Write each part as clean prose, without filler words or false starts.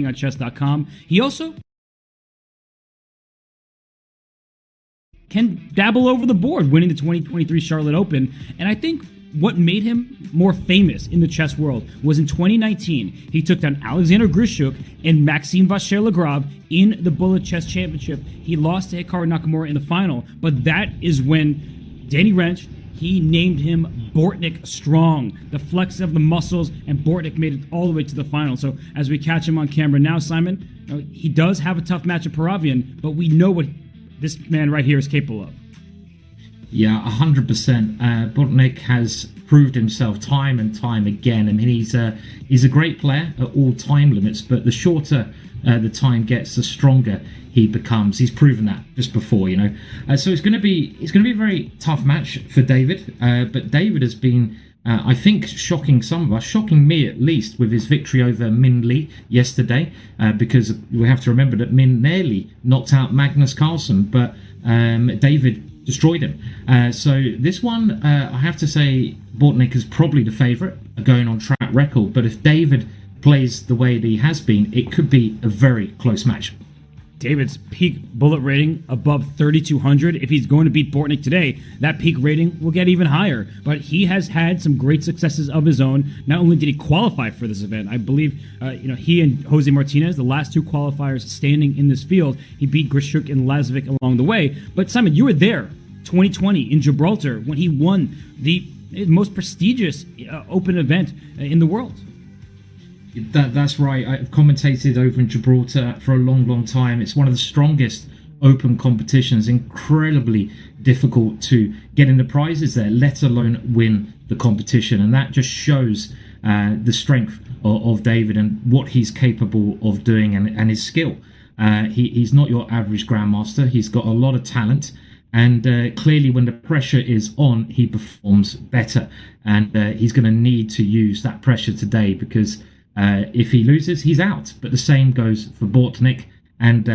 on chess.com. He also can dabble over the board, winning the 2023 Charlotte Open. And I think what made him more famous in the chess world was in 2019, he took down Alexander Grishuk and Maxime Vachier-Lagrave in the Bullet Chess Championship. He lost to Hikaru Nakamura in the final, but that is when Danny Rensch, he named him Bortnyk Strong, the flex of the muscles, and Bortnyk made it all the way to the final. So as we catch him on camera now, Simon, he does have a tough match at Paravian, but we know what this man right here is capable of. Yeah, 100%. Bortnyk has proved himself time and time again. I mean, he's a great player at all time limits, but the shorter the time gets, the stronger he becomes. He's proven that just before, you know. So it's going to be a very tough match for David. But David has been, I think, shocking some of us, shocking me at least, with his victory over Min Lee yesterday. Because we have to remember that Min nearly knocked out Magnus Carlsen, but David destroyed him. So this one, I have to say, Bortnyk is probably the favourite going on track record. But if David plays the way that he has been, it could be a very close match. David's peak bullet rating above 3,200. If he's going to beat Bortnyk today, that peak rating will get even higher. But he has had some great successes of his own. Not only did he qualify for this event, I believe he and Jose Martinez, the last two qualifiers standing in this field, he beat Grishuk and Lazovic along the way. But Simon, you were there 2020 in Gibraltar when he won the most prestigious open event in the world. That's right. I've commentated over in Gibraltar for a long, long time. It's one of the strongest open competitions, incredibly difficult to get in the prizes there, let alone win the competition. And that just shows the strength of David and what he's capable of doing and his skill. He's not your average grandmaster. He's got a lot of talent. And clearly, when the pressure is on, he performs better. And he's going to need to use that pressure today because if he loses, he's out. But the same goes for Bortnyk. And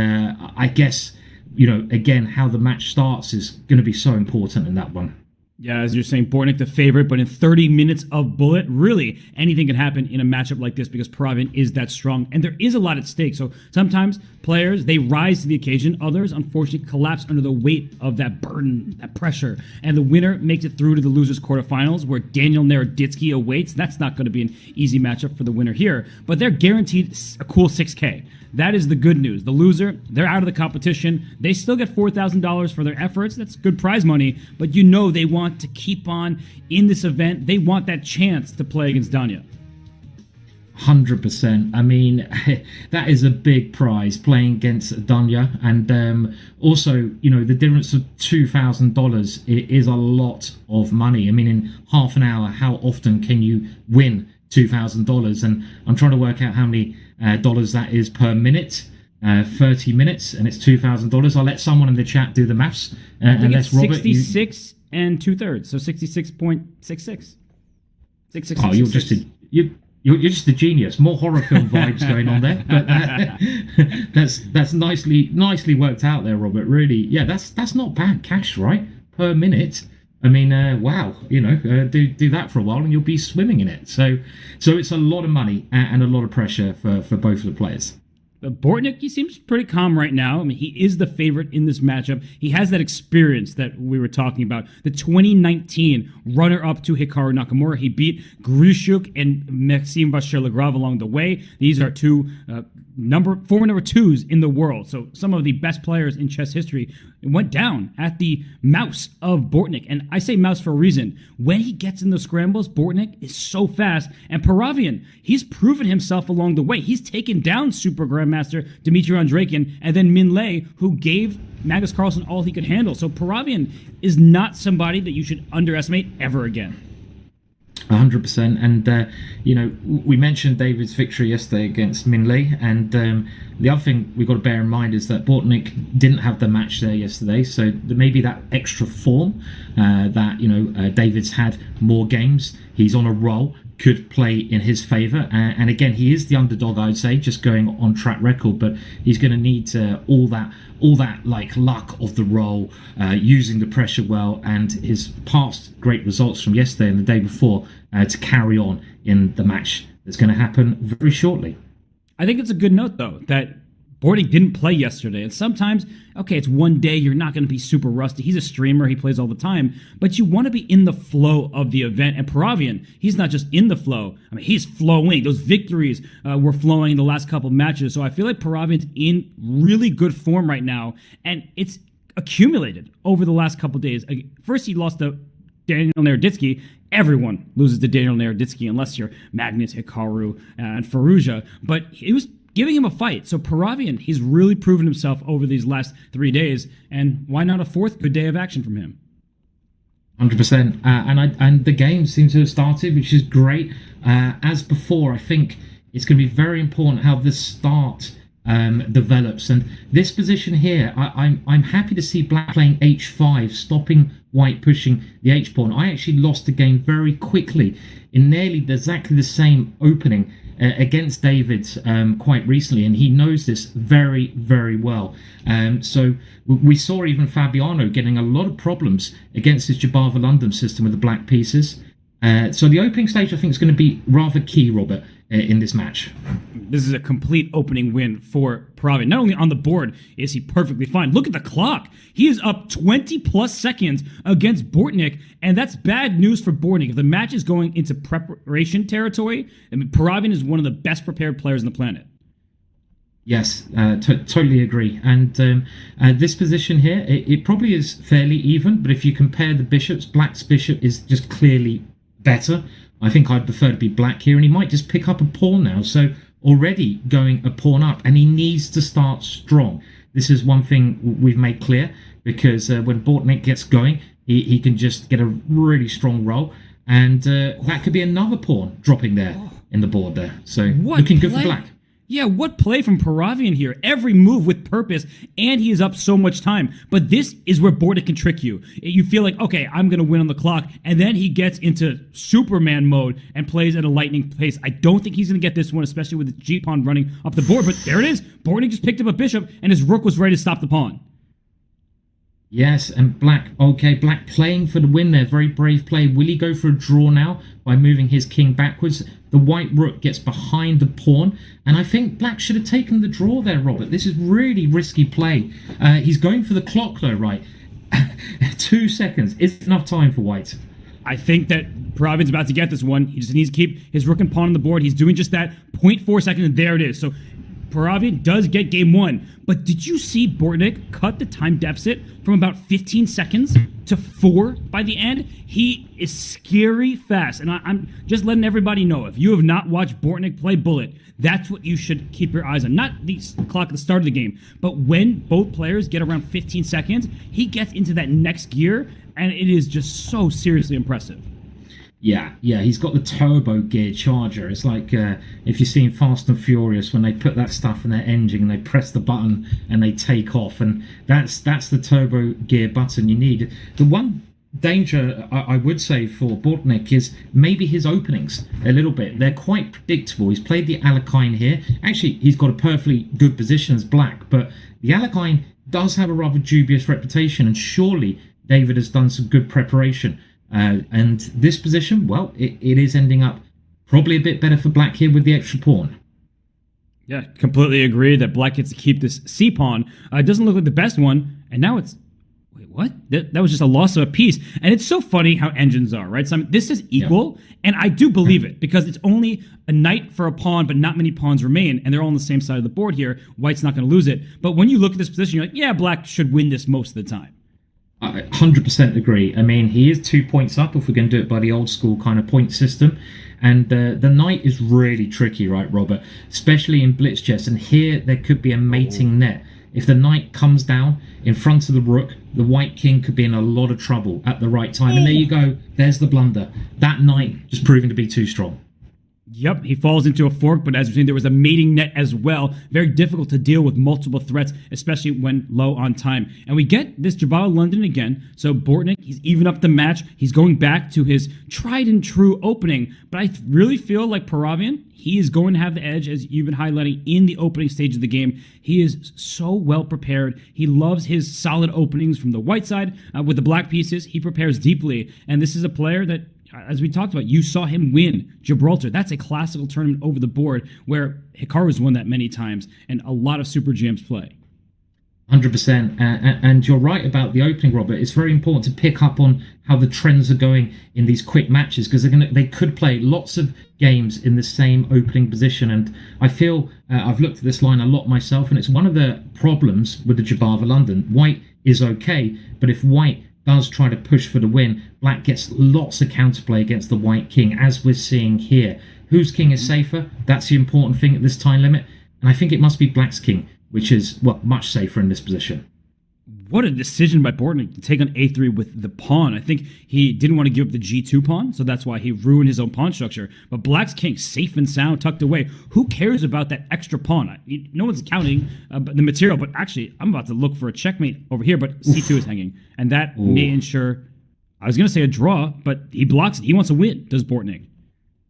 I guess, again, how the match starts is going to be so important in that one. Yeah, as you're saying, Bortnyk the favorite, but in 30 minutes of bullet, really anything can happen in a matchup like this because Paravian is that strong, and there is a lot at stake. So sometimes players, they rise to the occasion. Others, unfortunately, collapse under the weight of that burden, that pressure, and the winner makes it through to the losers' quarterfinals where Daniel Naroditsky awaits. That's not going to be an easy matchup for the winner here, but they're guaranteed a cool 6K. That is the good news. The loser, they're out of the competition. They still get $4,000 for their efforts. That's good prize money, but they want to keep on in this event. They want that chance to play against Danya. 100%. I mean, that is a big prize playing against Danya. And also, the difference of $2,000 is a lot of money. I mean, in half an hour, how often can you win $2,000? And I'm trying to work out how many dollars that is per minute. 30 minutes, and it's $2,000. I'll let someone in the chat do the maths. Unless Robert, 66 and 2/3, so 66.66. Oh, you're just a genius. More horror film vibes going on there, but that's nicely worked out there, Robert. Really, yeah, that's not bad cash, right? Per minute. I mean, wow, do that for a while and you'll be swimming in it. So it's a lot of money and a lot of pressure for both of the players. Bortnyk, he seems pretty calm right now. I mean, he is the favorite in this matchup. He has that experience that we were talking about. The 2019 runner-up to Hikaru Nakamura. He beat Grishuk and Maxime Vachier-Lagrave along the way. These are two former number twos in the world. So some of the best players in chess history went down at the mouse of Bortnyk. And I say mouse for a reason. When he gets in the scrambles, Bortnyk is so fast. And Paravian, he's proven himself along the way. He's taken down Super Grandmaster Dmitry Andreikin and then Min Lee, who gave Magnus Carlsen all he could handle. So Paravian is not somebody that you should underestimate ever again. 100%. And, we mentioned David's victory yesterday against Min Lee. And the other thing we've got to bear in mind is that Bortnyk didn't have the match there yesterday. So there may be that extra form that, David's had more games. He's on a roll, could play in his favour. And again, he is the underdog, I would say, just going on track record. But he's going to need all that like luck of the roll, using the pressure well, and his past great results from yesterday and the day before to carry on in the match that's going to happen very shortly. I think it's a good note, though, that Bortnick didn't play yesterday. And sometimes, okay, it's one day, you're not going to be super rusty. He's a streamer, he plays all the time. But you want to be in the flow of the event. And Paravian, he's not just in the flow. I mean, he's flowing. Those victories were flowing in the last couple matches. So I feel like Paravian's in really good form right now. And it's accumulated over the last couple days. First, he lost to Daniel Naroditsky. Everyone loses to Daniel Naroditsky unless you're Magnus, Hikaru, and Firouzja. But it was giving him a fight. So Paravian, he's really proven himself over these last 3 days, and why not a fourth good day of action from him? 100%. And the game seems to have started, which is great. As before, I think it's going to be very important how the start develops. And this position here, I'm happy to see Black playing h5, stopping White pushing the h-pawn. I actually lost the game very quickly in nearly exactly the same opening against David quite recently, and he knows this very, very well. So we saw even Fabiano getting a lot of problems against his Jabava London system with the black pieces. So the opening stage, I think, is going to be rather key, Robert, in this match. This is a complete opening win for Paravian. Not only on the board is he perfectly fine. Look at the clock. He is up 20 plus seconds against Bortnick, and that's bad news for Bortnick. If the match is going into preparation territory, I mean, Paravian is one of the best prepared players on the planet. Yes, totally agree. And this position here, it probably is fairly even, but if you compare the bishops, Black's bishop is just clearly better. I think I'd prefer to be Black here, and he might just pick up a pawn now. So already going a pawn up, and he needs to start strong. This is one thing we've made clear, because when Bortnick gets going, he can just get a really strong roll, and that could be another pawn dropping there in the board there. So looking good for Black. Yeah, what play from Paravian here. Every move with purpose, and he is up so much time. But this is where Bortnick can trick you. You feel like, okay, I'm going to win on the clock, and then he gets into Superman mode and plays at a lightning pace. I don't think he's going to get this one, especially with the G-pawn running up the board. But there it is. Bortnick just picked up a bishop, and his rook was ready to stop the pawn. Yes, and Black playing for the win there. Very brave play. Will he go for a draw now by moving his king backwards? The white rook gets behind the pawn, and I think Black should have taken the draw there, Robert. This is really risky play. He's going for the clock though, right? 2 seconds is enough time for White. I think that Paravian's about to get this one. He just needs to keep his rook and pawn on the board. He's doing just that. 0.4 seconds, and there it is. So Paravian does get game one. But did you see Bortnick cut the time deficit from about 15 seconds to 4 by the end? He is scary fast. And I'm just letting everybody know, if you have not watched Bortnick play Bullet, that's what you should keep your eyes on. Not the clock at the start of the game, but when both players get around 15 seconds, he gets into that next gear, and it is just so seriously impressive. Yeah, he's got the turbo gear charger. It's like if you've seen Fast and Furious, when they put that stuff in their engine and they press the button and they take off, and that's the turbo gear button you need. The one danger I would say for Bortnick is maybe his openings a little bit. They're quite predictable. He's played the Alekhine here. Actually, he's got a perfectly good position as Black, but the Alekhine does have a rather dubious reputation, and surely David has done some good preparation. And this position, well, it is ending up probably a bit better for Black here with the extra pawn. Yeah, completely agree that Black gets to keep this C-pawn. It doesn't look like the best one, and now it's... Wait, what? That was just a loss of a piece. And it's so funny how engines are, right? So I mean, this is equal, and I do believe it, because it's only a knight for a pawn, but not many pawns remain, and they're all on the same side of the board here. White's not going to lose it. But when you look at this position, you're like, yeah, Black should win this most of the time. I 100% agree. I mean, he is 2 points up if we're going to do it by the old school kind of point system. And the knight is really tricky, right, Robert? Especially in blitz chess. And here there could be a mating net. If the knight comes down in front of the rook, the white king could be in a lot of trouble at the right time. And there you go. There's the blunder. That knight just proving to be too strong. Yep, he falls into a fork, but as we've seen, there was a mating net as well. Very difficult to deal with multiple threats, especially when low on time. And we get this Jabal London again. So Bortnick, he's even up the match. He's going back to his tried and true opening. But I really feel like Paravian, he is going to have the edge, as you've been highlighting, in the opening stage of the game. He is so well prepared. He loves his solid openings from the white side. With the black pieces, he prepares deeply. And this is a player that as we talked about, you saw him win Gibraltar. That's a classical tournament over the board where Hikaru's won that many times, and a lot of Super GMs play. 100%. And you're right about the opening, Robert. It's very important to pick up on how the trends are going in these quick matches, because they could play lots of games in the same opening position. And I feel I've looked at this line a lot myself, and it's one of the problems with the Jabava London. White is okay, but if White does try to push for the win, Black gets lots of counterplay against the White King, as we're seeing here. Whose king is safer? That's the important thing at this time limit. And I think it must be Black's king, which is, well, much safer in this position. What a decision by Bortnick to take on a3 with the pawn. I think he didn't want to give up the g2 pawn, so that's why he ruined his own pawn structure. But Black's king, safe and sound, tucked away. Who cares about that extra pawn? No one's counting the material, but actually, I'm about to look for a checkmate over here, but c2 is hanging. And that may ensure, I was going to say a draw, but he blocks it. He wants to win, does Bortnick.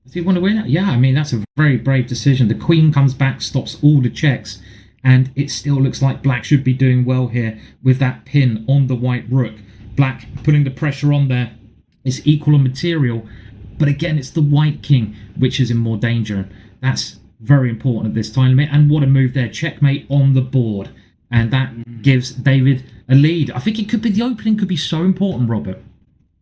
Does he want to win? Yeah, I mean, that's a very brave decision. The queen comes back, stops all the checks, and it still looks like Black should be doing well here with that pin on the white rook. Black putting the pressure on there is equal on material, but again, it's the white king which is in more danger. That's very important at this time limit, and what a move there. Checkmate on the board, and that gives David a lead. I think the opening could be so important, Robert.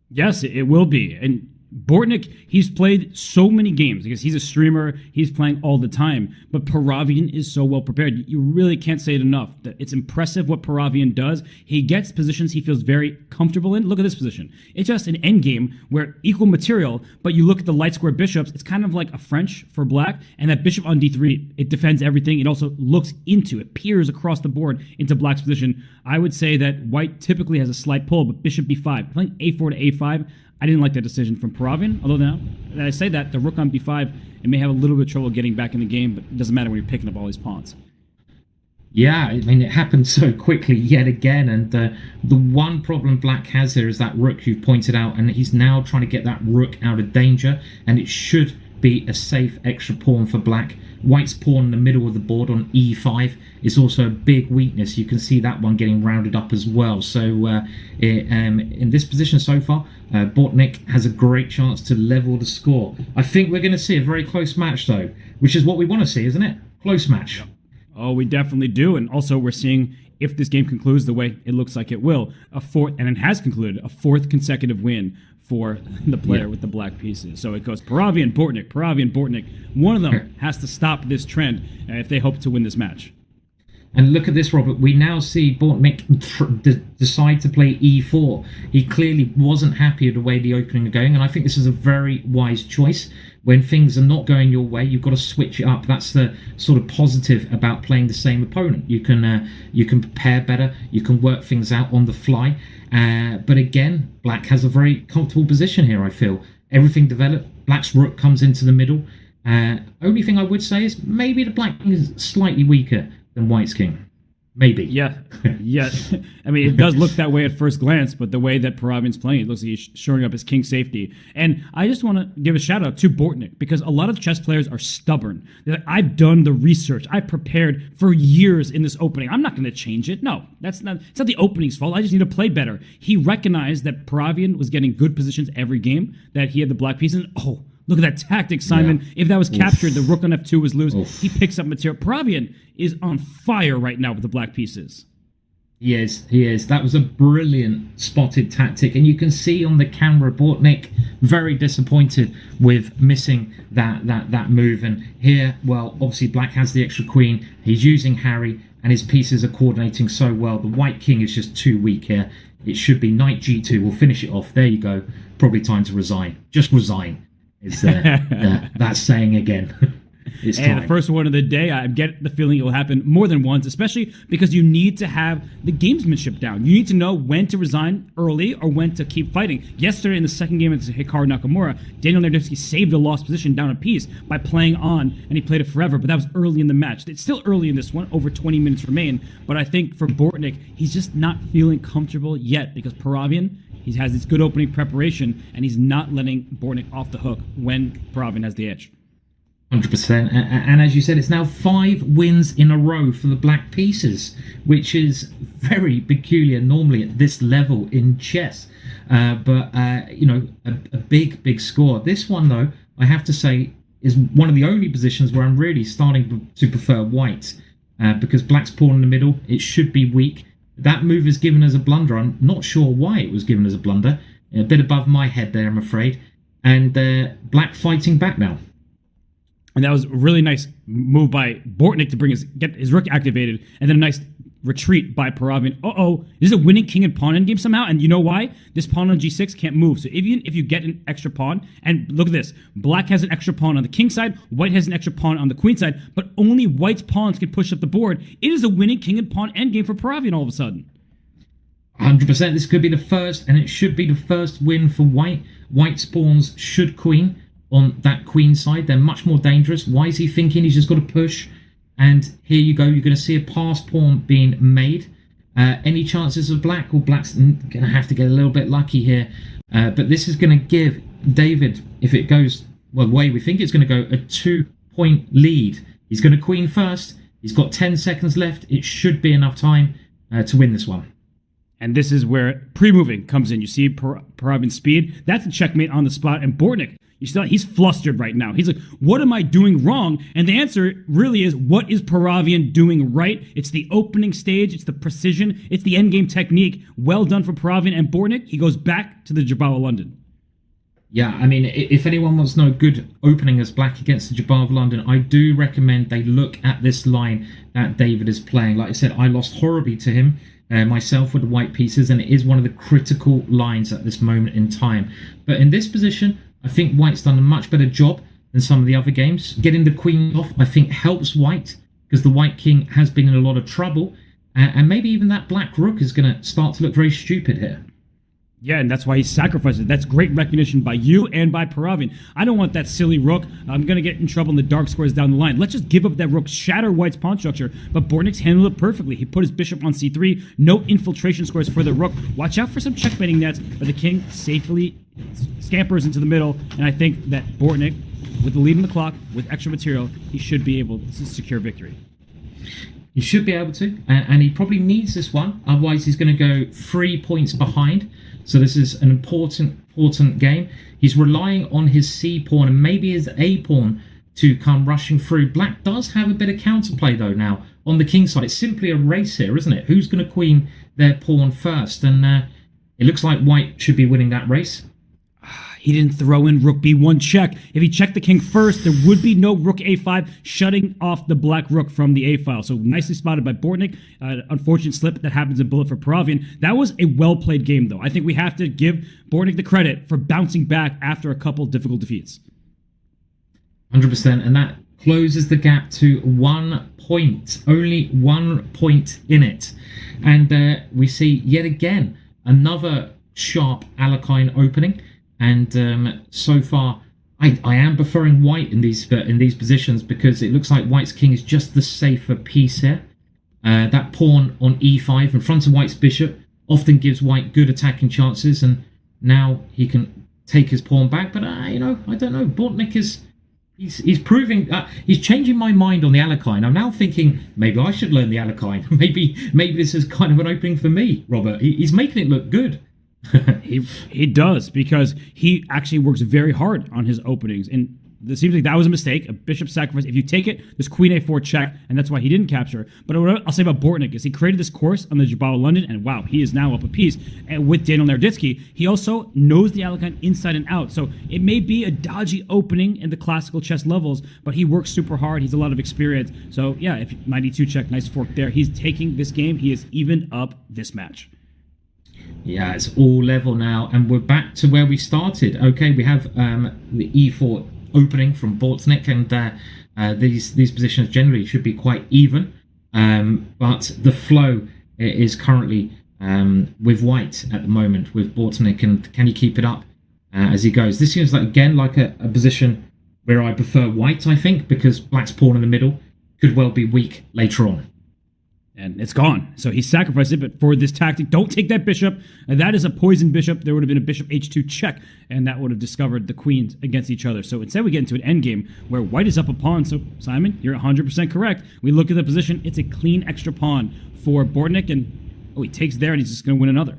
Yes, it will be. And Bortnick, he's played so many games because he's a streamer, he's playing all the time, but Paravian is so well prepared. You really can't say it enough. It's impressive what Paravian does. He gets positions he feels very comfortable in. Look at this position. It's just an endgame where equal material, but you look at the light square bishops, it's kind of like a French for Black, and that bishop on d3, it defends everything. It also looks into, it peers across the board into Black's position. I would say that White typically has a slight pull, but bishop b5, playing a4 to a5, I didn't like that decision from Paravian, although now that I say that, the rook on b5, it may have a little bit of trouble getting back in the game, but it doesn't matter when you're picking up all these pawns. Yeah, I mean, it happened so quickly yet again, and the one problem Black has here is that rook you've pointed out, and he's now trying to get that rook out of danger, and it should be a safe extra pawn for Black. White's pawn in the middle of the board on e5 is also a big weakness. You can see that one getting rounded up as well. So in this position so far, Bortnick has a great chance to level the score. I think we're going to see a very close match, though, which is what we want to see, isn't it? Close match. Oh, we definitely do. And also we're seeing, if this game concludes the way it looks like it will, a fourth, and it has concluded, a fourth consecutive win for the player with the black pieces. So it goes Paravian, Bortnick, Paravian, Bortnick. One of them has to stop this trend if they hope to win this match. And look at this, Robert. We now see Bortnick decide to play e4. He clearly wasn't happy with the way the opening are going, and I think this is a very wise choice. When things are not going your way, you've got to switch it up. That's the sort of positive about playing the same opponent. You can prepare better. You can work things out on the fly. But again, Black has a very comfortable position here, I feel. Everything developed. Black's rook comes into the middle. Only thing I would say is maybe the Black king is slightly weaker than White's king. Maybe. Yeah. I mean, it does look that way at first glance, but the way that Paravian's playing, it looks like he's shoring up his king safety. And I just want to give a shout out to Bortnick, because a lot of chess players are stubborn. They're like, I've done the research. I've prepared for years in this opening. I'm not going to change it. No, it's not the opening's fault. I just need to play better. He recognized that Paravian was getting good positions every game, that he had the black pieces. And, look at that tactic, Simon. Yeah. If that was captured, the rook on f2 was lose. He picks up material. Paravian is on fire right now with the black pieces. He is. That was a brilliant spotted tactic. And you can see on the camera, Bortnick very disappointed with missing that move. And here, well, obviously Black has the extra queen. He's using Harry, and his pieces are coordinating so well. The white king is just too weak here. It should be knight g2. We'll finish it off. There you go. Probably time to resign. Just resign. Is that saying again? It's time. And the first one of the day, I get the feeling it will happen more than once, especially because you need to have the gamesmanship down. You need to know when to resign early or when to keep fighting. Yesterday in the second game against Hikaru Nakamura, Daniel Nardevsky saved a lost position down a piece by playing on, and he played it forever, but that was early in the match. It's still early in this one, over 20 minutes remain, but I think for Bortnick, he's just not feeling comfortable yet because Paravian, he has this good opening preparation, and he's not letting Bortnick off the hook when Paravian has the edge. 100%. And as you said, it's now 5 wins in a row for the black pieces, which is very peculiar normally at this level in chess. But a big score. This one, though, I have to say, is one of the only positions where I'm really starting to prefer white, because black's pawn in the middle, it should be weak. That move is given as a blunder. I'm not sure why it was given as a blunder. A bit above my head there, I'm afraid. And black fighting back now. And that was a really nice move by Bortnik to get his rook activated, and then a nice retreat by Paravian. This is a winning king and pawn endgame somehow, and you know why? This pawn on g6 can't move. So even if you get an extra pawn, and look at this, black has an extra pawn on the king side, white has an extra pawn on the queen side, but only white's pawns can push up the board. It is a winning king and pawn endgame for Paravian all of a sudden. 100%. This could be the first, and it should be the first win for white. White's pawns should queen on that queen side. They're much more dangerous. Why is he thinking he's just got to push? And here you go. You're going to see a pass pawn being made. Any chances of black? Well, black's going to have to get a little bit lucky here. But this is going to give David, if it goes the way we think it's going to go, a 2-point lead. He's going to queen first. He's got 10 seconds left. It should be enough time to win this one. And this is where pre-moving comes in. You see Paravian's speed. That's a checkmate on the spot. And Bortnik, you see, he's flustered right now. He's like, what am I doing wrong? And the answer really is, what is Paravian doing right? It's the opening stage. It's the precision. It's the endgame technique. Well done for Paravian. And Bortnik, he goes back to the Jabal of London. Yeah, I mean, if anyone wants to know good opening as black against the Jabal of London, I do recommend they look at this line that David is playing. Like I said, I lost horribly to him myself with the white pieces, and it is one of the critical lines at this moment in time. But in this position, I think white's done a much better job than some of the other games. Getting the queen off, I think, helps white, because the white king has been in a lot of trouble. And maybe even that black rook is going to start to look very stupid here. Yeah, and that's why he sacrificed it. That's great recognition by you and by Paravian. I don't want that silly rook. I'm going to get in trouble in the dark squares down the line. Let's just give up that rook, shatter white's pawn structure. But Bortnik's handled it perfectly. He put his bishop on c3. No infiltration squares for the rook. Watch out for some checkmating nets, but the king safely scampers into the middle. And I think that Bortnik, with the lead in the clock, with extra material, he should be able to secure victory. He should be able to, and he probably needs this one. Otherwise, he's going to go 3 points behind. So this is an important game. He's relying on his C pawn and maybe his A pawn to come rushing through. Black does have a bit of counterplay, though, now on the king side. It's simply a race here, isn't it? Who's going to queen their pawn first? And it looks like white should be winning that race. He didn't throw in rook b1 check. If he checked the king first, there would be no rook a5, shutting off the black rook from the a file. So nicely spotted by Bortnik. Unfortunate slip that happens in bullet for Paravian. That was a well-played game, though. I think we have to give Bortnik the credit for bouncing back after a couple difficult defeats. 100%, and that closes the gap to 1 point. Only 1 point in it. And we see, yet again, another sharp Alekhine opening. And so far, I am preferring white in these positions, because it looks like white's king is just the safer piece here. That pawn on e5 in front of white's bishop often gives white good attacking chances, and now he can take his pawn back. But I don't know. Bortnik he's proving he's changing my mind on the Alekhine. I'm now thinking maybe I should learn the Alekhine. maybe this is kind of an opening for me, Robert. He's making it look good. He does, because he actually works very hard on his openings, and it seems like that was a mistake, a bishop sacrifice. If you take it, there's queen a4 check, and that's why he didn't capture. But what I'll say about Bortnik is he created this course on the Jabal of London, and wow, he is now up a piece. And with Daniel Naroditsky, he also knows the Alekhine inside and out. So it may be a dodgy opening in the classical chess levels, but he works super hard. He's a lot of experience. So yeah, if 92 check, nice fork there. He's taking this game. He has evened up this match. Yeah, it's all level now, and we're back to where we started. Okay, we have the e4 opening from Bortnik, and these positions generally should be quite even, but the flow is currently with white at the moment with Bortnik, and can he keep it up as he goes? This seems like, again, like a position where I prefer white, I think, because black's pawn in the middle could well be weak later on. And it's gone. So he sacrificed it, but for this tactic, don't take that bishop. And that is a poisoned bishop. There would have been a bishop h2 check, and that would have discovered the queens against each other. So instead we get into an endgame where white is up a pawn. So Simon, you're 100% correct. We look at the position. It's a clean extra pawn for Bortnik, and he takes there, and he's just going to win another.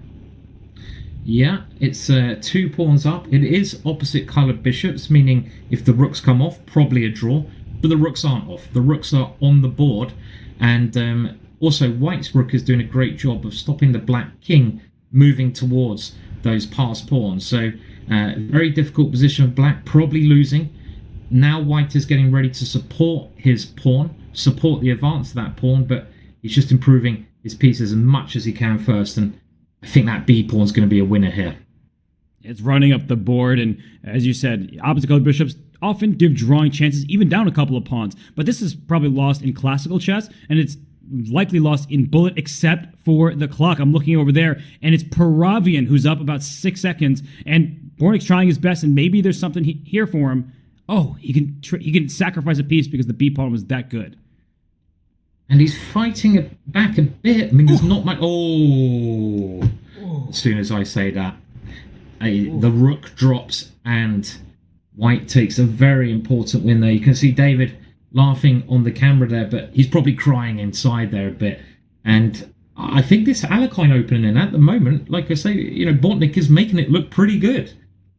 Yeah, it's 2 pawns up. It is opposite coloured bishops, meaning if the rooks come off, probably a draw. But the rooks aren't off. The rooks are on the board, and also, white's rook is doing a great job of stopping the black king moving towards those passed pawns. So, very difficult position of black, probably losing. Now white is getting ready to support his pawn, support the advance of that pawn, but he's just improving his pieces as much as he can first. And I think that B pawn is going to be a winner here. It's running up the board, and as you said, opposite colored bishops often give drawing chances, even down a couple of pawns. But this is probably lost in classical chess, and it's likely lost in bullet, except for the clock. I'm looking over there, and it's Paravian who's up about 6 seconds, and Bortnik's trying his best, and maybe there's something here for him. Oh, he can sacrifice a piece because the B pawn was that good. And he's fighting it back a bit. I mean, there's not much. Oh, as soon as I say that, the rook drops, and white takes a very important win there. You can see David laughing on the camera there, but he's probably crying inside there a bit. And I think this Alekhine opening at the moment, like I say, Bortnik is making it look pretty good.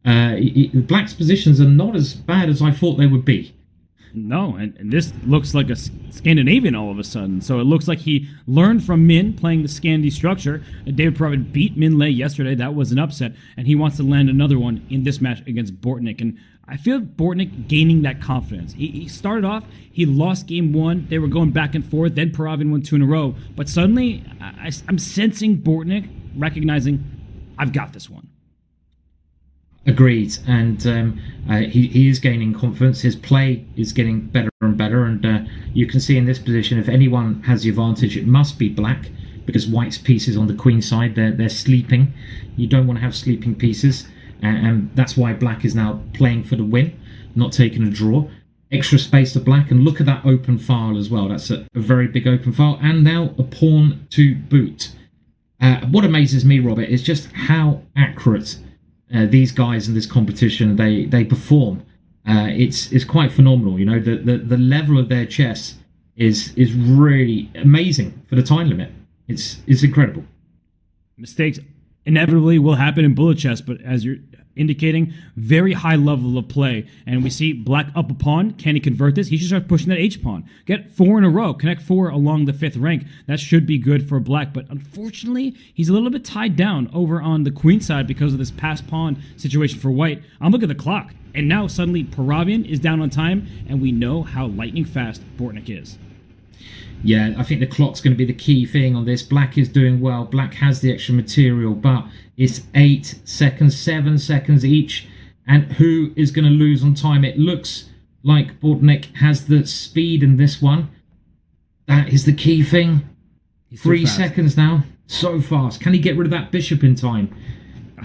Black's positions are not as bad as I thought they would be. No, and this looks like a Scandinavian all of a sudden. So it looks like he learned from Min playing the Scandi structure. David Paravian beat Min Lei yesterday. That was an upset, and he wants to land another one in this match against Bortnik. And I feel Bortnik gaining that confidence. He started off, he lost game 1. They were going back and forth. Then Paravian won 2 in a row. But suddenly, I'm sensing Bortnik recognizing, I've got this one. Agreed, and he is gaining confidence. His play is getting better and better, and you can see in this position, if anyone has the advantage, it must be black, because white's pieces on the queen side, they're sleeping. You don't want to have sleeping pieces, and that's why black is now playing for the win, not taking a draw. Extra space to black, and look at that open file as well. That's a very big open file, and now a pawn to boot. What amazes me, Robert, is just how accurate these guys in this competition they perform. It's quite phenomenal. The level of their chess is really amazing for the time limit. It's incredible. Mistakes inevitably will happen in bullet chess, but as you're indicating, very high level of play. And we see black up a pawn. Can he convert this? He should start pushing that H-pawn. Get 4 in a row. Connect 4 along the 5th rank. That should be good for black. But unfortunately, he's a little bit tied down over on the queen side because of this pass pawn situation for white. I'm looking at the clock. And now suddenly Paravian is down on time, and we know how lightning fast Bortnik is. Yeah, I think the clock's going to be the key thing on this. Black is doing well. Black has the extra material, but it's 8 seconds, 7 seconds each. And who is going to lose on time? It looks like Bortnik has the speed in this one. That is the key thing. 3 seconds now. So fast. Can he get rid of that bishop in time?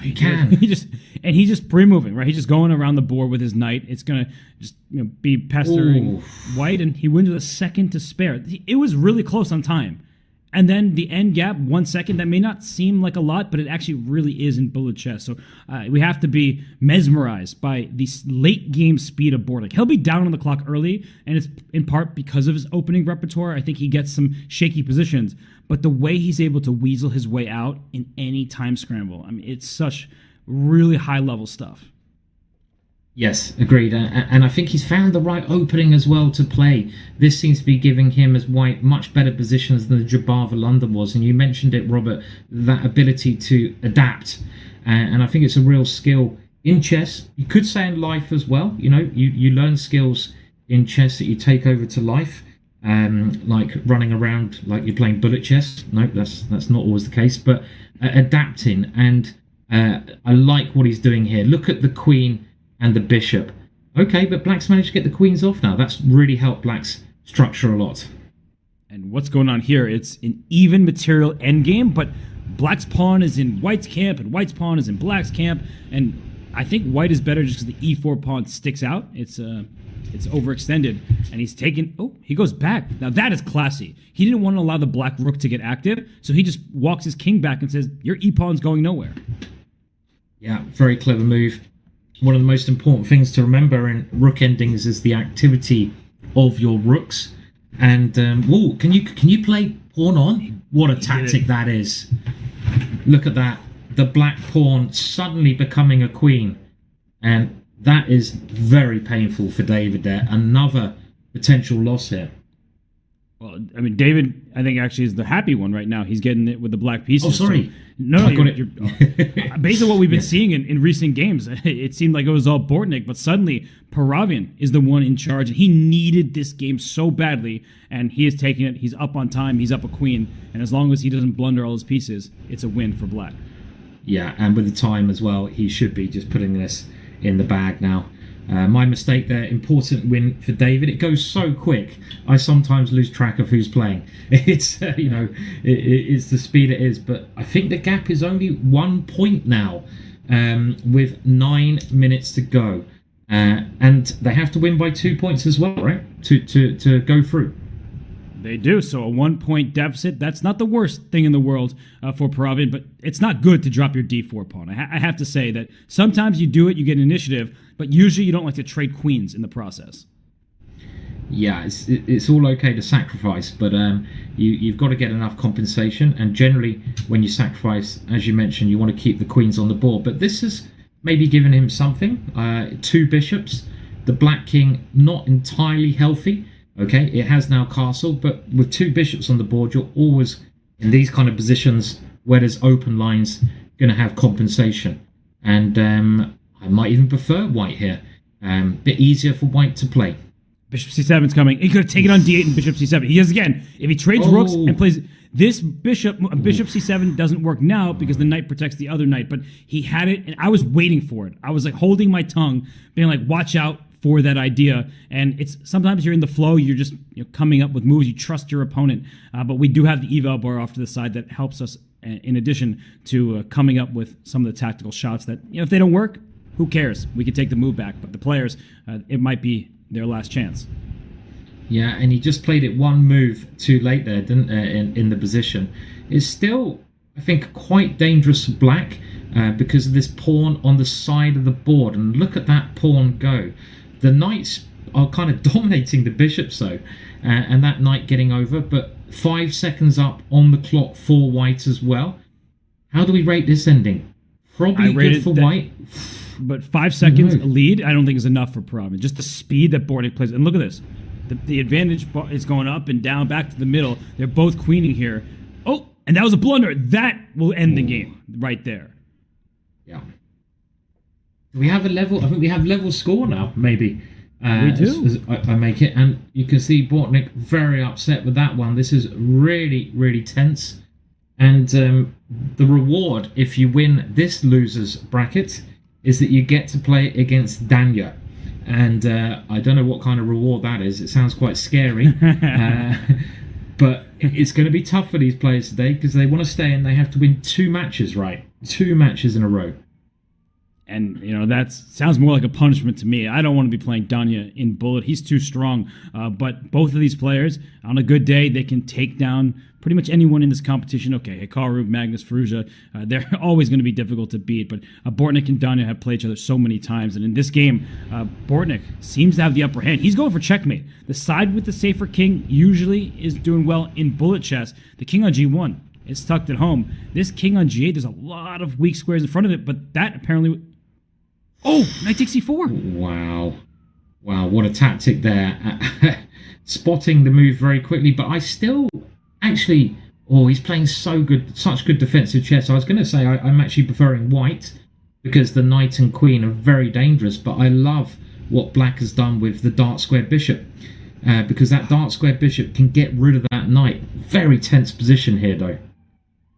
He can. He's just pre-moving, right? He's just going around the board with his knight. It's gonna just be pestering white, and he wins with a second to spare. It was really close on time, and then the end gap, 1 second. That may not seem like a lot, but it actually really is in bullet chess. So we have to be mesmerized by the late game speed of Bortnik. He'll be down on the clock early, and it's in part because of his opening repertoire. I think he gets some shaky positions, but the way he's able to weasel his way out in any time scramble, I mean, it's such really high-level stuff. Yes, agreed. And I think he's found the right opening as well to play. This seems to be giving him, as white, much better positions than the Jabava London was. And you mentioned it, Robert, that ability to adapt. And I think it's a real skill in chess. You could say in life as well. You learn skills in chess that you take over to life. Like running around like you're playing bullet chess. No, that's not always the case. But adapting, and I like what he's doing here. Look at the queen and the bishop. Okay, but black's managed to get the queens off now. That's really helped black's structure a lot. And what's going on here? It's an even material endgame, but black's pawn is in white's camp, and white's pawn is in black's camp. And I think white is better just because the e4 pawn sticks out. It's It's overextended, and he's taken. Oh, he goes back. Now that is classy. He didn't want to allow the black rook to get active, so he just walks his king back and says, "Your e-pawn's going nowhere." Yeah, very clever move. One of the most important things to remember in rook endings is the activity of your rooks. And whoa, can you play pawn on? What a tactic that is! Look at that. The black pawn suddenly becoming a queen. And that is very painful for David there. Another potential loss here. Well, I mean, David, I think actually is the happy one right now. He's getting it with the black pieces. Oh, sorry. So, no, I got it. Based on what we've been seeing in recent games, it seemed like it was all Bortnik, but suddenly Paravian is the one in charge, and he needed this game so badly, and he is taking it. He's up on time. He's up a queen, and as long as he doesn't blunder all his pieces, it's a win for black. Yeah, and with the time as well, he should be just putting this in the bag now. My mistake there, important win for David. It goes so quick, I sometimes lose track of who's playing. It's, it's the speed it is, but I think the gap is only 1 point now, with 9 minutes to go. And they have to win by 2 points as well, right? To go through. They do. So a 1 point deficit, that's not the worst thing in the world for Paravian, but it's not good to drop your d4 pawn. I have to say that sometimes you do it, you get initiative, but usually you don't like to trade queens in the process. Yeah, it's all okay to sacrifice, but you've got to get enough compensation, and generally when you sacrifice, as you mentioned, you want to keep the queens on the board. But this has maybe given him something. 2 bishops, the black king not entirely healthy. Okay, it has now castle, but with 2 bishops on the board, you're always, in these kind of positions where there's open lines, going to have compensation. And I might even prefer white here. Bit easier for white to play. Bishop c7 is coming. He could have taken on d8 and bishop c7. He does again. If he trades rooks and plays this bishop c7 doesn't work now because the knight protects the other knight, but he had it, and I was waiting for it. I was like holding my tongue, being like, watch out for that idea. And it's sometimes you're in the flow, you're just coming up with moves, you trust your opponent, but we do have the eval bar off to the side that helps us in addition to coming up with some of the tactical shots that, if they don't work, who cares? We can take the move back, but the players, it might be their last chance. Yeah, and he just played it one move too late there, didn't in the position. It's still, I think, quite dangerous for black because of this pawn on the side of the board. And look at that pawn go. The knights are kind of dominating the bishops, though, and that knight getting over, but 5 seconds up on the clock for white as well. How do we rate this ending? Probably good for white. But 5 seconds lead, I don't think is enough for Paravian. Just the speed that Bortnik plays. And look at this. The advantage is going up and down, back to the middle. They're both queening here. Oh, and that was a blunder. That will end the game right there. Yeah. Do we have a level? I think we have level score now, maybe. We do. As I make it. And you can see Bortnik very upset with that one. This is really, really tense. And the reward, if you win this loser's bracket, is that you get to play against Danya. And I don't know what kind of reward that is. It sounds quite scary. But it's going to be tough for these players today because they want to stay and they have to win 2 matches, right? 2 matches in a row. And, that sounds more like a punishment to me. I don't want to be playing Danya in Bullet. He's too strong. But both of these players, on a good day, they can take down pretty much anyone in this competition. Okay, Hikaru, Magnus, Firouzja, they're always going to be difficult to beat. But Bortnik and Danya have played each other so many times. And in this game, Bortnik seems to have the upper hand. He's going for checkmate. The side with the safer king usually is doing well in Bullet chess. The king on g1 is tucked at home. This king on g8, there's a lot of weak squares in front of it. But that apparently... Oh, knight takes c4. Wow, what a tactic there. Spotting the move very quickly, but I still actually... Oh, he's playing such good defensive chess. I was going to say I'm actually preferring white because the knight and queen are very dangerous, but I love what black has done with the dark square bishop because that dark square bishop can get rid of that knight. Very tense position here, though.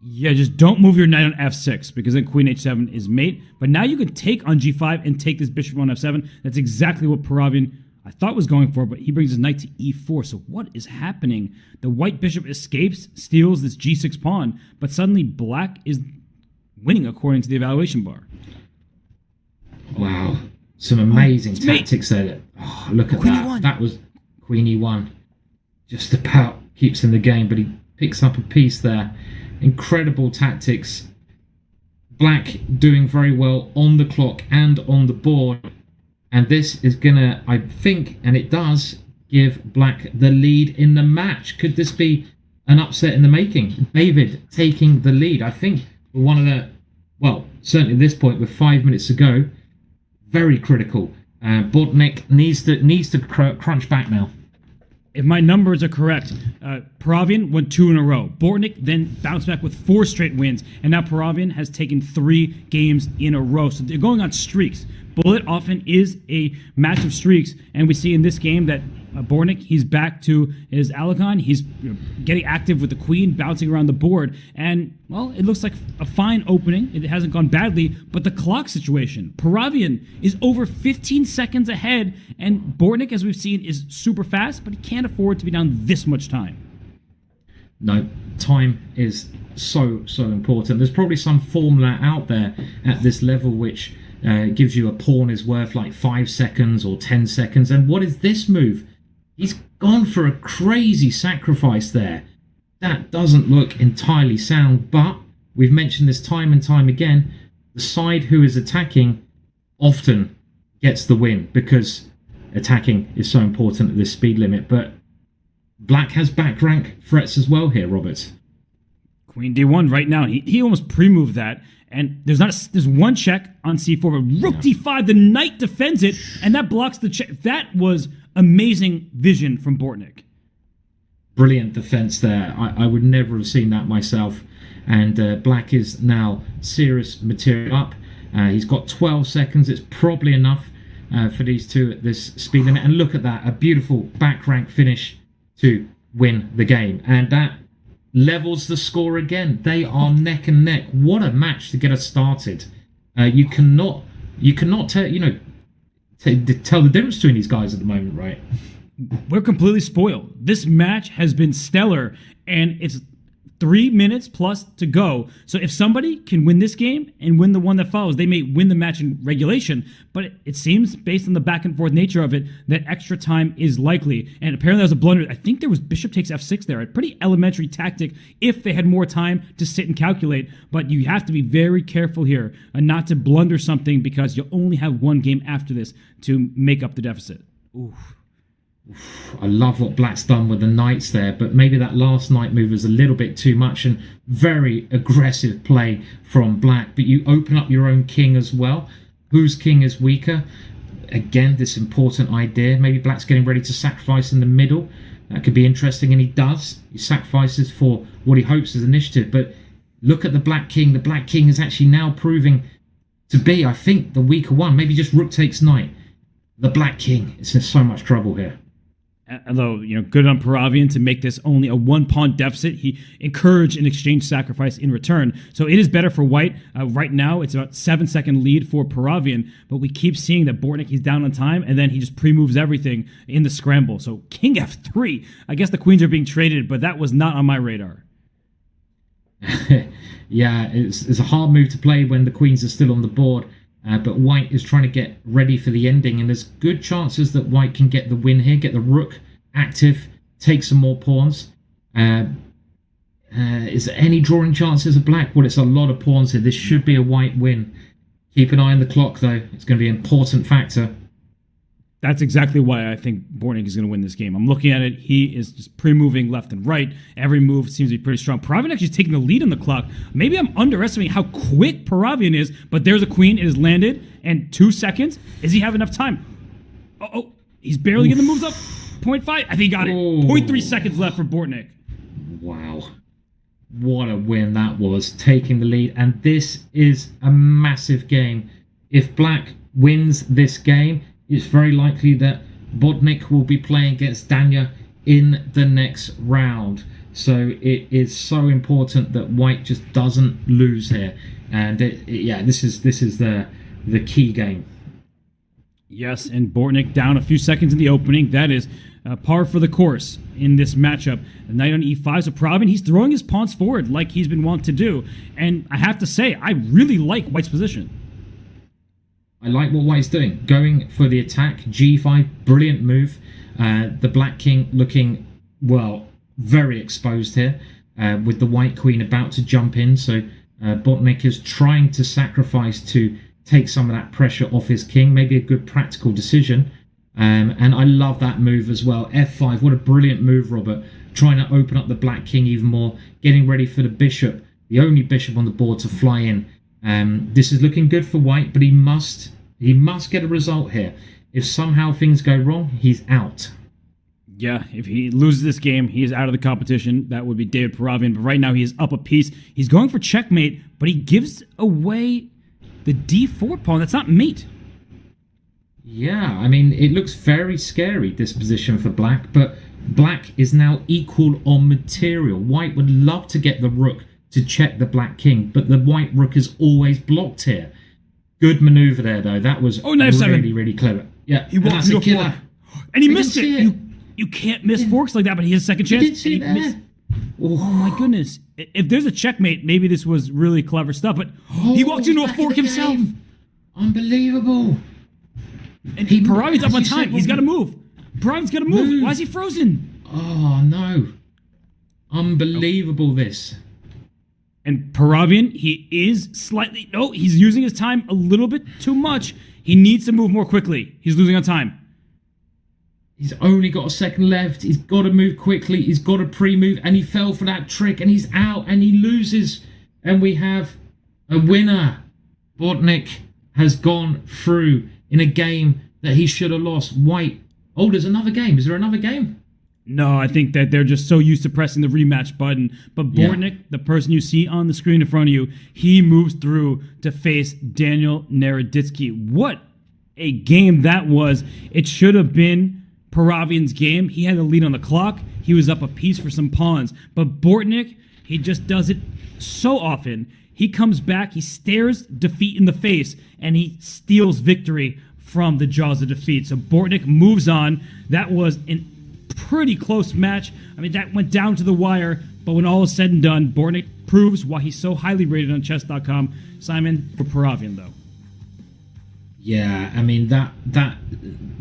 Yeah, just don't move your knight on f6 because then queen h7 is mate. But now you can take on g5 and take this bishop on f7. That's exactly what Paravian, I thought, was going for, but he brings his knight to e4. So what is happening? The white bishop escapes, steals this g6 pawn, but suddenly black is winning according to the evaluation bar. Wow. Some amazing tactics there. Oh, look at that. That was Queen E1. Just about keeps in the game, but he picks up a piece there. Incredible tactics. Black doing very well on the clock and on the board. And this is going to, I think, and it does, give Black the lead in the match. Could this be an upset in the making? David taking the lead. I think one of the, well, certainly at this point with 5 minutes to go, very critical. Bodnik needs to crunch back now. If my numbers are correct, Paravian won 2 in a row. Bortnik then bounced back with 4 straight wins, and now Paravian has taken 3 games in a row. So they're going on streaks. Bullet often is a match of streaks, and we see in this game that Bortnik, he's back to his Alicon. He's getting active with the queen, bouncing around the board, and, well, it looks like a fine opening. It hasn't gone badly, but the clock situation. Paravian is over 15 seconds ahead, and Bortnik, as we've seen, is super fast, but he can't afford to be down this much time. No, time is so important. There's probably some formula out there at this level which gives you a pawn is worth like 5 seconds or 10 seconds. And what is this move? He's gone for a crazy sacrifice there. That doesn't look entirely sound, but we've mentioned this time and time again. The side who is attacking often gets the win because attacking is so important at this speed limit. But Black has back rank threats as well here, Robert. Queen D1 right now. He almost pre-moved that. And there's one check on C4, but Rook D5, the knight defends it, and that blocks the check. That was amazing vision from Bortnik. Brilliant defense there. I would never have seen that myself. And Black is now serious material up. He's got 12 seconds. It's probably enough for these two at this speed limit. And look at that, a beautiful back rank finish to win the game. And that levels the score again. They are neck and neck. What a match to get us started. You cannot tell the difference between these guys at the moment, right? We're completely spoiled. This match has been stellar, and it's 3 minutes plus to go. So if somebody can win this game and win the one that follows, they may win the match in regulation. But it seems, based on the back and forth nature of it, that extra time is likely. And apparently that was a blunder. I think there was bishop takes f6 there. A pretty elementary tactic if they had more time to sit and calculate. But you have to be very careful here and not to blunder something because you'll only have one game after this to make up the deficit. Oof. I love what Black's done with the knights there, but maybe that last knight move was a little bit too much and very aggressive play from Black. But you open up your own king as well. Whose king is weaker? Again, this important idea. Maybe Black's getting ready to sacrifice in the middle. That could be interesting, and he does. He sacrifices for what he hopes is initiative. But look at the Black king. The Black king is actually now proving to be, I think, the weaker one. Maybe just rook takes knight. The Black king is in so much trouble here. Although, good on Paravian to make this only a 1-pawn deficit. He encouraged an exchange sacrifice in return. So it is better for White. Right now, it's about 7-second lead for Paravian. But we keep seeing that Bortnik, he's down on time, and then he just pre-moves everything in the scramble. So King F3. I guess the queens are being traded, but that was not on my radar. Yeah, it's a hard move to play when the queens are still on the board. But White is trying to get ready for the ending, and there's good chances that White can get the win here, get the rook active, take some more pawns. Is there any drawing chances of Black? Well, it's a lot of pawns here. This should be a White win. Keep an eye on the clock, though. It's going to be an important factor. That's exactly why I think Bortnik is going to win this game. I'm looking at it. He is just pre-moving left and right. Every move seems to be pretty strong. Paravian actually is taking the lead on the clock. Maybe I'm underestimating how quick Paravian is, but there's a queen. It is landed, and 2 seconds. Does he have enough time? Oh, he's barely getting the moves up. 0.5. I think he got it. 0.3 seconds left for Bortnik. Wow. What a win that was, taking the lead. And this is a massive game. If Black wins this game, it's very likely that Bodnik will be playing against Danya in the next round. So it is so important that White just doesn't lose here. And this is the key game. Yes, and Bortnik down a few seconds in the opening. That is par for the course in this matchup. The knight on e5, so Paravian, he's throwing his pawns forward like he's been wont to do. And I have to say, I really like White's position. I like what White's doing. Going for the attack, G5, brilliant move. The Black King looking, well, very exposed here, with the White Queen about to jump in. So Botnik is trying to sacrifice to take some of that pressure off his king. Maybe a good practical decision. And I love that move as well. F5, what a brilliant move, Robert. Trying to open up the Black King even more. Getting ready for the bishop, the only bishop on the board to fly in. This is looking good for White, but he must get a result here. If somehow things go wrong, he's out. Yeah, if he loses this game, he is out of the competition. That would be David Paravian. But right now, he is up a piece. He's going for checkmate, but he gives away the d4 pawn. That's not mate. Yeah, I mean, it looks very scary, this position for Black, but Black is now equal on material. White would love to get the rook to check the Black King, but the White rook is always blocked here. Good maneuver there, though. That was really clever. Yeah, he walked into a killer. And he missed it. You can't miss forks like that, but he has a second chance. Oh my goodness. If there's a checkmate, maybe this was really clever stuff, but he walked into a fork himself. Unbelievable. And Paravian's up on time. He's got to move. Paravian's got to move. Why is he frozen? Oh, no. Unbelievable, this. And Paravian, he is slightly... No, he's using his time a little bit too much. He needs to move more quickly. He's losing on time. He's only got a second left. He's got to move quickly. He's got to pre-move. And he fell for that trick. And he's out. And he loses. And we have a winner. Botnik has gone through in a game that he should have lost. White. Oh, there's another game. Is there another game? No, I think that they're just so used to pressing the rematch button. But Botnik, the person you see on the screen in front of you, he moves through to face Daniel Naroditsky. What a game that was. It should have been Paravian's game. He had the lead on the clock. He was up a piece for some pawns. But Botnik, he just does it so often. He comes back, he stares defeat in the face, and he steals victory from the jaws of defeat. So Botnik moves on. That was a pretty close match. I mean, that went down to the wire. But when all is said and done, Botnik proves why he's so highly rated on chess.com. Simon, for Paravian, though. Yeah, I mean, that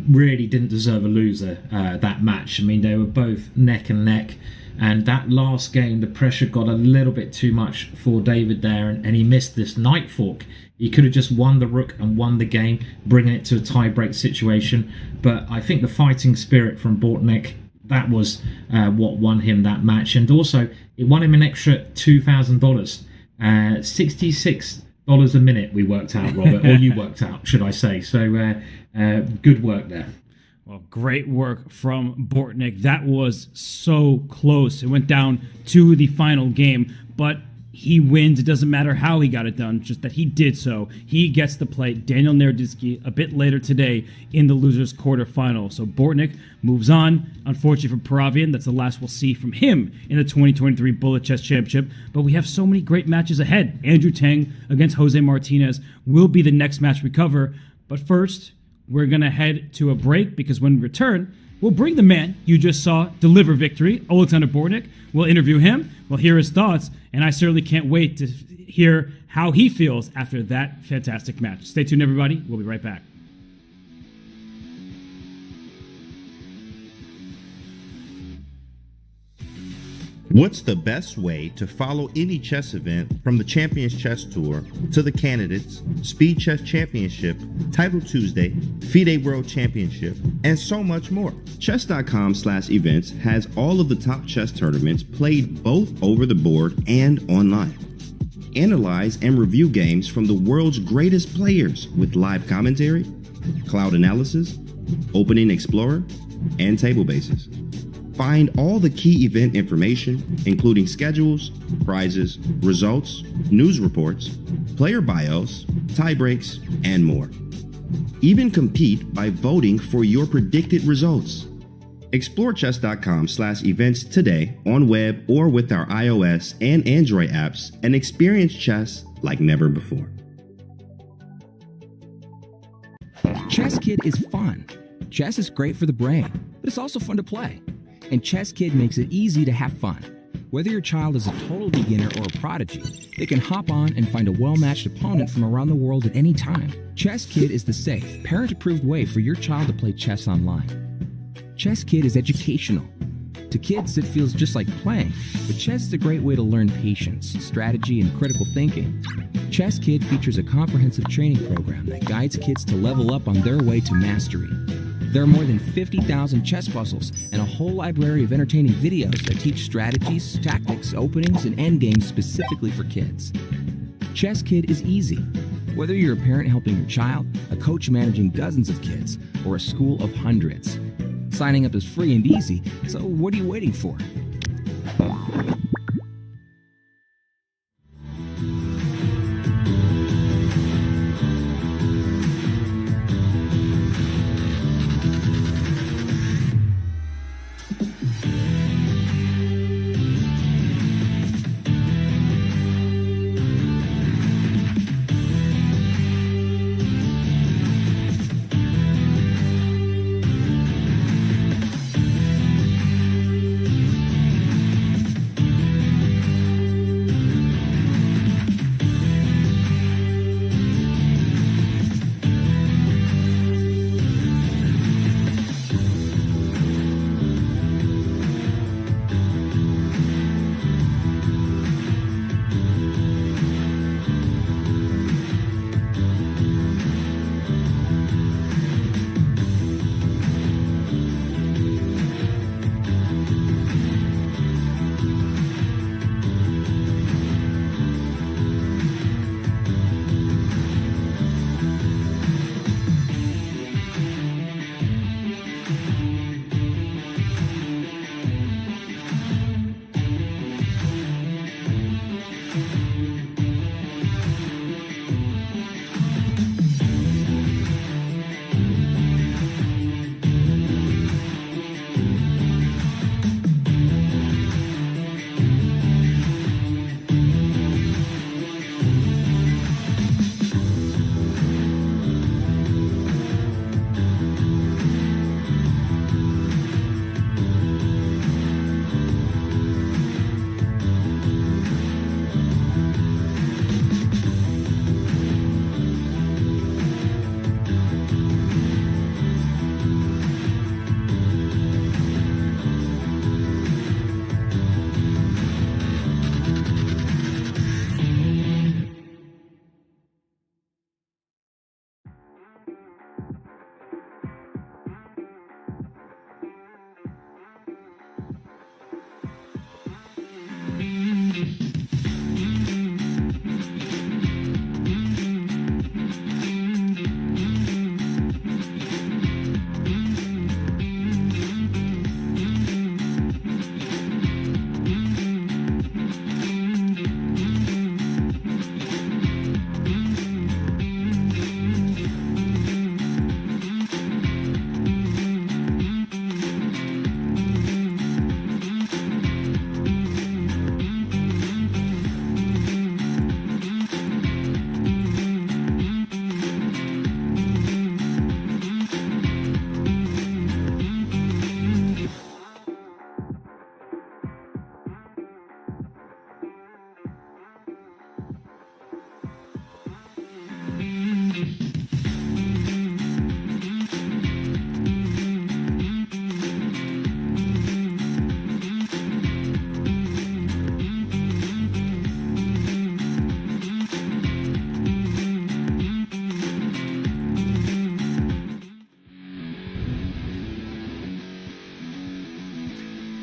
really didn't deserve a loser, that match. I mean, they were both neck and neck. And that last game, the pressure got a little bit too much for David there, and he missed this knight fork. He could have just won the rook and won the game, bringing it to a tie-break situation. But I think the fighting spirit from Botnik, that was what won him that match. And also, it won him an extra $2,000. $66 a minute we worked out, Robert, or you worked out, should I say. So good work there. Well, great work from Botnik. That was so close. It went down to the final game, but he wins. It doesn't matter how he got it done, just that he did so. He gets to play Daniel Naroditsky a bit later today in the losers quarterfinal. So Botnik moves on. Unfortunately for Paravian, that's the last we'll see from him in the 2023 Bullet Chess Championship. But we have so many great matches ahead. Andrew Tang against Jose Martinez will be the next match we cover. But first, we're going to head to a break, because when we return, we'll bring the man you just saw deliver victory, Alexander Botnik. We'll interview him, we'll hear his thoughts, and I certainly can't wait to hear how he feels after that fantastic match. Stay tuned, everybody. We'll be right back. What's the best way to follow any chess event, from the Champions Chess Tour to the Candidates, Speed Chess Championship, Title Tuesday, FIDE World Championship, and so much more? Chess.com/events has all of the top chess tournaments played both over the board and online. Analyze and review games from the world's greatest players with live commentary, cloud analysis, opening explorer, and table bases. Find all the key event information, including schedules, prizes, results, news reports, player bios, tie breaks, and more. Even compete by voting for your predicted results. Explore chess.com/events today on web or with our iOS and Android apps, and experience chess like never before. Chess Kid is fun. Chess is great for the brain, but it's also fun to play. And Chess Kid makes it easy to have fun. Whether your child is a total beginner or a prodigy, they can hop on and find a well-matched opponent from around the world at any time. Chess Kid is the safe, parent-approved way for your child to play chess online. Chess Kid is educational. To kids, it feels just like playing, but chess is a great way to learn patience, strategy, and critical thinking. Chess Kid features a comprehensive training program that guides kids to level up on their way to mastery. There are more than 50,000 chess puzzles and a whole library of entertaining videos that teach strategies, tactics, openings, and endgames specifically for kids. Chess Kid is easy. Whether you're a parent helping your child, a coach managing dozens of kids, or a school of hundreds. Signing up is free and easy, so what are you waiting for?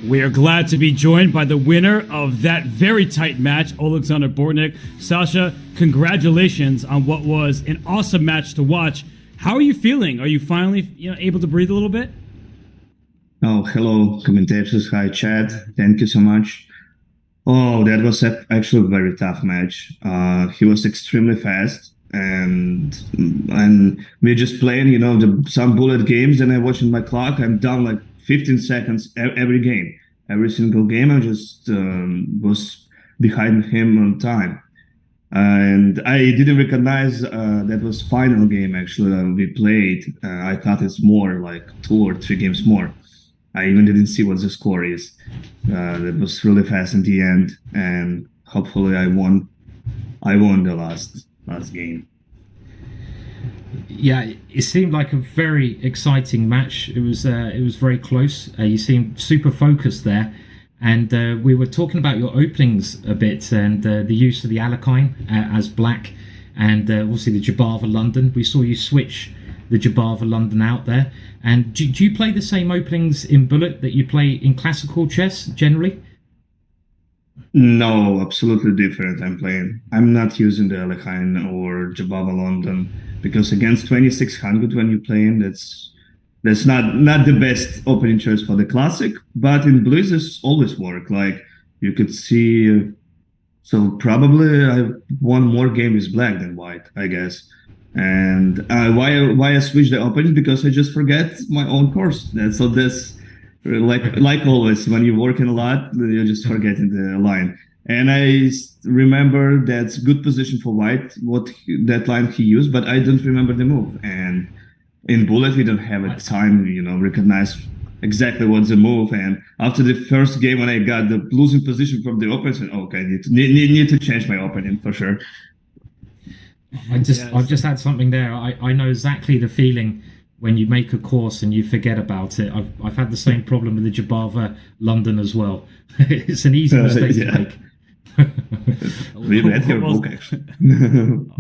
We are glad to be joined by the winner of that very tight match, Alexander Bortnik. Sasha, congratulations on what was an awesome match to watch. How are you feeling? Are you finally able to breathe a little bit? Oh, hello, commentators. Hi, Chad. Thank you so much. Oh, that was actually a very tough match. He was extremely fast, and we're just playing, some bullet games. And I watching my clock. I'm down like 15 seconds every game. Every single game, I just was behind him on time. And I didn't recognize that was final game actually we played. I thought it's more like 2 or 3 games more. I even didn't see what the score is. That was really fast in the end, and hopefully I won. I won the last game. Yeah, it seemed like a very exciting match. It was very close. You seemed super focused there, and we were talking about your openings a bit and the use of the Alakine as black, and obviously the Jabava London. We saw you switch the Jabava London out there. And do you play the same openings in Bullet that you play in classical chess generally? No, absolutely different. I'm not using the Alekheim or Jabava London because against 2600 when you're playing, that's not the best opening choice for the classic. But in Blitz, it's always work. Like you could see, so probably I won more game with black than white, I guess. And why I switched the opening because I just forget my own course. That's like always when you're working a lot, you're just forgetting the line. And I remember that's good position for white, that line he used, but I don't remember the move. And in Bullet, we don't have a time, recognize exactly what's the move. And after the first game, when I got the losing position from the opener, I said, okay, need to change my opening for sure. I've just had something there. I know exactly the feeling when you make a course and you forget about it. I've had the same problem with the Jabava London as well. It's an easy mistake to make. We read your book, actually.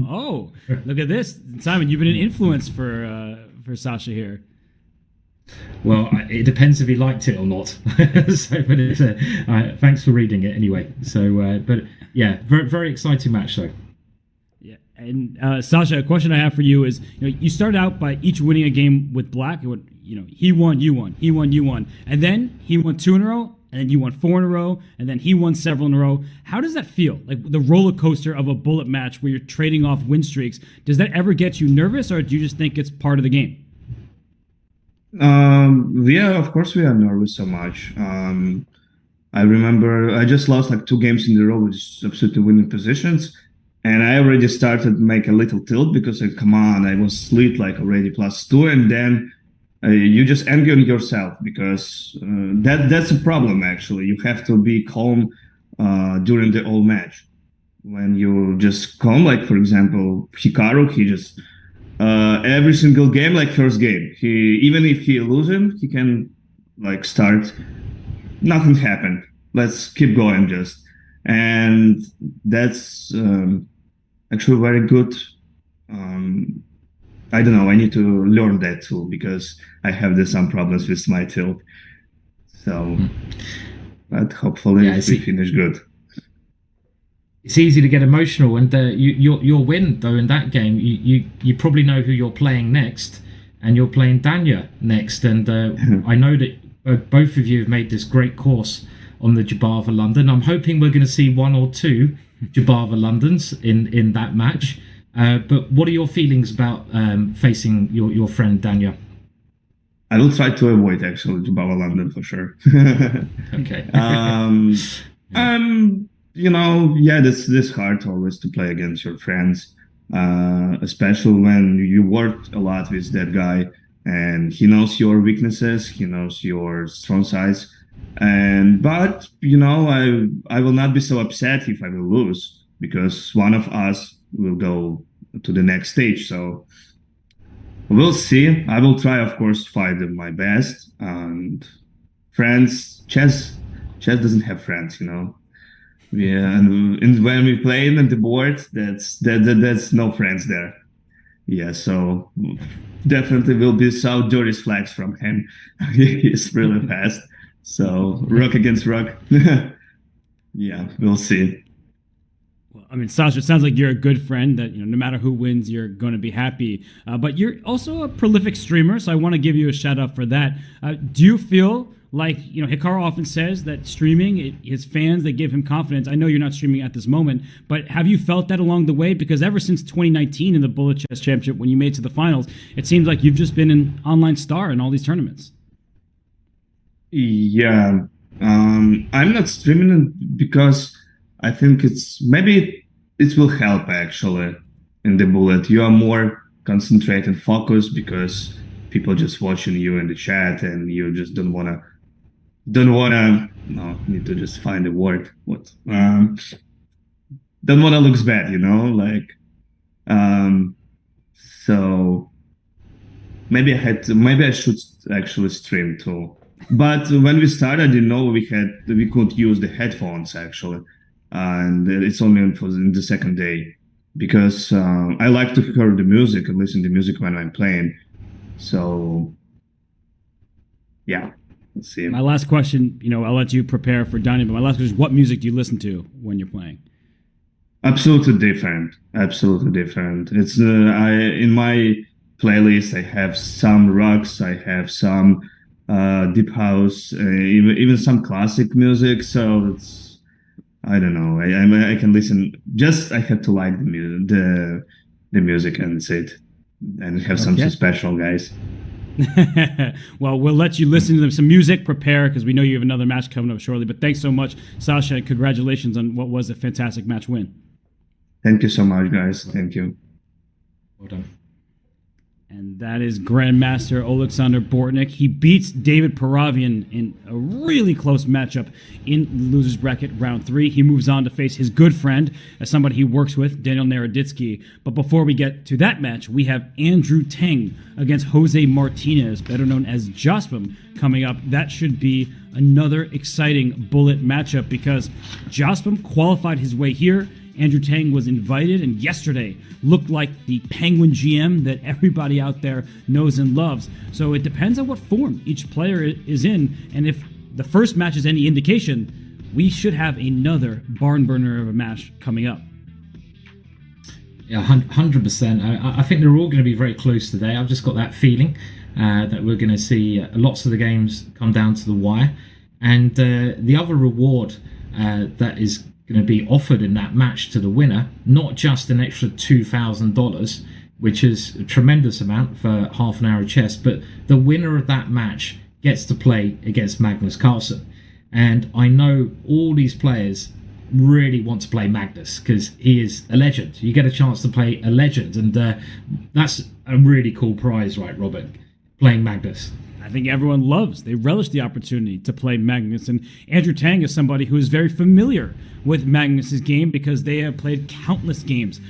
Oh, look at this, Simon! You've been an influence for Sasha here. Well, it depends if he liked it or not. So, but it's, thanks for reading it anyway. So, but yeah, very very exciting match though. Yeah, and Sasha, a question I have for you is: you started out by each winning a game with black. It would, he won, you won, he won, you won, and then he won 2 in a row. And then you won 4 in a row, and then he won several in a row. How does that feel? Like the roller coaster of a bullet match where you're trading off win streaks. Does that ever get you nervous, or do you just think it's part of the game? Yeah, of course we are nervous so much. I remember I just lost like 2 games in a row with absolutely winning positions, and I already started to make a little tilt because come on, I was lead like already +2, and then you just angry on yourself because that's a problem. Actually, you have to be calm during the whole match. When you just calm, like for example, Hikaru, he just every single game, like first game, he even if he losing, he can like start. Nothing happened. Let's keep going, just, and that's actually very good. I don't know. I need to learn that too because I have some problems with my tilt. So, but hopefully we finish good. It's easy to get emotional, and your win though in that game, you probably know who you're playing next, and you're playing Danya next. And I know that both of you have made this great course on the Jabava London. I'm hoping we're going to see 1 or 2 Jabava Londons in that match. But what are your feelings about facing your friend Danya? I will try to avoid actually Jabava London for sure. Okay. This hard always to play against your friends, especially when you worked a lot with that guy and he knows your weaknesses, he knows your strong sides, but I will not be so upset if I will lose because one of us will go to the next stage. So we'll see. I will try, of course, fight my best. And friends, chess doesn't have friends, Yeah, and when we play in the board, that's no friends there. Yeah, so definitely will be some dirty flags from him. He's really fast. So rook against rook. Yeah, we'll see. I mean, Sasha, it sounds like you're a good friend that, no matter who wins, you're going to be happy. But you're also a prolific streamer, so I want to give you a shout out for that. Do you feel like, Hikaru often says that streaming, his fans, they give him confidence. I know you're not streaming at this moment, but have you felt that along the way? Because ever since 2019 in the Bullet Chess Championship, when you made it to the finals, it seems like you've just been an online star in all these tournaments. Yeah, I'm not streaming because I think maybe it will help actually in the Bullet. You are more concentrated and focused because people just watching you in the chat and you just don't want to don't wanna. No, need to just find a word. What? Don't wanna look bad, like. So maybe maybe I should actually stream too. But when we started, we could use the headphones actually, and it's only for in the second day because I like to hear the music and listen to music when I'm playing. So yeah, let's see. My last question, I'll let you prepare for dining, but my last question is, what music do you listen to when you're playing? Absolutely different. Absolutely different. It's I in my playlist. I have some rocks. I have some deep house. Even some classic music. So it's I don't know. I can listen. Just I have to like the music and that's it. And have something special, guys. Well, we'll let you listen to some music, prepare, because we know you have another match coming up shortly. But thanks so much, Sasha, and congratulations on what was a fantastic match win. Thank you so much, guys. Thank you. Well done. And that is Grandmaster Oleksandr Bortnik. He beats David Paravian in a really close matchup in the losers bracket round 3. He moves on to face his good friend, as somebody he works with, Daniel Naroditsky. But before we get to that match, we have Andrew Tang against Jose Martinez, better known as Jospim, coming up. That should be another exciting bullet matchup because Jospim qualified his way here. Andrew Tang was invited and yesterday looked like the Penguin GM that everybody out there knows and loves. So it depends on what form each player is in. And if the first match is any indication, we should have another barn burner of a match coming up. Yeah, 100%. I think they're all going to be very close today. I've just got that feeling that we're going to see lots of the games come down to the wire. And the other reward that is going to be offered in that match to the winner, not just an extra $2,000, which is a tremendous amount for half an hour of chess, but the winner of that match gets to play against Magnus Carlsen. And I know all these players really want to play Magnus because he is a legend. You get a chance to play a legend, and that's a really cool prize, right, Robert? Playing Magnus. I think everyone they relish the opportunity to play Magnus. And Andrew Tang is somebody who is very familiar with Magnus's game because they have played countless games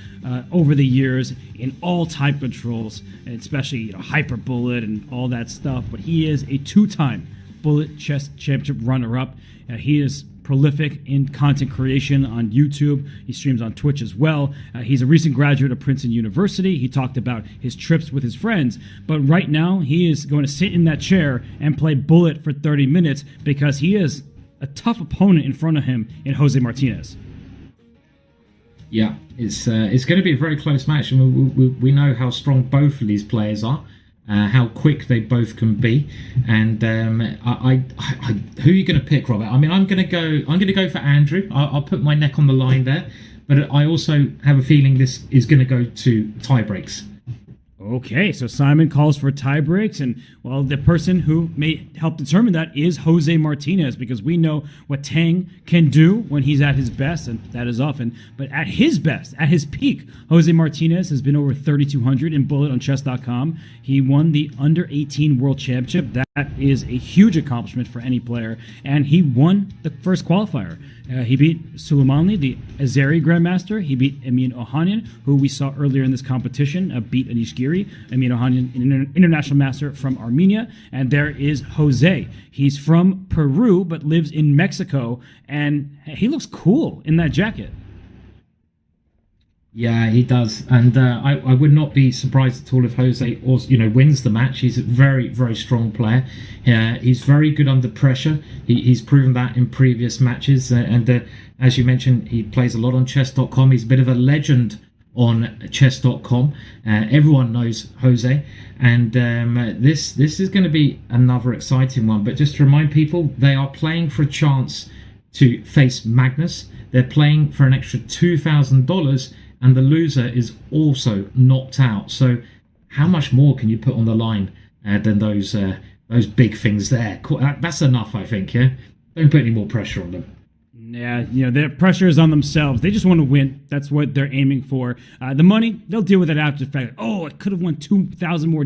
over the years in all type controls, and especially Hyper Bullet and all that stuff. But he is a 2-time Bullet Chess Championship runner-up. He is prolific in content creation on YouTube. He streams on Twitch as well. He's a recent graduate of Princeton University. He talked about his trips with his friends, but right now he is going to sit in that chair and play Bullet for 30 minutes because he has a tough opponent in front of him in Jose Martinez. Yeah, it's going to be a very close match, and we know how strong both of these players are. How quick they both can be, and who are you going to pick, Robert? I mean, I'm going to go for Andrew. I'll put my neck on the line there, but I also have a feeling this is going to go to tie breaks. Okay, so Simon calls for tie breaks, and well, the person who may help determine that is Jose Martinez, because we know what Tang can do when he's at his best, and that is often. But at his best, at his peak, Jose Martinez has been over 3,200 in Bullet on Chess.com. He won the Under-18 World Championship. That is a huge accomplishment for any player, and he won the first qualifier. He beat Suleimanli, the Azeri Grandmaster. He beat Emin Ohanian, who we saw earlier in this competition, beat Anish Giri. Emin Ohanian, an international master from Armenia. And there is Jose. He's from Peru, but lives in Mexico, and he looks cool in that jacket. Yeah, he does, and I would not be surprised at all if Jose also, wins the match. He's a very, very strong player. He's very good under pressure. He's proven that in previous matches, and as you mentioned, he plays a lot on Chess.com. He's a bit of a legend on Chess.com. Everyone knows Jose, and this is going to be another exciting one. But just to remind people, they are playing for a chance to face Magnus. They're playing for an extra $2,000. And the loser is also knocked out. So how much more can you put on the line than those big things there? That's enough, I think, yeah? Don't put any more pressure on them. Yeah, their pressure is on themselves. They just want to win. That's what they're aiming for. The money, they'll deal with it after the fact. Oh, I could have won $2,000 more.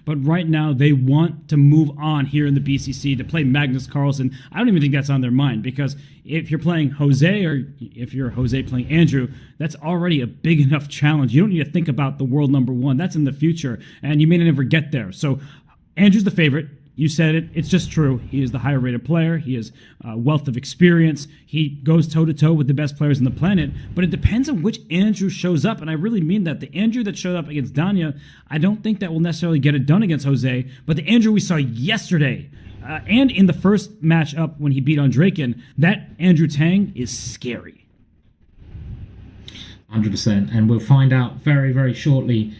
But right now, they want to move on here in the BCC to play Magnus Carlsen. I don't even think that's on their mind, because if you're playing Jose, or if you're Jose playing Andrew, that's already a big enough challenge. You don't need to think about the world number one. That's in the future, and you may never get there. So Andrew's the favorite. You said it. It's just true. He is the higher rated player. He has a wealth of experience. He goes toe-to-toe with the best players on the planet. But it depends on which Andrew shows up. And I really mean that. The Andrew that showed up against Danya, I don't think that will necessarily get it done against Jose. But the Andrew we saw yesterday, and in the first matchup when he beat Andrekin, that Andrew Tang is scary. 100%. And we'll find out very, very shortly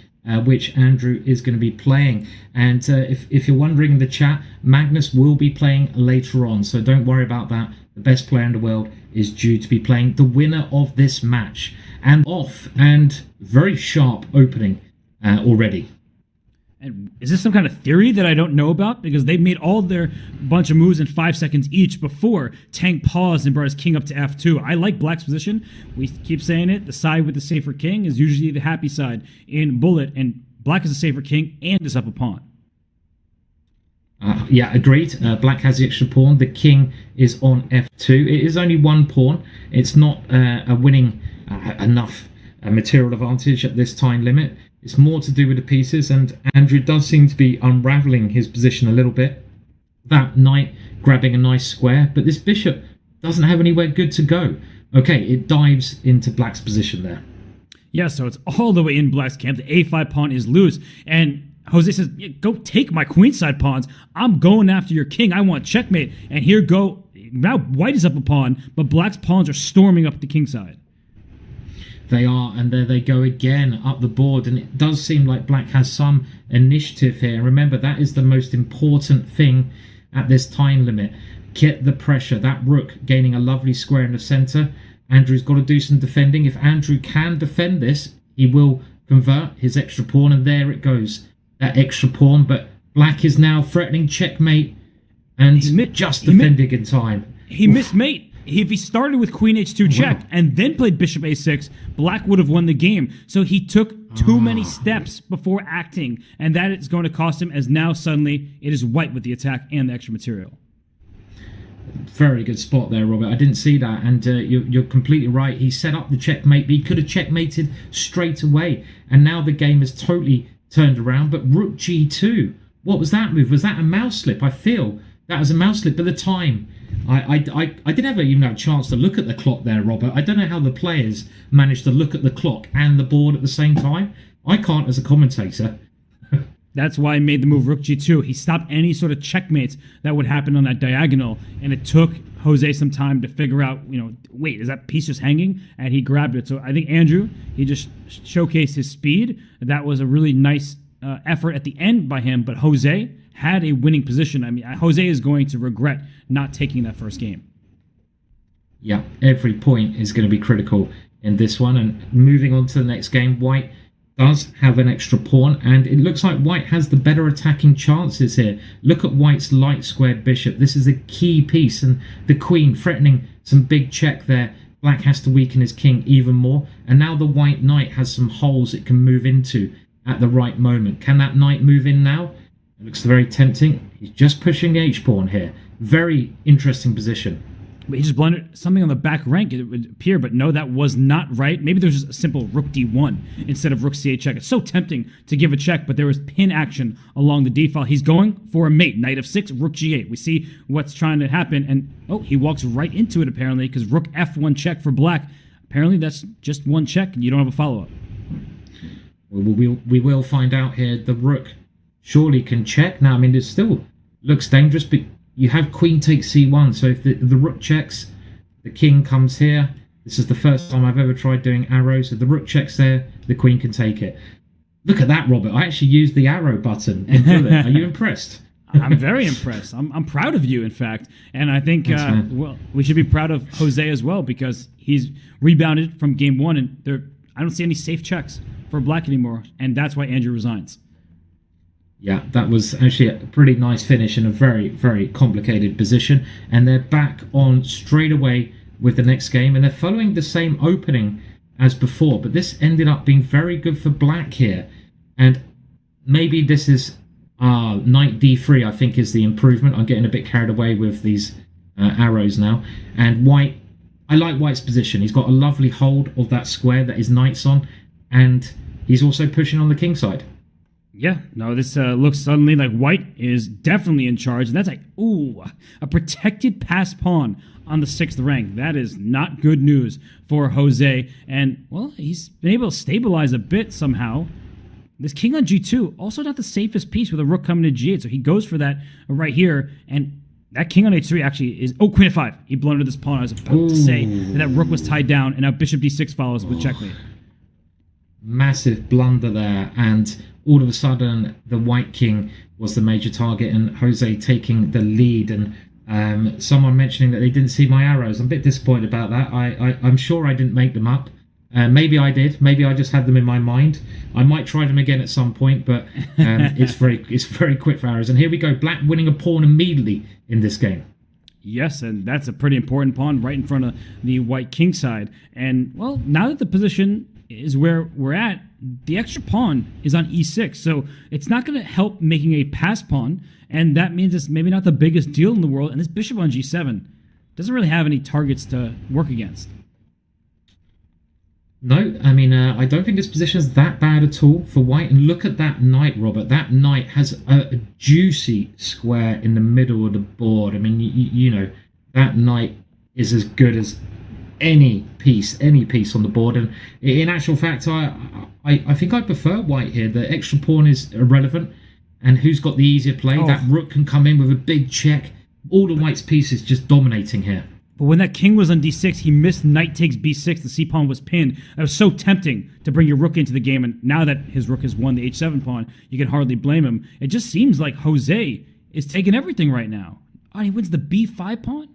which Andrew is going to be playing. And if you're wondering in the chat, Magnus will be playing later on, so don't worry about that. The best player in the world is due to be playing the winner of this match. And very sharp opening already. And is this some kind of theory that I don't know about? Because they made all their bunch of moves in 5 seconds each before Tang paused and brought his king up to F2. I like Black's position. We keep saying it. The side with the safer king is usually the happy side in Bullet, and Black is a safer king and is up a pawn. Yeah, agreed. Black has the extra pawn. The king is on F2. It is only one pawn. It's not a winning enough material advantage at this time limit. It's more to do with the pieces, and Andrew does seem to be unraveling his position a little bit. That knight grabbing a nice square, but this bishop doesn't have anywhere good to go. Okay, it dives into Black's position there. Yeah, so it's all the way in Black's camp. The A5 pawn is loose, and Jose says, yeah, go take my queenside pawns. I'm going after your king. I want checkmate. And here go. Now White is up a pawn, but Black's pawns are storming up the king side. They are, and there they go again up the board, and it does seem like Black has some initiative here. Remember, that is the most important thing at this time limit. Get the pressure. That rook gaining a lovely square in the center. Andrew's got to do some defending. If Andrew can defend this, he will convert his extra pawn, and there it goes. That extra pawn, but Black is now threatening checkmate, and just defending in time. He missed mate. If he started with Queen H2 check and then played Bishop A6, Black would have won the game. So he took too many steps before acting, and that is going to cost him, as now suddenly it is White with the attack and the extra material. Very good spot there, Robert. I didn't see that, and you're completely right. He set up the checkmate, but he could have checkmated straight away, and now the game has totally turned around. But Rook G2, what was that move? Was that a mouse slip? I feel that was a mouse slip at the time. I didn't even have a chance to look at the clock there, Robert. I don't know how the players managed to look at the clock and the board at the same time. I can't as a commentator. That's why he made the move Rook G2. He stopped any sort of checkmates that would happen on that diagonal, and it took Jose some time to figure out, wait, is that piece just hanging? And he grabbed it. So I think Andrew, he just showcased his speed. That was a really nice effort at the end by him, but Jose had a winning position. I mean, Jose is going to regret not taking that first game. Yeah, every point is going to be critical in this one. And moving on to the next game, White does have an extra pawn, and it looks like White has the better attacking chances here. Look at White's light squared bishop. This is a key piece, and the queen threatening some big check there. Black has to weaken his king even more, and now the white knight has some holes it can move into at the right moment. Can that knight move in now? It looks very tempting. He's just pushing the h-pawn here. Very interesting position. But he just blundered something on the back rank, it would appear, but no, that was not right. Maybe there's just a simple Rook D1 instead of Rook C8 check. It's so tempting to give a check, but there was pin action along the d file. He's going for a mate. Knight of 6, Rook G8. We see what's trying to happen, and he walks right into it apparently, because Rook F1 check for Black. Apparently that's just one check, and you don't have a follow-up. We will find out here. The Rook surely can check. Now, I mean, it still looks dangerous, but you have queen takes c1, so if the rook checks, the king comes here. This is the first time I've ever tried doing arrows. If the rook checks there, the queen can take it. Look at that, Robert. I actually used the arrow button in Bullet. Are you impressed? I'm very impressed. I'm proud of you, in fact. And I think, we should be proud of Jose as well, because he's rebounded from game one, and I don't see any safe checks for Black anymore, and that's why Andrew resigns. Yeah, that was actually a pretty nice finish in a very, very complicated position. And they're back on straight away with the next game, and they're following the same opening as before, but this ended up being very good for black here. And maybe this is knight d3, I think, is the improvement. I'm getting a bit carried away with these arrows now. And white, I like white's position. He's got a lovely hold of that square that his knight's on, and he's also pushing on the king side. Yeah, no, this looks suddenly like white is definitely in charge. And that's like, ooh, a protected passed pawn on the 6th rank. That is not good news for Jose. And, well, he's been able to stabilize a bit somehow. This king on g2, also not the safest piece with a rook coming to g8. So he goes for that right here. And that king on h3 actually is... Oh, queen f5. He blundered this pawn. I was about to say that rook was tied down. And now bishop d6 follows with checkmate. Massive blunder there. And all of a sudden, the white king was the major target. And Jose taking the lead. And someone mentioning that they didn't see my arrows. I'm a bit disappointed about that. I'm sure I didn't make them up. Maybe I did. Maybe I just had them in my mind. I might try them again at some point, but it's very quick for arrows. And here we go. Black winning a pawn immediately in this game. Yes, and that's a pretty important pawn right in front of the white king side. And, well, now that the position is where we're at, the extra pawn is on e6. So it's not going to help making a pass pawn. And that means it's maybe not the biggest deal in the world. And this bishop on g7 doesn't really have any targets to work against. No, I mean, I don't think this position is that bad at all for white. And look at that knight, Robert. That knight has a juicy square in the middle of the board. I mean, you know, that knight is as good as any piece on the board. And in actual fact, I think I prefer white here. The extra pawn is irrelevant. And who's got the easier play? That rook can come in with a big check. All the white's pieces just dominating here. But when that king was on d6, he missed knight takes b6. The c-pawn was pinned. It was so tempting to bring your rook into the game. And now that his rook has won the h7 pawn, you can hardly blame him. It just seems like Jose is taking everything right now. Oh, he wins the b5 pawn?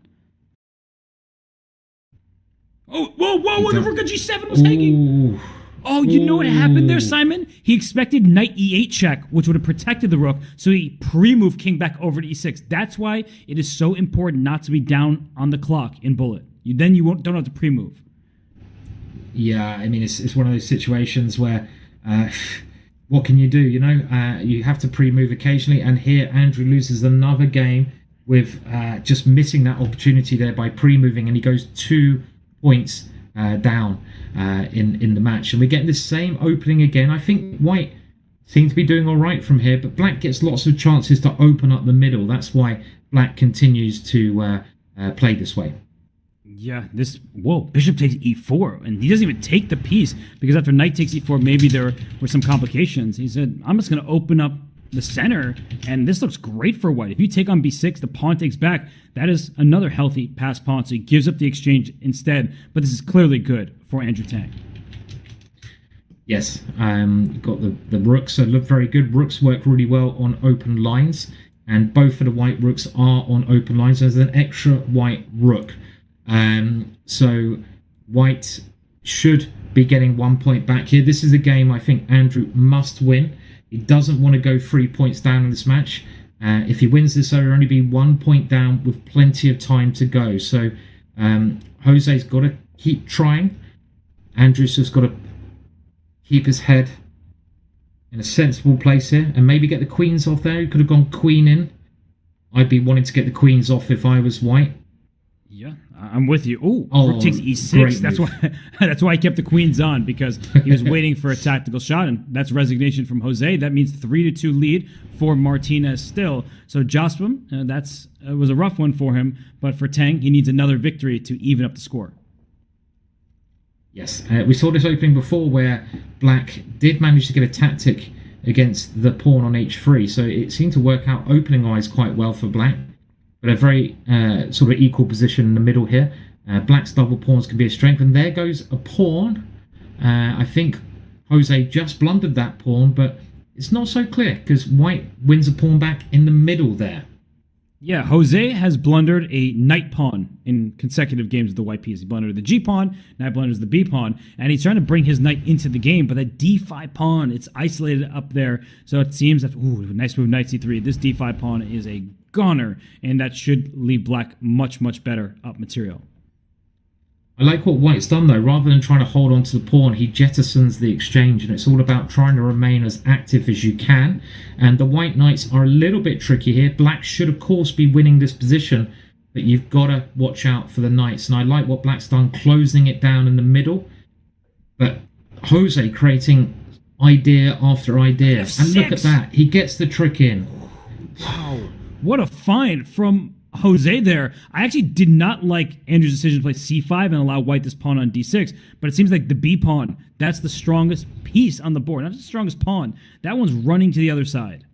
Oh, whoa, the rook on g7 was hanging. Oh, you know what happened there, Simon? He expected knight e8 check, which would have protected the rook, so he pre-moved king back over to e6. That's why it is so important not to be down on the clock in bullet. Then you don't have to pre-move. Yeah, I mean, it's one of those situations where what can you do, you know? You have to pre-move occasionally, and here Andrew loses another game with just missing that opportunity there by pre-moving, and he goes 2 points down in the match. And we're getting the same opening again. I think white seems to be doing all right from here, but black gets lots of chances to open up the middle. That's why black continues to play this way. Yeah, bishop takes e4, and he doesn't even take the piece, because after knight takes e4, maybe there were some complications. He said, I'm just going to open up the center, and this looks great for white. If you take on b6, the pawn takes back. That is another healthy pass pawn, so he gives up the exchange instead. But this is clearly good for Andrew Tang. Yes, got the rooks look very good. Rooks work really well on open lines, and both of the white rooks are on open lines. There's an extra white rook. So white should be getting 1 point back here. This is a game I think Andrew must win. He doesn't want to go 3 points down in this match. If he wins this, there will only be 1 point down with plenty of time to go. So Jose's got to keep trying. Andrew's just got to keep his head in a sensible place here and maybe get the queens off there. He could have gone queen in. I'd be wanting to get the queens off if I was white. Yeah, I'm with you. Rook takes e6. That's why I kept the queens on, because he was waiting for a tactical shot, and that's resignation from Jose. That means 3-2 lead for Martinez still. So Jospin, was a rough one for him, but for Tang, he needs another victory to even up the score. Yes, we saw this opening before where black did manage to get a tactic against the pawn on h3, so it seemed to work out opening-wise quite well for black. But a very sort of equal position in the middle here. Black's double pawns can be a strength. And there goes a pawn. I think Jose just blundered that pawn, but it's not so clear because white wins a pawn back in the middle there. Yeah, Jose has blundered a knight pawn in consecutive games with the white piece. He blundered the G pawn, now he blunders the B pawn, and he's trying to bring his knight into the game, but that D5 pawn, it's isolated up there, so it seems that, nice move, knight C3. This D5 pawn is a gunner, and that should leave black much, much better up material. I like what White's done though. Rather than trying to hold on to the pawn, he jettisons the exchange, and it's all about trying to remain as active as you can. And the White Knights are a little bit tricky here. Black should of course be winning this position, but you've got to watch out for the Knights. And I like what Black's done, closing it down in the middle. But Jose creating idea after idea. And look at that. He gets the trick in. Wow. What a find from Jose there. I actually did not like Andrew's decision to play c5 and allow White this pawn on d6, but it seems like the b pawn, that's the strongest piece on the board, not the strongest pawn. That one's running to the other side.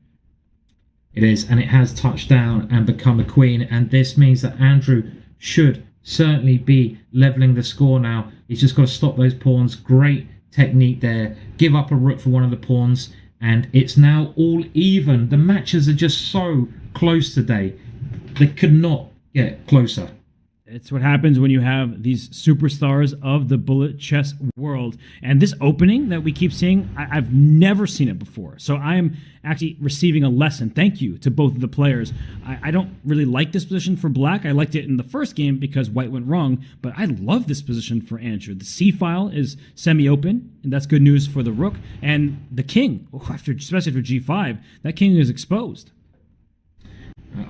It is, and it has touched down and become a queen, and this means that Andrew should certainly be leveling the score now. He's just got to stop those pawns. Great technique there. Give up a rook for one of the pawns, and it's now all even. The matches are just so close today. They could not get closer. It's what happens when you have these superstars of the bullet chess world. And this opening that we keep seeing, I've never seen it before. So I am actually receiving a lesson. Thank you to both of the players. I don't really like this position for Black. I liked it in the first game because White went wrong. But I love this position for Andrew. The c-file is semi-open, and that's good news for the rook. And the king, especially for g5, that king is exposed.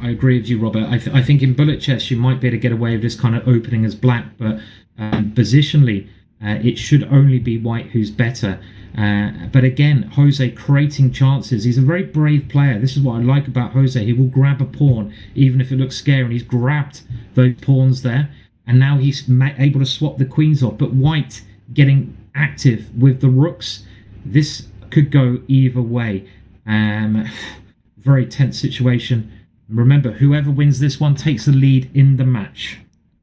I agree with you, Robert. I think in bullet chess you might be able to get away with this kind of opening as Black, but positionally it should only be White who's better. But again, Jose creating chances. He's a very brave player. This is what I like about Jose. He will grab a pawn even if it looks scary, and he's grabbed those pawns there, and now he's able to swap the queens off. But White getting active with the rooks. This could go either way. Very tense situation. Remember, whoever wins this one takes the lead in the match.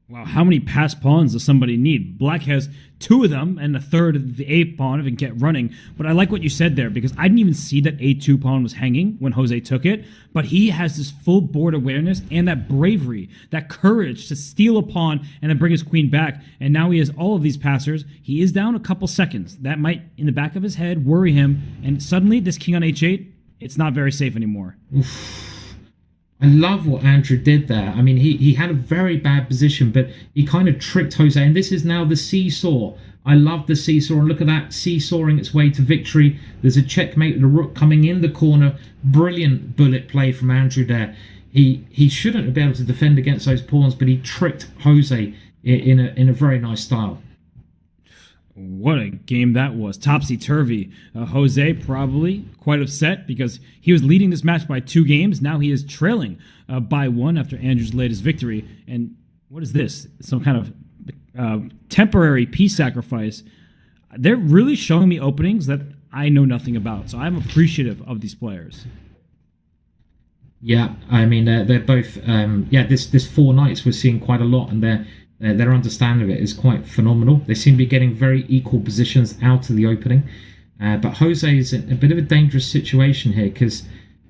Wow, how many passed pawns does somebody need? Black has 2 of them and a third of the a pawn if it can get running. But I like what you said there, because I didn't even see that a2 pawn was hanging when Jose took it. But he has this full board awareness and that bravery, that courage to steal a pawn and then bring his queen back. And now he has all of these passers. He is down a couple seconds. That might, in the back of his head, worry him. And suddenly, this king on h8, it's not very safe anymore. Oof. I love what Andrew did there. I mean, he had a very bad position, but he kind of tricked Jose. And this is now the seesaw. I love the seesaw. And look at that, seesawing its way to victory. There's a checkmate with the rook coming in the corner. Brilliant bullet play from Andrew there. He shouldn't be able to defend against those pawns, but he tricked Jose in a very nice style. What a game that was. Topsy-turvy. Jose probably quite upset because he was leading this match by 2 games. Now he is trailing by 1 after Andrew's latest victory. And what is this? Some kind of temporary peace sacrifice. They're really showing me openings that I know nothing about. So I'm appreciative of these players. Yeah, I mean, they're both... this 4 nights we're seeing quite a lot, and their understanding of it is quite phenomenal. They seem to be getting very equal positions out of the opening. But Jose is in a bit of a dangerous situation here because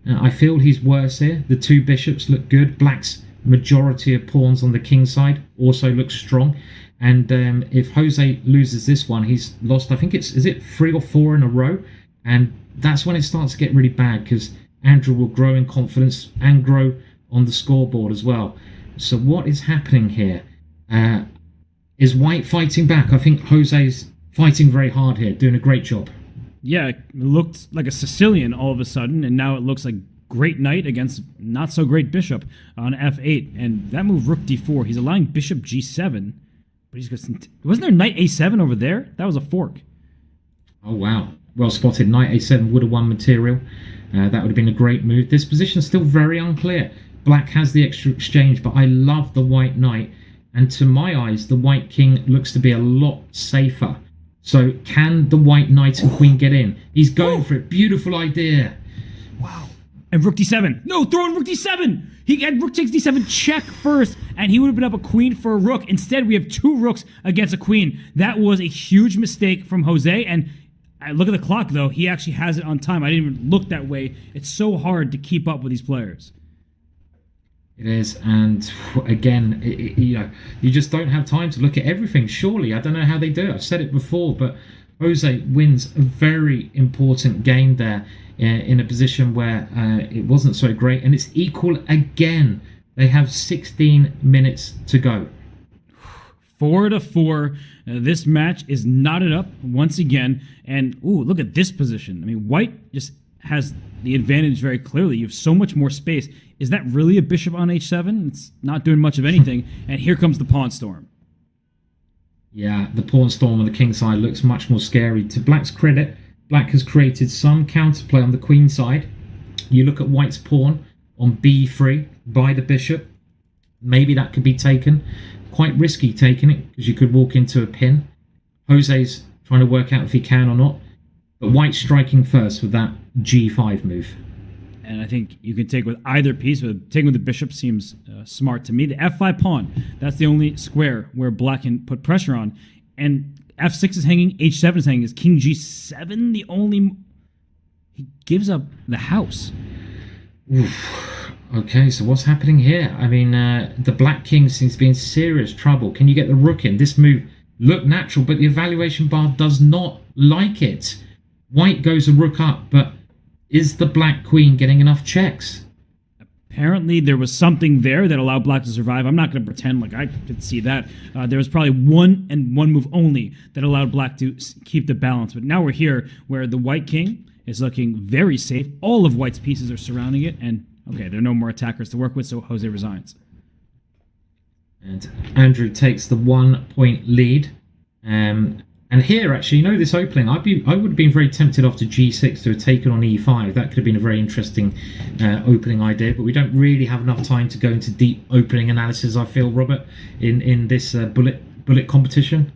I feel he's worse here. The 2 bishops look good. Black's majority of pawns on the king side also look strong. And if Jose loses this one, he's lost, I think is it 3 or 4 in a row? And that's when it starts to get really bad because Andrew will grow in confidence and grow on the scoreboard as well. So what is happening here? Is White fighting back? I think Jose's fighting very hard here, doing a great job. Yeah, it looked like a Sicilian all of a sudden, and now it looks like great knight against not so great bishop on f8. And that move, rook d4, he's allowing bishop g7, but he's got wasn't there knight a7 over there? That was a fork. Oh wow, well spotted. Knight a7 would have won material. That would have been a great move. This position is still very unclear. Black has the extra exchange, but I love the white knight. And to my eyes, the white king looks to be a lot safer. So can the white knight and queen get in? He's going for it. Beautiful idea. Wow. And rook d7. No, throw in rook d7. He had rook takes d7 check first, and he would have been up a queen for a rook. Instead, we have 2 rooks against a queen. That was a huge mistake from Jose. And look at the clock, though. He actually has it on time. I didn't even look that way. It's so hard to keep up with these players. It is, and again, you just don't have time to look at everything. Surely, I don't know how they do it. I've said it before, but Jose wins a very important game there in a position where it wasn't so great, and it's equal again. They have 16 minutes to go. 4-4. This match is knotted up once again. And, look at this position. I mean, white just has the advantage very clearly. You have so much more space. Is that really a bishop on h7? It's not doing much of anything. And here comes the pawn storm. Yeah, the pawn storm on the king side looks much more scary. To black's credit, black has created some counterplay on the queen side. You look at white's pawn on b3 by the bishop. Maybe that could be taken. Quite risky taking it because you could walk into a pin. Jose's trying to work out if he can or not. But white's striking first with that g5 move. And I think you can take with either piece, but taking with the bishop seems smart to me. The f5 pawn, that's the only square where black can put pressure on. And f6 is hanging, h7 is hanging. Is king g7 the only... He gives up the house. Oof. Okay, so what's happening here? I mean, the black king seems to be in serious trouble. Can you get the rook in? This move looked natural, but the evaluation bar does not like it. White goes a rook up, but is the black queen getting enough checks? Apparently there was something there that allowed black to survive. I'm not going to pretend like I could see that. There was probably one move only that allowed black to keep the balance. But now we're here where the white king is looking very safe. All of white's pieces are surrounding it. And, okay, there are no more attackers to work with, so Jose resigns. And Andrew takes the 1 point lead. And here, actually, this opening, I would have been very tempted after g6 to have taken on e5. That could have been a very interesting opening idea, but we don't really have enough time to go into deep opening analysis, I feel, Robert, in this bullet competition.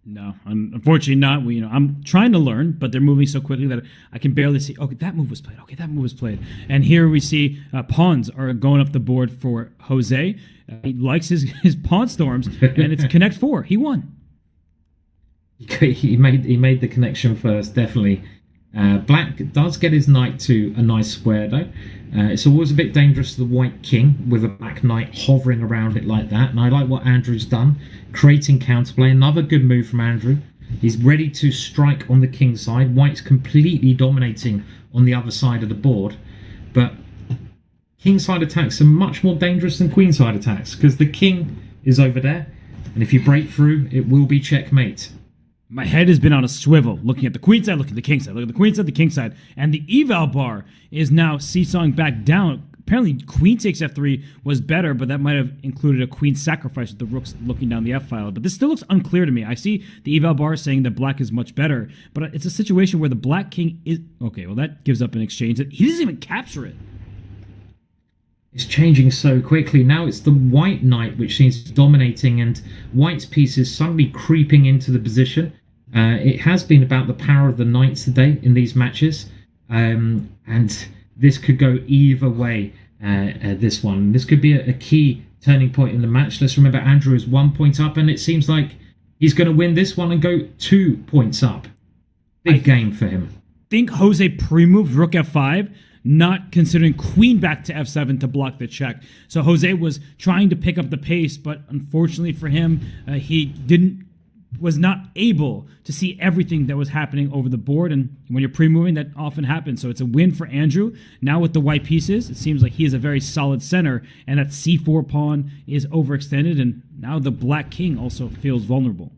No, unfortunately not. I'm trying to learn, but they're moving so quickly that I can barely see, okay, that move was played. Okay, that move was played. And here we see pawns are going up the board for Jose. He likes his pawn storms, and it's connect 4. He won. He made the connection first, definitely. Black does get his knight to a nice square, though. It's always a bit dangerous to the white king with a black knight hovering around it like that. And I like what Andrew's done, creating counterplay. Another good move from Andrew. He's ready to strike on the king side. White's completely dominating on the other side of the board. But king side attacks are much more dangerous than queen side attacks because the king is over there. And if you break through, it will be checkmate. My head has been on a swivel, looking at the queen side, looking at the king side, look at the queen side, the king side, and the eval bar is now seesawing back down. Apparently, queen takes f3 was better, but that might have included a queen sacrifice with the rooks looking down the f file. But this still looks unclear to me. I see the eval bar saying that black is much better, but it's a situation where the black king is... Okay, well, that gives up an exchange. He doesn't even capture it. It's changing so quickly. Now it's the white knight which seems dominating, and white's piece is suddenly creeping into the position. It has been about the power of the knights today in these matches, and this could go either way. This one, this could be a key turning point in the match. Let's remember Andrew is 1 point up, and it seems like he's going to win this one and go 2 points up. Big game for him. Think Jose pre-moved rook f5, not considering queen back to f7 to block the check. So Jose was trying to pick up the pace, but unfortunately for him, he was not able to see everything that was happening over the board. And when you're pre-moving, that often happens. So it's a win for Andrew. Now with the white pieces, it seems like he is a very solid center, and that c4 pawn is overextended, and now the black king also feels vulnerable.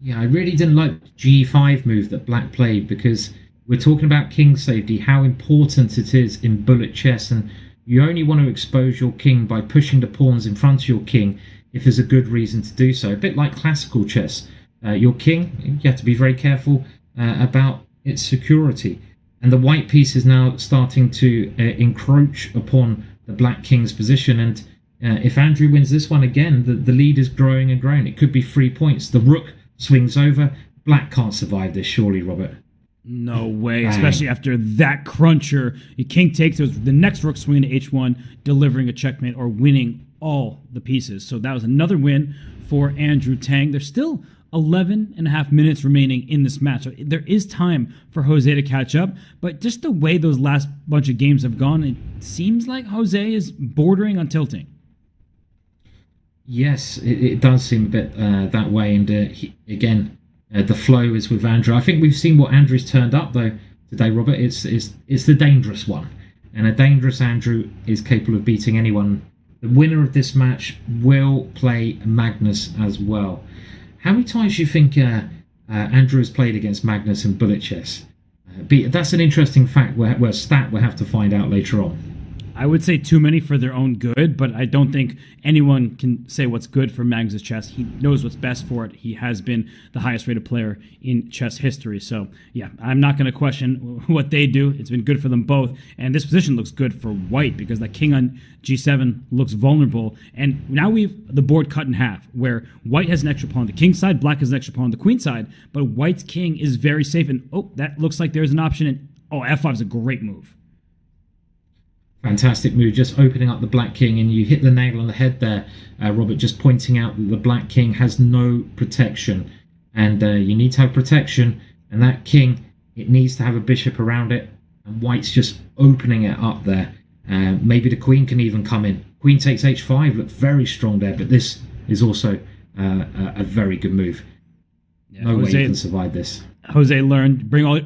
Yeah, I really didn't like the g5 move that black played, because we're talking about king safety, how important it is in bullet chess, and you only want to expose your king by pushing the pawns in front of your king if there's a good reason to do so. A bit like classical chess. Your king, you have to be very careful about its security. And the white piece is now starting to encroach upon the black king's position, and if Andrew wins this one again, the lead is growing and growing. It could be 3 points. The rook swings over. Black can't survive this, surely, Robert. No way, especially after that cruncher. Your king takes it, the next rook swinging to h1, delivering a checkmate or winning all the pieces. So that was another win for Andrew Tang. There's still 11 and a half minutes remaining in this match. So there is time for Jose to catch up, but just the way those last bunch of games have gone, it seems like Jose is bordering on tilting. Yes, it does seem a bit that way, and the flow is with Andrew. I think we've seen what Andrew's turned up though today, Robert. It's the dangerous one, and a dangerous Andrew is capable of beating anyone the winner of this match will play Magnus as well. How many times do you think Andrew has played against Magnus in bullet chess? That's an interesting fact, stat we'll have to find out later on. I would say too many for their own good, but I don't think anyone can say what's good for Magnus' chess. He knows what's best for it. He has been the highest rated player in chess history. So, yeah, I'm not going to question what they do. It's been good for them both. And this position looks good for White because that king on G7 looks vulnerable. And now we've the board cut in half, where White has an extra pawn on the king side, Black has an extra pawn on the queen side, but White's king is very safe. And, that looks like there's an option. And, F5 is a great move. Fantastic move, just opening up the Black king, and you hit the nail on the head there, Robert, just pointing out that the Black king has no protection, and you need to have protection, and that king, it needs to have a bishop around it, and White's just opening it up there. Maybe the queen can even come in. Queen takes h5, looked very strong there, but this is also a very good move. Yeah, no way you can survive this. Jose learned, bring all...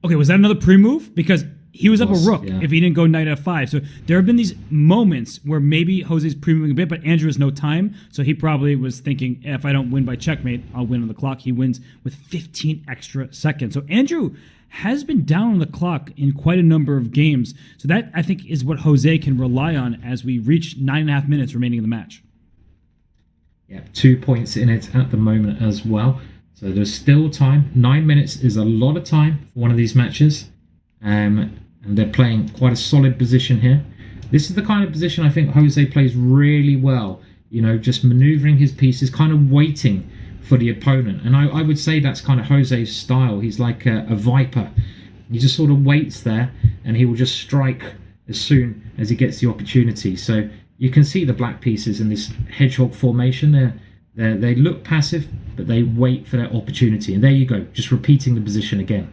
Okay, was that another pre-move? Because he was up a rook if he didn't go knight f5. So there have been these moments where maybe Jose's pre-moving a bit, but Andrew has no time. So he probably was thinking, if I don't win by checkmate, I'll win on the clock. He wins with 15 extra seconds. So Andrew has been down on the clock in quite a number of games. So that, I think, is what Jose can rely on as we reach 9.5 minutes remaining in the match. Yeah, 2 points in it at the moment as well. So there's still time. 9 minutes is a lot of time for one of these matches. And they're playing quite a solid position here. This is the kind of position I think Jose plays really well. You know, just maneuvering his pieces, kind of waiting for the opponent. And I would say that's kind of Jose's style. He's like a viper. He just sort of waits there, and he will just strike as soon as he gets the opportunity. So you can see the black pieces in this hedgehog formation. They look passive, but they wait for their opportunity. And there you go, just repeating the position again.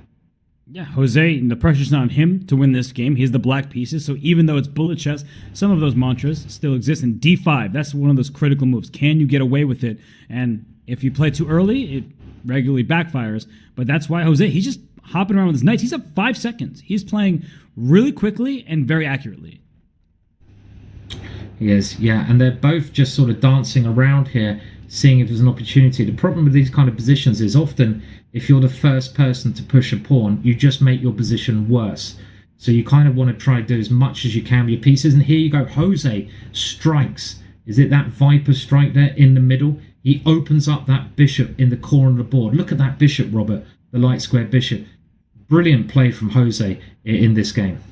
Yeah, Jose, the pressure's not on him to win this game. He has the black pieces, so even though it's bullet chess, some of those mantras still exist. And D5, that's one of those critical moves. Can you get away with it? And if you play too early, it regularly backfires. But that's why Jose, he's just hopping around with his knights. He's up 5 seconds. He's playing really quickly and very accurately. Yes, yeah, and they're both just sort of dancing around here, seeing if there's an opportunity. The problem with these kind of positions is often if you're the first person to push a pawn, you just make your position worse. So you kind of want to try to do as much as you can with your pieces. And here you go, Jose strikes. Is it that Viper strike there in the middle? He opens up that bishop in the corner of the board. Look at that bishop, Robert, the light square bishop. Brilliant play from Jose in this game.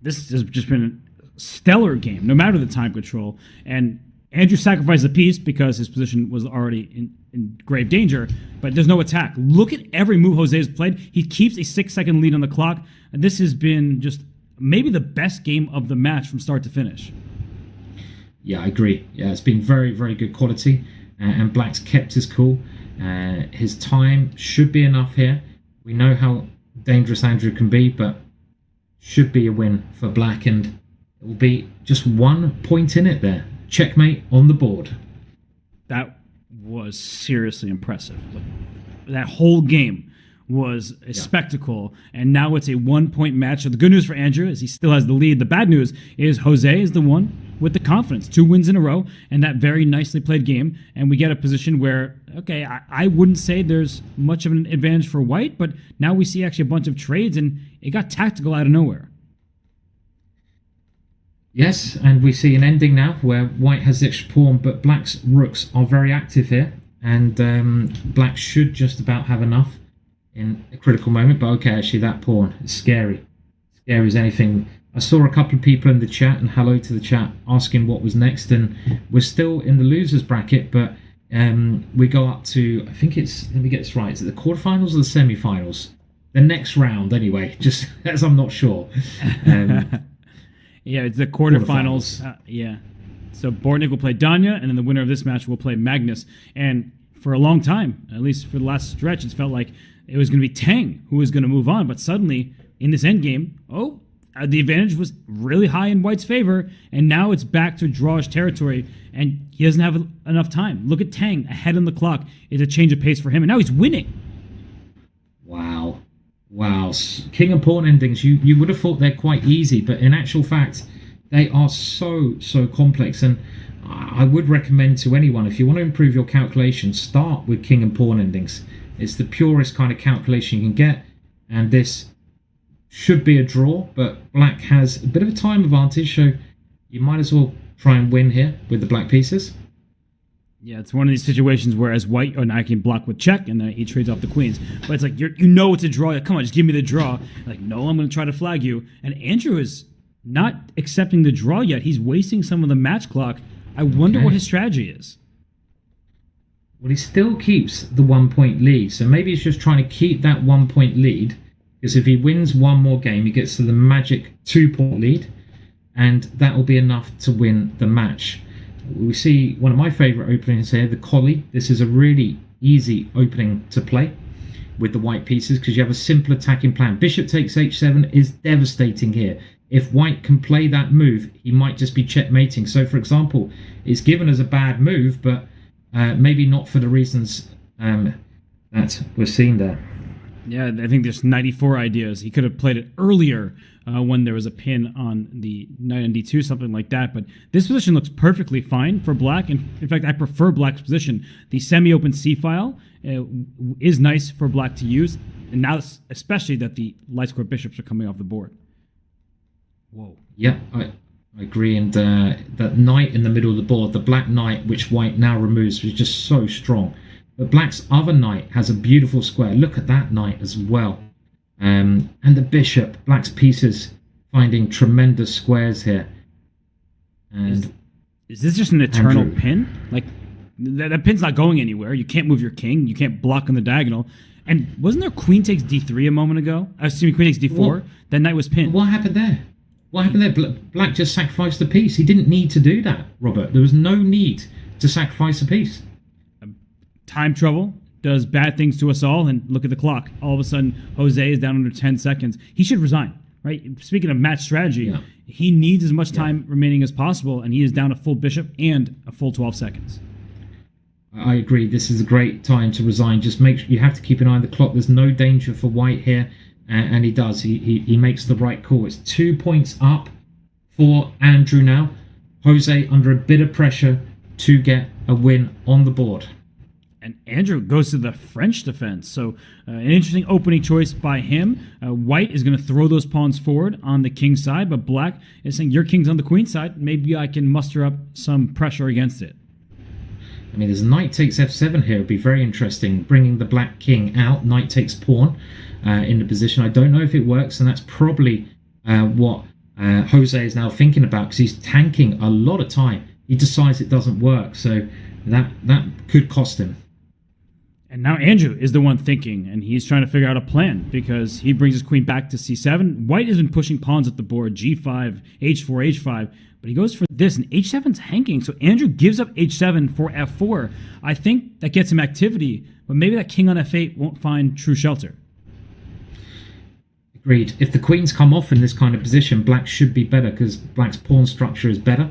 This has just been a stellar game, no matter the time control. And Andrew sacrificed a piece because his position was already in grave danger, but there's no attack. Look at every move Jose has played. He keeps a 6-second lead on the clock. And this has been just maybe the best game of the match from start to finish. Yeah, I agree. Yeah, it's been very, very good quality. And Black's kept his cool. His time should be enough here. We know how dangerous Andrew can be, but should be a win for Black. And it will be just 1 point in it there. Checkmate on the board. That was seriously impressive. That whole game was a spectacle, and now it's a 1-point match. So the good news for Andrew is he still has the lead. The bad news is Jose is the one with the confidence. 2 wins in a row, and that very nicely played game. And we get a position where, okay, I wouldn't say there's much of an advantage for White, but now we see actually a bunch of trades, and it got tactical out of nowhere. Yes, and we see an ending now where White has the extra pawn, but Black's rooks are very active here, and Black should just about have enough in a critical moment. But okay, actually that pawn is scary. Scary as anything. I saw a couple of people in the chat, and hello to the chat, asking what was next, and we're still in the losers bracket, but we go up to, I think it's, let me get this right, is it the quarterfinals or the semi-finals? The next round anyway, just as I'm not sure. Yeah, it's the quarterfinals. Yeah. So Bortnik will play Danya, and then the winner of this match will play Magnus. And for a long time, at least for the last stretch, it felt like it was going to be Tang who was going to move on. But suddenly, in this endgame, the advantage was really high in White's favor, and now it's back to drawish territory, and he doesn't have enough time. Look at Tang ahead on the clock. It's a change of pace for him, and now he's winning. Wow, king and pawn endings, you would have thought they're quite easy, but in actual fact, They are so complex, and I would recommend to anyone, if you want to improve your calculation, start with king and pawn endings. It's the purest kind of calculation you can get, and this should be a draw, but black has a bit of a time advantage, so you might as well try and win here with the black pieces. Yeah, it's one of these situations where as white, and I can block with check, and then he trades off the queens. But it's like, you know it's a draw. Like, come on, just give me the draw. Like, no, I'm going to try to flag you. And Andrew is not accepting the draw yet. He's wasting some of the match clock. I wonder what his strategy is. Well, he still keeps the 1 point lead, so maybe he's just trying to keep that 1 point lead, because if he wins one more game, he gets to the magic 2 point lead, and that will be enough to win the match. We see one of my favourite openings here, the collie. This is a really easy opening to play with the white pieces because you have a simple attacking plan. Bishop takes h7 is devastating here. If white can play that move, he might just be checkmating. So, for example, it's given as a bad move, but maybe not for the reasons that we're seeing there. Yeah, I think there's 94 ideas. He could have played it earlier when there was a pin on the knight on d2, something like that. But this position looks perfectly fine for black. And in fact, I prefer black's position. The semi-open c-file is nice for black to use. And now, especially that the light square bishops are coming off the board. Whoa. Yeah, I agree. And that knight in the middle of the board, the black knight, which white now removes, was just so strong. But black's other knight has a beautiful square. Look at that knight as well. And the bishop, black's pieces finding tremendous squares here. And is this just an eternal pin? Like, that pin's not going anywhere. You can't move your king. You can't block on the diagonal. And wasn't there queen takes d3 a moment ago? Excuse me, queen takes d4. That knight was pinned. What happened there? What happened there? Black just sacrificed a piece. He didn't need to do that, Robert. There was no need to sacrifice a piece. Time trouble does bad things to us all, and look at the clock. All of a sudden, Jose is down under 10 seconds. He should resign, right? Speaking of match strategy, he needs as much time remaining as possible, and he is down a full bishop and a full 12 seconds. I agree. This is a great time to resign. Just make sure you have to keep an eye on the clock. There's no danger for white here, and he does. He makes the right call. It's 2 points up for Andrew now. Jose under a bit of pressure to get a win on the board. And Andrew goes to the French defense. So an interesting opening choice by him. White is going to throw those pawns forward on the king side, but black is saying, your king's on the queen side. Maybe I can muster up some pressure against it. I mean, there's knight takes f7 here. It'd be very interesting. Bringing the black king out. Knight takes pawn in the position. I don't know if it works, and that's probably what Jose is now thinking about, because he's tanking a lot of time. He decides it doesn't work, so that could cost him. And now Andrew is the one thinking, and he's trying to figure out a plan, because he brings his queen back to c7. White has been pushing pawns at the board, g5, h4, h5, but he goes for this, and h7's hanging, so Andrew gives up h7 for f4. I think that gets him activity, but maybe that king on f8 won't find true shelter. Agreed. If the queens come off in this kind of position, black should be better, because black's pawn structure is better,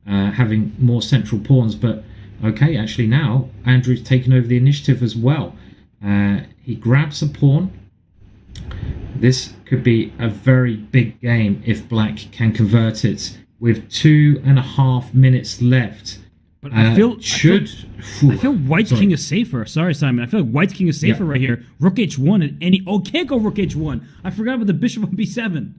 having more central pawns, but okay, actually now Andrew's taken over the initiative as well. He grabs a pawn. This could be a very big game if black can convert it with 2.5 minutes left. But I feel white's king is safer. Sorry, Simon. I feel like white's king is safer right here. Rook h1 at any... Oh, can't go rook h1. I forgot about the bishop on b7.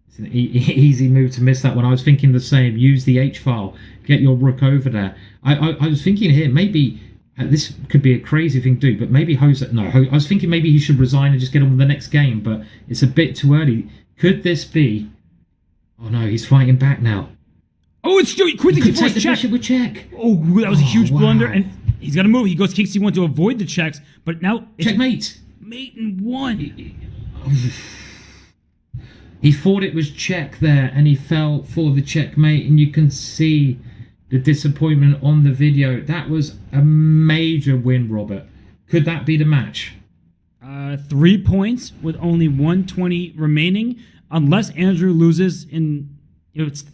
It's an easy move to miss that one. I was thinking the same. Use the h-file. Get your rook over there. I was thinking here, maybe this could be a crazy thing to do, but maybe Jose... No, I was thinking maybe he should resign and just get on with the next game, but it's a bit too early. Could this be... Oh no, he's fighting back now. Oh, it's queen He could c4 take the check. bishop with check. Oh, that was a huge wow. blunder, and he's got to move. He goes king c1 to avoid the checks, but now... It's Checkmate. Mate in one. He thought it was check there, and he fell for the checkmate, and you can see the disappointment on the video. That was a major win, Robert. Could that be the match? 3 points with only 120 remaining, unless Andrew loses in...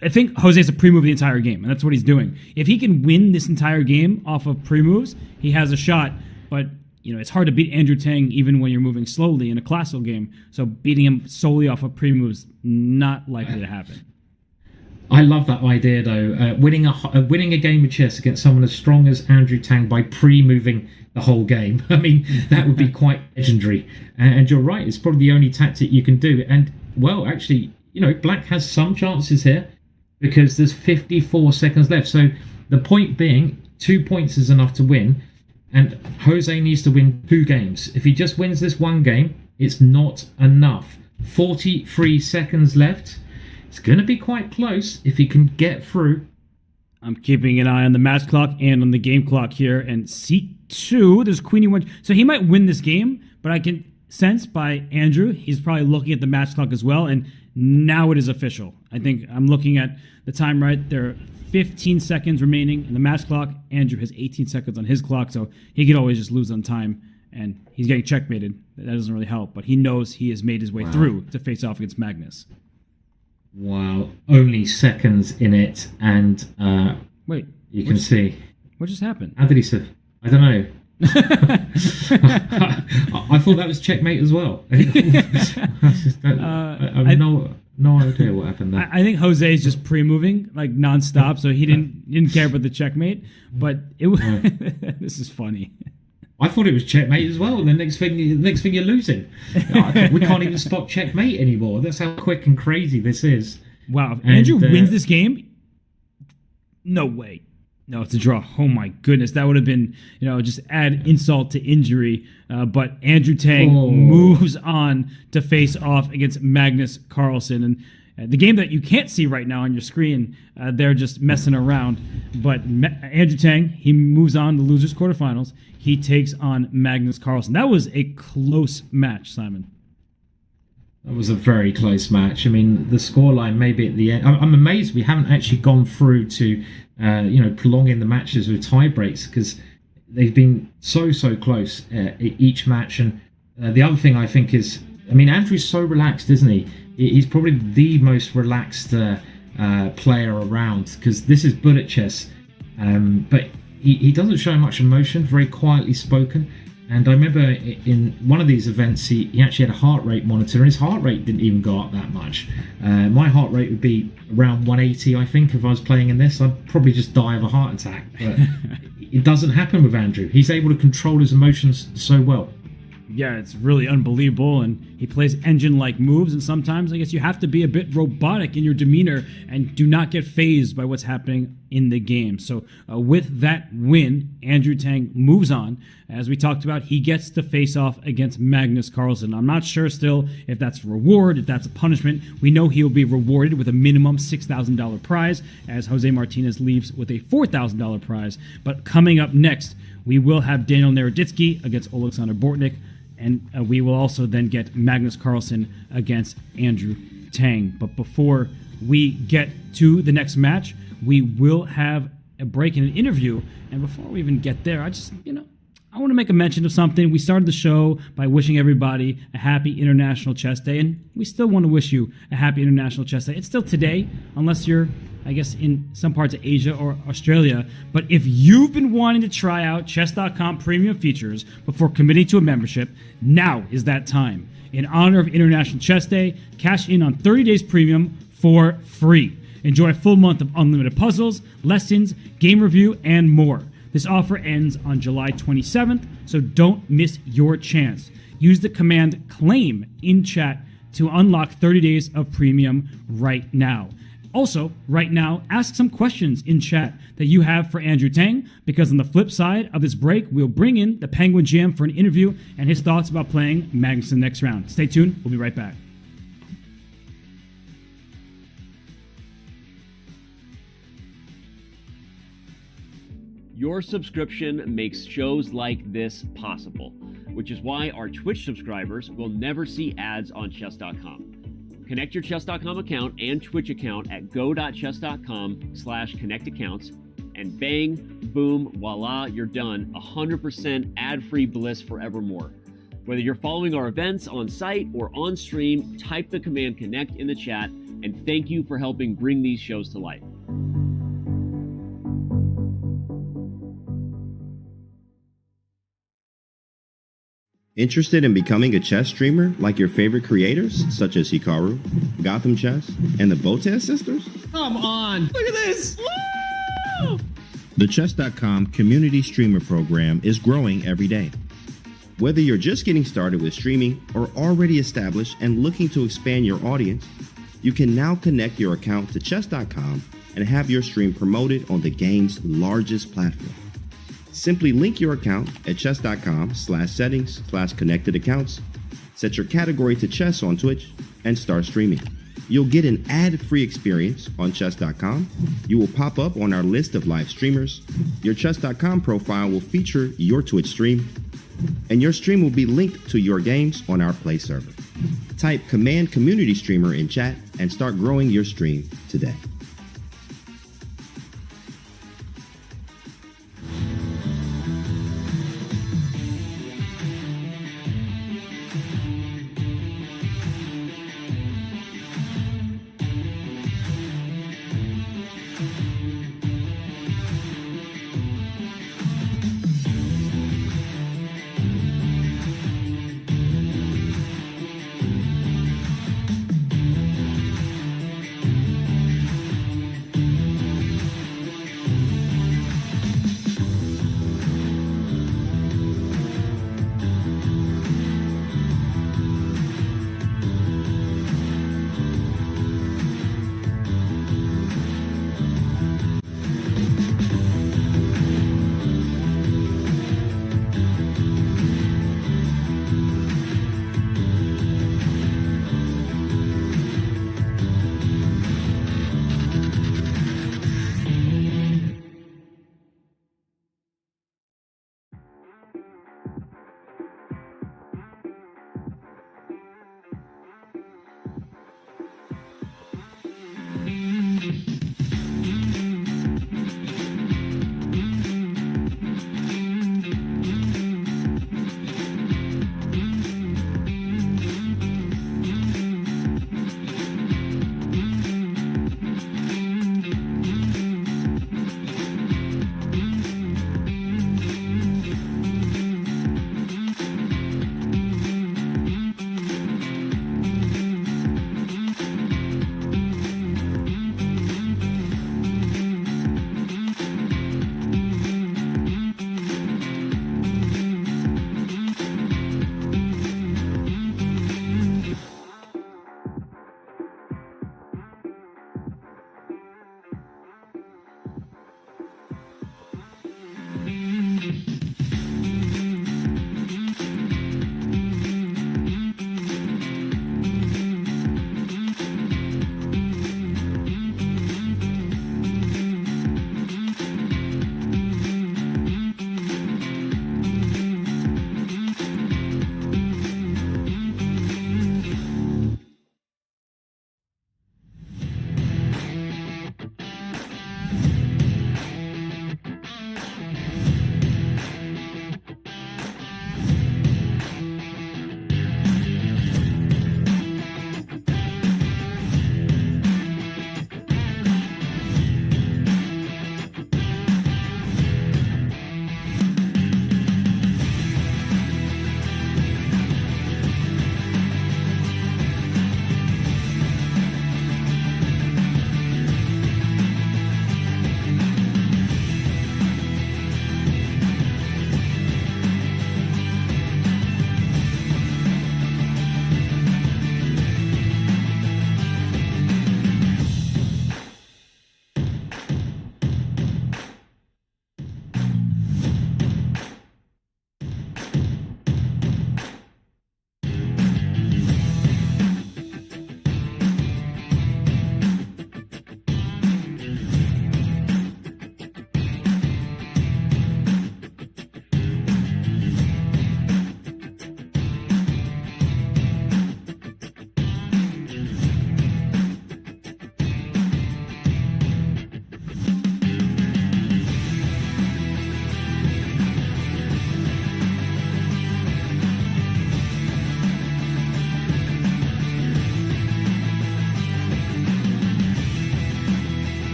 I think Jose has to pre-move the entire game, and that's what he's doing. If he can win this entire game off of pre-moves, he has a shot, but it's hard to beat Andrew Tang even when you're moving slowly in a classical game, so beating him solely off of pre-moves, not likely to happen. I love that idea though. Winning a game of chess against someone as strong as Andrew Tang by pre-moving the whole game. I mean, that would be quite legendary. And you're right, it's probably the only tactic you can do. And well, actually, Black has some chances here because there's 54 seconds left. So the point being, 2 points is enough to win. And Jose needs to win 2 games. If he just wins this 1 game, it's not enough. 43 seconds left. It's going to be quite close if he can get through. I'm keeping an eye on the match clock and on the game clock here. And C2, there's Queen E1. So he might win this game, but I can sense by Andrew, he's probably looking at the match clock as well. And now it is official. I think I'm looking at the time right. There are 15 seconds remaining in the match clock. Andrew has 18 seconds on his clock, so he could always just lose on time. And he's getting checkmated. That doesn't really help, but he knows he has made his way through to face off against Magnus. Wow, only seconds in it, and wait, you can see. What just happened? How did he say? I don't know. I thought that was checkmate as well. I have no idea what happened there. I think Jose is just pre-moving like nonstop, so he didn't care about the checkmate. But this is funny. I thought it was checkmate as well, and the next thing you're losing. We can't even spot checkmate anymore. That's how quick and crazy this is. Wow, if Andrew wins this game, no way. No, it's a draw. Oh my goodness, that would have been, just add insult to injury. But Andrew Tang moves on to face off against Magnus Carlsen. And the game that you can't see right now on your screen, they're just messing around. But Andrew Tang, he moves on to losers quarterfinals. He takes on Magnus Carlsen. That was a close match, Simon. That was a very close match. I mean, the scoreline maybe at the end. I'm amazed we haven't actually gone through to, prolonging the matches with tie breaks because they've been so close each match. And the other thing I think is, Andrew's so relaxed, isn't he? He's probably the most relaxed player around because this is bullet chess. But he doesn't show much emotion, very quietly spoken. And I remember in one of these events, he actually had a heart rate monitor, and his heart rate didn't even go up that much. My heart rate would be around 180, I think, if I was playing in this. I'd probably just die of a heart attack. But it doesn't happen with Andrew. He's able to control his emotions so well. Yeah, it's really unbelievable, and he plays engine-like moves, and sometimes I guess you have to be a bit robotic in your demeanor and do not get fazed by what's happening in the game. So with that win, Andrew Tang moves on. As we talked about, he gets to face off against Magnus Carlsen. I'm not sure still if that's a reward, if that's a punishment. We know he will be rewarded with a minimum $6,000 prize, as Jose Martinez leaves with a $4,000 prize. But coming up next, we will have Daniel Naroditsky against Alexander Bortnik. And we will also then get Magnus Carlsen against Andrew Tang. But before we get to the next match, we will have a break in an interview. And before we even get there, I want to make a mention of something. We started the show by wishing everybody a happy International Chess Day. And we still want to wish you a happy International Chess Day. It's still today, unless you're, I guess, in some parts of Asia or Australia. But if you've been wanting to try out Chess.com premium features before committing to a membership, now is that time. In honor of International Chess Day, cash in on 30 days premium for free. Enjoy a full month of unlimited puzzles, lessons, game review, and more. This offer ends on July 27th, so don't miss your chance. Use the command CLAIM in chat to unlock 30 days of premium right now. Also, right now, ask some questions in chat that you have for Andrew Tang, because on the flip side of this break, we'll bring in the Penguin GM for an interview and his thoughts about playing Magnus in the next round. Stay tuned. We'll be right back. Your subscription makes shows like this possible, which is why our Twitch subscribers will never see ads on chess.com. Connect your chess.com account and Twitch account at go.chess.com/connect accounts, and bang, boom, voila, you're done. 100% ad-free bliss forevermore. Whether you're following our events on site or on stream, type the command connect in the chat, and thank you for helping bring these shows to life. Interested in becoming a chess streamer like your favorite creators, such as Hikaru, Gotham Chess, and the Botez sisters? Come on! Look at this! Woo! The Chess.com community streamer program is growing every day. Whether you're just getting started with streaming or already established and looking to expand your audience, you can now connect your account to Chess.com and have your stream promoted on the game's largest platform. Simply link your account at chess.com/settings/connected accounts, set your category to chess on Twitch, and start streaming. You'll get an ad-free experience on chess.com. You will pop up on our list of live streamers. Your chess.com profile will feature your Twitch stream, and your stream will be linked to your games on our Play server. Type Command Community Streamer in chat and start growing your stream today.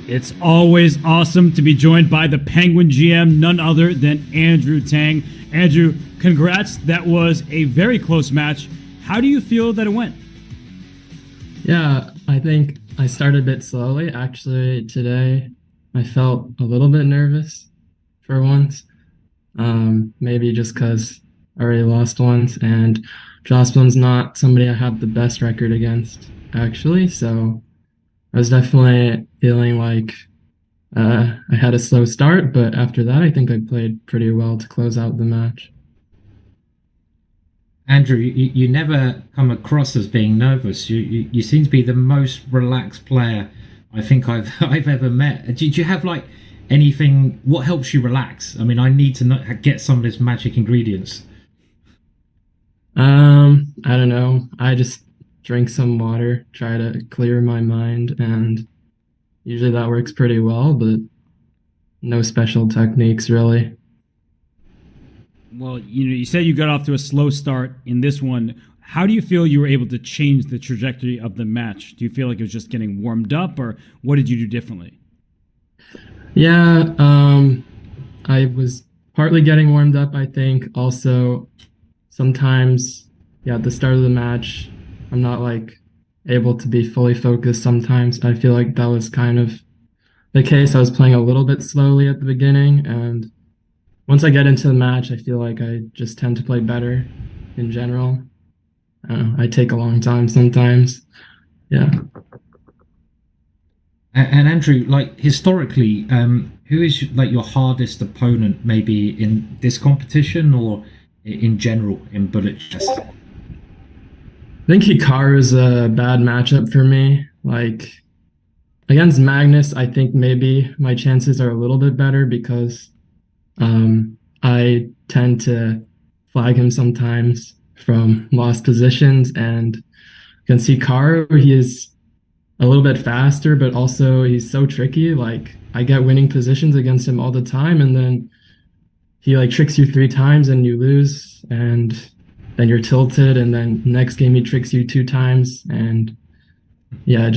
It's always awesome to be joined by the Penguin GM, none other than Andrew Tang. Andrew, congrats. That was a very close match. How do you feel that it went? Yeah, I think I started a bit slowly. Actually, today I felt a little bit nervous for once. Maybe just because I already lost once, and Jocelyn's not somebody I have the best record against, actually. So I was definitely feeling like I had a slow start, but after that, I think I played pretty well to close out the match. Andrew, you never come across as being nervous. You seem to be the most relaxed player I think I've ever met. Do you have like anything? What helps you relax? I mean, I need to get some of this magic ingredients. I don't know. I just drink some water, try to clear my mind, and usually that works pretty well, but no special techniques really. Well, you said you got off to a slow start in this one. How do you feel you were able to change the trajectory of the match? Do you feel like it was just getting warmed up, or what did you do differently? Yeah, I was partly getting warmed up, I think. Also, sometimes, yeah, at the start of the match, I'm not like able to be fully focused sometimes. I feel like that was kind of the case. I was playing a little bit slowly at the beginning, and once I get into the match, I feel like I just tend to play better in general. I don't know, I take a long time sometimes. Yeah. And Andrew, like historically, who is like your hardest opponent, maybe in this competition or in general in bullet chess? I think Hikaru is a bad matchup for me. Like against Magnus, I think maybe my chances are a little bit better because I tend to flag him sometimes from lost positions, and against Hikaru, he is a little bit faster, but also he's so tricky. Like I get winning positions against him all the time, and then he like tricks you 3 times and you lose, and then you're tilted, and then next game he tricks you 2 times, and yeah,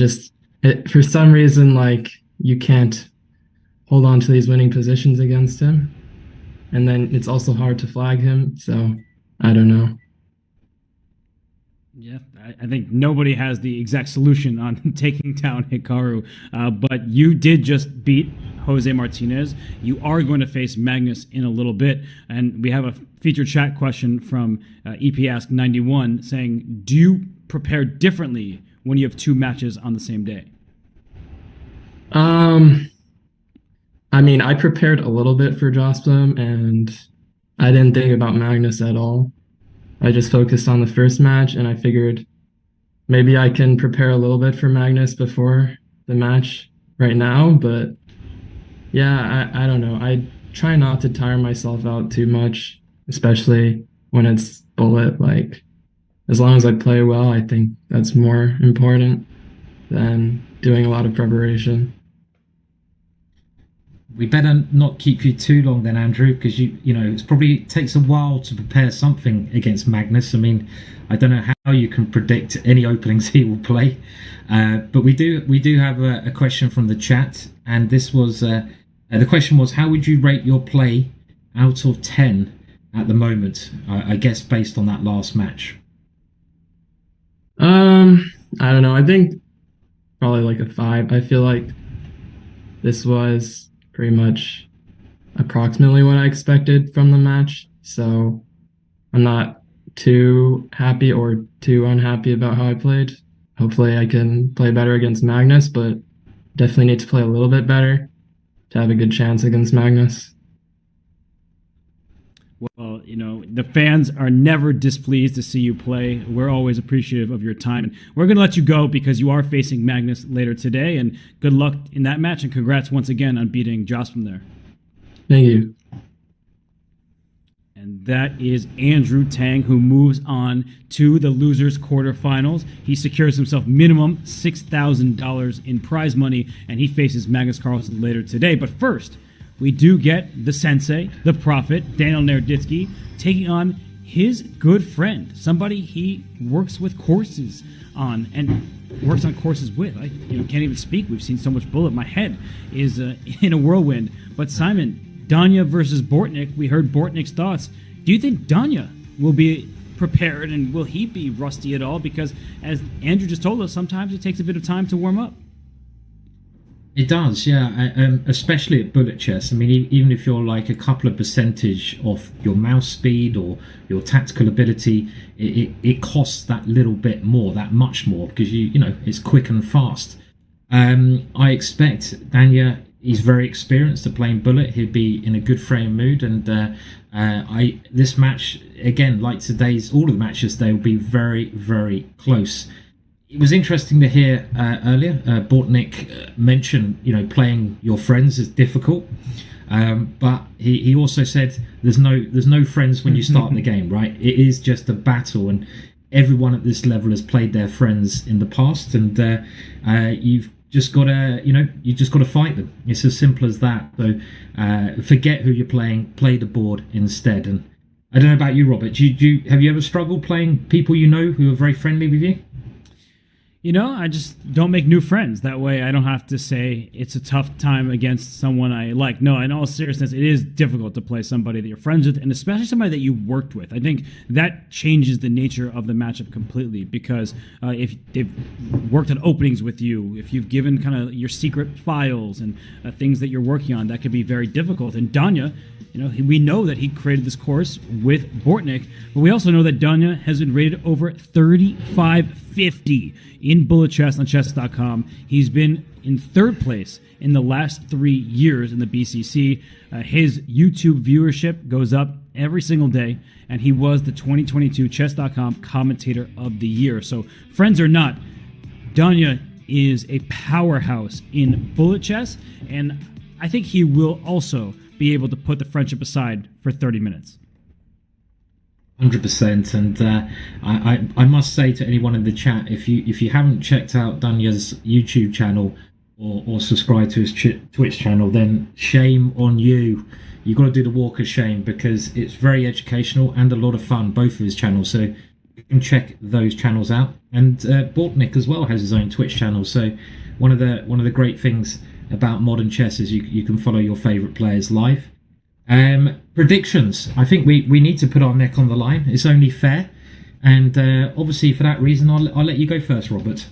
for some reason like you can't hold on to these winning positions against him, and then it's also hard to flag him. So I don't know. Yeah, I think nobody has the exact solution on taking down Hikaru, but you did just beat Jose Martinez. You are going to face Magnus in a little bit, and we have a featured chat question from EPAsk91 saying, do you prepare differently when you have 2 matches on the same day? I mean, I prepared a little bit for Josplim, and I didn't think about Magnus at all. I just focused on the first match, and I figured maybe I can prepare a little bit for Magnus before the match right now. But yeah, I don't know. I try not to tire myself out too much, especially when it's bullet. Like, as long as I play well, I think that's more important than doing a lot of preparation. We better not keep you too long then, Andrew, because you know it probably takes a while to prepare something against Magnus. I mean, I don't know how you can predict any openings he will play, but we do have a question from the chat, and this was the question was, how would you rate your play out of 10 at the moment? I guess based on that last match. I don't know. I think probably like a 5. I feel like this was pretty much approximately what I expected from the match. So I'm not too happy or too unhappy about how I played. Hopefully I can play better against Magnus, but definitely need to play a little bit better to have a good chance against Magnus. Well, the fans are never displeased to see you play. We're always appreciative of your time. And we're going to let you go because you are facing Magnus later today. And good luck in that match. And congrats once again on beating Jocelyn there. Thank you. And that is Andrew Tang, who moves on to the losers quarterfinals. He secures himself minimum $6,000 in prize money, and he faces Magnus Carlsen later today. But first, we do get the sensei, the prophet, Daniel Naroditsky, taking on his good friend, somebody he works with courses on and works on courses with. I can't even speak. We've seen so much bullet. My head is in a whirlwind. But Simon, Danya versus Bortnik, we heard Bortnik's thoughts. Do you think Danya will be prepared, and will he be rusty at all? Because as Andrew just told us, sometimes it takes a bit of time to warm up. It does, yeah, especially at bullet chess. I mean, even if you're like a couple of percentage off your mouse speed or your tactical ability, it costs that little bit more, that much more, because you know it's quick and fast. I expect Danya, he's very experienced at playing bullet. He'll be in a good frame of mood, and this match again, like today's, all of the matches, they will be very, very close. It was interesting to hear earlier Bortnik mention, playing your friends is difficult, but he also said there's no friends when you start the game, right? It is just a battle, and everyone at this level has played their friends in the past, and you've just got to fight them. It's as simple as that. So forget who you're playing, play the board instead. And I don't know about you, Robert. Have you ever struggled playing people who are very friendly with you? I just don't make new friends. That way I don't have to say it's a tough time against someone I like. No, in all seriousness, it is difficult to play somebody that you're friends with, and especially somebody that you worked with. I think that changes the nature of the matchup completely, because if they've worked on openings with you, if you've given kind of your secret files and things that you're working on, that could be very difficult. And Danya, we know that he created this course with Bortnik, but we also know that Danya has been rated over 3550 in bullet chess on chess.com. He's been in third place in the last 3 years in the BCC. His YouTube viewership goes up every single day, and he was the 2022 chess.com commentator of the year. So, friends or not, Danya is a powerhouse in bullet chess, and I think he will also be able to put the friendship aside for 30 minutes. 100%, and I must say to anyone in the chat, if you haven't checked out Danya's YouTube channel or subscribed to his Twitch channel, then shame on you. You've got to do the walk of shame, because it's very educational and a lot of fun, both of his channels. So you can check those channels out. And Bortnik as well has his own Twitch channel. So one of the great things about modern chess is you can follow your favorite players live. Predictions. I think we need to put our neck on the line. It's only fair, and obviously for that reason, I'll let you go first, Robert.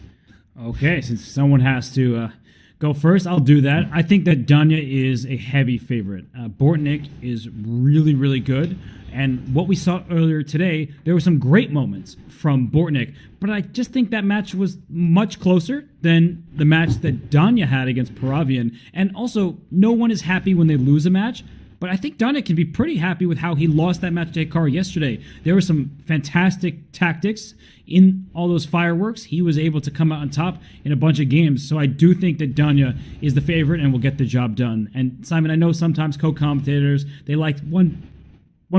Okay, since someone has to go first, I'll do that. I think that Danya is a heavy favorite. Bortnik is really, really good, and what we saw earlier today, there were some great moments from Bortnik, but I just think that match was much closer than the match that Danya had against Paravian, and also no one is happy when they lose a match. But I think Danya can be pretty happy with how he lost that match to Hikaru yesterday. There were some fantastic tactics in all those fireworks. He was able to come out on top in a bunch of games. So I do think that Danya is the favorite and will get the job done. And Simon, I know sometimes co-commentators, they like one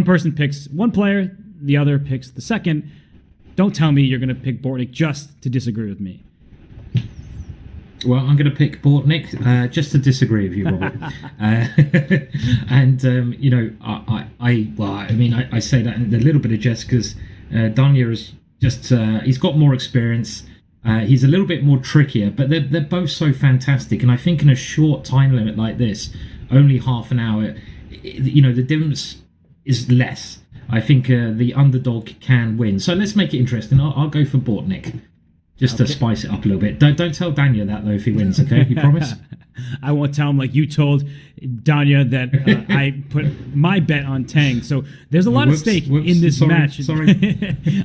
person picks one player, the other picks the second. Don't tell me you're going to pick Bortnik just to disagree with me. Well, I'm going to pick Bortnik just to disagree with you, Robert. I say that in a little bit of jest because Danya is just he's got more experience. He's a little bit more trickier, but they're both so fantastic. And I think in a short time limit like this, only half an hour, the difference is less. I think the underdog can win. So let's make it interesting. I'll go for Bortnik. Just to spice it up a little bit. Don't tell Danya that, though, if he wins, okay? You promise? I won't tell him like you told Danya that I put my bet on Tang. So there's a lot at stake in this match. Sorry.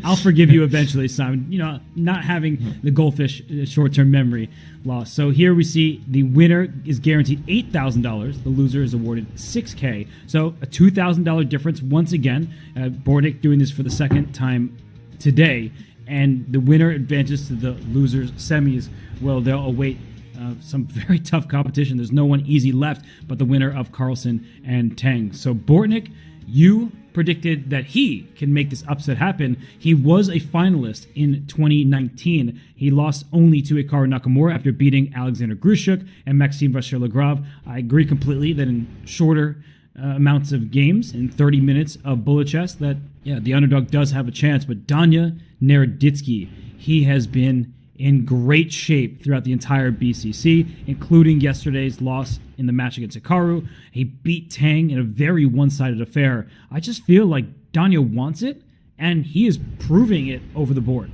I'll forgive you eventually, Simon. Not having the goldfish short-term memory loss. So here we see the winner is guaranteed $8,000. The loser is awarded $6,000. So a $2,000 difference once again. Bortnik doing this for the second time today. And the winner advances to the losers' semis. Well, they'll await some very tough competition. There's no one easy left but the winner of Carlsen and Tang. So Bortnik, you predicted that he can make this upset happen. He was a finalist in 2019. He lost only to Hikaru Nakamura after beating Alexander Grushuk and Maxime Vachier-Lagrave. I agree completely that in shorter amounts of games in 30 minutes of bullet chess that, yeah, the underdog does have a chance. But Danya Naroditsky, he has been in great shape throughout the entire BCC, including yesterday's loss in the match against Hikaru. He beat Tang in a very one-sided affair. I just feel like Danya wants it, and he is proving it over the board.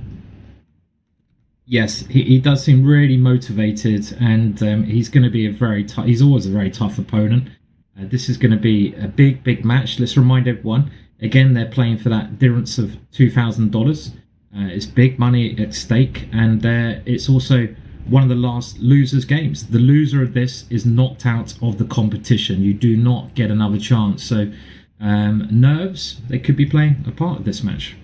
Yes, he does seem really motivated, and he's going to be he's always a very tough opponent. This is going to be a big match. Let's remind everyone, again, they're playing for that difference of $2,000. It's big money at stake, and it's also one of the last losers' games. The loser of this is knocked out of the competition. You do not get another chance. So nerves, they could be playing a part of this match.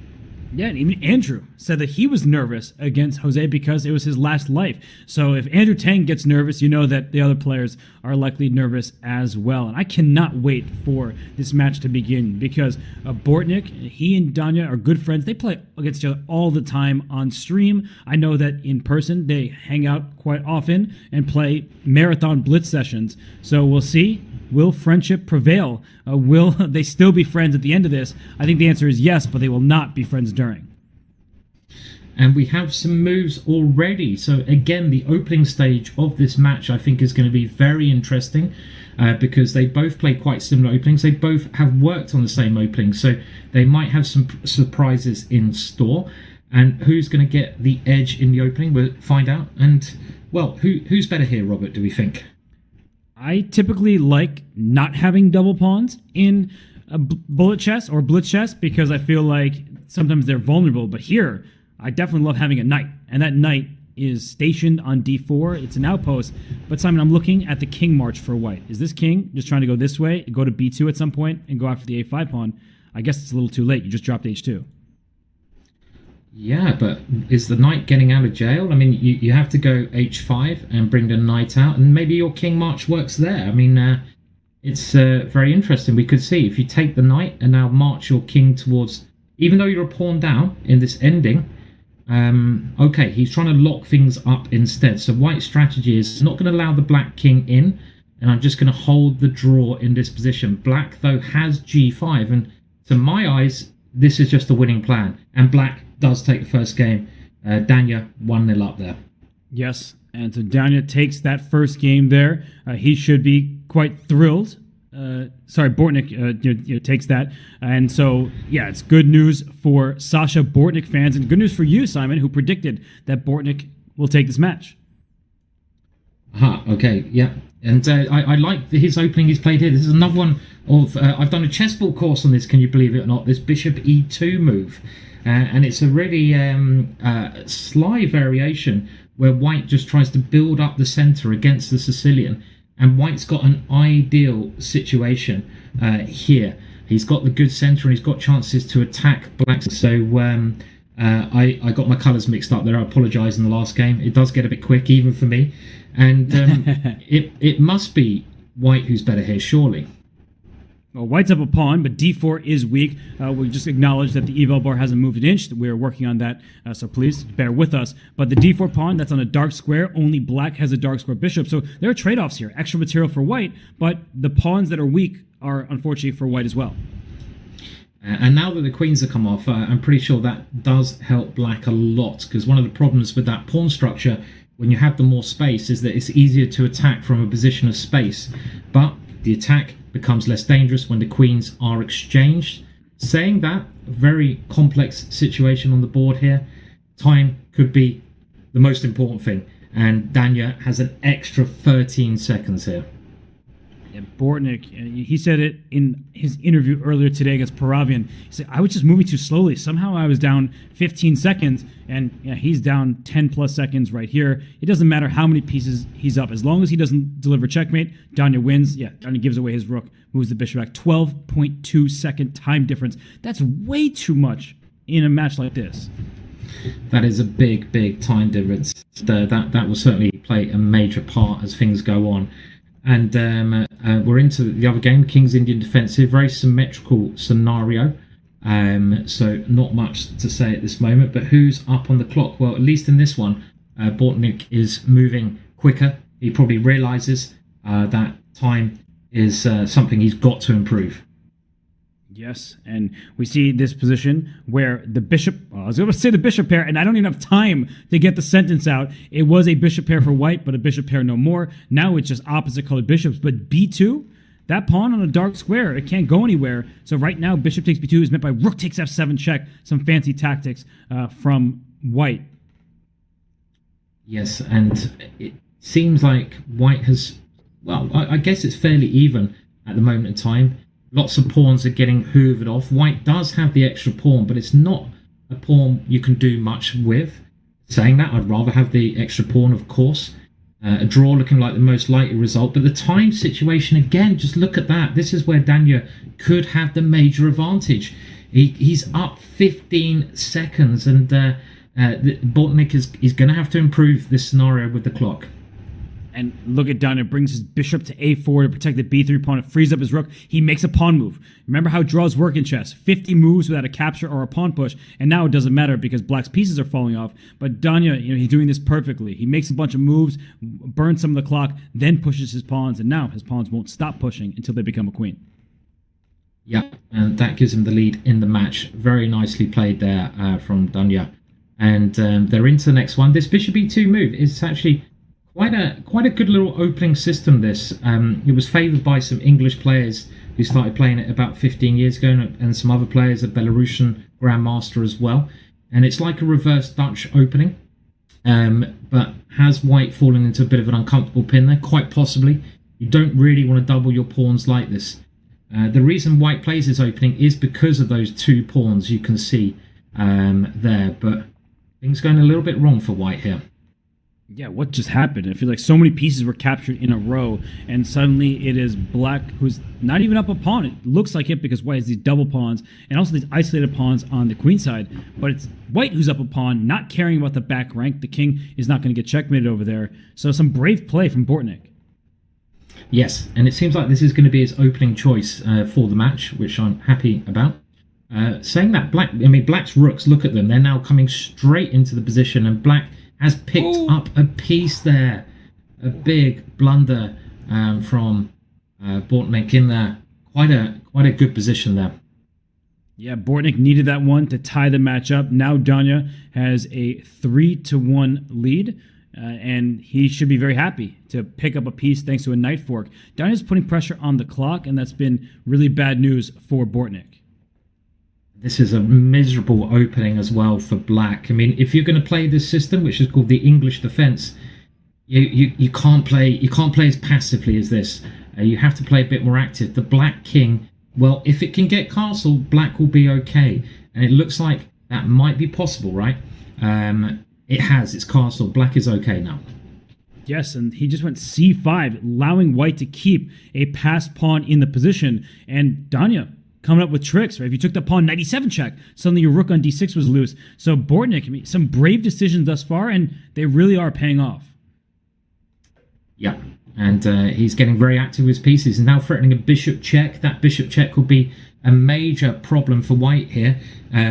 Yeah, and even Andrew said that he was nervous against Jose because it was his last life. So if Andrew Tang gets nervous, you know that the other players are likely nervous as well. And I cannot wait for this match to begin because Bortnik, he and Danya are good friends. They play against each other all the time on stream. I know that in person they hang out quite often and play marathon blitz sessions. So we'll see. Will friendship prevail? Will they still be friends at the end of this? I think the answer is yes, but they will not be friends during. And we have some moves already. So again, the opening stage of this match, I think, is going to be very interesting because they both play quite similar openings. They both have worked on the same opening, so they might have some surprises in store. And who's going to get the edge in the opening? We'll find out. And, well, who's better here, Robert, do we think? I typically like not having double pawns in a bullet chess or blitz chess because I feel like sometimes they're vulnerable. But here, I definitely love having a knight. And that knight is stationed on d4. It's an outpost. But Simon, I'm looking at the king march for white. Is this king just trying to go this way, go to b2 at some point, and go after the a5 pawn? I guess it's a little too late. You just dropped h2. Yeah, but is the knight getting out of jail? I mean, you have to go h5 and bring the knight out, and maybe your king march works there. I mean, it's very interesting. We could see if you take the knight and now march your king towards, even though you're a pawn down in this ending, okay, he's trying to lock things up instead. So white's strategy is not going to allow the black king in, and I'm just going to hold the draw in this position. Black, though, has g5, and to my eyes, this is just a winning plan. And black does take the first game. Danya 1-0 up there. Yes, and so Danya takes that first game there. He should be quite thrilled. Bortnik takes that. And so, yeah, it's good news for Sasha Bortnik fans and good news for you, Simon, who predicted that Bortnik will take this match. Okay, yeah. And I like his opening he's played here. This is another one of... I've done a chessball course on this, can you believe it or not? This bishop e2 move. And it's a really sly variation where white just tries to build up the center against the Sicilian. And white's got an ideal situation here. He's got the good center and he's got chances to attack black. So I got my colors mixed up there. I apologize in the last game. It does get a bit quick, even for me. And it must be white who's better here, surely. Well, white's up a pawn, but d4 is weak. We just acknowledge that the eval bar hasn't moved an inch. We're working on that, so please bear with us. But the d4 pawn, that's on a dark square. Only black has a dark square bishop. So there are trade-offs here. Extra material for white, but the pawns that are weak are unfortunately for white as well. And now that the queens have come off, I'm pretty sure that does help black a lot, because one of the problems with that pawn structure, when you have the more space, is that it's easier to attack from a position of space. But the attack becomes less dangerous when the queens are exchanged. Saying that, a very complex situation on the board here. Time could be the most important thing, and Danya has an extra 13 seconds here. Yeah, Bortnik, he said it in his interview earlier today against Paravian. He said, I was just moving too slowly. Somehow I was down 15 seconds, and he's down 10 plus seconds right here. It doesn't matter how many pieces he's up. As long as he doesn't deliver checkmate, Danya wins. Yeah, Danya gives away his rook, moves the bishop back. 12.2 second time difference. That's way too much in a match like this. That is a big time difference. That will certainly play a major part as things go on. And we're into the other game, King's Indian Defensive, very symmetrical scenario. So not much to say at this moment, but who's up on the clock? Well, at least in this one, Bortnik is moving quicker. He probably realizes that time is something he's got to improve. Yes, and we see this position where the bishop, I was going to say the bishop pair, and I don't even have time to get the sentence out. It was a bishop pair for white, but a bishop pair no more. Now it's just opposite colored bishops, but b2, that pawn on a dark square, it can't go anywhere. So right now, bishop takes b2 is met by rook takes f7 check, some fancy tactics from white. Yes, and it seems like white has, well, I guess it's fairly even at the moment in time. Lots of pawns are getting hoovered off. White does have the extra pawn, but it's not a pawn you can do much with. Saying that, I'd rather have the extra pawn, of course. A draw looking like the most likely result. But the time situation, again, just look at that. This is where Danya could have the major advantage. He's up 15 seconds, and Bortnik is going to have to improve this scenario with the clock. And look at Danya, brings his bishop to a4 to protect the b3 pawn. It frees up his rook. He makes a pawn move. Remember how draws work in chess. 50 moves without a capture or a pawn push. And now it doesn't matter because black's pieces are falling off. But Danya, he's doing this perfectly. He makes a bunch of moves, burns some of the clock, then pushes his pawns. And now his pawns won't stop pushing until they become a queen. Yeah, and that gives him the lead in the match. Very nicely played there from Danya. And they're into the next one. This bishop e2 move is actually quite a good little opening system, this. It was favoured by some English players who started playing it about 15 years ago, and some other players, a Belarusian grandmaster as well. And it's like a reverse Dutch opening, but has white fallen into a bit of an uncomfortable pin there? Quite possibly. You don't really want to double your pawns like this. The reason white plays this opening is because of those two pawns you can see there, but things going a little bit wrong for white here. Yeah, what just happened? I feel like so many pieces were captured in a row, and suddenly it is black who's not even up a pawn. It looks like it because white has these double pawns and also these isolated pawns on the queen side, but it's white who's up a pawn, not caring about the back rank. The king is not going to get checkmated over there. So some brave play from Bortnik. Yes, and it seems like this is going to be his opening choice for the match, which I'm happy about. Saying that, black's rooks, look at them. They're now coming straight into the position, and black has picked up a piece there. A big blunder from Bortnik in there. Quite a good position there. Yeah, Bortnik needed that one to tie the match up. Now Danya has a 3-1 lead, and he should be very happy to pick up a piece thanks to a knight fork. Danya's putting pressure on the clock, and that's been really bad news for Bortnik. This is a miserable opening as well for black. I mean, if you're going to play this system, which is called the English defense, you can't play as passively as this. You have to play a bit more active. The black king, well, if it can get castle, black will be okay, and it looks like that might be possible, right? It has its castle. Black is okay now. Yes, and he just went c5, allowing white to keep a passed pawn in the position, and Danya coming up with tricks, right? If you took the pawn 97 check, suddenly your rook on d6 was loose. So Bortnik, some brave decisions thus far, and they really are paying off. Yeah, and he's getting very active with his pieces. He's now threatening a bishop check. That bishop check will be a major problem for white here.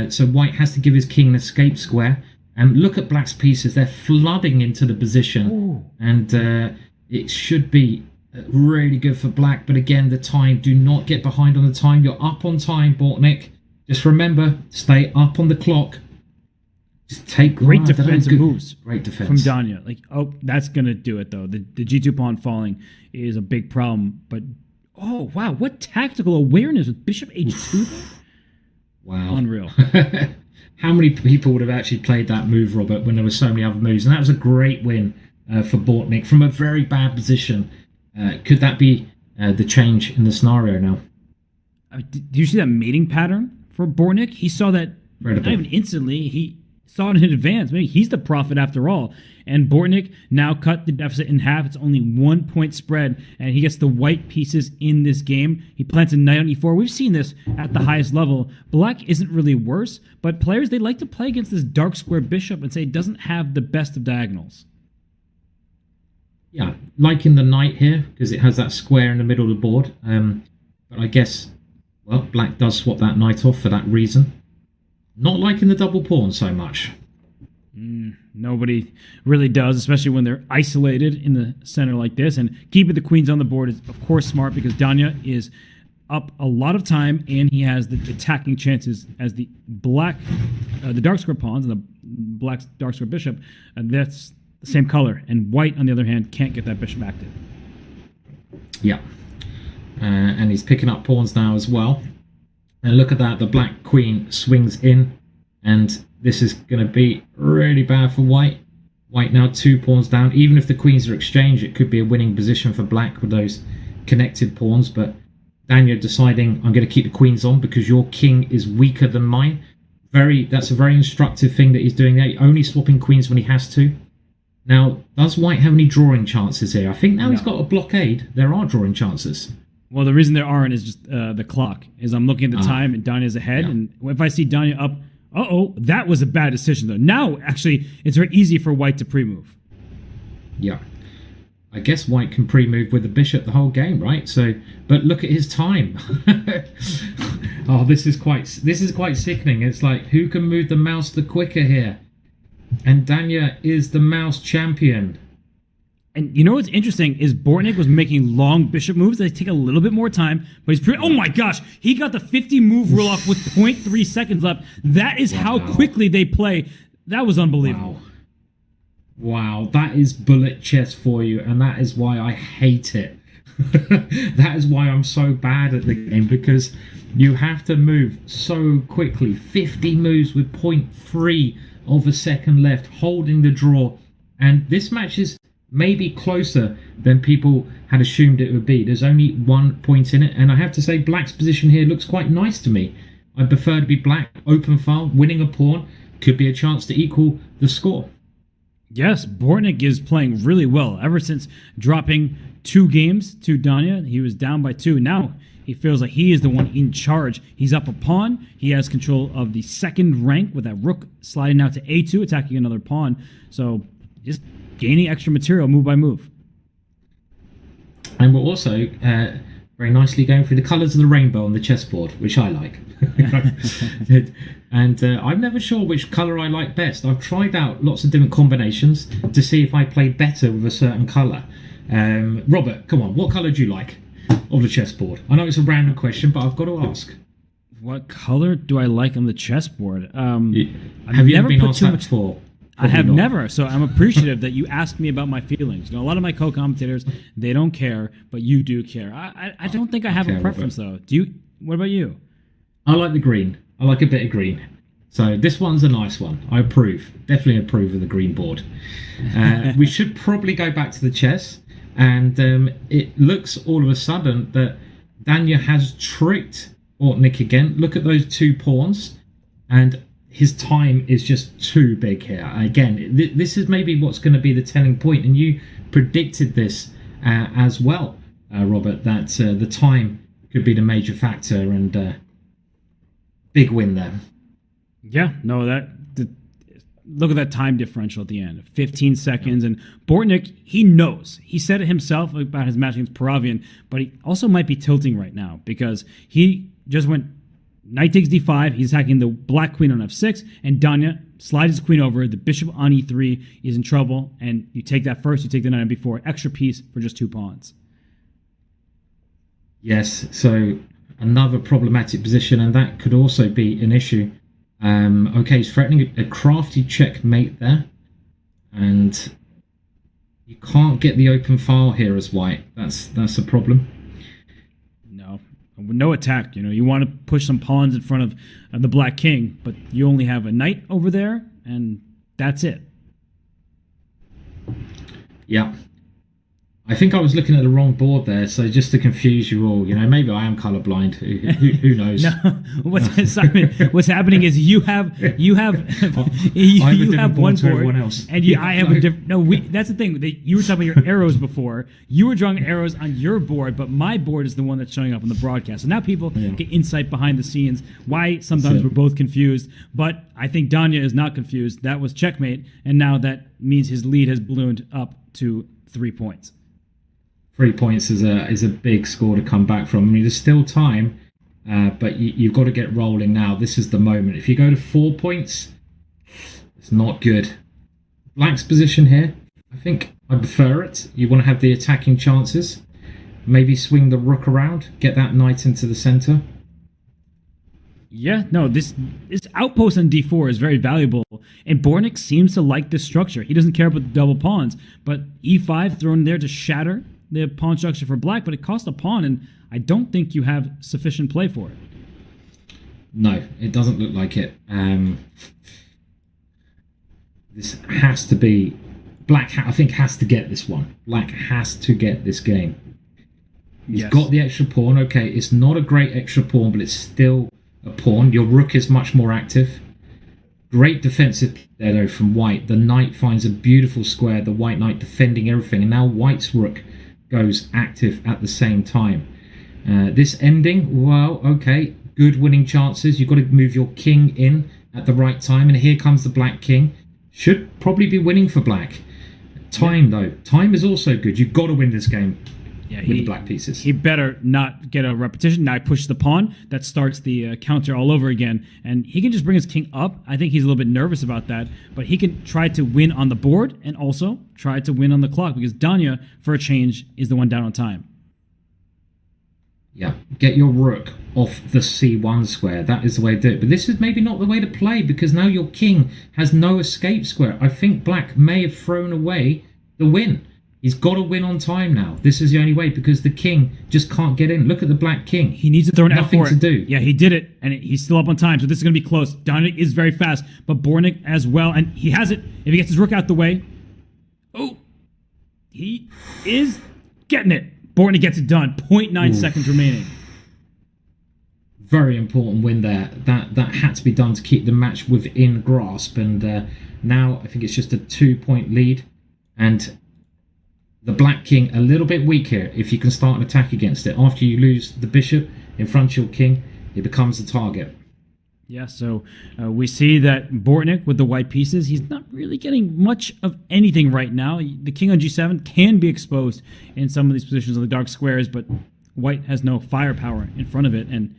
So white has to give his king an escape square. And look at black's pieces. They're flooding into the position. Ooh. And it should be really good for black, but again, the time, do not get behind on the time. You're up on time, Bortnik. Just remember, stay up on the clock. Just take great defensive moves. Great defense from Danya. Like, that's gonna do it though. The G2 pawn falling is a big problem. But oh wow, what tactical awareness with Bishop H2. Wow, unreal. How many people would have actually played that move, Robert, when there were so many other moves? And that was a great win for Bortnik from a very bad position. Could that be the change in the scenario now? Did you see that mating pattern for Bortnik? He saw that not even instantly. He saw it in advance. Maybe he's the prophet after all. And Bortnik now cut the deficit in half. It's only 1 point spread, and he gets the white pieces in this game. He plants a knight on e4. We've seen this at the highest level. Black isn't really worse, but players, they like to play against this dark square bishop and say it doesn't have the best of diagonals. Yeah, liking the knight here because it has that square in the middle of the board. But I guess, well, black does swap that knight off for that reason. Not liking the double pawn so much. Nobody really does, especially when they're isolated in the center like this. And keeping the queens on the board is, of course, smart because Danya is up a lot of time, and he has the attacking chances as the dark square pawns and the black dark square bishop. That's the same color. And white, on the other hand, can't get that bishop active. Yeah. And he's picking up pawns now as well. And look at that, the black queen swings in, and this is going to be really bad for white. White now 2 pawns down. Even if the queens are exchanged, it could be a winning position for black with those connected pawns. But Danya deciding, I'm going to keep the queens on because your king is weaker than mine. That's a very instructive thing that he's doing there. Only swapping queens when he has to. Now, does white have any drawing chances here? I think now he's got a blockade. There are drawing chances. Well, the reason there aren't is just the clock. Is I'm looking at the time and Danya's ahead, and if I see Danya up, that was a bad decision though. Now, actually, it's very easy for white to pre-move. Yeah, I guess white can pre-move with the bishop the whole game, right? So, but look at his time. This is quite sickening. It's like, who can move the mouse the quicker here? And Danya is the mouse champion. And you know what's interesting is Bortnik was making long bishop moves. They take a little bit more time, but oh my gosh, he got the 50 move roll off with 0.3 seconds left. That is how quickly they play. That was unbelievable. Wow, that is bullet chess for you, and that is why I hate it. That is why I'm so bad at the game, because you have to move so quickly. 50 moves with 0.3 of a second left, holding the draw. And this match is maybe closer than people had assumed it would be. There's only 1 point in it, and I have to say black's position here looks quite nice to me. I prefer to be black, open file, winning a pawn, could be a chance to equal the score. Yes, Bortnik is playing really well. Ever since dropping 2 games to Danya, he was down by 2. Now he feels like he is the one in charge. He's up a pawn. He has control of the second rank with that rook sliding out to A2, attacking another pawn. So just gaining extra material move by move. And we're also very nicely going through the colours of the rainbow on the chessboard, which I like. And I'm never sure which colour I like best. I've tried out lots of different combinations to see if I play better with a certain colour. Robert, come on, what colour do you like of the chessboard? I know it's a random question, but I've got to ask. What color do I like on the chessboard? Have you ever been asked that before? I have never, so I'm appreciative that you asked me about my feelings. You know, a lot of my co-commentators, they don't care, but you do care. I don't think I have a preference, though. Do you? What about you? I like the green. I like a bit of green. So this one's a nice one. I approve. Definitely approve of the green board. We should probably go back to the chess. And it looks all of a sudden that Danya has tricked Bortnik again. Look at those 2 pawns. And his time is just too big here. Again, this is maybe what's going to be the telling point, and you predicted this as well, Robert, that the time could be the major factor, and big win there. Yeah, no, look at that time differential at the end, 15 seconds, and Bortnik, he knows. He said it himself about his match against Paravian, but he also might be tilting right now because he just went knight takes d5, he's attacking the black queen on f6, and Danya slides his queen over, the bishop on e3 is in trouble, and you take that first, you take the knight on b4, extra piece for just 2 pawns. Yes, so another problematic position, and that could also be an issue. Okay, he's threatening a crafty checkmate there, and you can't get the open file here as white. That's a problem. No attack, you want to push some pawns in front of the black king, but you only have a knight over there, and that's it. Yeah. I think I was looking at the wrong board there, so just to confuse you all, maybe I am colorblind. Who knows? No, what's happening is you have one board, else. And I have a different. No, that's the thing. You were talking about your arrows before. You were drawing arrows on your board, but my board is the one that's showing up on the broadcast. So now people get insight behind the scenes. Why sometimes we're both confused, but I think Danya is not confused. That was checkmate, and now that means his lead has ballooned up to 3 points. 3 points is a big score to come back from. I mean, there's still time, but you've got to get rolling now. This is the moment. If you go to 4 points, it's not good. Black's position here, I think I prefer it. You want to have the attacking chances. Maybe swing the rook around, get that knight into the center. Yeah, no, this outpost on d4 is very valuable, and Bornik seems to like this structure. He doesn't care about the double pawns, but e5 thrown there to shatter the pawn structure for Black, but it costs a pawn, and I don't think you have sufficient play for it. No, it doesn't look like it. This has to be... Black, I think, has to get this one. Black has to get this game. He's got the extra pawn. Okay, it's not a great extra pawn, but it's still a pawn. Your rook is much more active. Great defensive there, though, from White. The knight finds a beautiful square. The White knight defending everything. And now White's rook goes active at the same time. This ending, well, okay, good winning chances. You've got to move your king in at the right time. And here comes the Black king. Should probably be winning for Black. Time, though. Time is also good. You've got to win this game. Yeah, with the black pieces. He better not get a repetition. Now I push the pawn. That starts the counter all over again. And he can just bring his king up. I think he's a little bit nervous about that. But he can try to win on the board and also try to win on the clock because Danya, for a change, is the one down on time. Yeah, get your rook off the c1 square. That is the way to do it. But this is maybe not the way to play because now your king has no escape square. I think Black may have thrown away the win. He's got to win on time now. This is the only way because the king just can't get in. Look at the Black king. He needs to throw an Nothing F4. to do. Yeah, he did it, and he's still up on time, so this is going to be close. Dominic is very fast, but Bornik as well, and he has it. If he gets his rook out the way, oh, he is getting it. Bornik gets it done. 0.9 seconds remaining. Very important win there. That had to be done to keep the match within grasp, and now I think it's just a 2-point lead, and the Black king a little bit weak here. If you can start an attack against it after you lose the bishop in front of your king, it becomes the target. Yeah, so we see that Bortnik with the white pieces, he's not really getting much of anything right now. The king on g7 can be exposed in some of these positions of the dark squares, but White has no firepower in front of it, and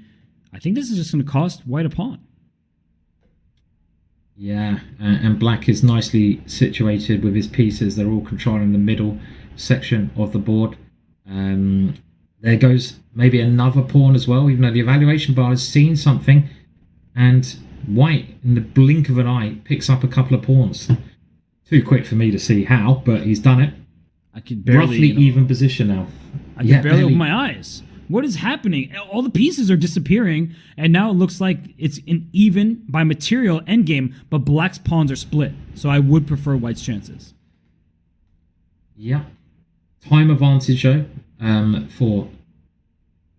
I think this is just going to cost White a pawn. Yeah, and Black is nicely situated with his pieces. They're all controlling the middle section of the board. There goes maybe another pawn as well, even though the evaluation bar has seen something, and White in the blink of an eye picks up a couple of pawns. Too quick for me to see how, but he's done it. I could barely, roughly even position now. I can barely open my eyes. What is happening? All the pieces are disappearing, and now it looks like it's an even by material endgame, but Black's pawns are split. So I would prefer White's chances. Yeah. Time advantage, though, for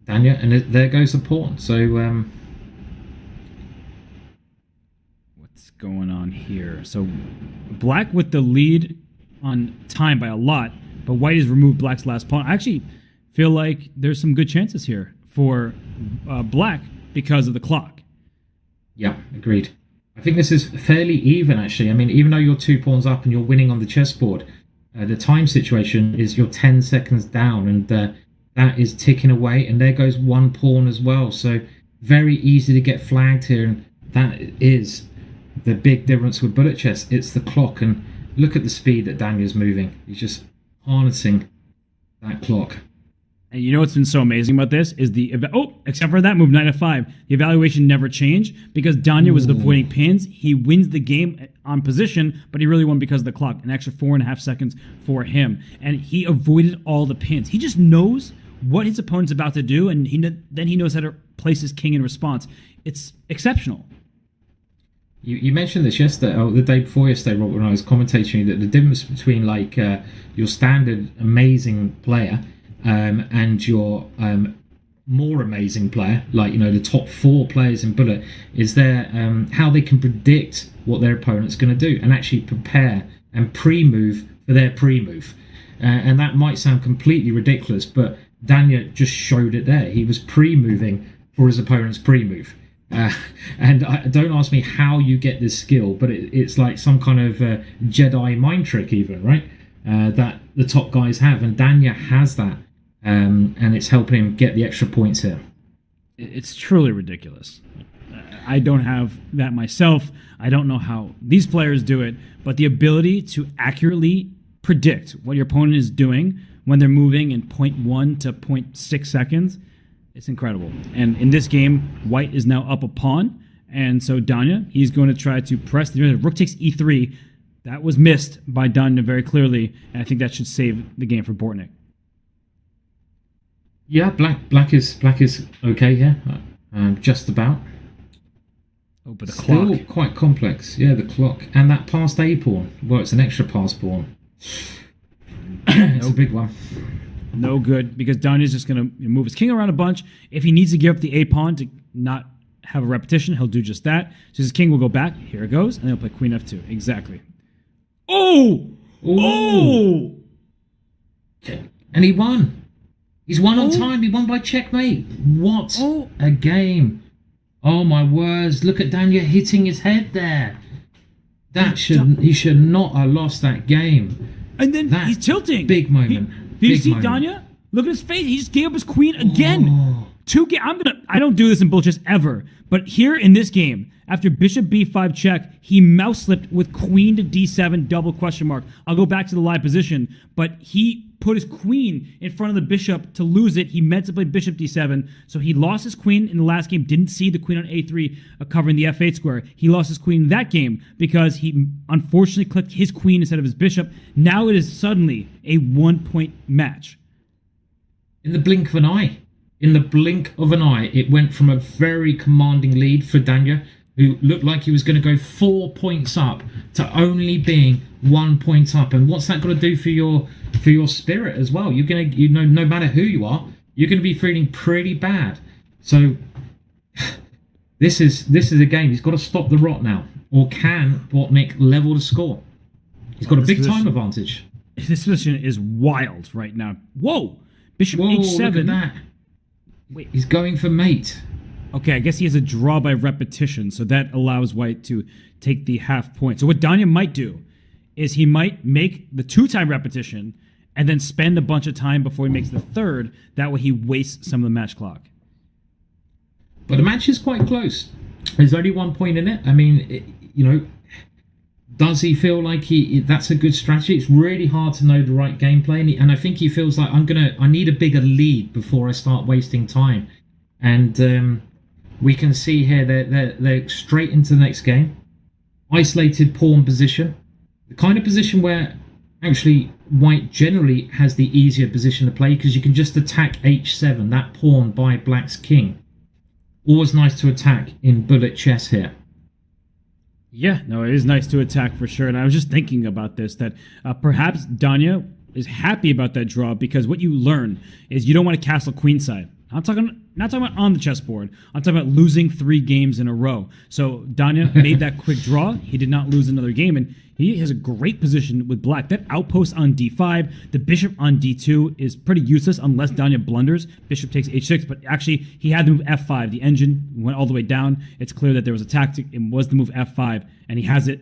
Danya, and there goes the pawn. So, what's going on here? So, Black with the lead on time by a lot, but White has removed Black's last pawn. I actually feel like there's some good chances here for Black because of the clock. Yeah, agreed. I think this is fairly even, actually. I mean, even though you're 2 pawns up and you're winning on the chessboard, the time situation is you're 10 seconds down, and that is ticking away, and there goes 1 pawn as well. So very easy to get flagged here, and that is the big difference with bullet chess. It's the clock, and look at the speed that Danya's moving. He's just harnessing that clock. And you know what's been so amazing about this is except for that move, knight f5, the evaluation never changed because Danya was avoiding pins. He wins the game on position, but he really won because of the clock. An extra 4.5 seconds for him, and he avoided all the pins. He just knows what his opponent's about to do, and then he knows how to place his king in response. It's exceptional. You mentioned this yesterday, or the day before yesterday, Robert, when I was commentating, that the difference between like your standard amazing player and your more amazing player, like, you know, the top 4 players in bullet, is how they can predict what their opponent's going to do and actually prepare and pre-move for their pre-move. And that might sound completely ridiculous, but Danya just showed it there. He was pre-moving for his opponent's pre-move. And don't ask me how you get this skill, but it's like some kind of Jedi mind trick even, right? That the top guys have, and Danya has that. And it's helping him get the extra points here. It's truly ridiculous. I don't have that myself. I don't know how these players do it, but the ability to accurately predict what your opponent is doing when they're moving in 0.1 to 0.6 seconds, it's incredible. And in this game, white is now up a pawn, and so Danya, he's going to try to press the rook takes e3. That was missed by Danya very clearly, and I think that should save the game for Bortnik. Yeah, black is okay here, just about. Oh, but the Still clock. quite complex. Yeah, the clock and that passed a pawn. Well, it's an extra pass pawn. It's a big one. No good, because Danya's just going to move his king around a bunch. If he needs to give up the a pawn to not have a repetition, he'll do just that. So his king will go back. Here it goes, and he'll play queen f2. Exactly. Oh! Ooh. Oh! And he won. He's won on time. He won by checkmate. What a game. Oh my words. Look at Danya hitting his head there. He should not have lost that game. And then he's tilting. Big moment. Did you see Danya? Look at his face. He just gave up his queen again. Oh. I don't do this in bull chess ever, but here in this game, after bishop b5 check, he mouse slipped with queen to d7 double question mark. I'll go back to the live position, but he put his queen in front of the bishop to lose it. He meant to play bishop d7, so he lost his queen in the last game, didn't see the queen on a3 covering the f8 square. He lost his queen in that game because he unfortunately clicked his queen instead of his bishop. Now it is suddenly a 1-point match. In the blink of an eye. In the blink of an eye, it went from a very commanding lead for Danya, who looked like he was going to go 4 points up, to only being 1 point up. And what's that got to do for your spirit as well? You're going to, no matter who you are, you're going to be feeling pretty bad. So this is a game. He's got to stop the rot now, or can Bortnik level the score? He's got a big time advantage. This position is wild right now. Whoa! Bishop Whoa, h7. look at that. Wait. He's going for mate. Okay, I guess he has a draw by repetition, so that allows white to take the half point. So what Danya might do is he might make the 2-time repetition and then spend a bunch of time before he makes the third. That way he wastes some of the match clock. But the match is quite close. There's only 1 point in it. I mean, does he feel like that's a good strategy? It's really hard to know the right gameplay, and I think he feels like I need a bigger lead before I start wasting time. And we can see here they're straight into the next game. Isolated pawn position, the kind of position where actually white generally has the easier position to play, because you can just attack h7, that pawn by black's king. Always nice to attack in bullet chess here. Yeah, no, it is nice to attack for sure. And I was just thinking about this, that perhaps Danya is happy about that draw, because what you learn is you don't want to castle queenside. Not talking about on the chessboard. I'm talking about losing 3 games in a row. So Danya made that quick draw. He did not lose another game, and he has a great position with black. That outpost on d5, the bishop on d2 is pretty useless unless Danya blunders. Bishop takes h6, but actually he had to move f5. The engine went all the way down. It's clear that there was a tactic. It was the move f5, and he has it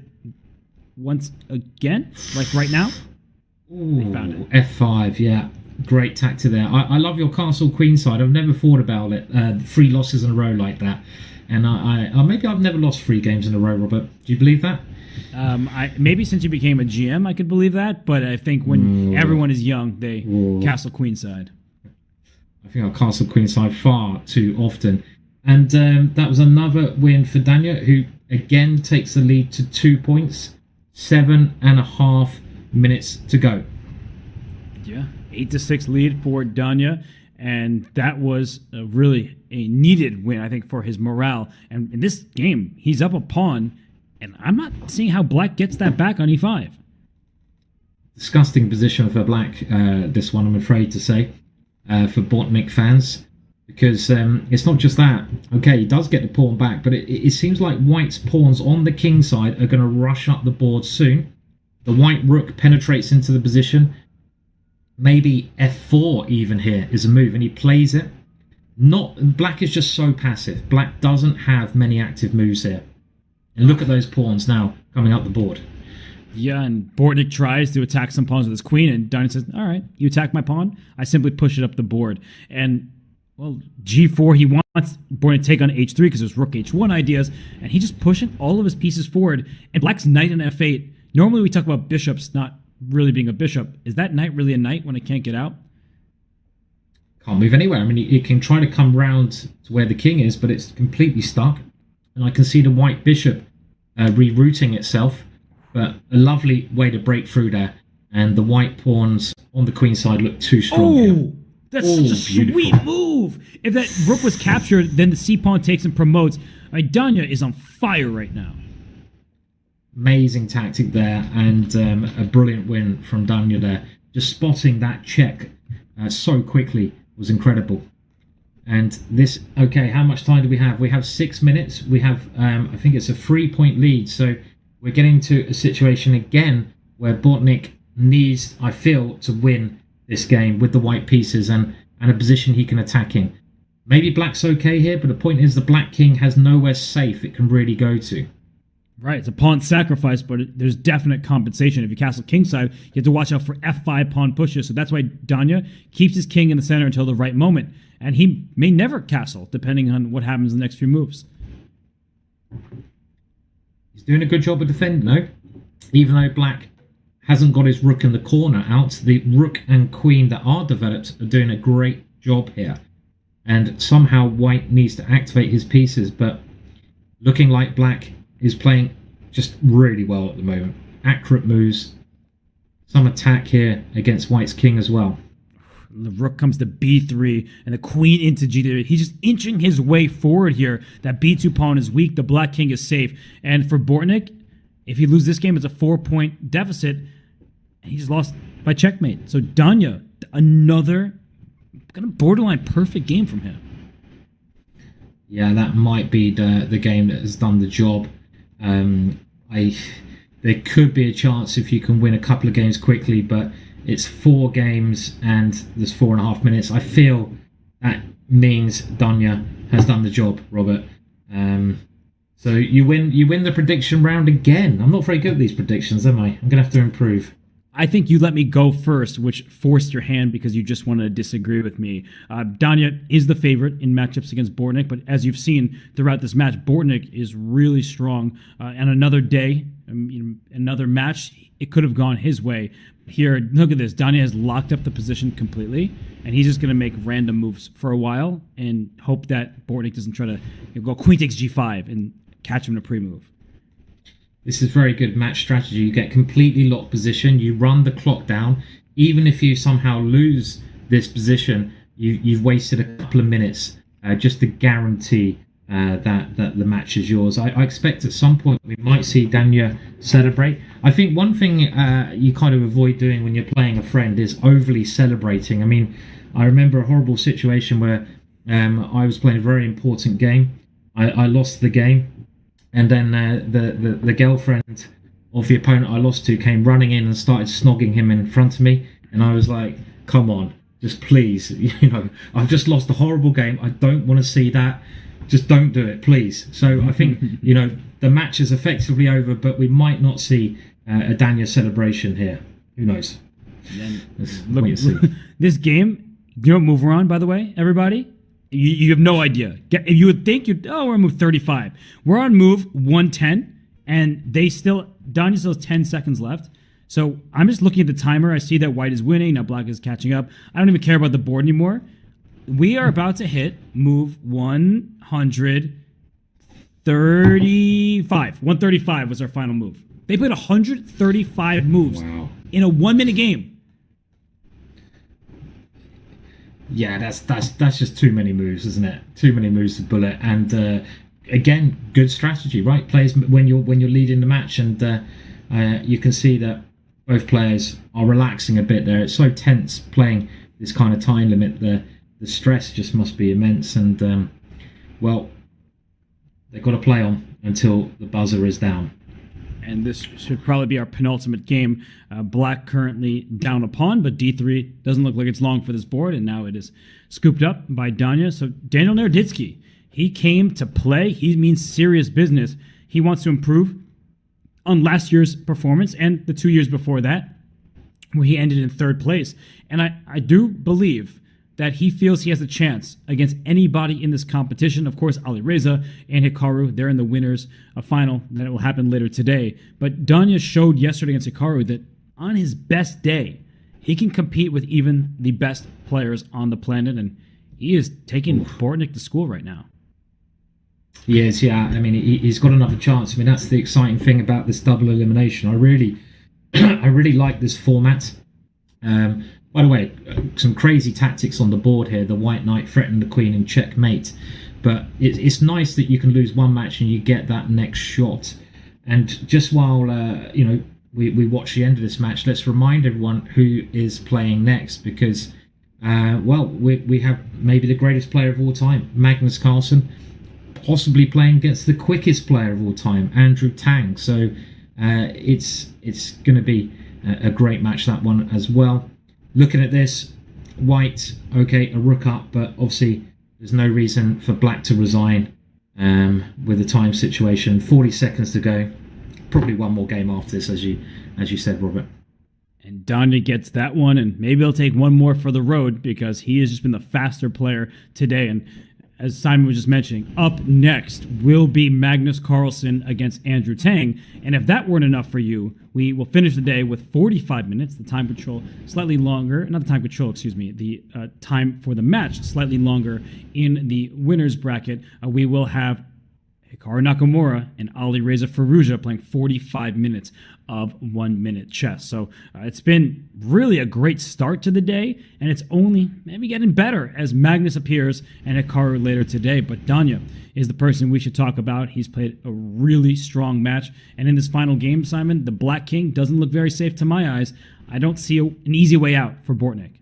once again, like right now. Ooh, They found it. f5, yeah. Great tactic there. I love your castle queenside. I've never thought about it. 3 losses in a row like that. And maybe I've never lost 3 games in a row, Robert. Do you believe that? Maybe since you became a GM, I could believe that. But I think when everyone is young, they castle queenside. I think I castle queenside far too often. And that was another win for Danya, who again takes the lead to 2 points. 7.5 minutes to go. Yeah, 8-6 lead for Danya, and that was really a needed win, I think, for his morale. And in this game, he's up a pawn, and I'm not seeing how black gets that back on e5. Disgusting position for black, this one, I'm afraid to say, for Bortnik fans, because it's not just that. Okay, he does get the pawn back, but it seems like white's pawns on the king side are going to rush up the board soon. The white rook penetrates into the position. Maybe f4 even here is a move, and he plays it. Black is just so passive. Black doesn't have many active moves here. And look at those pawns now coming up the board. Yeah, and Bortnik tries to attack some pawns with his queen, and Danya says, all right, you attack my pawn, I simply push it up the board. And Well, G4, he wants Born to take on H3 because there's Rook H1 ideas, and he's just pushing all of his pieces forward. And Black's knight on F8. Normally we talk about bishops not really being a bishop. Is that knight really a knight when it can't get out? Can't move anywhere. I mean, it can try to come round to where the king is, but it's completely stuck. And I can see the white bishop rerouting itself, but a lovely way to break through there. And the white pawns on the queen side look too strong here. That's such a sweet move. If that rook was captured, then the c-pawn takes and promotes. I mean, Danya is on fire right now. Amazing tactic there, and a brilliant win from Danya there. Just spotting that check so quickly was incredible. And this, okay, how much time do we have? We have 6 minutes. We have, I think it's a 3-point lead. So we're getting to a situation again where Bortnik needs, I feel, to win this game with the white pieces and a position he can attack in. Maybe Black's okay here, but the point is the Black King has nowhere safe it can really go to. Right, it's a pawn sacrifice, but there's definite compensation. If you castle kingside, you have to watch out for F5 pawn pushes. So that's why Danya keeps his king in the center until the right moment. And he may never castle, depending on what happens in the next few moves. He's doing a good job of defending, though. Even though Black hasn't got his rook in the corner out, the rook and queen that are developed are doing a great job here. And somehow White needs to activate his pieces, but looking like Black is playing just really well at the moment. Accurate moves. Some attack here against White's king as well. The rook comes to b3 and the queen into g3. He's just inching his way forward here. That b2 pawn is weak. The Black King is safe. And for Bortnik, if he loses this game, it's a 4-point deficit. And he's lost by checkmate. So Danya, another kind of borderline perfect game from him. Yeah, that might be the game that has done the job. There could be a chance if you can win a couple of games quickly, but it's 4 games and there's 4.5 minutes. I feel that means Danya has done the job, Robert. So you win the prediction round again. I'm not very good at these predictions, am I? I'm gonna have to improve. I think you let me go first, which forced your hand because you just wanted to disagree with me. Danya is the favorite in matchups against Bortnik, but as you've seen throughout this match, Bortnik is really strong. And another day, another match, it could have gone his way. Here, look at this. Danya has locked up the position completely, and he's just going to make random moves for a while and hope that Bortnik doesn't try to go queen takes g5 and catch him in a pre-move. This is very good match strategy. You get completely locked position. You run the clock down. Even if you somehow lose this position, you've wasted a couple of minutes just to guarantee that the match is yours. I expect at some point we might see Danya celebrate. I think one thing you kind of avoid doing when you're playing a friend is overly celebrating. I mean, I remember a horrible situation where I was playing a very important game. I lost the game. And then the girlfriend of the opponent I lost to came running in and started snogging him in front of me. And I was like, come on, just please. I've just lost a horrible game. I don't want to see that. Just don't do it, please. So I think, the match is effectively over, but we might not see a Danya celebration here. Who knows? Let's wait and see. This game, move around, by the way, everybody? You have no idea. You would think we're on move 35. We're on move 110, and Danya still has 10 seconds left. So I'm just looking at the timer. I see that White is winning. Now Black is catching up. I don't even care about the board anymore. We are about to hit move 135. 135 was our final move. They played 135 moves in a 1-minute game. Yeah, that's just too many moves, isn't it? Too many moves to bullet, and again, good strategy, right? Players when you're leading the match, and you can see that both players are relaxing a bit there. It's so tense playing this kind of time limit. The stress just must be immense, and they've got to play on until the buzzer is down. And this should probably be our penultimate game. Black currently down a pawn, but d3 doesn't look like it's long for this board, and now it is scooped up by Danya. So Daniel Naroditsky, he came to play. He means serious business. He wants to improve on last year's performance and the 2 years before that, where he ended in 3rd place. And I do believe that he feels he has a chance against anybody in this competition. Of course, Alireza and Hikaru, they're in the winners final. That will happen later today. But Danya showed yesterday against Hikaru that on his best day, he can compete with even the best players on the planet, and he is taking Bortnik to school right now. Yes, yeah. I mean, he's got another chance. I mean, that's the exciting thing about this double elimination. I really like this format. By the way, some crazy tactics on the board here. The White Knight threatened the Queen in checkmate. But it's nice that you can lose one match and you get that next shot. And just while we watch the end of this match, let's remind everyone who is playing next, because we have maybe the greatest player of all time, Magnus Carlsen, possibly playing against the quickest player of all time, Andrew Tang. So it's going to be a great match, that one as well. Looking at this, White, okay, a rook up, but obviously there's no reason for Black to resign with the time situation. 40 seconds to go. Probably one more game after this, as you said, Robert. And Danya gets that one, and maybe he'll take one more for the road because he has just been the faster player today. And as Simon was just mentioning, up next will be Magnus Carlsen against Andrew Tang. And if that weren't enough for you, we will finish the day with 45 minutes, the time control slightly longer, not the time control, excuse me, the time for the match slightly longer in the winner's bracket. We will have Hikaru Nakamura and Alireza Firouzja playing 45 minutes of 1 minute chess. So it's been really a great start to the day, and it's only maybe getting better as Magnus appears and Hikaru later today. But Danya is the person we should talk about. He's played a really strong match, and in this final game, Simon, the Black King doesn't look very safe to my eyes. I don't see an easy way out for Bortnik.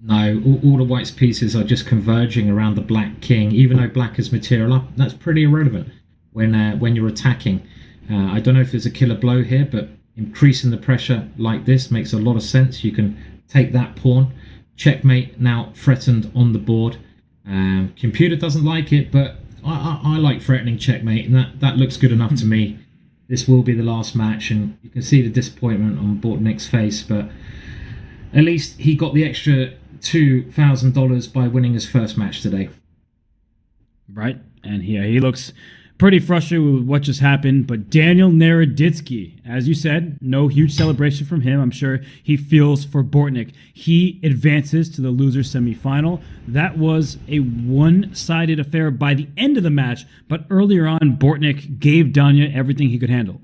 No, all the White's pieces are just converging around the Black King. Even though Black is material up, that's pretty irrelevant when you're attacking. I don't know if there's a killer blow here, but increasing the pressure like this makes a lot of sense. You can take that pawn. Checkmate now threatened on the board. Computer doesn't like it, but I like threatening checkmate, and that looks good enough to me. This will be the last match, and you can see the disappointment on Bortnik's face, but at least he got the extra $2,000 by winning his first match today. Right, and he looks pretty frustrated with what just happened, but Daniel Naroditsky, as you said, no huge celebration from him. I'm sure he feels for Bortnik. He advances to the loser semifinal. That was a one-sided affair by the end of the match, but earlier on, Bortnik gave Danya everything he could handle.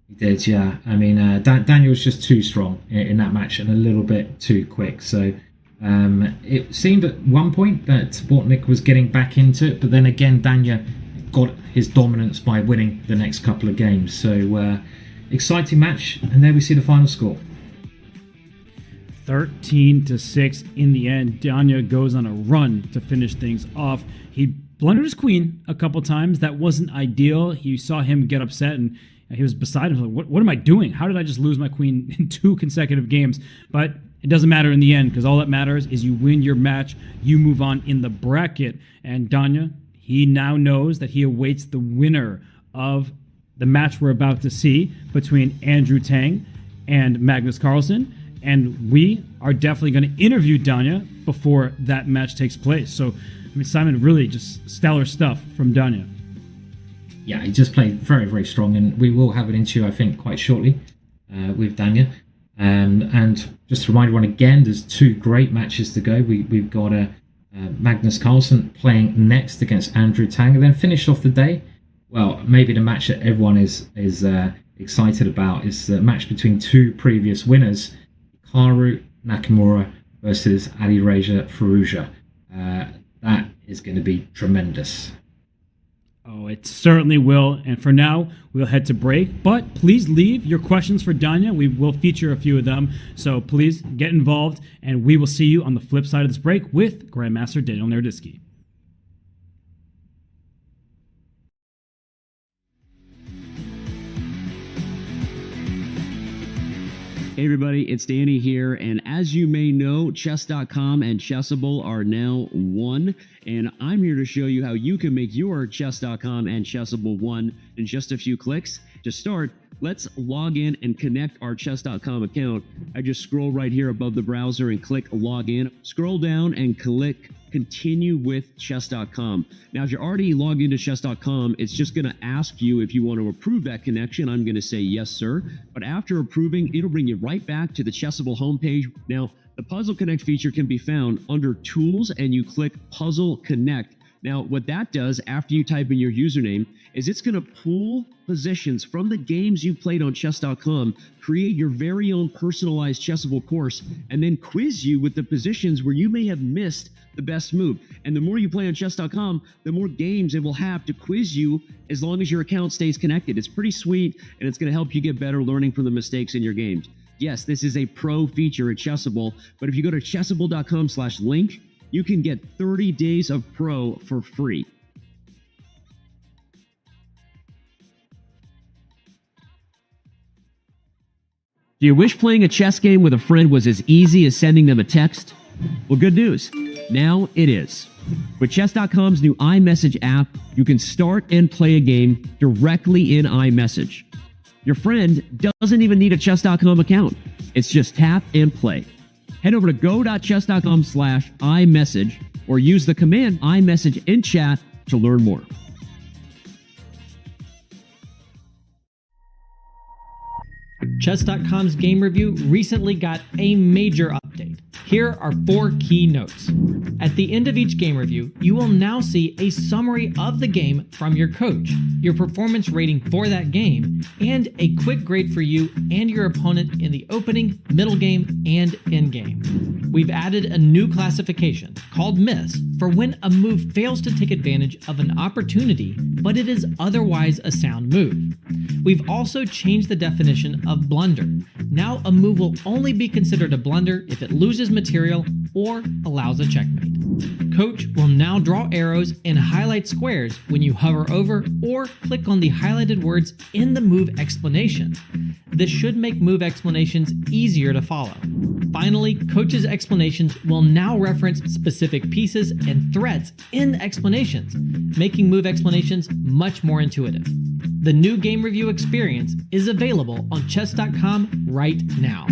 He did, yeah. I mean, Daniel was just too strong in that match and a little bit too quick. So it seemed at one point that Bortnik was getting back into it, but then again, Danya got his dominance by winning the next couple of games. So exciting match, and there we see the final score. 13-6 in the end. Danya goes on a run to finish things off. He blundered his queen a couple times. That wasn't ideal. You saw him get upset, and he was beside him. Like, what am I doing? How did I just lose my queen in 2 consecutive games? But it doesn't matter in the end, because all that matters is you win your match, you move on in the bracket. And Danya, he now knows that he awaits the winner of the match we're about to see between Andrew Tang and Magnus Carlsen. And we are definitely going to interview Danya before that match takes place. So, I mean, Simon, really just stellar stuff from Danya. Yeah, he just played very, very strong, and we will have an interview, I think, quite shortly with Danya. And just to remind everyone again, there's 2 great matches to go. We've got Magnus Carlsen playing next against Andrew Tang, and then finish off the day. Well, maybe the match that everyone is excited about is the match between 2 previous winners, Hikaru Nakamura versus Alireza Firouzja. That is going to be tremendous. Oh, it certainly will. And for now, we'll head to break. But please leave your questions for Danya. We will feature a few of them. So please get involved. And we will see you on the flip side of this break with Grandmaster Daniel Naroditsky. Hey everybody, it's Danny here, and as you may know, chess.com and Chessable are now one, and I'm here to show you how you can make your chess.com and Chessable one in just a few clicks. To start, let's log in and connect our chess.com account. I just scroll right here above the browser and click log in. Scroll down and click continue with chess.com. Now, if you're already logged into chess.com, it's just going to ask you if you want to approve that connection. I'm going to say yes, sir. But after approving, it'll bring you right back to the Chessable homepage. Now, the Puzzle Connect feature can be found under Tools, and you click Puzzle Connect. Now, what that does after you type in your username is it's going to pull positions from the games you played on chess.com, create your very own personalized Chessable course, and then quiz you with the positions where you may have missed the best move. And the more you play on chess.com, the more games it will have to quiz you as long as your account stays connected. It's pretty sweet, and it's going to help you get better learning from the mistakes in your games. Yes, this is a pro feature at Chessable, but if you go to chessable.com/link, you can get 30 days of Pro for free. Do you wish playing a chess game with a friend was as easy as sending them a text? Well, good news. Now it is. With Chess.com's new iMessage app, you can start and play a game directly in iMessage. Your friend doesn't even need a Chess.com account. It's just tap and play. Head over to go.chess.com/iMessage or use the command iMessage in chat to learn more. Chess.com's game review recently got a major update. Here are 4 key notes. At the end of each game review, you will now see a summary of the game from your coach, your performance rating for that game, and a quick grade for you and your opponent in the opening, middle game, and end game. We've added a new classification called miss for when a move fails to take advantage of an opportunity, but it is otherwise a sound move. We've also changed the definition of blunder. Now a move will only be considered a blunder if it loses material or allows a checkmate. Coach will now draw arrows and highlight squares when you hover over or click on the highlighted words in the move explanation. This should make move explanations easier to follow. Finally, Coach's explanations will now reference specific pieces and threats in explanations, making move explanations much more intuitive. The new game review experience is available on chess.com right now.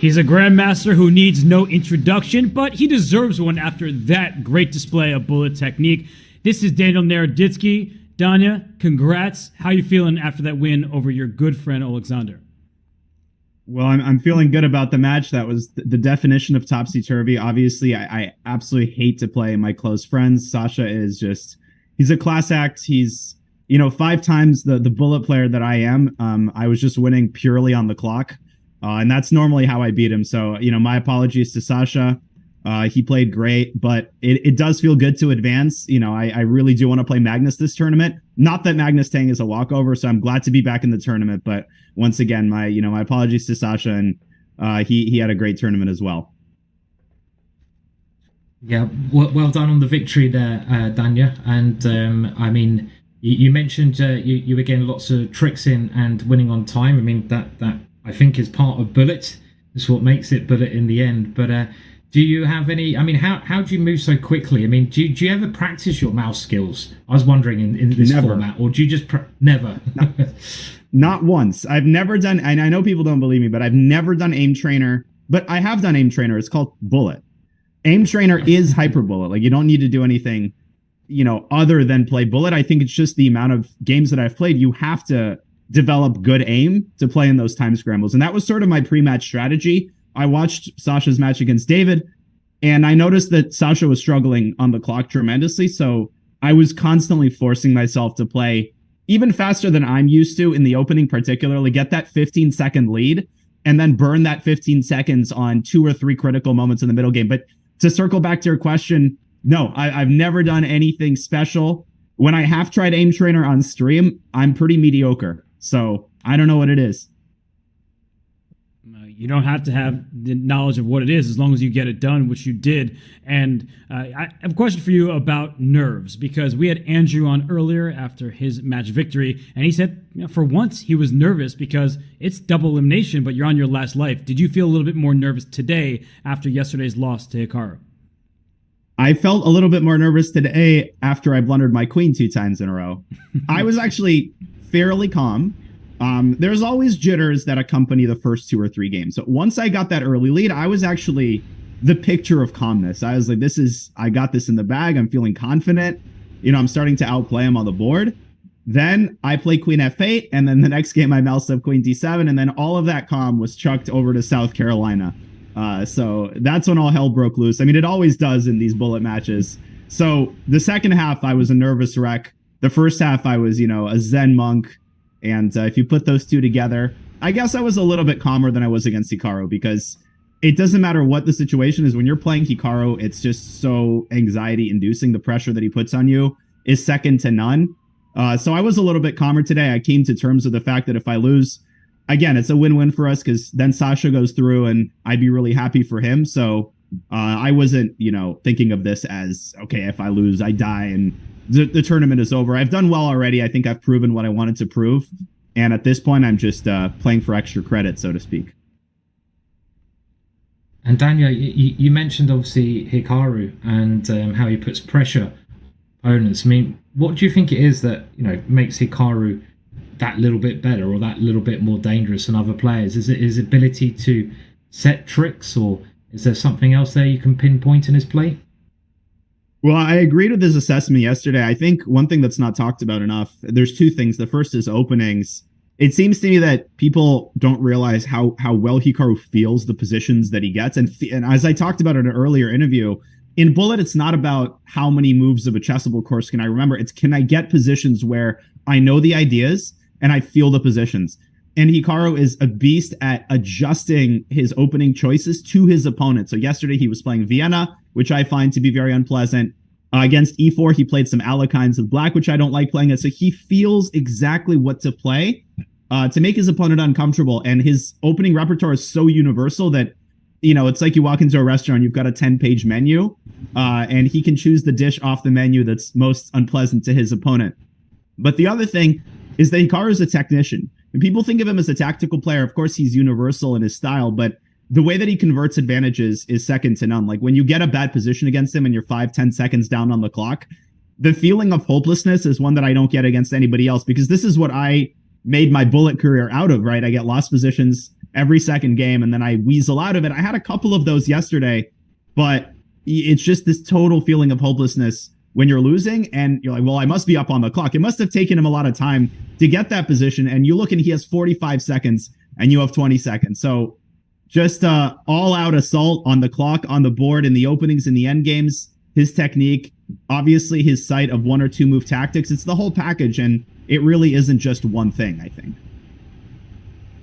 He's a grandmaster who needs no introduction, but he deserves one after that great display of bullet technique. This is Daniel Naroditsky. Danya, congrats. How you feeling after that win over your good friend Alexander? Well, I'm feeling good about the match. That was the definition of topsy-turvy. Obviously, I absolutely hate to play my close friends. Sasha is just, he's a class act. He's, 5 times the bullet player that I am. I was just winning purely on the clock. And that's normally how I beat him. So, my apologies to Sasha. He played great, but it does feel good to advance. I really do want to play Magnus this tournament. Not that Magnus Tang is a walkover, so I'm glad to be back in the tournament. But once again, my apologies to Sasha, and he had a great tournament as well. Yeah, well done on the victory there, Danya. And you mentioned you were getting lots of tricks in and winning on time. That I think is part of Bullet. It's what makes it Bullet in the end. But do you have any? How do you move so quickly? Do you ever practice your mouse skills? I was wondering in this format, or do you just never? Not once. I've never done, and I know people don't believe me, but I've never done Aim Trainer. But I have done Aim Trainer. It's called Bullet. Aim Trainer is Hyper Bullet. Like, you don't need to do anything, other than play Bullet. I think it's just the amount of games that I've played. You have to develop good aim to play in those time scrambles. And that was sort of my pre-match strategy. I watched Sasha's match against David, and I noticed that Sasha was struggling on the clock tremendously. So I was constantly forcing myself to play even faster than I'm used to in the opening, particularly get that 15-second lead and then burn that 15 seconds on 2 or 3 critical moments in the middle game. But to circle back to your question, no, I've never done anything special. When I have tried Aim Trainer on stream, I'm pretty mediocre. So I don't know what it is. You don't have to have the knowledge of what it is as long as you get it done, which you did. And I have a question for you about nerves, because we had Andrew on earlier after his match victory, and he said for once he was nervous because it's double elimination, but you're on your last life. Did you feel a little bit more nervous today after yesterday's loss to Hikaru? I felt a little bit more nervous today after I blundered my queen 2 times in a row. I was actually fairly calm. There's always jitters that accompany the first 2 or 3 games. So once I got that early lead, I was actually the picture of calmness. I was like, I got this in the bag. I'm feeling confident. I'm starting to outplay him on the board. Then I play Queen F8, and then the next game I moused up Queen D7, and then all of that calm was chucked over to South Carolina. So that's when all hell broke loose. It always does in these bullet matches. So the second half, I was a nervous wreck. The first half, I was, a Zen monk. And if you put those two together, I guess I was a little bit calmer than I was against Hikaru, because it doesn't matter what the situation is. When you're playing Hikaru, it's just so anxiety inducing. The pressure that he puts on you is second to none. So I was a little bit calmer today. I came to terms with the fact that if I lose, again, it's a win-win for us, because then Sasha goes through and I'd be really happy for him. So I wasn't, thinking of this as, okay, if I lose, I die and the tournament is over. I've done well already. I think I've proven what I wanted to prove. And at this point, I'm just playing for extra credit, so to speak. And Daniel, you mentioned obviously Hikaru and how he puts pressure on opponents. What do you think it is that makes Hikaru that little bit better or that little bit more dangerous than other players? Is it his ability to set tricks, or is there something else there you can pinpoint in his play? Well, I agreed with his assessment yesterday. I think one thing that's not talked about enough, there's 2 things. The first is openings. It seems to me that people don't realize how well Hikaru feels the positions that he gets. And as I talked about in an earlier interview, in Bullet, it's not about how many moves of a chessable course can I remember. It's, can I get positions where I know the ideas and I feel the positions. And Hikaru is a beast at adjusting his opening choices to his opponent. So yesterday he was playing Vienna, which I find to be very unpleasant. Against E4, he played some Alekines of black, which I don't like playing it. So he feels exactly what to play to make his opponent uncomfortable. And his opening repertoire is so universal that, it's like you walk into a restaurant, you've got a 10-page menu, and he can choose the dish off the menu that's most unpleasant to his opponent. But the other thing is that Hikaru is a technician. And people think of him as a tactical player. Of course, he's universal in his style, but the way that he converts advantages is second to none. Like, when you get a bad position against him and you're 5-10 seconds down on the clock, the feeling of hopelessness is one that I don't get against anybody else, because this is what I made my Bullet career out of, right? I get lost positions every second game, and then I weasel out of it. I had a couple of those yesterday, but it's just this total feeling of hopelessness when you're losing, and you're like, well, I must be up on the clock. It must have taken him a lot of time to get that position, and you look and he has 45 seconds, and you have 20 seconds. So just all-out assault on the clock, on the board, in the openings, in the end games, his technique, obviously his sight of 1 or 2 move tactics. It's the whole package, and it really isn't just one thing, I think.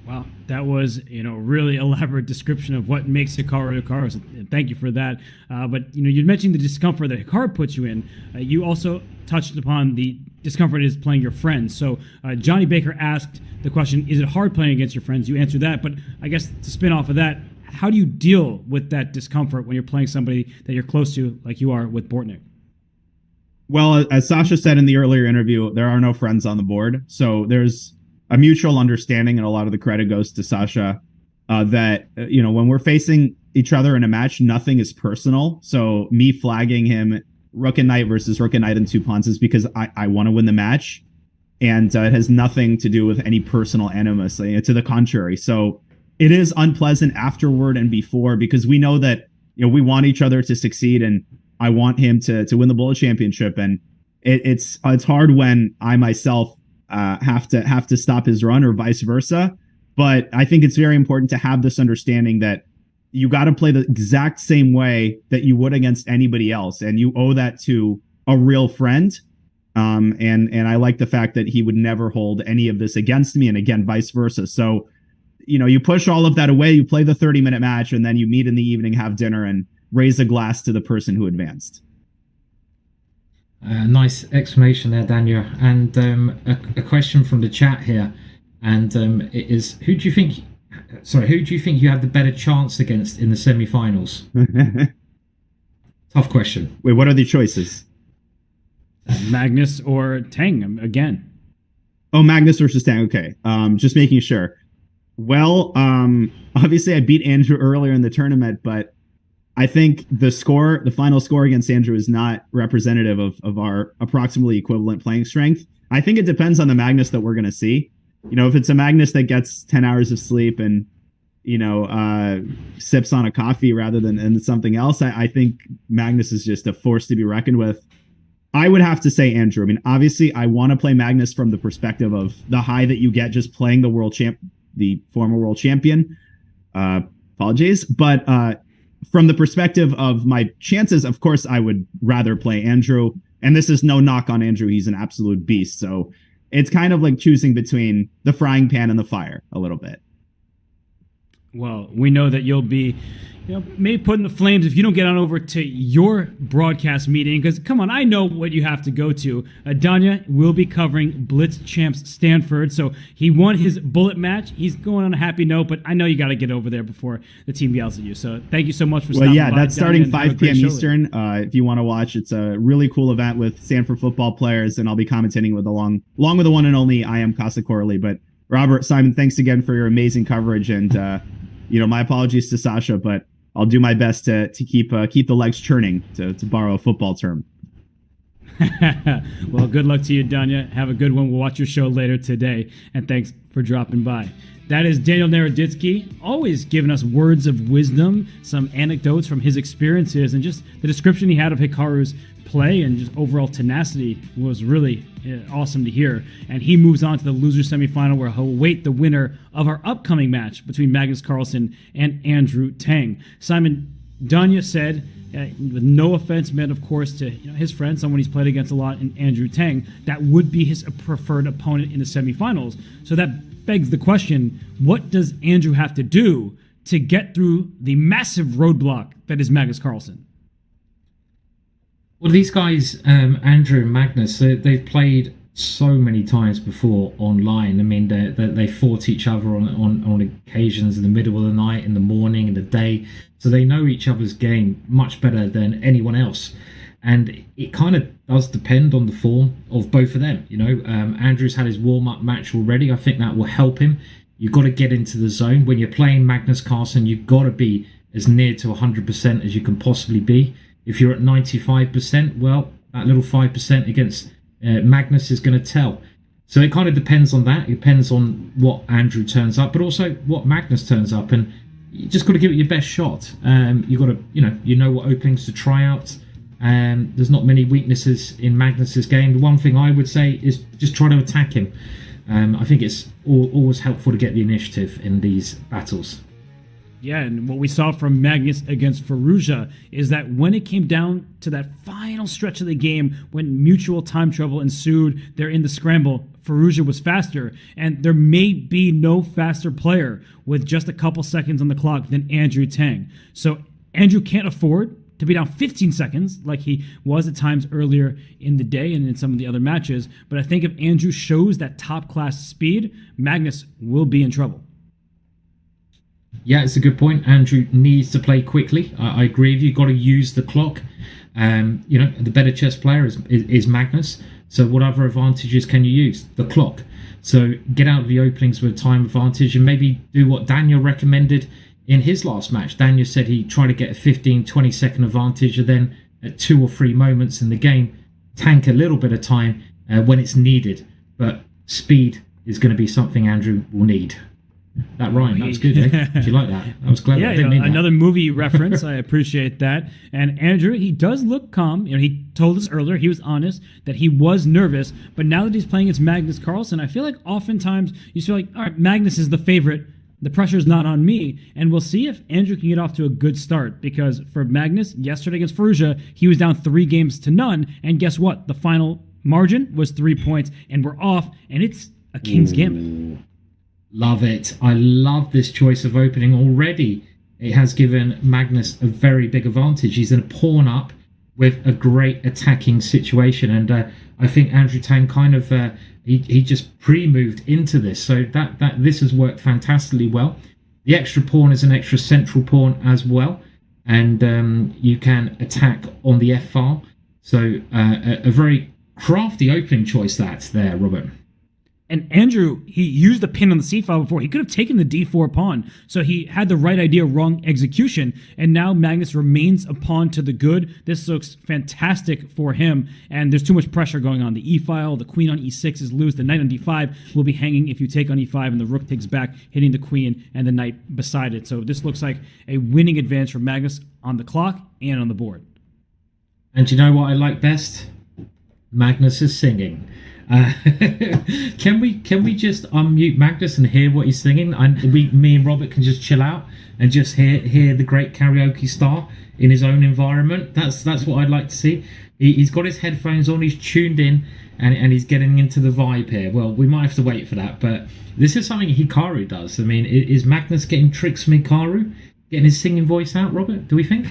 Wow, that was, really elaborate description of what makes Hikaru Hikaru. So thank you for that. But, you mentioned the discomfort that Hikaru puts you in. You also touched upon the discomfort is playing your friends. So Johnny Baker asked the question, is it hard playing against your friends? You answered that. But I guess to spin off of that, how do you deal with that discomfort when you're playing somebody that you're close to, like you are with Bortnik? Well, as Sasha said in the earlier interview, there are no friends on the board. So there's a mutual understanding, and a lot of the credit goes to Sasha, that, when we're facing each other in a match, nothing is personal. So me flagging him Rook and Knight versus Rook and Knight and 2 pawns is because I want to win the match. And it has nothing to do with any personal animus. To the contrary. So it is unpleasant afterward and before, because we know that, we want each other to succeed, and I want him to win the Bullet Championship. And it's hard when I myself have to stop his run, or vice versa. But I think it's very important to have this understanding that you got to play the exact same way that you would against anybody else, and you owe that to a real friend. And I like the fact that he would never hold any of this against me, and again, vice versa. So, you push all of that away, you play the 30-minute match, and then you meet in the evening, have dinner, and raise a glass to the person who advanced. Nice explanation there, Daniel. And a question from the chat here, and it is: who do you think you have the better chance against in the semi-finals? Tough question. Wait, what are the choices? Magnus or Tang again? Oh, Magnus versus Tang. Okay, just making sure. Well, obviously I beat Andrew earlier in the tournament, but I think the final score against Andrew is not representative of our approximately equivalent playing strength. I think it depends on the Magnus that we're going to see. If it's a Magnus that gets 10 hours of sleep and, sips on a coffee rather than something else, I think Magnus is just a force to be reckoned with. I would have to say Andrew. I mean, obviously I want to play Magnus from the perspective of the high that you get just playing the former world champion. Apologies. But, from the perspective of my chances, of course, I would rather play Andrew. And this is no knock on Andrew. He's an absolute beast. So it's kind of like choosing between the frying pan and the fire a little bit. Well, we know that you'll be, maybe putting the flames if you don't get on over to your broadcast meeting, because come on, I know what you have to go to. Danya will be covering Blitz Champs Stanford, so he won his bullet match. He's going on a happy note, but I know you got to get over there before the team yells at you. So thank you so much for stopping by. Well, yeah, that's starting 5 p.m. Eastern. Later. If you want to watch, it's a really cool event with Stanford football players, and I'll be commentating along with the one and only I am Casa Corley. But Robert, Simon, thanks again for your amazing coverage, and my apologies to Sasha, but I'll do my best to keep the legs churning, to borrow a football term. Well, good luck to you, Danya. Have a good one. We'll watch your show later today, and thanks for dropping by. That is Daniel Naroditsky, always giving us words of wisdom, some anecdotes from his experiences, and just the description he had of Hikaru's play and just overall tenacity was really awesome to hear. And he moves on to the loser semifinal, where he'll await the winner of our upcoming match between Magnus Carlsen and Andrew Tang. Simon, Danya said, with no offense meant, of course, to his friend, someone he's played against a lot, in Andrew Tang, that would be his preferred opponent in the semifinals. So that begs the question, what does Andrew have to do to get through the massive roadblock that is Magnus Carlsen? Well, these guys, Andrew and Magnus, they've played so many times before online. I mean, they fought each other on occasions in the middle of the night, in the morning, in the day. So they know each other's game much better than anyone else. And it kind of does depend on the form of both of them. Andrew's had his warm-up match already. I think that will help him. You've got to get into the zone. When you're playing Magnus Carlsen, you've got to be as near to 100% as you can possibly be. If you're at 95%, well, that little 5% against Magnus is going to tell. So it kind of depends on that. It depends on what Andrew turns up, but also what Magnus turns up, and you just got to give it your best shot. You got to, you know what openings to try out. There's not many weaknesses in Magnus's game. The one thing I would say is just try to attack him. I think it's always helpful to get the initiative in these battles. Yeah, and what we saw from Magnus against Firouzja is that when it came down to that final stretch of the game, when mutual time trouble ensued, they're in the scramble, Firouzja was faster, and there may be no faster player with just a couple seconds on the clock than Andrew Tang. So Andrew can't afford to be down 15 seconds like he was at times earlier in the day and in some of the other matches, but I think if Andrew shows that top-class speed, Magnus will be in trouble. Yeah, it's a good point. Andrew needs to play quickly. I agree with you. You've got to use the clock. The better chess player is Magnus. So what other advantages can you use? The clock. So get out of the openings with time advantage and maybe do what Daniel recommended in his last match. Daniel said he tried to get a 15, 20-second advantage and then at 2 or 3 moments in the game, tank a little bit of time when it's needed. But speed is going to be something Andrew will need. That rhyme, that was good, eh? Did you like that? That was clever. Yeah, another movie reference. I appreciate that. And Andrew, he does look calm. He told us earlier, he was honest, that he was nervous. But now that he's playing against Magnus Carlsen, I feel like oftentimes you feel like, all right, Magnus is the favorite. The pressure's not on me. And we'll see if Andrew can get off to a good start. Because for Magnus, yesterday against Firouzja, he was down 3-0. And guess what? The final margin was 3 points. And we're off. And it's a King's Gambit. Love it. I love this choice of opening already. It has given Magnus a very big advantage. He's in a pawn up with a great attacking situation. And I think Andrew Tang kind of, he just pre-moved into this. So that this has worked fantastically well. The extra pawn is an extra central pawn as well. And you can attack on the F-file. So a very crafty opening choice that's there, Robert. And Andrew, he used the pin on the c-file before. He could have taken the d4 pawn. So he had the right idea, wrong execution. And now Magnus remains a pawn to the good. This looks fantastic for him. And there's too much pressure going on. The e-file, the queen on e6 is loose. The knight on d5 will be hanging if you take on e5. And the rook takes back, hitting the queen and the knight beside it. So this looks like a winning advantage for Magnus on the clock and on the board. And you know what I like best? Magnus is singing. Can we just unmute Magnus and hear what he's singing? And me and Robert can just chill out and just hear the great karaoke star in his own environment. That's what I'd like to see. He's got his headphones on, he's tuned in, and he's getting into the vibe here. Well, we might have to wait for that, but this is something Hikaru does. I mean, is Magnus getting tricks from Hikaru? Getting his singing voice out, Robert? Do we think?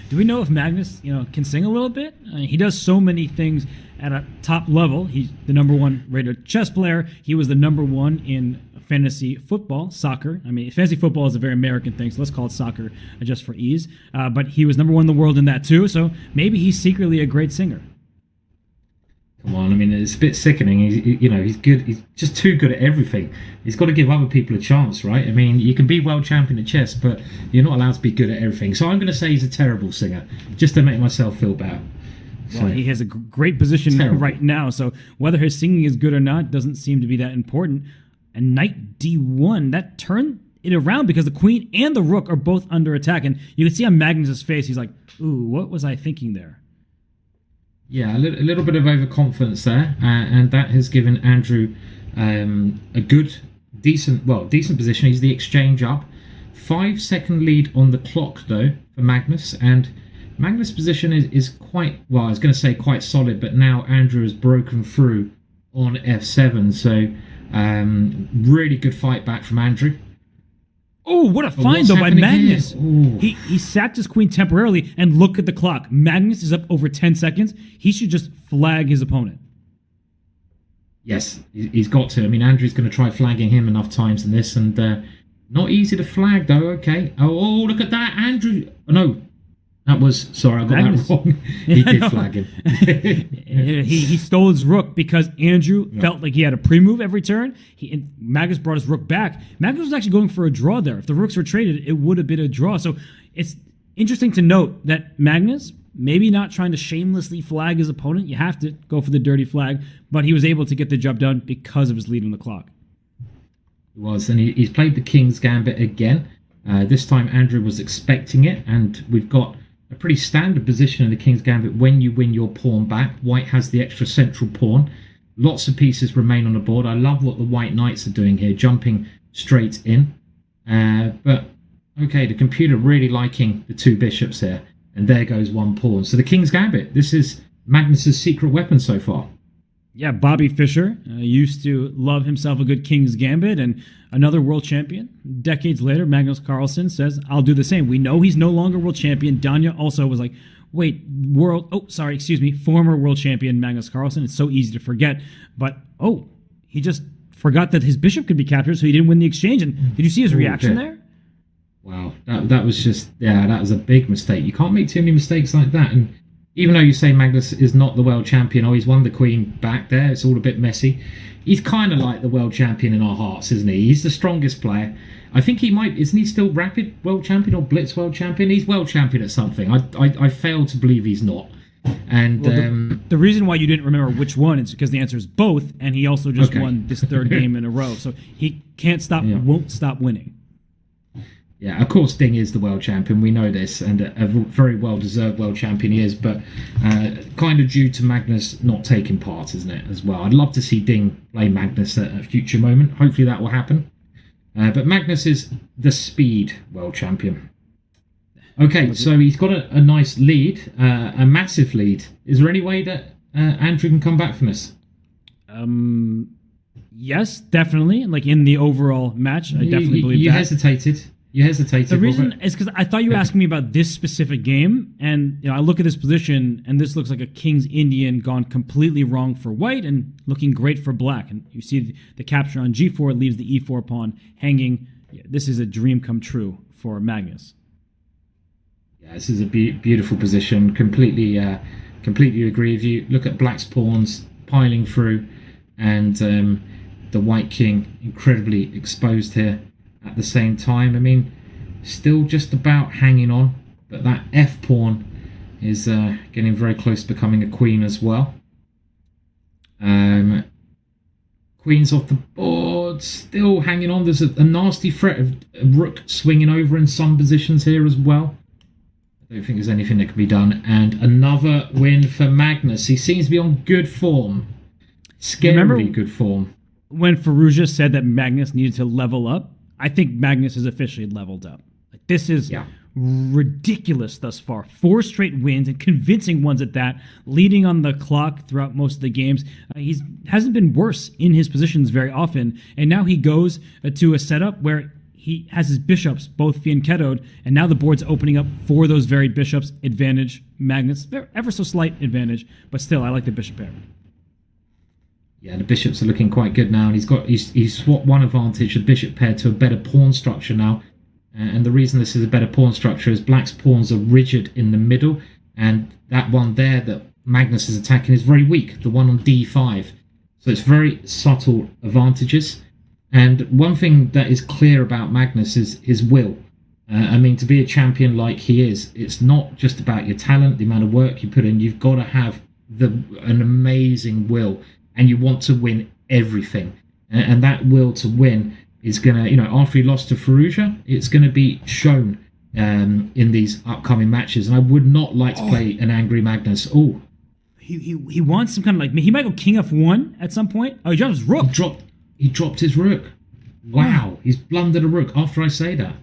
Do we know if Magnus, can sing a little bit? I mean, he does so many things at a top level. He's the #1 rated chess player. He was the #1 in fantasy football, soccer. I mean, fantasy football is a very American thing, so let's call it soccer just for ease. But he was #1 in the world in that too, so maybe he's secretly a great singer. Come on, I mean, it's a bit sickening. He's good. He's just too good at everything. He's got to give other people a chance, right? I mean, you can be world champion at chess, but you're not allowed to be good at everything. So I'm going to say he's a terrible singer, just to make myself feel better. Well, he has a great position right now, so whether his singing is good or not doesn't seem to be that important. And knight d1, that turned it around because the queen and the rook are both under attack. And you can see on Magnus's face, he's like, ooh, what was I thinking there? Yeah, a little bit of overconfidence there, and that has given Andrew a good, decent position. He's the exchange up. 5-second lead on the clock, though, for Magnus, and Magnus' position is quite, well, I was going to say quite solid, but now Andrew has broken through on f7, so really good fight back from Andrew. Oh, what a find, though, by Magnus. He sacked his queen temporarily, and look at the clock. Magnus is up over 10 seconds. He should just flag his opponent. Yes, he's got to. I mean, Andrew's going to try flagging him enough times in this, and not easy to flag, though. Okay. Oh, look at that. Andrew. No. That was, sorry, I got Magnus. That wrong. He did flag him. he stole his rook because Andrew felt like he had a pre-move every turn. Magnus brought his rook back. Magnus was actually going for a draw there. If the rooks were traded, it would have been a draw. So it's interesting to note that Magnus maybe not trying to shamelessly flag his opponent. You have to go for the dirty flag, but he was able to get the job done because of his lead on the clock. He was, and he's played the King's Gambit again. This time Andrew was expecting it, and we've got a pretty standard position in the King's Gambit when you win your pawn back. White has the extra central pawn. Lots of pieces remain on the board. I love what the White Knights are doing here, jumping straight in. But, okay, the computer really liking the 2 bishops here. And there goes 1 pawn. So the King's Gambit, this is Magnus's secret weapon so far. Yeah, Bobby Fischer used to love himself a good King's Gambit, and another world champion. Decades later, Magnus Carlsen says, I'll do the same. We know he's no longer world champion. Danya also was like, wait, former world champion Magnus Carlsen. It's so easy to forget. But, he just forgot that his bishop could be captured, so he didn't win the exchange. And did you see his reaction there? Wow, that was just, that was a big mistake. You can't make too many mistakes like that. And even though you say Magnus is not the world champion, he's won the queen back there, it's all a bit messy. He's kind of like the world champion in our hearts, isn't he? He's the strongest player. I think he might, isn't he still Rapid world champion or Blitz world champion? He's world champion at something. I fail to believe he's not. And the reason why you didn't remember which one is because the answer is both, and he also just won this 3rd game in a row. So he can't stop, won't stop winning. Yeah, of course Ding is the world champion, we know this, and a very well-deserved world champion he is, but kind of due to Magnus not taking part, isn't it, as well? I'd love to see Ding play Magnus at a future moment. Hopefully that will happen. But Magnus is the speed world champion. Okay, so he's got a nice lead, a massive lead. Is there any way that Andrew can come back from this? Yes, definitely. Like in the overall match, I definitely believe that. You hesitated. The reason is because I thought you were asking me about this specific game, and I look at this position, and this looks like a King's Indian gone completely wrong for white and looking great for black. And you see the capture on g4 leaves the e4 pawn hanging. Yeah, this is a dream come true for Magnus. Yeah, this is a beautiful position. Completely agree with you. Look at black's pawns piling through, and the white king incredibly exposed here. At the same time, I mean, still just about hanging on, but that F pawn is getting very close to becoming a queen as well. Queen's off the board, still hanging on. There's a nasty threat of a rook swinging over in some positions here as well. I don't think there's anything that can be done. And another win for Magnus. He seems to be on good form. Scarily good form. When Firouzja said that Magnus needed to level up, I think Magnus has officially leveled up. Like, this is ridiculous thus far. 4 straight wins, and convincing ones at that, leading on the clock throughout most of the games. He hasn't been worse in his positions very often, and now he goes to a setup where he has his bishops both fianchettoed, and now the board's opening up for those very bishops. Advantage Magnus, ever so slight advantage, but still, I like the bishop pair. Yeah, the bishops are looking quite good now, and he's swapped one advantage, the bishop pair, to a better pawn structure now. And the reason this is a better pawn structure is black's pawns are rigid in the middle, and that one there that Magnus is attacking is very weak, the one on d5. So it's very subtle advantages. And one thing that is clear about Magnus is his will. I mean, to be a champion like he is, it's not just about your talent, the amount of work you put in. You've got to have an amazing will. And you want to win everything. And that will to win is going to, after he lost to Firouzja, it's going to be shown in these upcoming matches. And I would not like to play an angry Magnus. Oh, he wants some kind of he might go king f1 at some point. Oh, he dropped his rook. He dropped his rook. Wow, he's blundered a rook after I say that.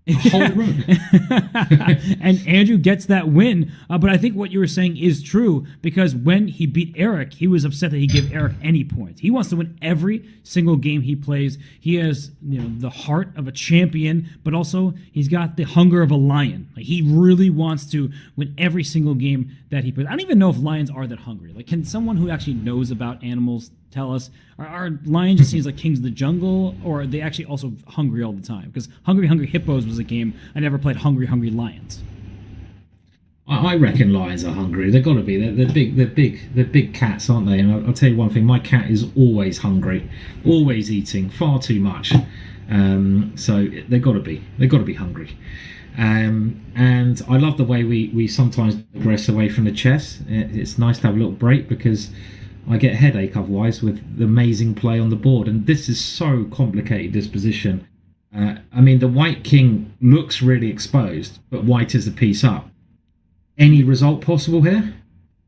A whole rook. And Andrew gets that win. But I think what you were saying is true, because when he beat Eric, he was upset that he gave Eric any points. He wants to win every single game he plays. He has the heart of a champion, but also he's got the hunger of a lion. Like, he really wants to win every single game that he plays. I don't even know if lions are that hungry. Like, can someone who actually knows about animals tell us, are lions just seems like kings of the jungle, or are they actually also hungry all the time? Because Hungry Hippos was a game I never played. Hungry Lions. I reckon lions are hungry. They've got to be. They're big cats, aren't they? And I'll tell you one thing: my cat is always hungry, always eating, far too much. So they've got to be hungry. And I love the way we sometimes progress away from the chess. It's nice to have a little break because I get a headache otherwise with the amazing play on the board. And this is so complicated, this position. I mean, the white king looks really exposed, but white is a piece up. Any result possible here?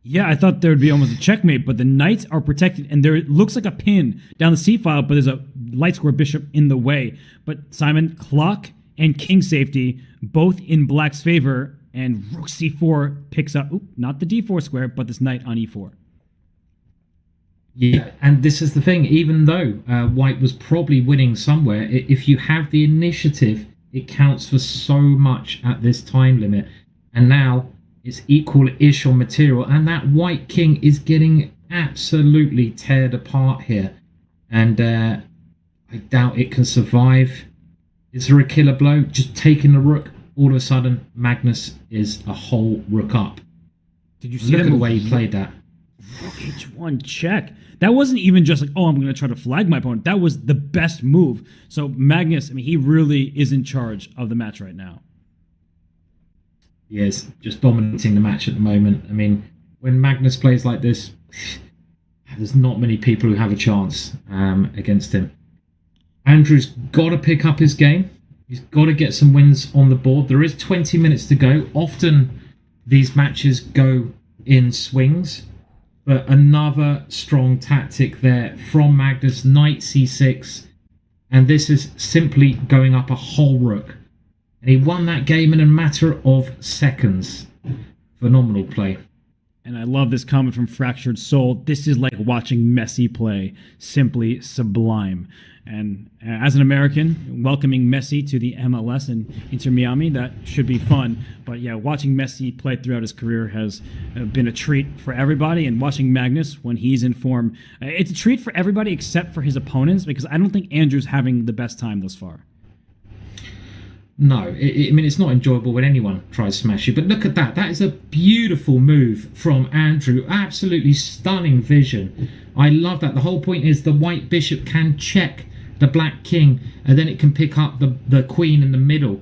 Yeah, I thought there would be almost a checkmate, but the knights are protected, and there looks like a pin down the c-file, but there's a light square bishop in the way. But Simon, clock and king safety, both in black's favor, and rook c4 picks up, not the d4 square, but this knight on e4. Yeah, and this is the thing, even though white was probably winning somewhere, if you have the initiative, it counts for so much at this time limit. And now it's equal-ish on material, and that white king is getting absolutely teared apart here. And I doubt it can survive. Is there a killer blow? Just taking the rook, all of a sudden, Magnus is a whole rook up. Did you see Look at the way he played that? Rook h1 check. That wasn't even just like, I'm going to try to flag my opponent. That was the best move. So Magnus, I mean, he really is in charge of the match right now. He is just dominating the match at the moment. I mean, when Magnus plays like this, there's not many people who have a chance against him. Andrew's got to pick up his game. He's got to get some wins on the board. There is 20 minutes to go. Often these matches go in swings, but another strong tactic there from Magnus, knight c6, and this is simply going up a whole rook. And he won that game in a matter of seconds. Phenomenal play. And I love this comment from Fractured Soul. This is like watching Messi play. Simply sublime. And as an American, welcoming Messi to the MLS and Inter Miami, that should be fun. But yeah, watching Messi play throughout his career has been a treat for everybody. And watching Magnus when he's in form, it's a treat for everybody except for his opponents, because I don't think Andrew's having the best time thus far. No, I mean, it's not enjoyable when anyone tries to smash you, but look at that. That is a beautiful move from Andrew. Absolutely stunning vision. I love that. The whole point is the white bishop can check the black king, and then it can pick up the queen in the middle.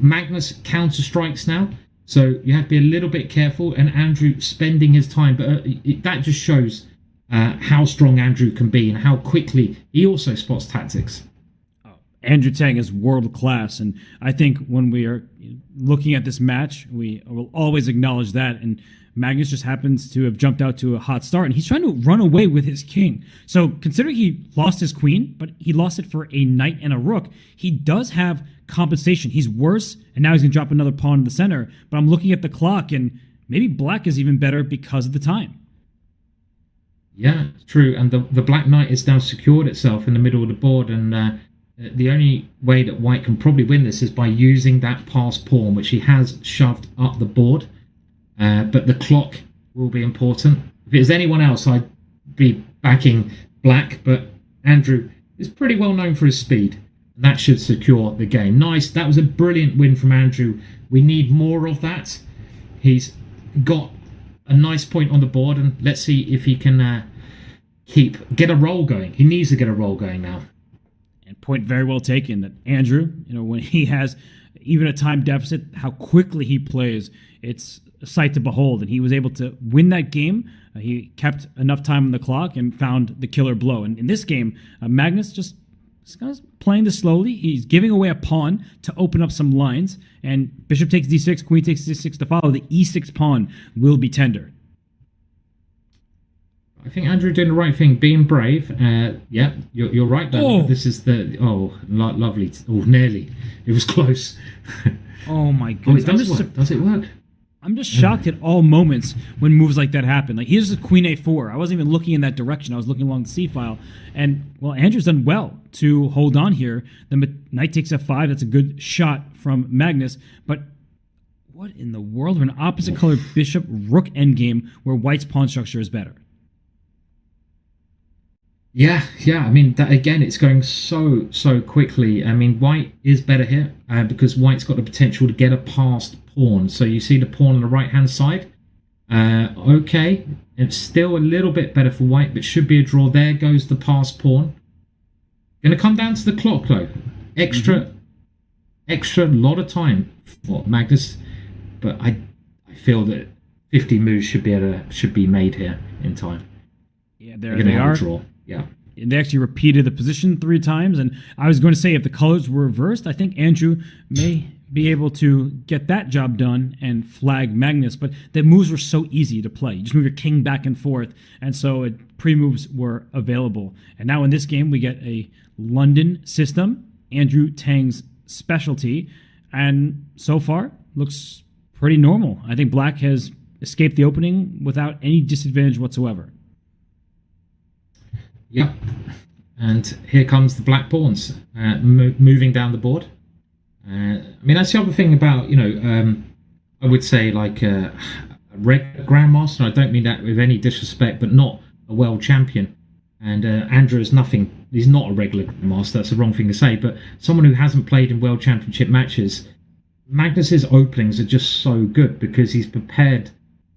Magnus counter strikes now, so you have to be a little bit careful, and Andrew spending his time, but that just shows how strong Andrew can be and how quickly he also spots tactics. Andrew Tang is world class, and I think when we are looking at this match, we will always acknowledge that. And Magnus just happens to have jumped out to a hot start, and he's trying to run away with his king. So considering he lost his queen, but he lost it for a knight and a rook, he does have compensation. He's worse, and now he's going to drop another pawn in the center. But I'm looking at the clock, and maybe black is even better because of the time. Yeah, it's true. And the black knight is now secured itself in the middle of the board, and the only way that white can probably win this is by using that passed pawn, which he has shoved up the board. But the clock will be important. If it was anyone else, I'd be backing black, but Andrew is pretty well known for his speed. That should secure the game. Nice. That was a brilliant win from Andrew. We need more of that. He's got a nice point on the board, and let's see if he can get a roll going. He needs to get a roll going now. And point very well taken that Andrew, when he has even a time deficit, how quickly he plays, it's a sight to behold. And he was able to win that game. He kept enough time on the clock and found the killer blow. And in this game, Magnus just kind of playing this slowly. He's giving away a pawn to open up some lines. And bishop takes d6, queen takes d6 to follow. The e6 pawn will be tender. I think Andrew doing the right thing, being brave. Yeah, you're right. This is lovely. Nearly. It was close. Oh my goodness! Does it work? I'm just shocked at all moments when moves like that happen. Like here's the queen a4. I wasn't even looking in that direction. I was looking along the c file, and well, Andrew's done well to hold on here. The knight takes f5. That's a good shot from Magnus, but what in the world of an opposite color bishop rook endgame where white's pawn structure is better? Yeah. I mean, that again, it's going so quickly. I mean, white is better here because white's got the potential to get a passed pawn. So you see the pawn on the right-hand side. Okay, it's still a little bit better for white, but should be a draw. There goes the passed pawn. Going to come down to the clock though. Extra lot of time for Magnus, but I feel that 50 moves should be made here in time. Yeah, there they are. Draw. Yeah. They actually repeated the position 3 times, and I was going to say if the colors were reversed, I think Andrew may be able to get that job done and flag Magnus, but the moves were so easy to play. You just move your king back and forth, and so pre-moves were available. And now in this game, we get a London system, Andrew Tang's specialty, and so far looks pretty normal. I think Black has escaped the opening without any disadvantage whatsoever. Yeah, and here comes the Black Pawns moving down the board. I mean, that's the other thing about, I would say like a regular Grandmaster. I don't mean that with any disrespect, but not a world champion. And Andrew is nothing. He's not a regular Grandmaster. That's the wrong thing to say. But someone who hasn't played in World Championship matches, Magnus's openings are just so good because he's prepared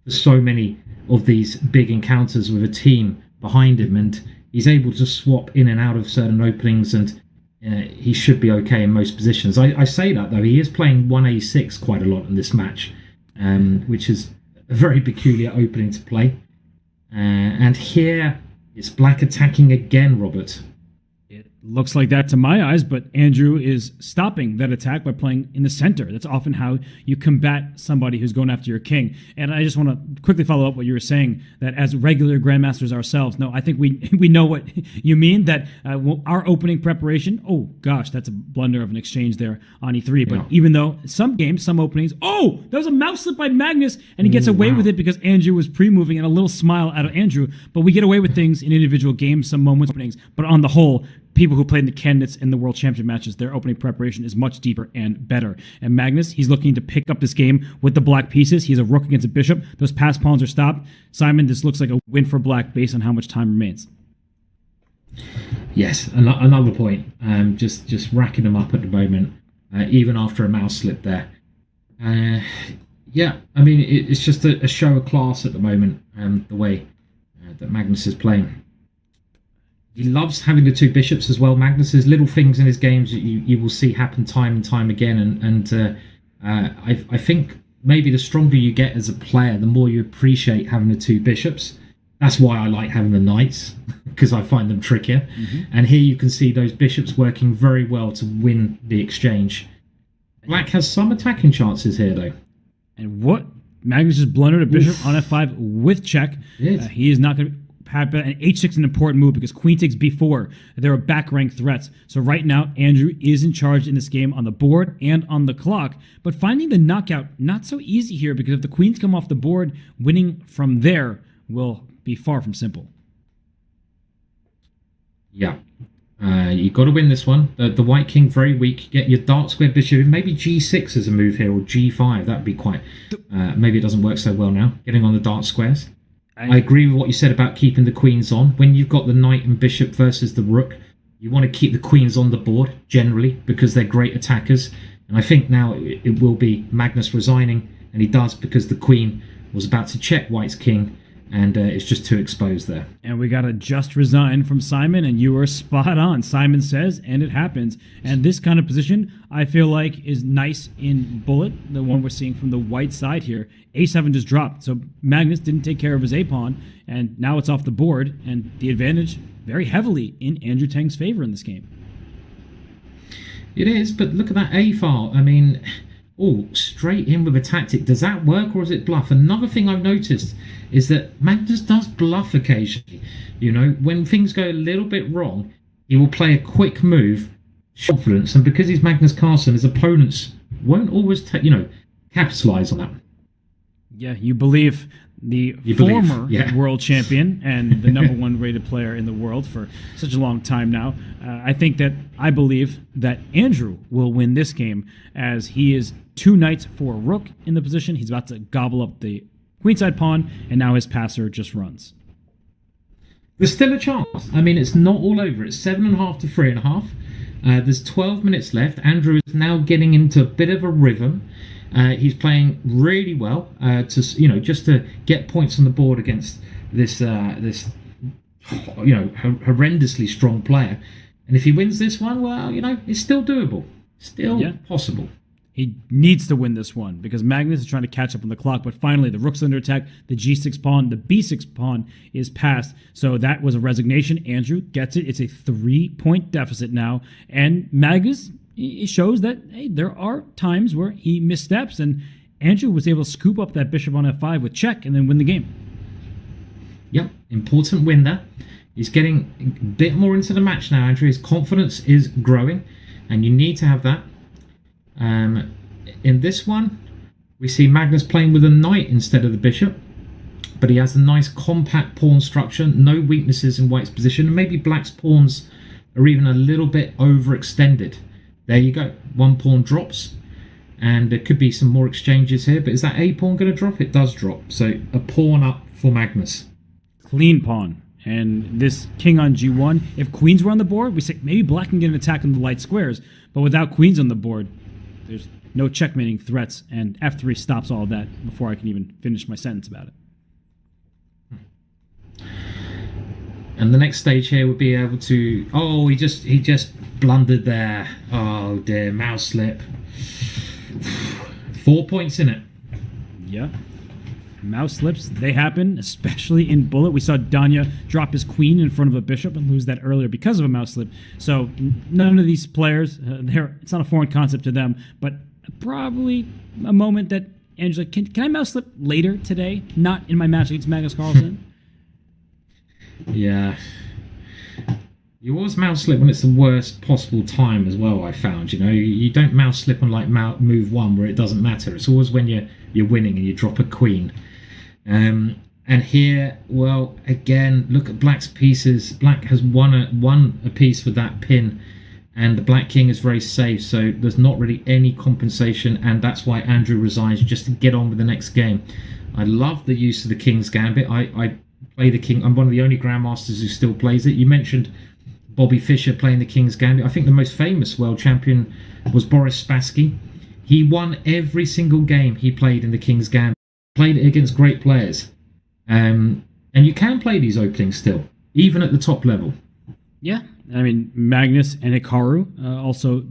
for so many of these big encounters with a team behind him, and he's able to swap in and out of certain openings, and he should be okay in most positions. I say that, though. He is playing 1A6 quite a lot in this match, which is a very peculiar opening to play. And here it's Black attacking again, Robert. It looks like that to my eyes, but Andrew is stopping that attack by playing in the center. That's often how you combat somebody who's going after your king. And I just want to quickly follow up what you were saying, that as regular grandmasters ourselves, no, I think we know what you mean, that our opening preparation, oh gosh, that's a blunder of an exchange there on E3. But even though some games, some openings, oh, that was a mouse slip by Magnus, and he gets away with it because Andrew was pre-moving, and a little smile out of Andrew. But we get away with things in individual games, some moments, openings. But on the whole, people who played in the candidates in the World Championship matches, their opening preparation is much deeper and better. And Magnus, he's looking to pick up this game with the black pieces. He has a rook against a bishop. Those pass pawns are stopped. Simon, this looks like a win for Black based on how much time remains. Yes, another point. Just racking them up at the moment, even after a mouse slip there. Yeah, I mean, it's just a show of class at the moment, the way that Magnus is playing. He loves having the 2 bishops as well. Magnus, there's little things in his games that you will see happen time and time again. And I think maybe the stronger you get as a player, the more you appreciate having the 2 bishops. That's why I like having the knights, because I find them trickier. And here you can see those bishops working very well to win the exchange. Black has some attacking chances here, though. And what? Magnus just blundered a bishop on F5 with check. He is not going to... And H6 is an important move because queen takes B4. There are back rank threats. So right now, Andrew is in charge in this game on the board and on the clock. But finding the knockout, not so easy here, because if the queens come off the board, winning from there will be far from simple. Yeah. You got to win this one. The white king, very weak. Get your dark square bishop. Maybe G6 as a move here, or G5. That would be quite... maybe it doesn't work so well now, getting on the dark squares. I agree with what you said about keeping the queens on. When you've got the knight and bishop versus the rook, you want to keep the queens on the board, generally, because they're great attackers. And I think now it will be Magnus resigning, and he does, because the queen was about to check white's king, and it's just too exposed there. And we got a just resign from Simon, and you were spot on. Simon says, and it happens. And this kind of position, I feel like, is nice in bullet, the one we're seeing from the white side here. A7 just dropped, so Magnus didn't take care of his A-pawn, and now it's off the board, and the advantage very heavily in Andrew Tang's favor in this game. It is, but look at that A-file. I mean... Oh, straight in with a tactic. Does that work, or is it bluff? Another thing I've noticed is that Magnus does bluff occasionally. You know, when things go a little bit wrong, he will play a quick move, confidence, and because he's Magnus Carlsen, his opponents won't always, capitalize on that. Yeah, you believe the former world champion and the number 1 rated player in the world for such a long time now. I believe that Andrew will win this game, as he is 2 knights for a rook in the position. He's about to gobble up the queenside pawn, and now his passer just runs. There's still a chance. I mean, it's not all over. It's 7.5 to 3.5. There's 12 minutes left. Andrew is now getting into a bit of a rhythm. He's playing really well just to get points on the board against this horrendously strong player. And if he wins this one, well, it's still doable. Still possible. He needs to win this one because Magnus is trying to catch up on the clock. But finally, the rook's under attack. The G6 pawn, the B6 pawn is passed. So that was a resignation. Andrew gets it. It's a 3-point deficit now. And Magnus, it shows that, hey, there are times where he missteps. And Andrew was able to scoop up that bishop on F5 with check and then win the game. Yep, important win there. He's getting a bit more into the match now, Andrew. His confidence is growing, and you need to have that. In this one, we see Magnus playing with a knight instead of the bishop, but he has a nice compact pawn structure, no weaknesses in white's position, and maybe black's pawns are even a little bit overextended. There you go, one pawn drops, and there could be some more exchanges here, but is that a pawn going to drop? It does drop, so a pawn up for Magnus. Clean pawn. And this king on g1, if queens were on the board, we say maybe black can get an attack on the light squares, but without queens on the board, there's no checkmating threats, and f3 stops all of that before I can even finish my sentence about it. And the next stage here would be able to... Oh, he just blundered there. Oh dear, mouse slip. 4 points in it. Yeah. Mouse slips, they happen, especially in bullet. We saw Danya drop his queen in front of a bishop and lose that earlier because of a mouse slip. So none of these players, it's not a foreign concept to them, but probably a moment that Angela, can I mouse slip later today? Not in my match against Magnus Carlsen? Yeah. You always mouse slip when it's the worst possible time as well, I found. You don't mouse slip on like move 1 where it doesn't matter. It's always when you're winning and you drop a queen. And here, well, again, look at black's pieces. Black has won a piece with that pin, and the black king is very safe, so there's not really any compensation, and that's why Andrew resigns, just to get on with the next game. I love the use of the king's gambit. I play the king. I'm one of the only grandmasters who still plays it. You mentioned Bobby Fischer playing the king's gambit. I think the most famous world champion was Boris Spassky. He won every single game he played in the king's gambit. Played it against great players. And you can play these openings still, even at the top level. Yeah. I mean, Magnus and Hikaru also,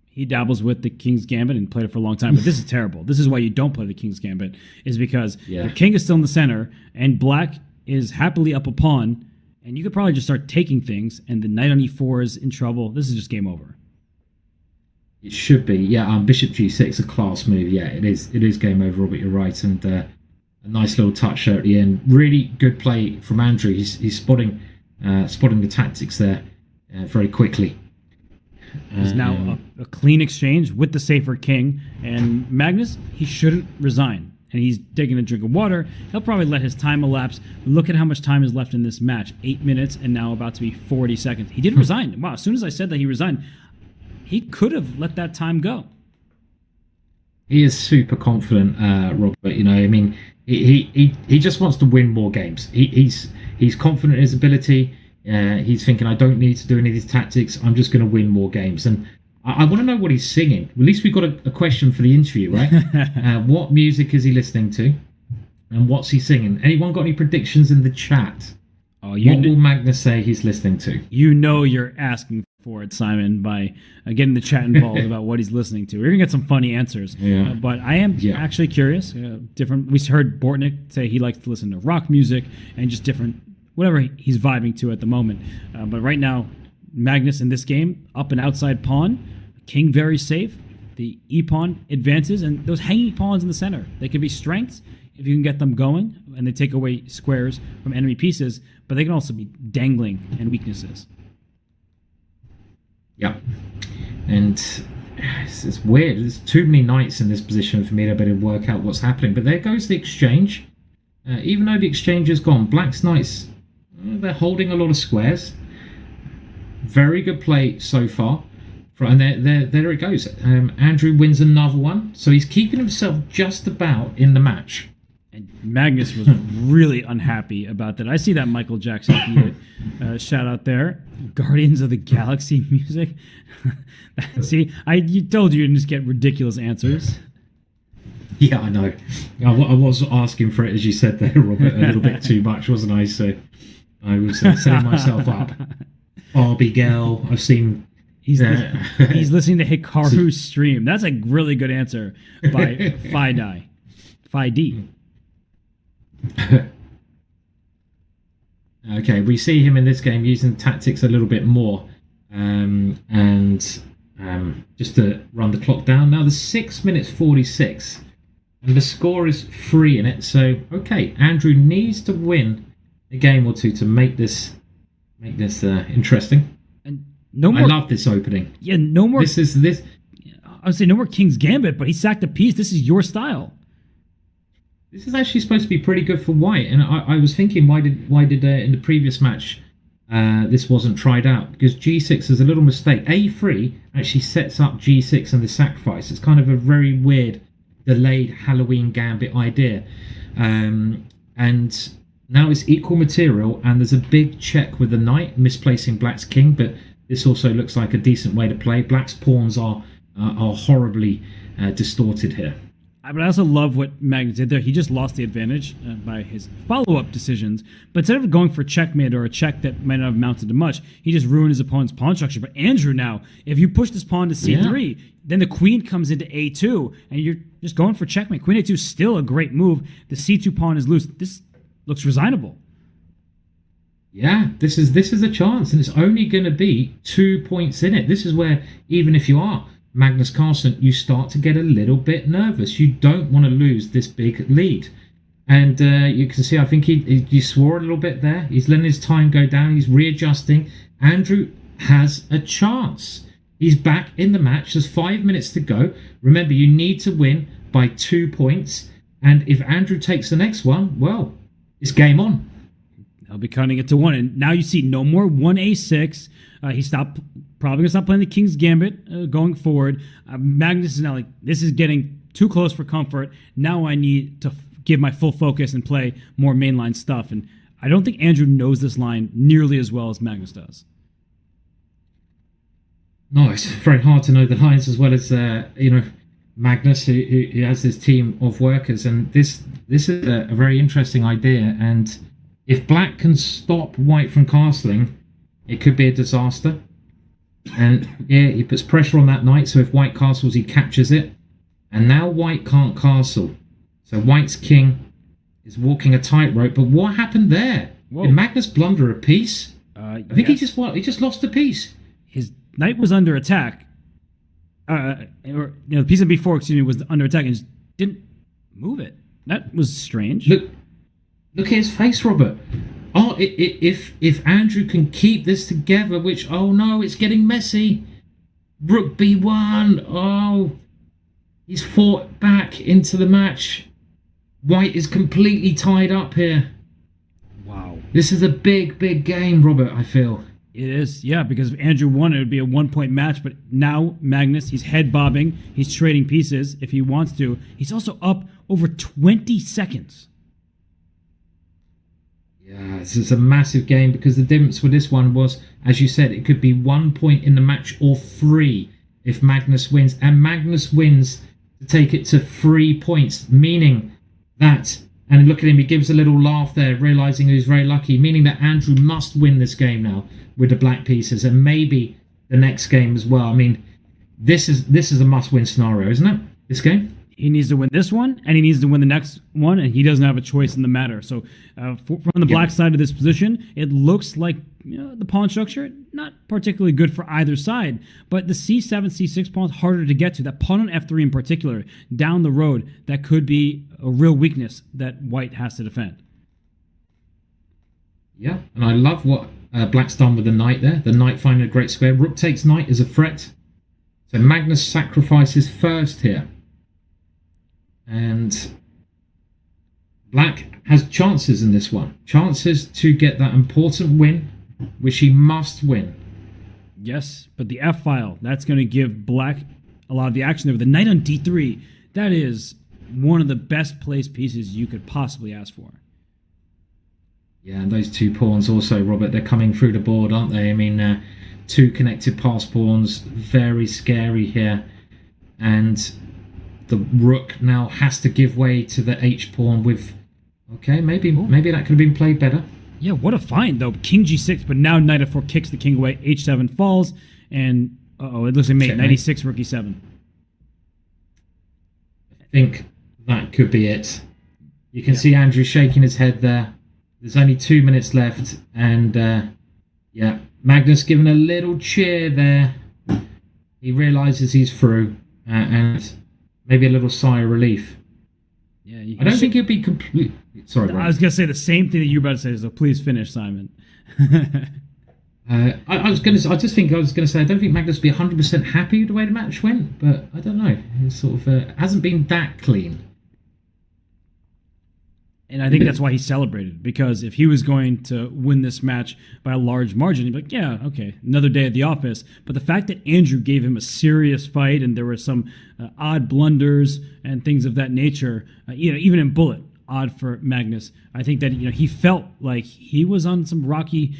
he dabbles with the King's Gambit and played it for a long time. But this is terrible. This is why you don't play the King's Gambit, is because the king is still in the center and black is happily up a pawn, and you could probably just start taking things, and the knight on e4 is in trouble. This is just game over. It should be. Yeah, bishop g6, a class move. Yeah, it is game over, Robert, you're right. And a nice little touch there at the end. Really good play from Andrew. He's spotting the tactics there very quickly. There's now a clean exchange with the safer king, and Magnus, he shouldn't resign. And he's taking a drink of water. He'll probably let his time elapse. Look at how much time is left in this match. 8 minutes, and now about to be 40 seconds. He did resign. Wow, as soon as I said that he resigned, he could have let that time go. He is super confident, Robert. I mean, he just wants to win more games. He's confident in his ability. He's thinking, I don't need to do any of these tactics. I'm just going to win more games. And I want to know what he's singing. At least we've got a question for the interview, right? What music is he listening to? And what's he singing? Anyone got any predictions in the chat? What will Magnus say he's listening to? You know you're asking for it, Simon, by getting the chat involved about what he's listening to. We're going to get some funny answers. Yeah. But I am actually curious. Different. We heard Bortnick say he likes to listen to rock music and just different, whatever he's vibing to at the moment. But right now, Magnus in this game, up and outside pawn, king very safe, the e-pawn advances, and those hanging pawns in the center, they can be strengths if you can get them going, and they take away squares from enemy pieces, but they can also be dangling and weaknesses. Yeah, and it's weird. There's too many knights in this position for me to be able to work out what's happening, but there goes the exchange. Even though the exchange is gone, black's knights, they're holding a lot of squares. Very good play so far. And there it goes. Andrew wins another one. So he's keeping himself just about in the match. And Magnus was really unhappy about that. I see that Michael Jackson shout out there. Guardians of the Galaxy music. See, you told you to just get ridiculous answers. Yeah, I know. I was asking for it, as you said there, Robert, a little bit too much, wasn't I? So I was setting myself up. Barbie girl. I've seen. He's listening to Hikaru's stream. That's a really good answer by Fi-D. Okay, we see him in this game using tactics a little bit more. Just to run the clock down. Now, there's 6 minutes 46. And the score is 3 in it. So, okay, Andrew needs to win a game or two to make this interesting. And no more. I love this opening. Yeah, no more. This is this. I would say no more King's Gambit, but he sacked a piece. This is your style. This is actually supposed to be pretty good for White, and I was thinking, why did in the previous match this wasn't tried out? Because G6 is a little mistake. A3 actually sets up G6 and the sacrifice. It's kind of a very weird, delayed Halloween Gambit idea, and now it's equal material, and there's a big check with the Knight misplacing Black's King, but this also looks like a decent way to play. Black's pawns are horribly distorted here. But I also love what Magnus did there. He just lost the advantage by his follow-up decisions. But instead of going for checkmate or a check that might not have amounted to much, he just ruined his opponent's pawn structure. But Andrew now, if you push this pawn to c3, then the queen comes into a2, and you're just going for checkmate. Queen a2 is still a great move. The c2 pawn is loose. This looks resignable. Yeah, this is a chance, and it's only going to be 2 points in it. This is where, even if you are Magnus Carlsen, you start to get a little bit nervous. You don't want to lose this big lead. And you can see, I think he swore a little bit there. He's letting his time go down. He's readjusting. Andrew has a chance. He's back in the match. There's 5 minutes to go. Remember, you need to win by 2 points. And if Andrew takes the next one, well, it's game on. He'll be cutting it to 1. And now you see no more 1a6. He probably going to stop playing the King's Gambit going forward. Magnus is now like, this is getting too close for comfort. Now I need to give my full focus and play more mainline stuff. And I don't think Andrew knows this line nearly as well as Magnus does. No, it's very hard to know the lines as well as, Magnus, who has this team of workers. And this is a very interesting idea. And if Black can stop White from castling, it could be a disaster. And yeah, he puts pressure on that knight, so if White castles, he captures it. And now White can't castle. So White's king is walking a tightrope. But what happened there? Whoa. Did Magnus blunder a piece? I think he just lost a piece. His knight was under attack. The piece of b4, was under attack and just didn't move it. That was strange. Look at his face, Robert. Oh, if Andrew can keep this together, which, oh no, it's getting messy. Rook b1. Oh, he's fought back into the match. White is completely tied up here. Wow. This is a big, big game, Robert, I feel. It is, yeah, because if Andrew won, it would be a 1-point match. But now Magnus, he's head bobbing. He's trading pieces if he wants to. He's also up over 20 seconds. Yeah, this is a massive game because the difference with this one was, as you said, it could be 1 point in the match or 3 if Magnus wins. And Magnus wins to take it to 3 points, meaning that, and look at him, he gives a little laugh there, realizing he's very lucky, meaning that Andrew must win this game now with the black pieces and maybe the next game as well. I mean, this is a must-win scenario, isn't it? This game? He needs to win this one, and he needs to win the next one, and he doesn't have a choice in the matter. So from the black side of this position, it looks like the pawn structure, not particularly good for either side, but the c7, c6 pawn is harder to get to. That pawn on f3 in particular, down the road, that could be a real weakness that White has to defend. Yeah, and I love what Black's done with the knight there. The knight finding a great square. Rook takes knight as a threat. So Magnus sacrifices first here. And Black has chances in this one. Chances to get that important win, which he must win. Yes, but the f-file, that's going to give Black a lot of the action there. With the knight on d3, that is one of the best placed pieces you could possibly ask for. Yeah, and those two pawns also, Robert, they're coming through the board, aren't they? I mean, two connected pass pawns, very scary here. And the rook now has to give way to the h pawn with... Okay, maybe that could have been played better. Yeah, what a find, though. King G6, but now knight f4 kicks the king away. H7 falls, and it looks like mate. Knight e6, rook e7. I think that could be it. You can see Andrew shaking his head there. There's only 2 minutes left, and Magnus giving a little cheer there. He realises he's through, and maybe a little sigh of relief. Yeah, I don't think he'll be complete. Sorry, Ryan. I was gonna say the same thing that you were about to say. So please finish, Simon. I was gonna say I don't think Magnus will be 100% happy with the way the match went, but I don't know. It sort of hasn't been that clean. And I think that's why he celebrated, because if he was going to win this match by a large margin, he'd be like, yeah, okay, another day at the office. But the fact that Andrew gave him a serious fight and there were some odd blunders and things of that nature, even in Bullet, odd for Magnus, I think that he felt like he was on some rocky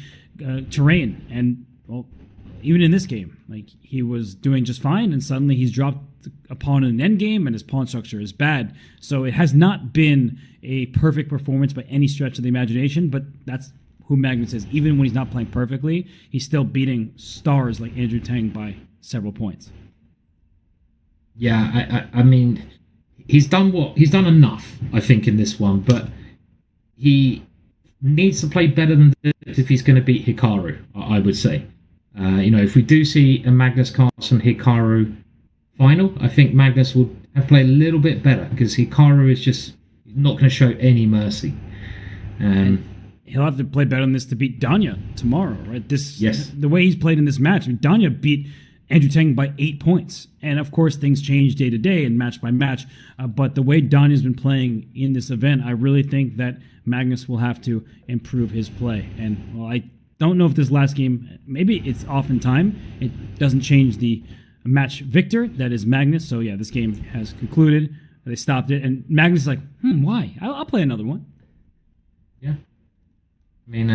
terrain. And, well, even in this game, like he was doing just fine, and suddenly he's dropped a pawn in an endgame, and his pawn structure is bad. So it has not been a perfect performance by any stretch of the imagination, but that's who Magnus is. Even when he's not playing perfectly, he's still beating stars like Andrew Tang by several points. Yeah, I mean, he's done enough, I think, in this one, but he needs to play better than this if he's going to beat Hikaru, I would say. If we do see a Magnus Carlsen Hikaru final, I think Magnus will have played a little bit better, because Hikaru is just not going to show any mercy. He'll have to play better than this to beat Danya tomorrow, right? Yes. The way he's played in this match, Danya beat Andrew Tang by 8 points. And of course, things change day to day and match by match. But the way Danya's been playing in this event, I really think that Magnus will have to improve his play. And, well, I don't know if this last game, maybe it's off in time. It doesn't change the match victor, that is Magnus. So yeah, this game has concluded. They stopped it, and Magnus is like, why? I'll play another one. Yeah. I mean,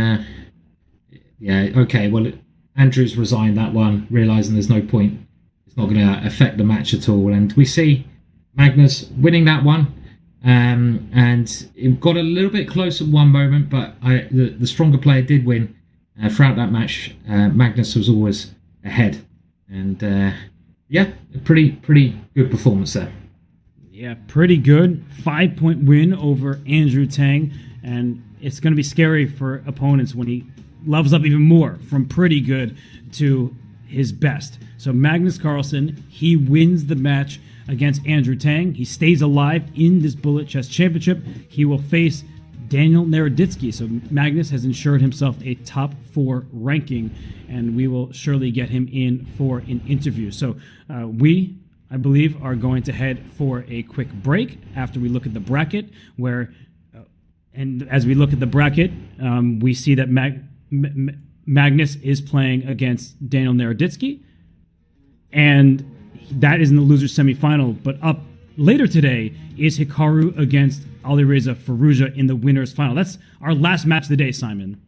okay, well, Andrew's resigned that one, realising there's no point. It's not going to affect the match at all. And we see Magnus winning that one. And it got a little bit close at one moment, but the stronger player did win. Throughout that match, Magnus was always ahead. And, a pretty good performance there. Yeah, pretty good. 5-point win over Andrew Tang. And it's going to be scary for opponents when he levels up even more from pretty good to his best. So Magnus Carlsen, he wins the match against Andrew Tang. He stays alive in this Bullet Chess Championship. He will face Daniel Naroditsky. So Magnus has ensured himself a top 4 ranking, and we will surely get him in for an interview. So I believe, are going to head for a quick break after we look at the bracket, and as we look at the bracket, we see that Magnus is playing against Daniel Naroditsky, and that is in the loser semifinal. But up later today is Hikaru against Alireza Firouzja in the winners final. That's our last match of the day, Simon.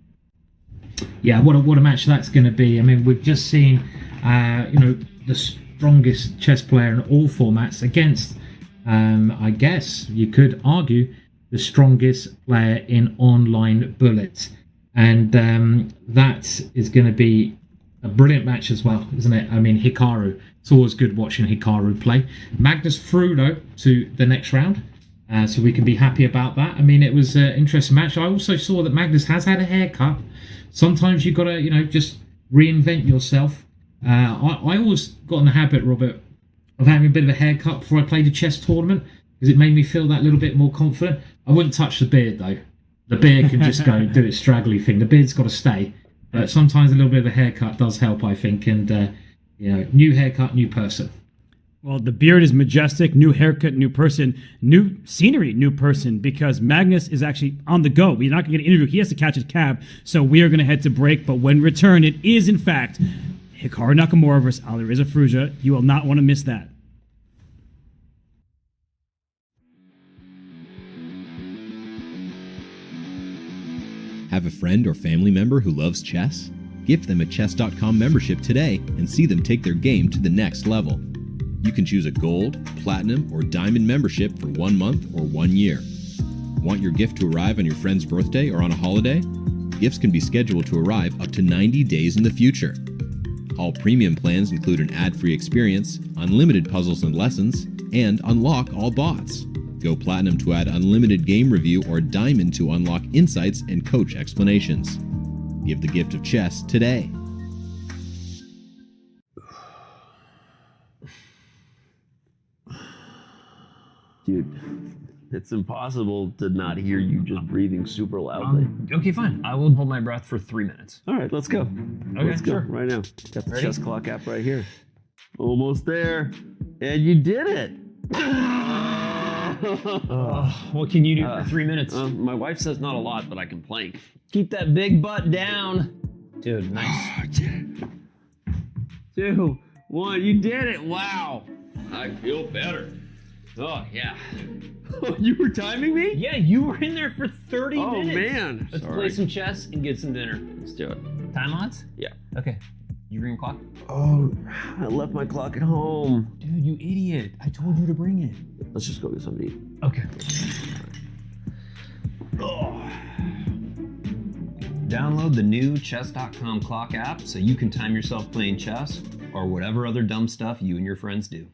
Yeah, what a match that's going to be. I mean, we've just seen, the strongest chess player in all formats against, I guess you could argue, the strongest player in online Bullet. And that is going to be a brilliant match as well, isn't it? I mean, Hikaru, it's always good watching Hikaru play. Magnus through, though, to the next round. So we can be happy about that. I mean, it was an interesting match. I also saw that Magnus has had a haircut. Sometimes you've got to, just reinvent yourself. I always got in the habit, Robert, of having a bit of a haircut before I played a chess tournament, because it made me feel that little bit more confident. I wouldn't touch the beard, though. The beard can just go do its straggly thing. The beard's got to stay. But sometimes a little bit of a haircut does help, I think. And, new haircut, new person. Well, the beard is majestic, new haircut, new person, new scenery, new person, because Magnus is actually on the go. We're not going to get an interview. He has to catch his cab, so we are going to head to break. But when return, it is, in fact, Hikaru Nakamura versus Alireza Firouzja. You will not want to miss that. Have a friend or family member who loves chess? Gift them a Chess.com membership today and see them take their game to the next level. You can choose a gold, platinum, or diamond membership for 1 month or 1 year. Want your gift to arrive on your friend's birthday or on a holiday? Gifts can be scheduled to arrive up to 90 days in the future. All premium plans include an ad-free experience, unlimited puzzles and lessons, and unlock all bots. Go Platinum to add unlimited game review or Diamond to unlock insights and coach explanations. Give the gift of chess today. Dude, it's impossible to not hear you just breathing super loudly. Okay, fine. I will hold my breath for 3 minutes. All right, let's go. Let's go sure. right now. Got the Ready? chess clock app right here. Almost there. And you did it. What can you do for 3 minutes? My wife says not a lot, but I can plank. Keep that big butt down. Dude, nice. 2, 1, you did it. Wow. I feel better. Oh, yeah. You were timing me? Yeah, you were in there for 30 minutes. Oh, man. Let's Sorry. play some chess and get some dinner. Let's do it. Time odds? Yeah. Okay. You bring a clock? Oh, I left my clock at home. Dude, you idiot. I told you to bring it. Let's just go get something to eat. Okay. Download the new chess.com clock app so you can time yourself playing chess or whatever other dumb stuff you and your friends do.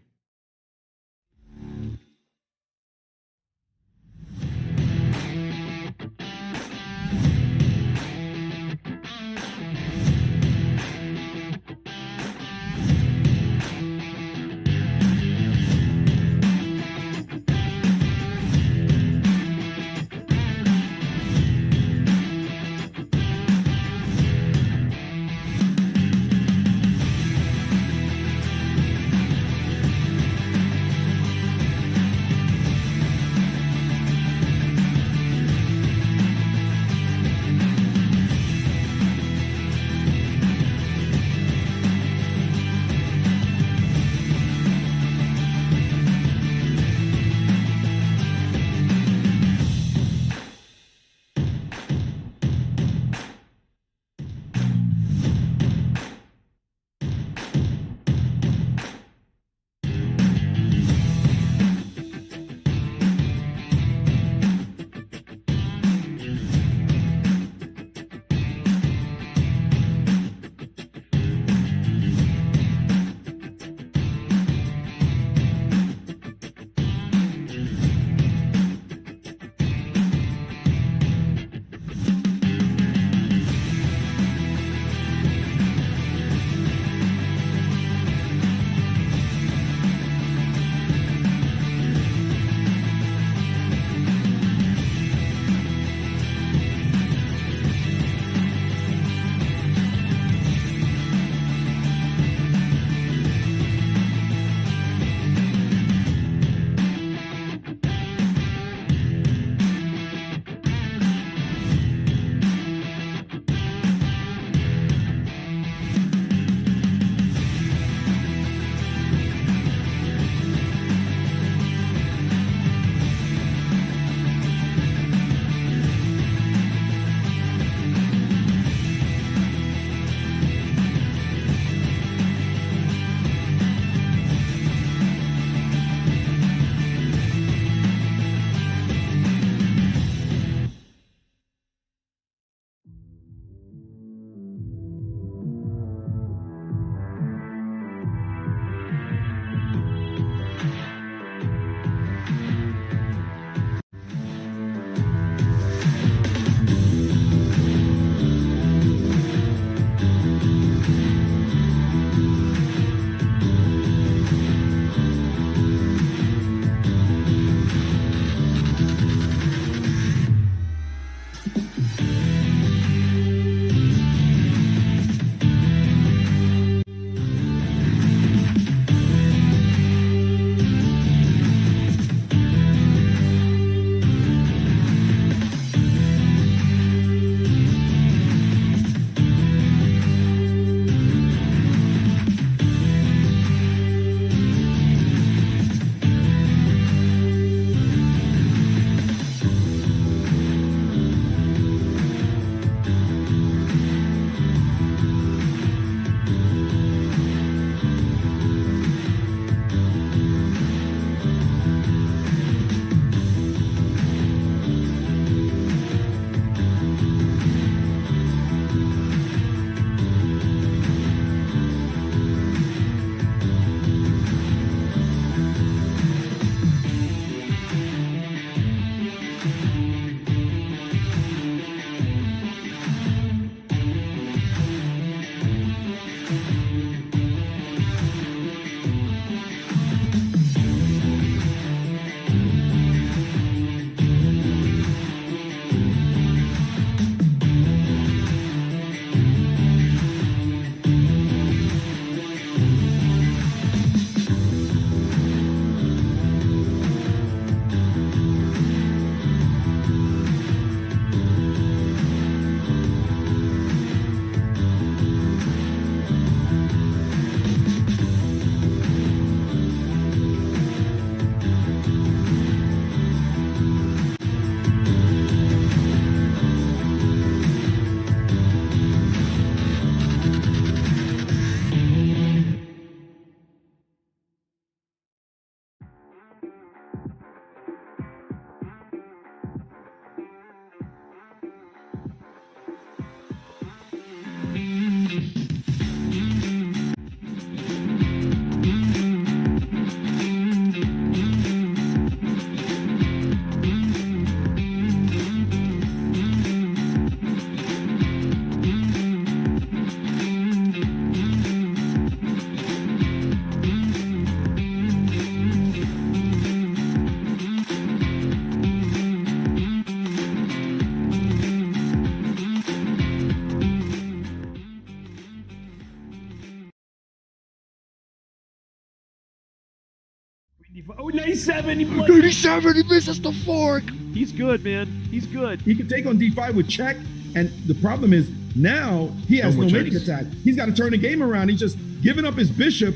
97. He 97, he misses the fork. He's good, man. He's good. He can take on D5 with check, and the problem is now he has no mating attack. He's got to turn the game around. He's just giving up his bishop,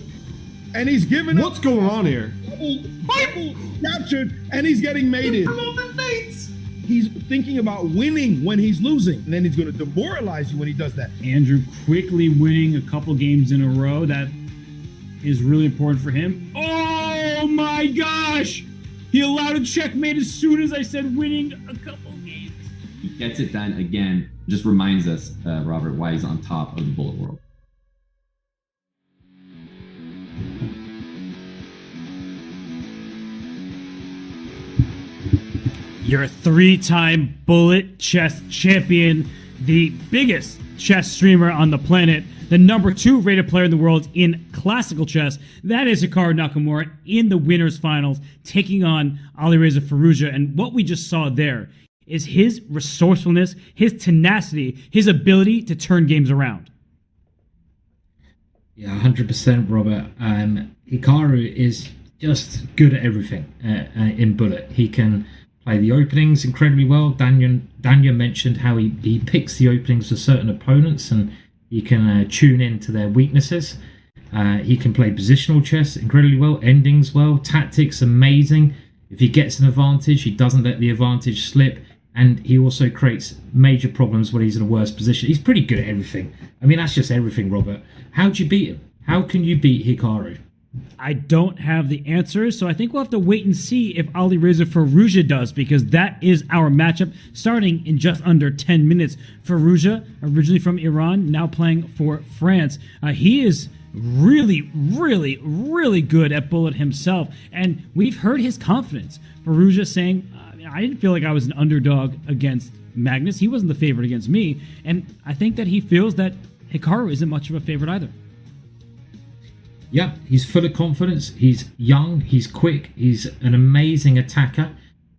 and he's giving up. What's going on here? Double captured, and he's getting mated. He's thinking about winning when he's losing, and then he's going to demoralize you when he does that. Andrew quickly winning a couple games in a row. That is really important for him. Oh my gosh! He allowed a checkmate as soon as I said winning a couple games. He gets it done again. Just reminds us, Robert, why he's on top of the bullet world. You're a 3-time bullet chess champion, the biggest chess streamer on the planet, the number 2 rated player in the world in classical chess. That is Hikaru Nakamura in the winners finals, taking on Alireza Firouzja. And what we just saw there is his resourcefulness, his tenacity, his ability to turn games around. Yeah, 100%, Robert. Hikaru is just good at everything in bullet. He can play the openings incredibly well. Danya mentioned how he picks the openings for certain opponents and he can tune in to their weaknesses. He can play positional chess incredibly well, endings well, tactics amazing. If he gets an advantage, he doesn't let the advantage slip, and he also creates major problems when he's in a worse position. He's pretty good at everything. I mean, that's just everything, Robert. How do you beat him? How can you beat Hikaru? I don't have the answers, so I think we'll have to wait and see if Alireza Firouzja does, because that is our matchup starting in just under 10 minutes. Firouzja, originally from Iran, now playing for France. He is really, really, really good at bullet himself, and we've heard his confidence. Firouzja saying, I didn't feel like I was an underdog against Magnus. He wasn't the favorite against me, and I think that he feels that Hikaru isn't much of a favorite either. Yeah, he's full of confidence. He's young, he's quick, he's an amazing attacker,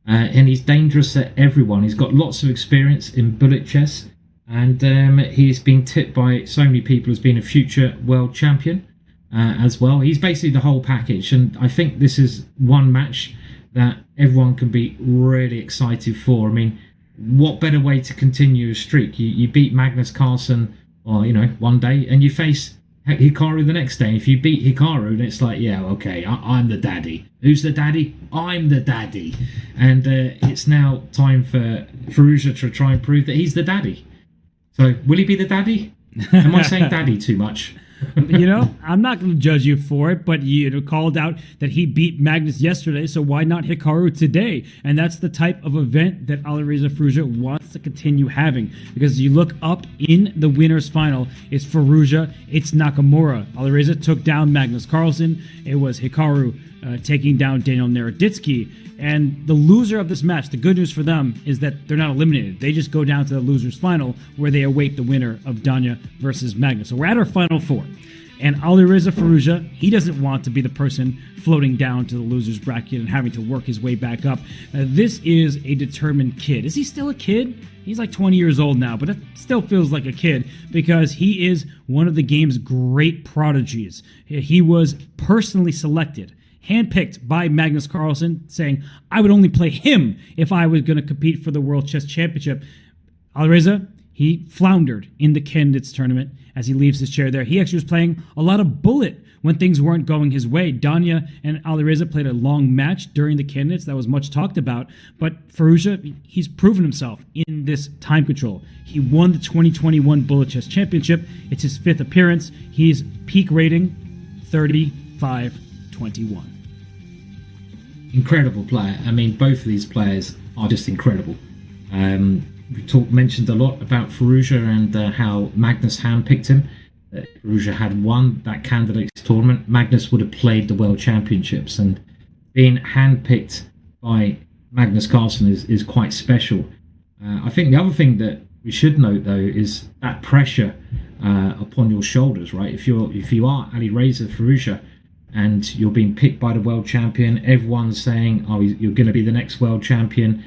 and he's dangerous at everyone. He's got lots of experience in bullet chess, and he's been tipped by so many people as being a future world champion as well. He's basically the whole package, and I think this is one match that everyone can be really excited for. I mean, what better way to continue a streak? You beat Magnus Carlsen, or one day, and you face Hikaru the next day. If you beat Hikaru, then it's like, yeah, okay, I'm the daddy. Who's the daddy? I'm the daddy. And it's now time for Firouzja to try and prove that he's the daddy. So, will he be the daddy? Am I saying daddy too much? I'm not going to judge you for it, but you called out that he beat Magnus yesterday, so why not Hikaru today? And that's the type of event that Alireza Firouzja wants to continue having, because you look up in the winners final, it's Firouzja, it's Nakamura. Alireza took down Magnus Carlsen. It was Hikaru taking down Daniel Naroditsky. And the loser of this match, the good news for them is that they're not eliminated. They just go down to the losers final, where they await the winner of Danya versus Magnus. So we're at our final 4. And Alireza Firouzja, he doesn't want to be the person floating down to the losers bracket and having to work his way back up. This is a determined kid. Is he still a kid? He's like 20 years old now, but it still feels like a kid, because he is one of the game's great prodigies. He was personally selected, handpicked by Magnus Carlsen, saying, I would only play him if I was going to compete for the World Chess Championship. Alireza, he floundered in the candidates tournament as he leaves his chair there. He actually was playing a lot of bullet when things weren't going his way. Danya and Alireza played a long match during the candidates that was much talked about, but Firouzja, he's proven himself in this time control. He won the 2021 Bullet Chess Championship. It's his 5th appearance. He's peak rating 35-21. Incredible player. I mean, both of these players are just incredible. We mentioned a lot about Firouzja and how Magnus handpicked him. Firouzja had won that candidates tournament. Magnus would have played the World Championships, and being handpicked by Magnus Carlsen is quite special. I think the other thing that we should note, though, is that pressure upon your shoulders, right? If you are Alireza Firouzja and you're being picked by the world champion, everyone's saying, oh, you're going to be the next world champion.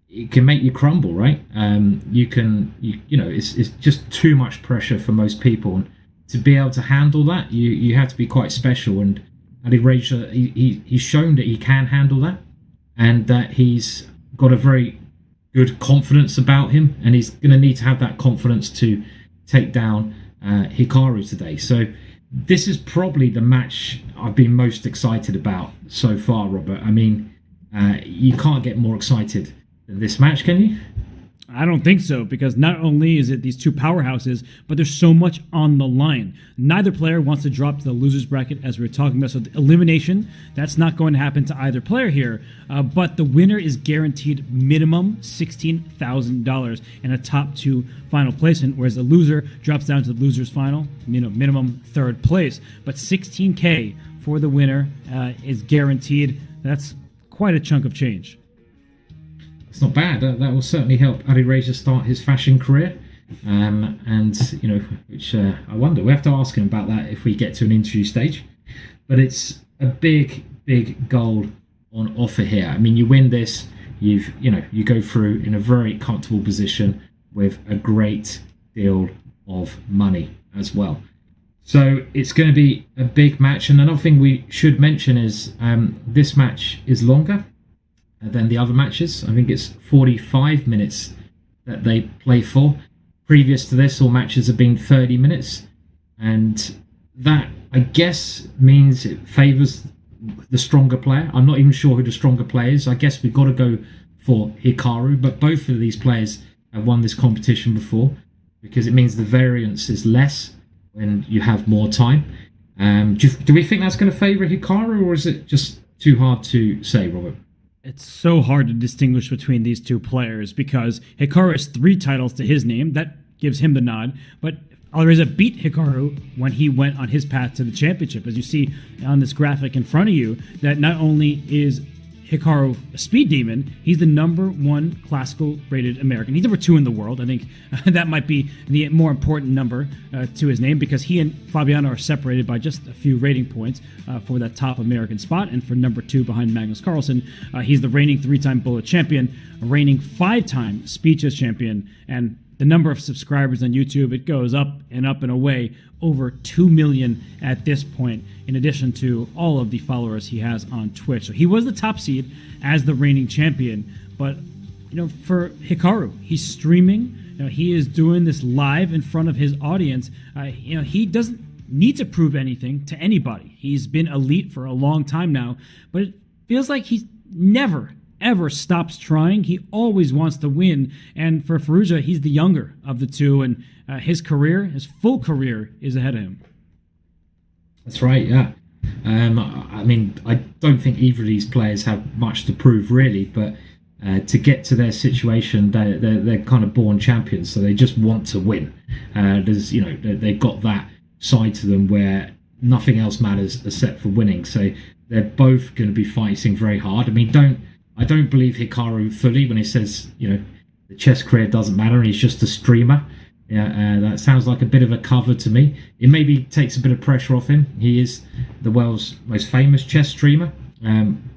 It can make you crumble, right? It's just too much pressure for most people. And to be able to handle that, you have to be quite special. And Alireza, he's shown that he can handle that, and that he's got a very good confidence about him, and he's going to need to have that confidence to take down Hikaru today. So this is probably the match I've been most excited about so far, Robert. I mean, you can't get more excited than this match, can you? I don't think so, because not only is it these two powerhouses, but there's so much on the line. Neither player wants to drop to the loser's bracket, as we were talking about. So the elimination, that's not going to happen to either player here. But the winner is guaranteed minimum $16,000 and a top two final placement, whereas the loser drops down to the loser's final, minimum third place. But $16K for the winner is guaranteed. That's quite a chunk of change. It's not bad. That will certainly help Alireza start his fashion career. And, which I wonder, we have to ask him about that if we get to an interview stage. But it's a big, big goal on offer here. I mean, you win this, you go through in a very comfortable position with a great deal of money as well. So it's going to be a big match. And another thing we should mention is this match is longer than the other matches. I think it's 45 minutes that they play for. Previous to this, all matches have been 30 minutes. And that, I guess, means it favours the stronger player. I'm not even sure who the stronger player is. I guess we've got to go for Hikaru. But both of these players have won this competition before, because it means the variance is less when you have more time. Do we think that's going to favour Hikaru, or is it just too hard to say, Robert? It's so hard to distinguish between these two players, because Hikaru has 3 titles to his name. That gives him the nod. But Alireza beat Hikaru when he went on his path to the championship. As you see on this graphic in front of you, that not only is Hikaru a speed demon, he's the #1 classical rated American. He's #2 in the world. I think that might be the more important number to his name, because he and Fabiano are separated by just a few rating points for that top American spot. And for #2 behind Magnus Carlsen, he's the reigning 3-time bullet champion, reigning 5-time speed chess champion, and the number of subscribers on YouTube, it goes up and away, over 2 million at this point, in addition to all of the followers he has on Twitch. So he was the top seed as the reigning champion. But, for Hikaru, he's streaming. He is doing this live in front of his audience. He doesn't need to prove anything to anybody. He's been elite for a long time now, but it feels like he's never ever stops trying. He always wants to win. And for Firouzja, he's the younger of the two, and his full career is ahead of him. That's right, yeah. I mean, I don't think either of these players have much to prove, really, but to get to their situation, they're kind of born champions, so they just want to win. They've got that side to them where nothing else matters except for winning. So they're both going to be fighting very hard. I mean, I don't believe Hikaru fully when he says, the chess career doesn't matter and he's just a streamer. Yeah, that sounds like a bit of a cover to me. It maybe takes a bit of pressure off him. He is the world's most famous chess streamer.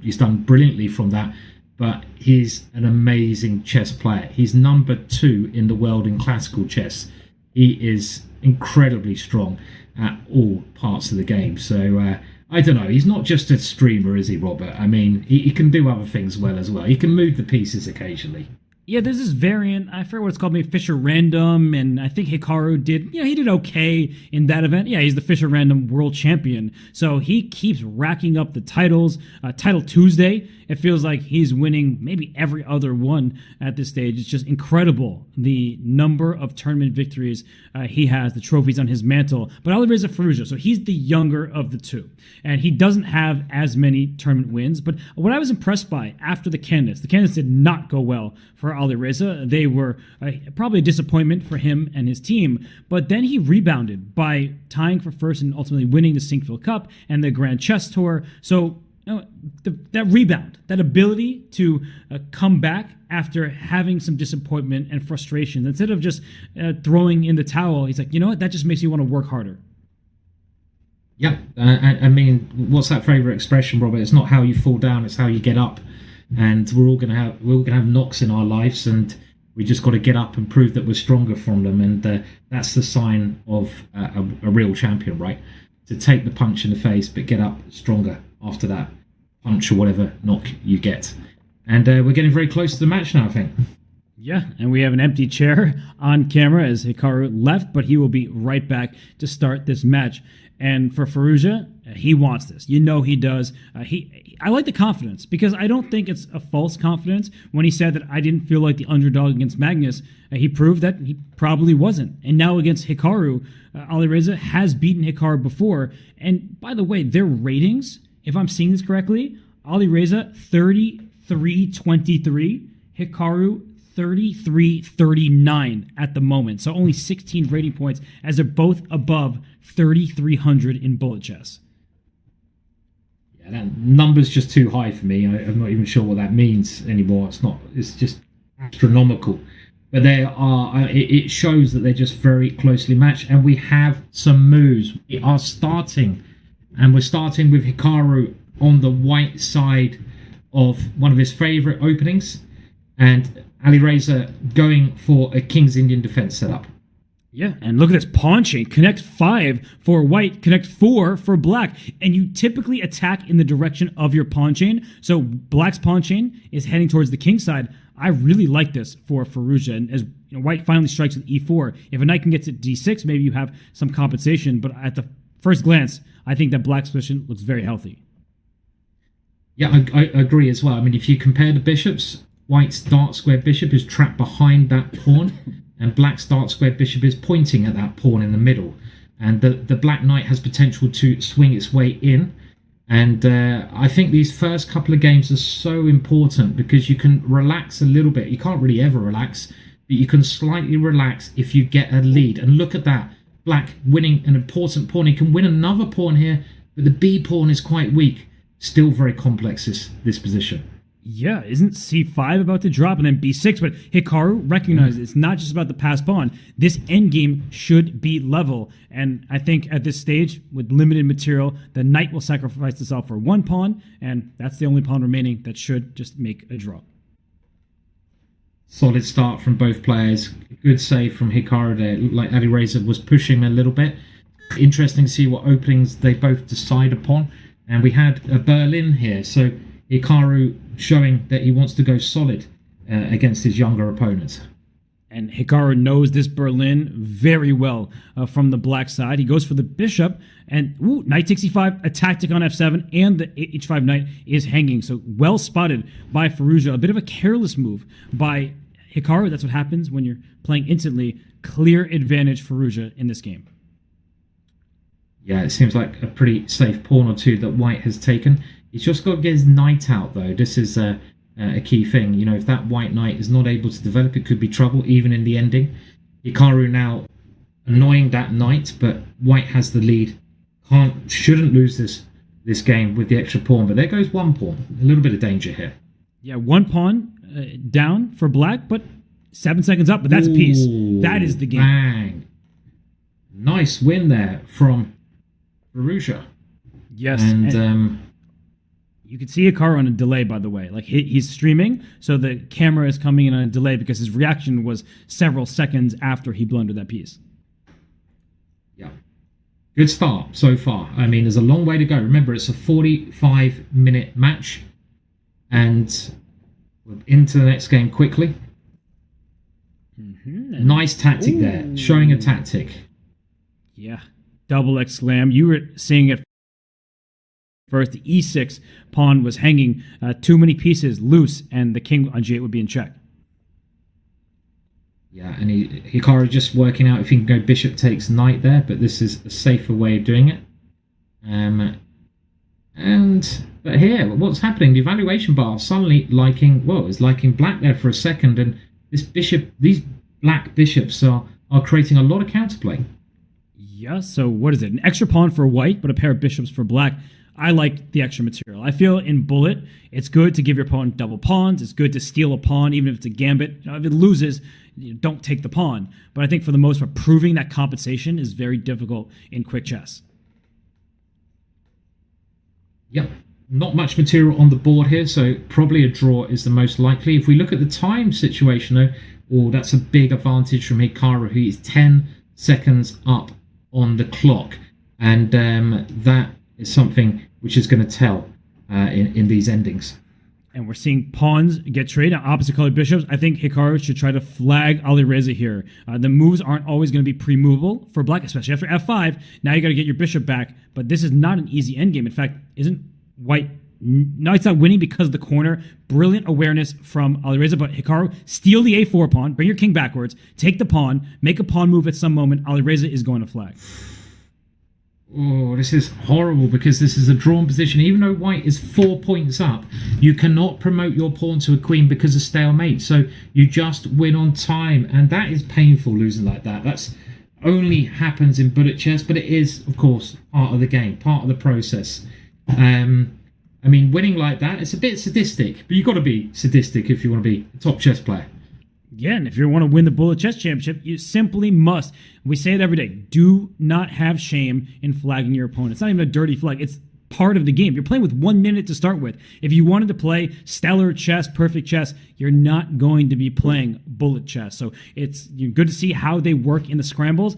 He's done brilliantly from that, but he's an amazing chess player. He's #2 in the world in classical chess. He is incredibly strong at all parts of the game. So, I don't know. He's not just a streamer, is he, Robert? I mean, he can do other things well as well. He can move the pieces occasionally. Yeah, there's this variant, I forget what it's called, maybe Fisher Random, and I think Hikaru he did okay in that event. Yeah, he's the Fisher Random world champion. So he keeps racking up the titles. Title Tuesday, it feels like he's winning maybe every other one at this stage. It's just incredible, the number of tournament victories he has, the trophies on his mantle. But Alireza Firouzja, so he's the younger of the two, and he doesn't have as many tournament wins. But what I was impressed by after the candidates did not go well for Alireza. They were probably a disappointment for him and his team, but then he rebounded by tying for first and ultimately winning the Sinkfield Cup and the Grand Chess Tour. So that rebound, that ability to come back after having some disappointment and frustration, instead of just throwing in the towel, he's like, you know what, that just makes me want to work harder. Yeah, I mean, what's that favourite expression, Robert? It's not how you fall down, it's how you get up. And we're all gonna have knocks in our lives, and we just got to get up and prove that we're stronger from them. And that's the sign of a real champion, right? to take the punch in the face, but get up stronger after that punch or whatever knock you get. And we're getting very close to the match now, I think. Yeah, and we have an empty chair on camera as Hikaru left, but he will be right back to start this match. And for Firouzja, he wants this. You know he does. I like the confidence, because I don't think it's a false confidence. When he said that I didn't feel like the underdog against Magnus, he proved that he probably wasn't. And now against Hikaru, Alireza has beaten Hikaru before. And by the way, their ratings, if I'm seeing this correctly, Alireza 33-23, Hikaru 33-39 at the moment. So only 16 rating points, as they're both above 3,300 in bullet chess. Yeah, that number's just too high for me. I'm not even sure what that means anymore. It's just astronomical. But they are. It shows that they're just very closely matched, and we have some moves. We are starting, and we're starting with Hikaru on the white side of one of his favorite openings, and Alireza going for a King's Indian defense setup. Yeah, and look at this pawn chain. Connect 5 for white, connect 4 for black. And you typically attack in the direction of your pawn chain. So black's pawn chain is heading towards the king side. I really like this for Firouzja. And as white finally strikes with e4, if a knight can get to d6, maybe you have some compensation. But at the first glance, I think that black's position looks very healthy. Yeah, I agree as well. I mean, if you compare the bishops, white's dark square bishop is trapped behind that pawn, and black's dark square bishop is pointing at that pawn in the middle. And the black knight has potential to swing its way in. And I think these first couple of games are so important, because you can relax a little bit. You can't really ever relax, but you can slightly relax if you get a lead. And look at that. Black winning an important pawn. He can win another pawn here, but the B pawn is quite weak. Still very complex, this position. Yeah, isn't c5 about to drop and then b6? But Hikaru recognizes it's not just about the passed pawn. This endgame should be level. And I think at this stage, with limited material, the knight will sacrifice itself for one pawn, and that's the only pawn remaining that should just make a draw. Solid start from both players. Good save from Hikaru there. It looked like Alireza was pushing a little bit. Interesting to see what openings they both decide upon. And we had a Berlin here, so Hikaru showing that he wants to go solid against his younger opponents. And Hikaru knows this Berlin very well from the black side. He goes for the bishop, and knight takes e5, a tactic on f7, and the h5 knight is hanging. So well spotted by Firouzja. A bit of a careless move by Hikaru. That's what happens when you're playing instantly. Clear advantage Firouzja in this game. Yeah, it seems like a pretty safe pawn or two that white has taken. He's just got to get his knight out, though. This is a key thing. You know, if that white knight is not able to develop, it could be trouble, even in the ending. Hikaru now annoying that knight, but white has the lead. Shouldn't lose this game with the extra pawn, but there goes one pawn. A little bit of danger here. Yeah, one pawn down for black, but 7 seconds up, but that's a piece. That is the game. Bang. Nice win there from Firouzja. Yes, and you can see Hikaru on a delay, by the way. Like he's streaming, so the camera is coming in on a delay because his reaction was several seconds after he blundered that piece. Yeah. Good start so far. I mean, there's a long way to go. Remember, it's a 45-minute match, and we're into the next game quickly. Mm-hmm. Nice tactic there, showing a tactic. Yeah, double exclam. You were seeing it first. The e6 pawn was hanging too many pieces loose, and the king on g8 would be in check. Yeah, and Hikaru just working out if he can go bishop takes knight there, but this is a safer way of doing it. But here, what's happening? The evaluation bar suddenly is liking black there for a second, and these black bishops are creating a lot of counterplay. Yeah, so what is it? An extra pawn for white, but a pair of bishops for black. I like the extra material. I feel in bullet, it's good to give your opponent double pawns. It's good to steal a pawn, even if it's a gambit. If it loses, don't take the pawn. But I think for the most part, proving that compensation is very difficult in quick chess. Yep. Not much material on the board here, so probably a draw is the most likely. If we look at the time situation, though, that's a big advantage from Hikaru, who is 10 seconds up on the clock. And that is something which is going to tell in these endings. And we're seeing pawns get traded on opposite colored bishops. I think Hikaru should try to flag Alireza here. The moves aren't always going to be pre-movable for black, especially after f5. Now you got to get your bishop back, but this is not an easy endgame. In fact, isn't white... No, it's not winning because of the corner. Brilliant awareness from Alireza, but Hikaru, steal the a4 pawn, bring your king backwards, take the pawn, make a pawn move at some moment. Alireza is going to flag. Oh, this is horrible because this is a drawn position. Even though white is 4 points up, you cannot promote your pawn to a queen because of stalemate. So you just win on time, and that is painful losing like that. That's only happens in bullet chess, but it is, of course, part of the game, part of the process. I mean, winning like that, it's a bit sadistic, but you've got to be sadistic if you want to be a top chess player. Yeah, and if you want to win the Bullet Chess Championship, you simply must. We say it every day. Do not have shame in flagging your opponent. It's not even a dirty flag. It's part of the game. You're playing with 1 minute to start with. If you wanted to play stellar chess, perfect chess, you're not going to be playing bullet chess. So it's good to see how they work in the scrambles.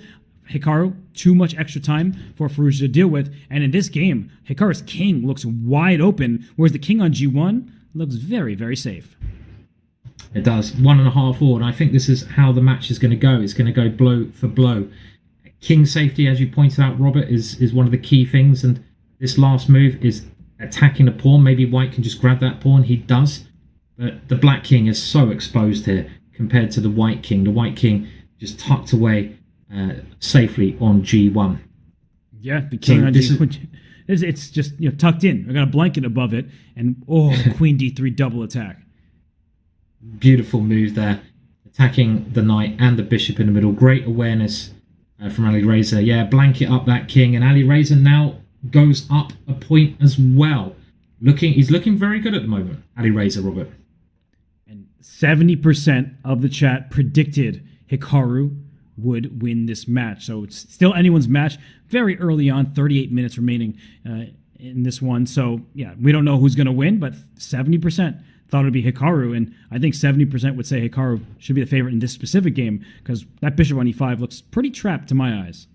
Hikaru, too much extra time for Firouzja to deal with. And in this game, Hikaru's king looks wide open, whereas the king on g1 looks very, very safe. It does. 1.5 forward. I think this is how the match is going to go. It's going to go blow for blow. King safety, as you pointed out, Robert, is one of the key things. And this last move is attacking the pawn. Maybe white can just grab that pawn. He does. But the black king is so exposed here compared to the white king. The white king just tucked away safely on g1. Yeah, the king on g1. It's just tucked in. I got a blanket above it. And queen d3 double attack. Beautiful move there, attacking the knight and the bishop in the middle. Great awareness from Alireza. Yeah, blanket up that king, and Alireza now goes up a point as well. He's looking very good at the moment, Alireza, Robert. And 70% of the chat predicted Hikaru would win this match, so it's still anyone's match. Very early on, 38 minutes remaining in this one. So yeah, we don't know who's going to win, but 70% thought it would be Hikaru, and I think 70% would say Hikaru should be the favorite in this specific game because that bishop on e5 looks pretty trapped to my eyes.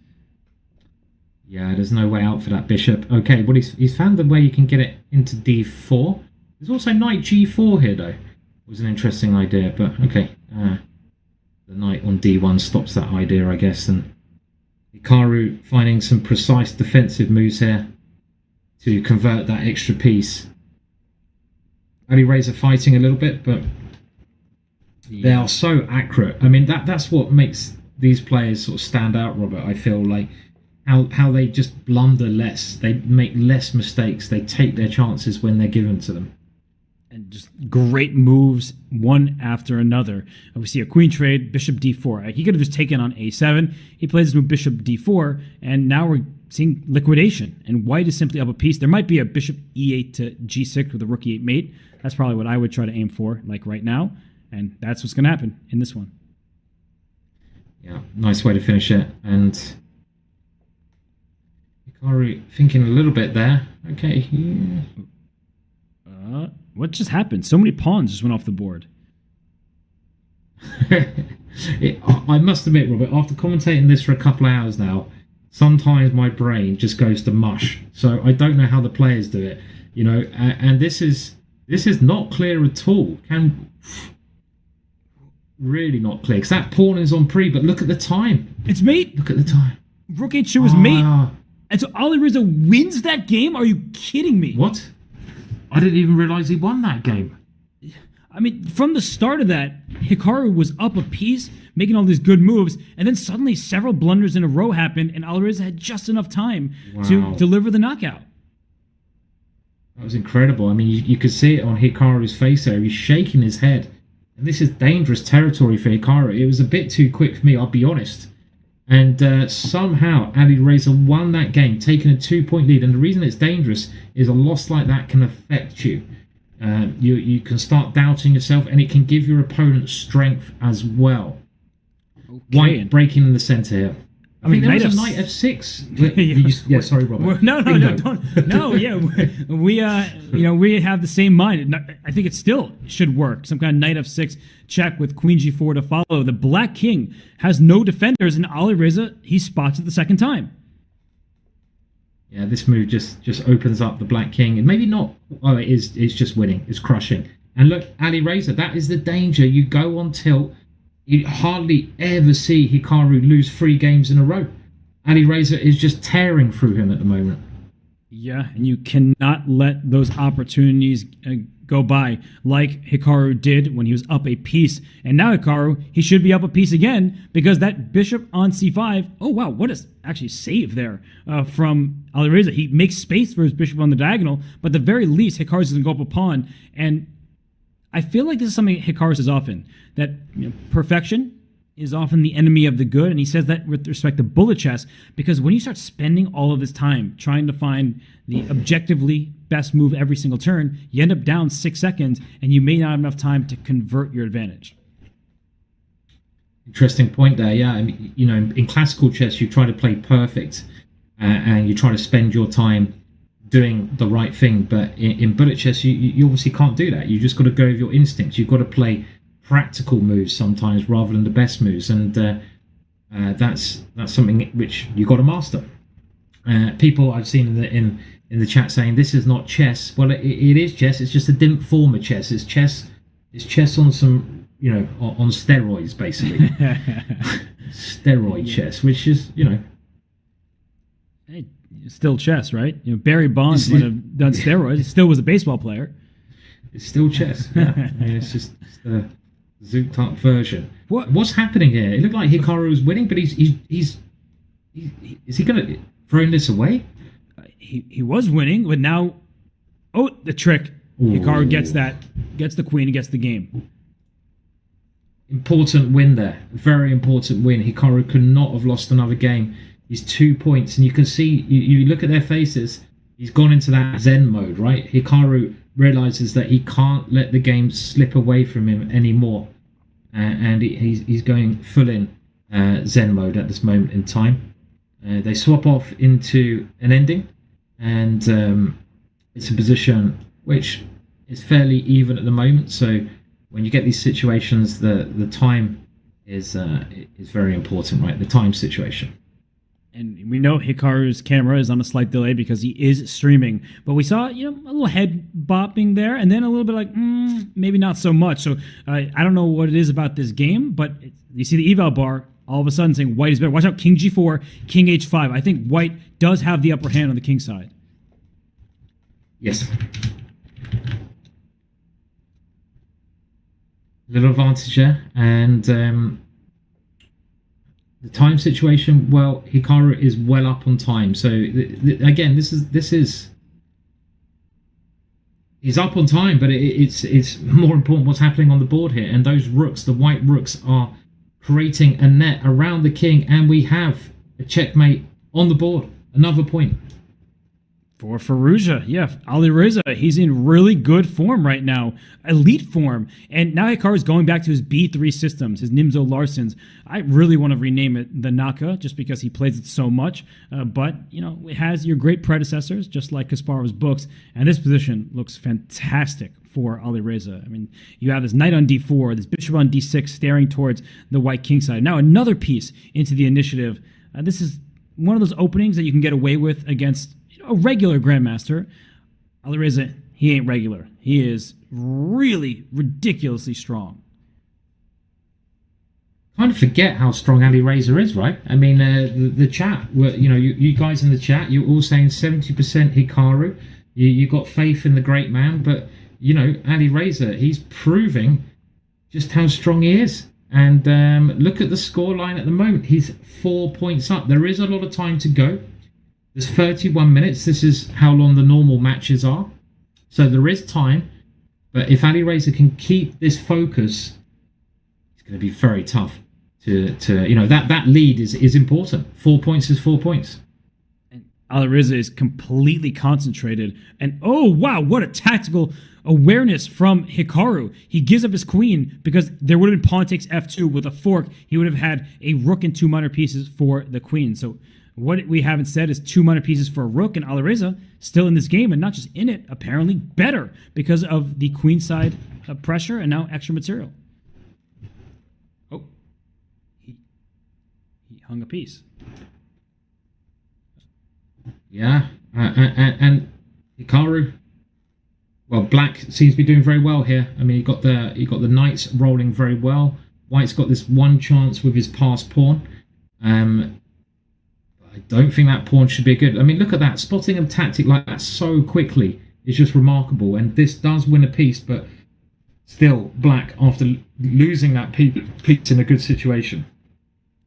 Yeah, there's no way out for that bishop. Okay, well, he's found the way you can get it into d4. There's also knight g4 here, though. It was an interesting idea, but okay. The knight on d1 stops that idea, I guess, and Hikaru finding some precise defensive moves here to convert that extra piece. Alireza fighting a little bit, but they are so accurate. I mean, that's what makes these players sort of stand out, Robert. I feel like how they just blunder less. They make less mistakes. They take their chances when they're given to them. And just great moves, one after another. We see a queen trade, bishop d4. He could have just taken on a7. He plays this move, bishop d4, and now we're seeing liquidation. And white is simply up a piece. There might be a bishop e8 to g6 with a rook e8 mate. That's probably what I would try to aim for, like right now. And that's what's going to happen in this one. Yeah, nice way to finish it. And Hikaru thinking a little bit there. Okay. Yeah. What just happened? So many pawns just went off the board. I must admit, Robert, after commentating this for a couple of hours now, sometimes my brain just goes to mush. So I don't know how the players do it, and this is not clear at all. Really not clear, because that pawn is on pre, but look at the time. It's mate. Look at the time. Rook h2 was mate. And so Alireza wins that game? Are you kidding me? What? I didn't even realize he won that game. I mean, from the start of that, Hikaru was up a piece, making all these good moves, and then suddenly several blunders in a row happened, and Alireza had just enough time to deliver the knockout. That was incredible. I mean, you could see it on Hikaru's face there. He's shaking his head. And this is dangerous territory for Hikaru. It was a bit too quick for me, I'll be honest. And somehow Alireza won that game, taking a 2-point lead. And the reason it's dangerous is a loss like that can affect you. You can start doubting yourself, and it can give your opponent strength as well. Okay. White breaking in the centre here. I mean, there was a knight f6. Yeah, sorry, Robert. No, don't. No, yeah, we have the same mind. I think it still should work. Some kind of knight f6 check with queen g4 to follow. The black king has no defenders, and Alireza, he spots it the second time. Yeah, this move just opens up the Black King, and maybe not. Oh, it is. It's just winning. It's crushing. And look, Alireza, that is the danger. You go on tilt, you hardly ever see Hikaru lose 3 games in a row. Alireza is just tearing through him at the moment. Yeah, and you cannot let those opportunities go by like Hikaru did when he was up a piece. And now Hikaru, he should be up a piece again because that bishop on c5, oh wow, what a actually save there from Alireza. He makes space for his bishop on the diagonal, but at the very least, Hikaru's going to go up a pawn. And I feel like this is something Hikaru says often, that perfection is often the enemy of the good, and he says that with respect to bullet chess, because when you start spending all of this time trying to find the objectively best move every single turn, you end up down 6 seconds, and you may not have enough time to convert your advantage. Interesting point there. Yeah, I mean, in classical chess, you try to play perfect, and you try to spend your time doing the right thing. But in bullet chess, you obviously can't do that. You just got to go with your instincts. You've got to play practical moves sometimes rather than the best moves, and that's something which you got to master. People I've seen in the chat saying this is not chess. Well, it is chess. It's just a different form of chess. It's chess. It's chess on some on steroids, basically. Steroid chess, which is hey, still chess, right? Barry Bonds would have done steroids. He still was a baseball player. It's still chess. Yeah, I mean, it's just the zooked up version. What's happening here? It looked like Hikaru was winning, but is he going to throw this away? He was winning, but now, the trick. Ooh. Hikaru gets the queen, and gets the game. Important win there. Very important win. Hikaru could not have lost another game. He's 2 points, and you can see, you look at their faces, he's gone into that Zen mode, right? Hikaru realizes that he can't let the game slip away from him anymore, and he's going full in Zen mode at this moment in time. They swap off into an ending, and it's a position which is fairly even at the moment. So when you get these situations, the time is very important, right? The time situation. And we know Hikaru's camera is on a slight delay because he is streaming. But we saw, a little head bopping there, and then a little bit like, maybe not so much. So I don't know what it is about this game, but you see the eval bar all of a sudden saying white is better. Watch out, king g4, king h5. I think white does have the upper hand on the king side. Yes. Little advantage there, and the time situation, well, Hikaru is well up on time. So again, this is he's up on time, but it's more important what's happening on the board here. And those rooks, the white rooks, are creating a net around the king, and we have a checkmate on the board. Another point. For Firouzja, yeah, Alireza, he's in really good form right now, elite form. And now Hikaru's going back to his B3 systems, his Nimzo Larsens. I really want to rename it the Naka, just because he plays it so much. But, it has your great predecessors, just like Kasparov's books. And this position looks fantastic for Alireza. I mean, you have this knight on d4, this bishop on d6 staring towards the white king side. Now another piece into the initiative. This is one of those openings that you can get away with against a regular grandmaster. Alireza, he ain't regular. He is really ridiculously strong. Kind of forget how strong Alireza is, right? I mean, the chat, you guys in the chat, you're all saying 70% Hikaru. You got faith in the great man, but Alireza, he's proving just how strong he is. And look at the scoreline at the moment. He's 4 points up. There is a lot of time to go. There's 31 minutes. This is how long the normal matches are. So there is time. But if Alireza can keep this focus, it's going to be very tough to that lead is important. 4 points is 4 points. And Alireza is completely concentrated. And oh, wow, what a tactical awareness from Hikaru. He gives up his queen because there would have been pawn takes f2 with a fork. He would have had a rook and 2 minor pieces for the queen. So what we haven't said is 2 minor pieces for a rook, and Alireza still in this game, and not just in it, apparently better because of the queenside pressure and now extra material. Oh, he hung a piece. Yeah, and Hikaru. Well, Black seems to be doing very well here. I mean, he got the knights rolling very well. White's got this one chance with his passed pawn. I don't think that pawn should be good. I mean, look at that. Spotting a tactic like that so quickly is just remarkable. And this does win a piece, but still, Black, after losing that piece in a good situation.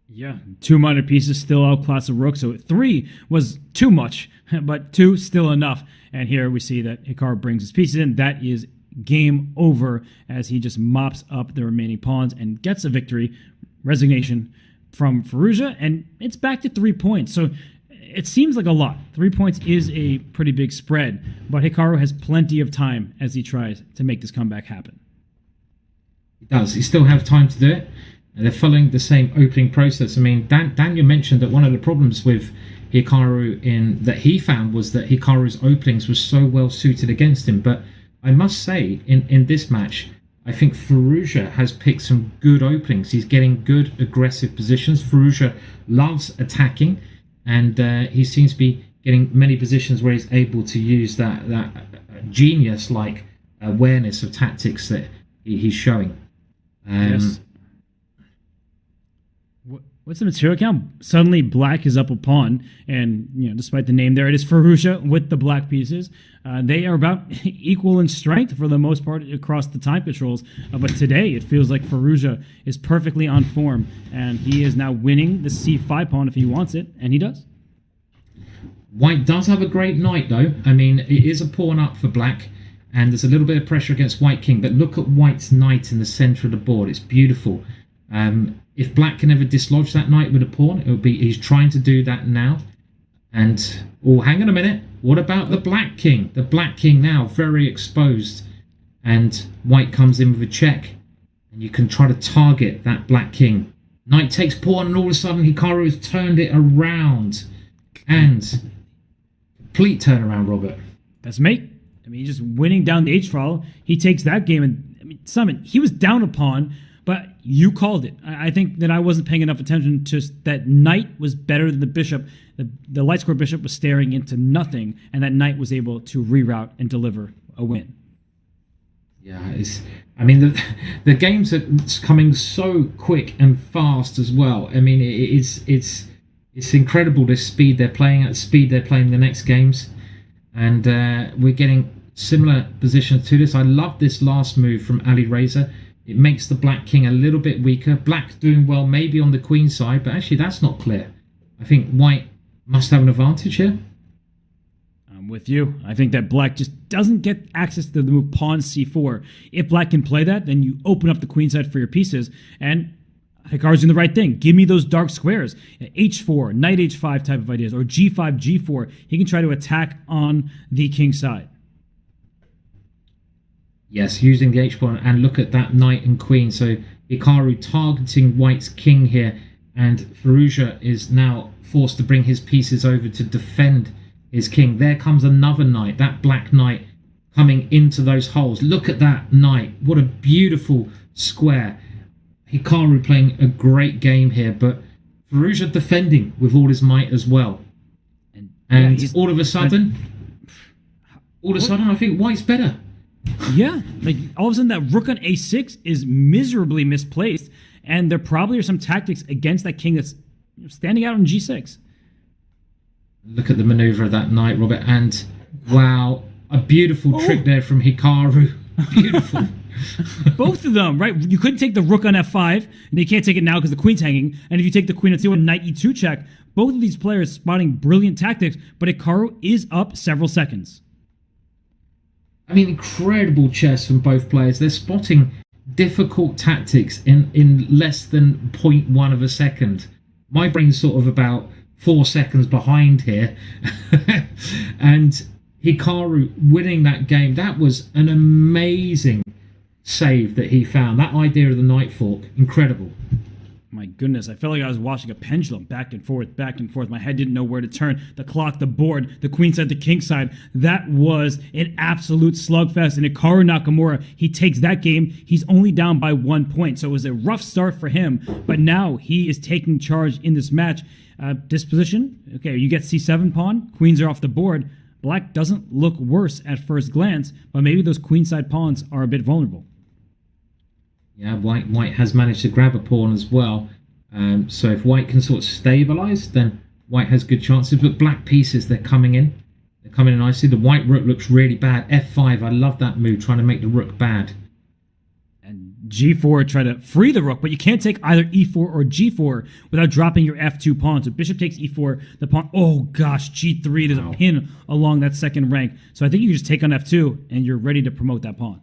Yeah, 2 minor pieces still outclass a rook, so 3 was too much, but 2 still enough. And here we see that Hikaru brings his pieces in. That is game over as he just mops up the remaining pawns and gets a victory. Resignation from Firouzja, and it's back to 3 points. So it seems like a lot. 3 points is a pretty big spread, but Hikaru has plenty of time as he tries to make this comeback happen. He does. He still have time to do it. They're following the same opening process. I mean, Daniel mentioned that one of the problems with Hikaru that he found was that Hikaru's openings were so well suited against him. But I must say, in this match, I think Firouzja has picked some good openings. He's getting good aggressive positions. Firouzja loves attacking, and he seems to be getting many positions where he's able to use that genius-like awareness of tactics that he's showing. Yes. What's the material count? Suddenly, Black is up a pawn, and despite the name there, it is Firouzja with the black pieces. They are about equal in strength for the most part across the time controls, but today it feels like Firouzja is perfectly on form, and he is now winning the c5 pawn if he wants it, and he does. White does have a great knight, though. I mean, it is a pawn up for Black, and there's a little bit of pressure against White King, but look at White's knight in the center of the board. It's beautiful. If Black can ever dislodge that knight with a pawn, it would be he's trying to do that now. And hang on a minute. What about the Black King? The Black King now very exposed, and White comes in with a check, and you can try to target that Black King. Knight takes pawn, and all of a sudden Hikaru has turned it around, and complete turnaround, Robert. That's mate. I mean, he's just winning down the H file. He takes that game, and I mean, Simon, he was down a pawn. But you called it. I think that I wasn't paying enough attention to that knight was better than the bishop. The light square bishop was staring into nothing, and that knight was able to reroute and deliver a win. Yeah, the games are coming so quick and fast as well. I mean, it's incredible the speed they're playing at, the speed they're playing the next games, and we're getting similar positions to this. I love this last move from Alireza. It makes the Black King a little bit weaker. Black doing well maybe on the queen side, but actually that's not clear. I think White must have an advantage here. I'm with you. I think that Black just doesn't get access to the move pawn c4. If Black can play that, then you open up the queen side for your pieces, and Hikaru's doing the right thing. Give me those dark squares. H4, knight h5 type of ideas, or g5, g4. He can try to attack on the king side. Yes, using the h-pawn, and look at that knight and queen. So Hikaru targeting White's king here, and Firouzja is now forced to bring his pieces over to defend his king. There comes another knight, that black knight coming into those holes. Look at that knight. What a beautiful square. Hikaru playing a great game here, but Firouzja defending with all his might as well. And all of a sudden, I think White's better. Yeah, like all of a sudden that rook on a6 is miserably misplaced, and there probably are some tactics against that king that's standing out on g6. Look at the maneuver of that knight, Robert, and wow, a beautiful trick there from Hikaru. Beautiful. Both of them, right? You couldn't take the rook on f5, and you can't take it now because the queen's hanging, and if you take the queen on c1, knight e2 check, both of these players spotting brilliant tactics, but Hikaru is up several seconds. I mean, incredible chess from both players. They're spotting difficult tactics in less than 0.1 of a second. My brain's sort of about 4 seconds behind here. And Hikaru winning that game, that was an amazing save that he found. That idea of the knight fork, incredible. My goodness, I felt like I was watching a pendulum back and forth, back and forth. My head didn't know where to turn. The clock, the board, the queen side, the king side. That was an absolute slugfest. And Hikaru Nakamura, he takes that game. He's only down by 1 point. So it was a rough start for him. But now he is taking charge in this match. Disposition, okay, you get C7 pawn. Queens are off the board. Black doesn't look worse at first glance, but maybe those queenside pawns are a bit vulnerable. Yeah, White has managed to grab a pawn as well. So if White can sort of stabilize, then White has good chances. But Black pieces, they're coming in. They're coming in nicely. The White rook looks really bad. F5, I love that move, trying to make the rook bad. And G4 try to free the rook, but you can't take either E4 or G4 without dropping your F2 pawn. So bishop takes E4, the pawn, oh gosh, G3, there's a pin along that second rank. So I think you just take on F2 and you're ready to promote that pawn.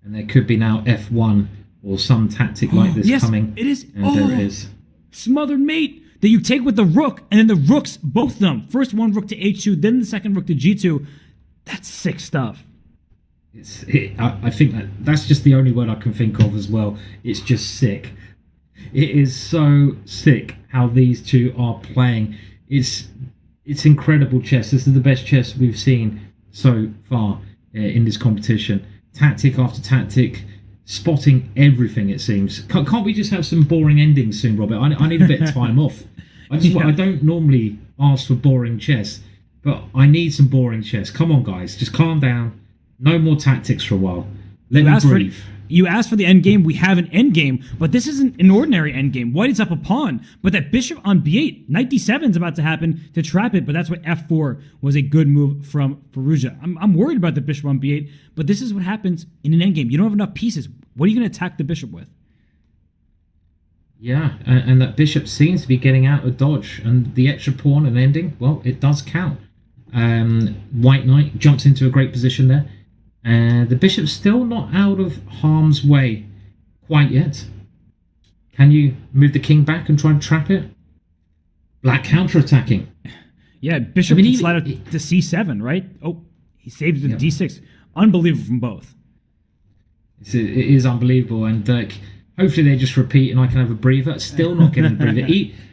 And there could be now F1 or some tactic like this coming. It is. And there it is. Smothered mate that you take with the rook, and then the rooks, both of them. First one rook to H2, then the second rook to G2. That's sick stuff. I think that's just the only word I can think of as well. It's just sick. It is so sick how these two are playing. It's incredible chess. This is the best chess we've seen so far in this competition. Tactic after tactic, spotting everything, it seems. Can't we just have some boring endings soon, Robert? I need a bit of time off. I don't normally ask for boring chess, but I need some boring chess. Come on, guys. Just calm down. No more tactics for a while. Let me breathe. You asked for the end game. We have an end game, but this isn't an ordinary end game. White is up a pawn, but that bishop on b8, knight d7 is about to happen to trap it, but that's what f4 was a good move from Firouzja. I'm worried about the bishop on b8, but this is what happens in an end game. You don't have enough pieces. What are you going to attack the bishop with? Yeah, and that bishop seems to be getting out of dodge, and the extra pawn and ending, well, it does count. White knight jumps into a great position there. The bishop's still not out of harm's way quite yet. Can you move the king back and try and trap it? Black counter-attacking. Yeah, bishop can slide up to c7, right? Oh, he saved it to d6. Unbelievable from both. It is unbelievable, and hopefully they just repeat and I can have a breather. Still not getting a breather.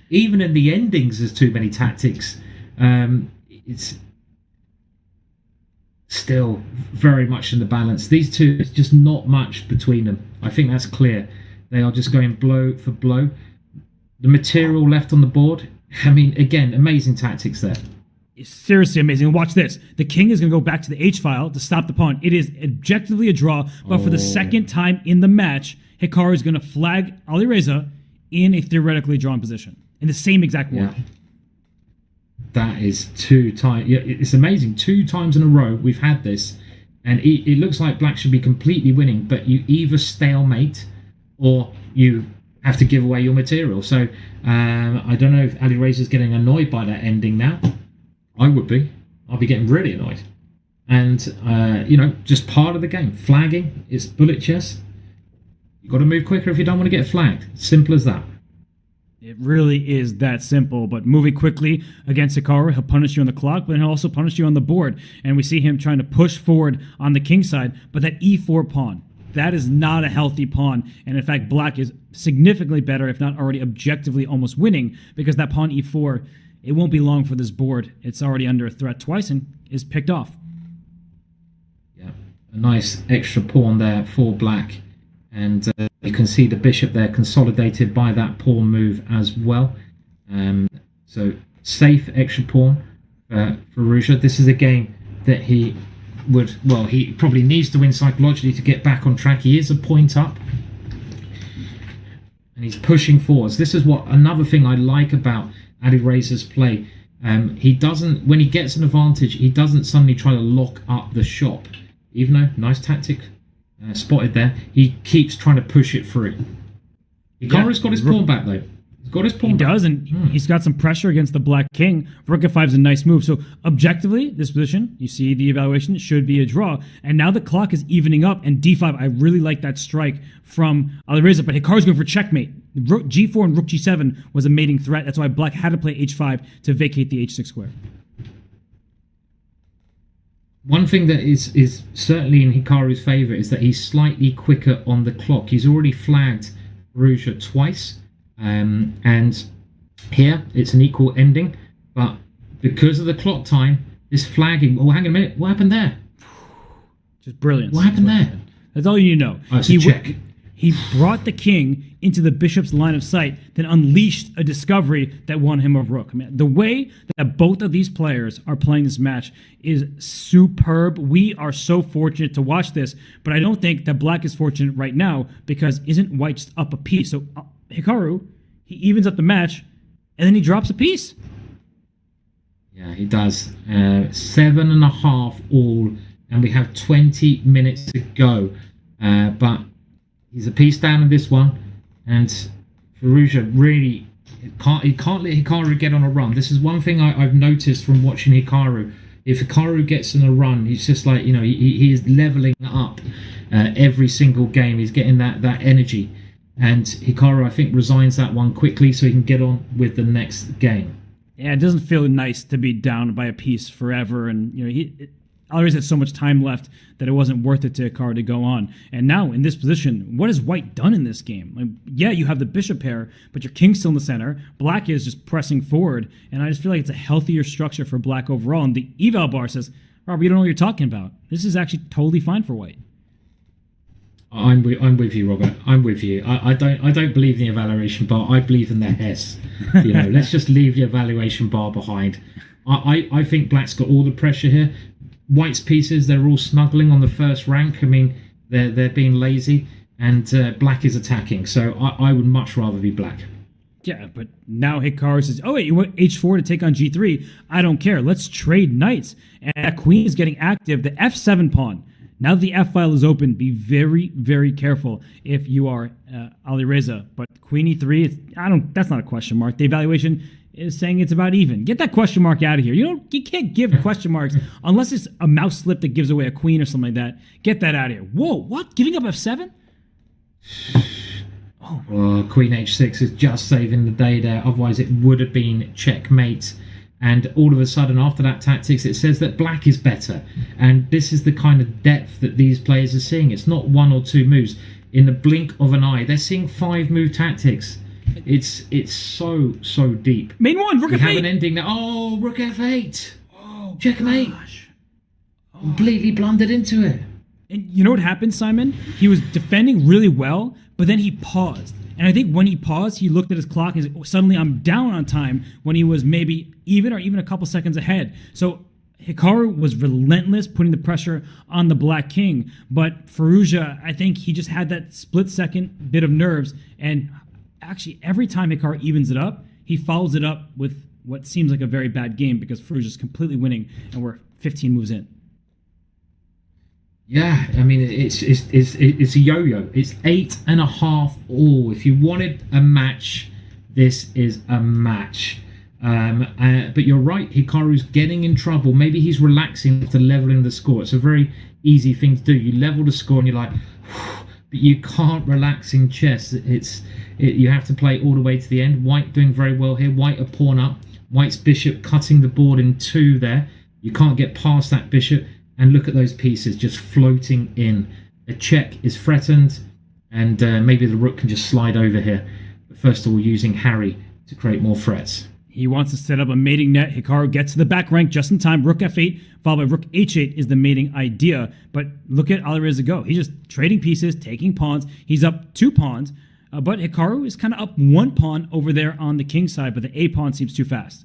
Even in the endings, there's too many tactics. It's still very much in the balance. These two, it's just not much between them. I think that's clear. They are just going blow for blow. The material left on the board, I mean, again, amazing tactics there. It's seriously amazing. Watch this. The king is going to go back to the H-file to stop the pawn. It is objectively a draw, but for the second time in the match, Hikaru is going to flag Alireza in a theoretically drawn position in the same exact way. Yeah. That is 2 times. Yeah, it's amazing. 2 times in a row we've had this, and it looks like Black should be completely winning, but you either stalemate or you have to give away your material. So I don't know if Alireza's getting annoyed by that ending now. I would be. I'd be getting really annoyed. And, just part of the game. Flagging, it's bullet chess. You've got to move quicker if you don't want to get flagged. Simple as that. It really is that simple, but moving quickly against Hikaru, he'll punish you on the clock, but he'll also punish you on the board. And we see him trying to push forward on the king side, but that e4 pawn, that is not a healthy pawn. And in fact, Black is significantly better, if not already objectively almost winning, because that pawn e4, it won't be long for this board. It's already under threat twice and is picked off. Yeah, a nice extra pawn there for Black. And you can see the bishop there consolidated by that pawn move as well. So safe extra pawn for Firouzja. This is a game that he probably needs to win psychologically to get back on track. He is a point up. And he's pushing forwards. This is another thing I like about Alireza's play. He doesn't, when he gets an advantage, he doesn't suddenly try to lock up the shop. Even though, nice tactic. Spotted there. He keeps trying to push it through. Hikaru's got his pawn back though. He's got his pawn back. He does, and he's got some pressure against the Black king. Rook f5 is a nice move. So objectively, this position, you see the evaluation, should be a draw. And now the clock is evening up, and d5, I really like that strike from Alireza, but Hikaru's going for checkmate. Rook g4 and rook g7 was a mating threat. That's why Black had to play h5 to vacate the h6 square. One thing that is certainly in Hikaru's favour is that he's slightly quicker on the clock. He's already flagged Firouzja twice. And here it's an equal ending, but because of the clock time, this flagging. Oh, hang on a minute. What happened there? Just brilliant. What happened there? That's all you need to know. Oh, it's a check. He brought the king into the bishop's line of sight, then unleashed a discovery that won him a rook. I mean, the way that both of these players are playing this match is superb. We are so fortunate to watch this, but I don't think that black is fortunate right now because isn't white just up a piece? So Hikaru, he evens up the match, and then he drops a piece. Yeah, he does. 7.5 all, and we have 20 minutes to go. But he's a piece down in this one, and Firouzja really he can't let Hikaru get on a run. This is one thing I've noticed from watching Hikaru. If Hikaru gets on a run, he's just like, he is leveling up every single game. He's getting that energy, and Hikaru, I think, resigns that one quickly so he can get on with the next game. Yeah, it doesn't feel nice to be down by a piece forever, and Alireza had so much time left that it wasn't worth it to Hikaru to go on. And now, in this position, what has white done in this game? Like, yeah, you have the bishop pair, but your king's still in the center. Black is just pressing forward, and I just feel like it's a healthier structure for black overall. And the eval bar says, Robert, you don't know what you're talking about. This is actually totally fine for white. I'm with you, Robert. I'm with you. I don't believe in the evaluation bar. I believe in the Hess. Let's just leave the evaluation bar behind. I think black's got all the pressure here. White's pieces, they're all snuggling on the first rank. I mean, they're being lazy, and black is attacking. So I would much rather be black. Yeah, but now Hikaru says, oh wait, you want h4 to take on g3? I don't care. Let's trade knights. And that queen is getting active. The f7 pawn. Now that the f-file is open, be very, very careful if you are Alireza. But queen e3, that's not a question mark. The evaluation is saying it's about even. Get that question mark out of here. You can't give question marks unless it's a mouse slip that gives away a queen or something like that. Get that out of here. Whoa, what? Giving up f7? Oh, queen h6 is just saving the day there. Otherwise, it would have been checkmate. And all of a sudden, after that tactics, it says that black is better. And this is the kind of depth that these players are seeing. It's not one or two moves. In the blink of an eye, they're seeing 5-move tactics. It's so deep. Main one, rook f8. We have an ending now. Oh, rook f8. Oh, checkmate. Gosh. Completely blundered into it. And you know what happened, Simon? He was defending really well, but then he paused. And I think when he paused, he looked at his clock and said, suddenly I'm down on time, when he was maybe even or even a couple seconds ahead. So Hikaru was relentless, putting the pressure on the black king. But Firouzja, I think he just had that split-second bit of nerves. And actually, every time Hikaru evens it up, he follows it up with what seems like a very bad game because Firouzja's completely winning, and we're 15 moves in. Yeah, I mean, it's a yo-yo. It's 8.5 all. If you wanted a match, this is a match. But you're right, Hikaru's getting in trouble. Maybe he's relaxing after leveling the score. It's a very easy thing to do. You level the score and you're like, but you can't relax in chess. You have to play all the way to the end. White doing very well here. White a pawn up. White's bishop cutting the board in two there. You can't get past that bishop. And look at those pieces just floating in. A check is threatened, and maybe the rook can just slide over here. But first of all, using Harry to create more threats. He wants to set up a mating net. Hikaru gets to the back rank just in time. Rook f8, followed by rook h8 is the mating idea. But look at Alireza go. He's just trading pieces, taking pawns. He's up 2 pawns. But Hikaru is kind of up 1 pawn over there on the king side, but the a pawn seems too fast.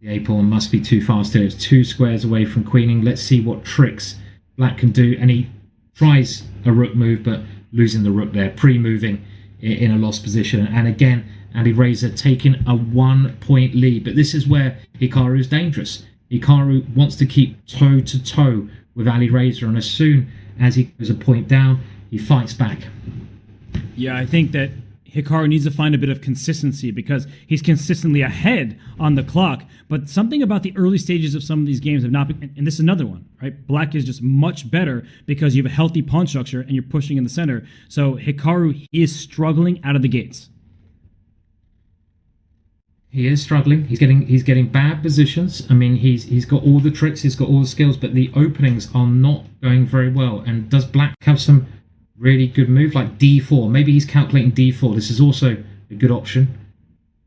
The a-pawn must be too fast here. It's 2 squares away from queening. Let's see what tricks black can do. And he tries a rook move, but losing the rook there, pre-moving in a lost position. And again, Alireza taking a 1-point lead. But this is where Hikaru is dangerous. Hikaru wants to keep toe-to-toe with Alireza, and as soon as he goes a point down, he fights back. Yeah, I think that Hikaru needs to find a bit of consistency because he's consistently ahead on the clock. But something about the early stages of some of these games have not been, and this is another one, right? Black is just much better because you have a healthy pawn structure and you're pushing in the center. So Hikaru is struggling out of the gates. He is struggling. He's getting bad positions. I mean, he's got all the tricks, he's got all the skills, but the openings are not going very well. And does black have some really good move like d4. Maybe he's calculating d4. This is also a good option.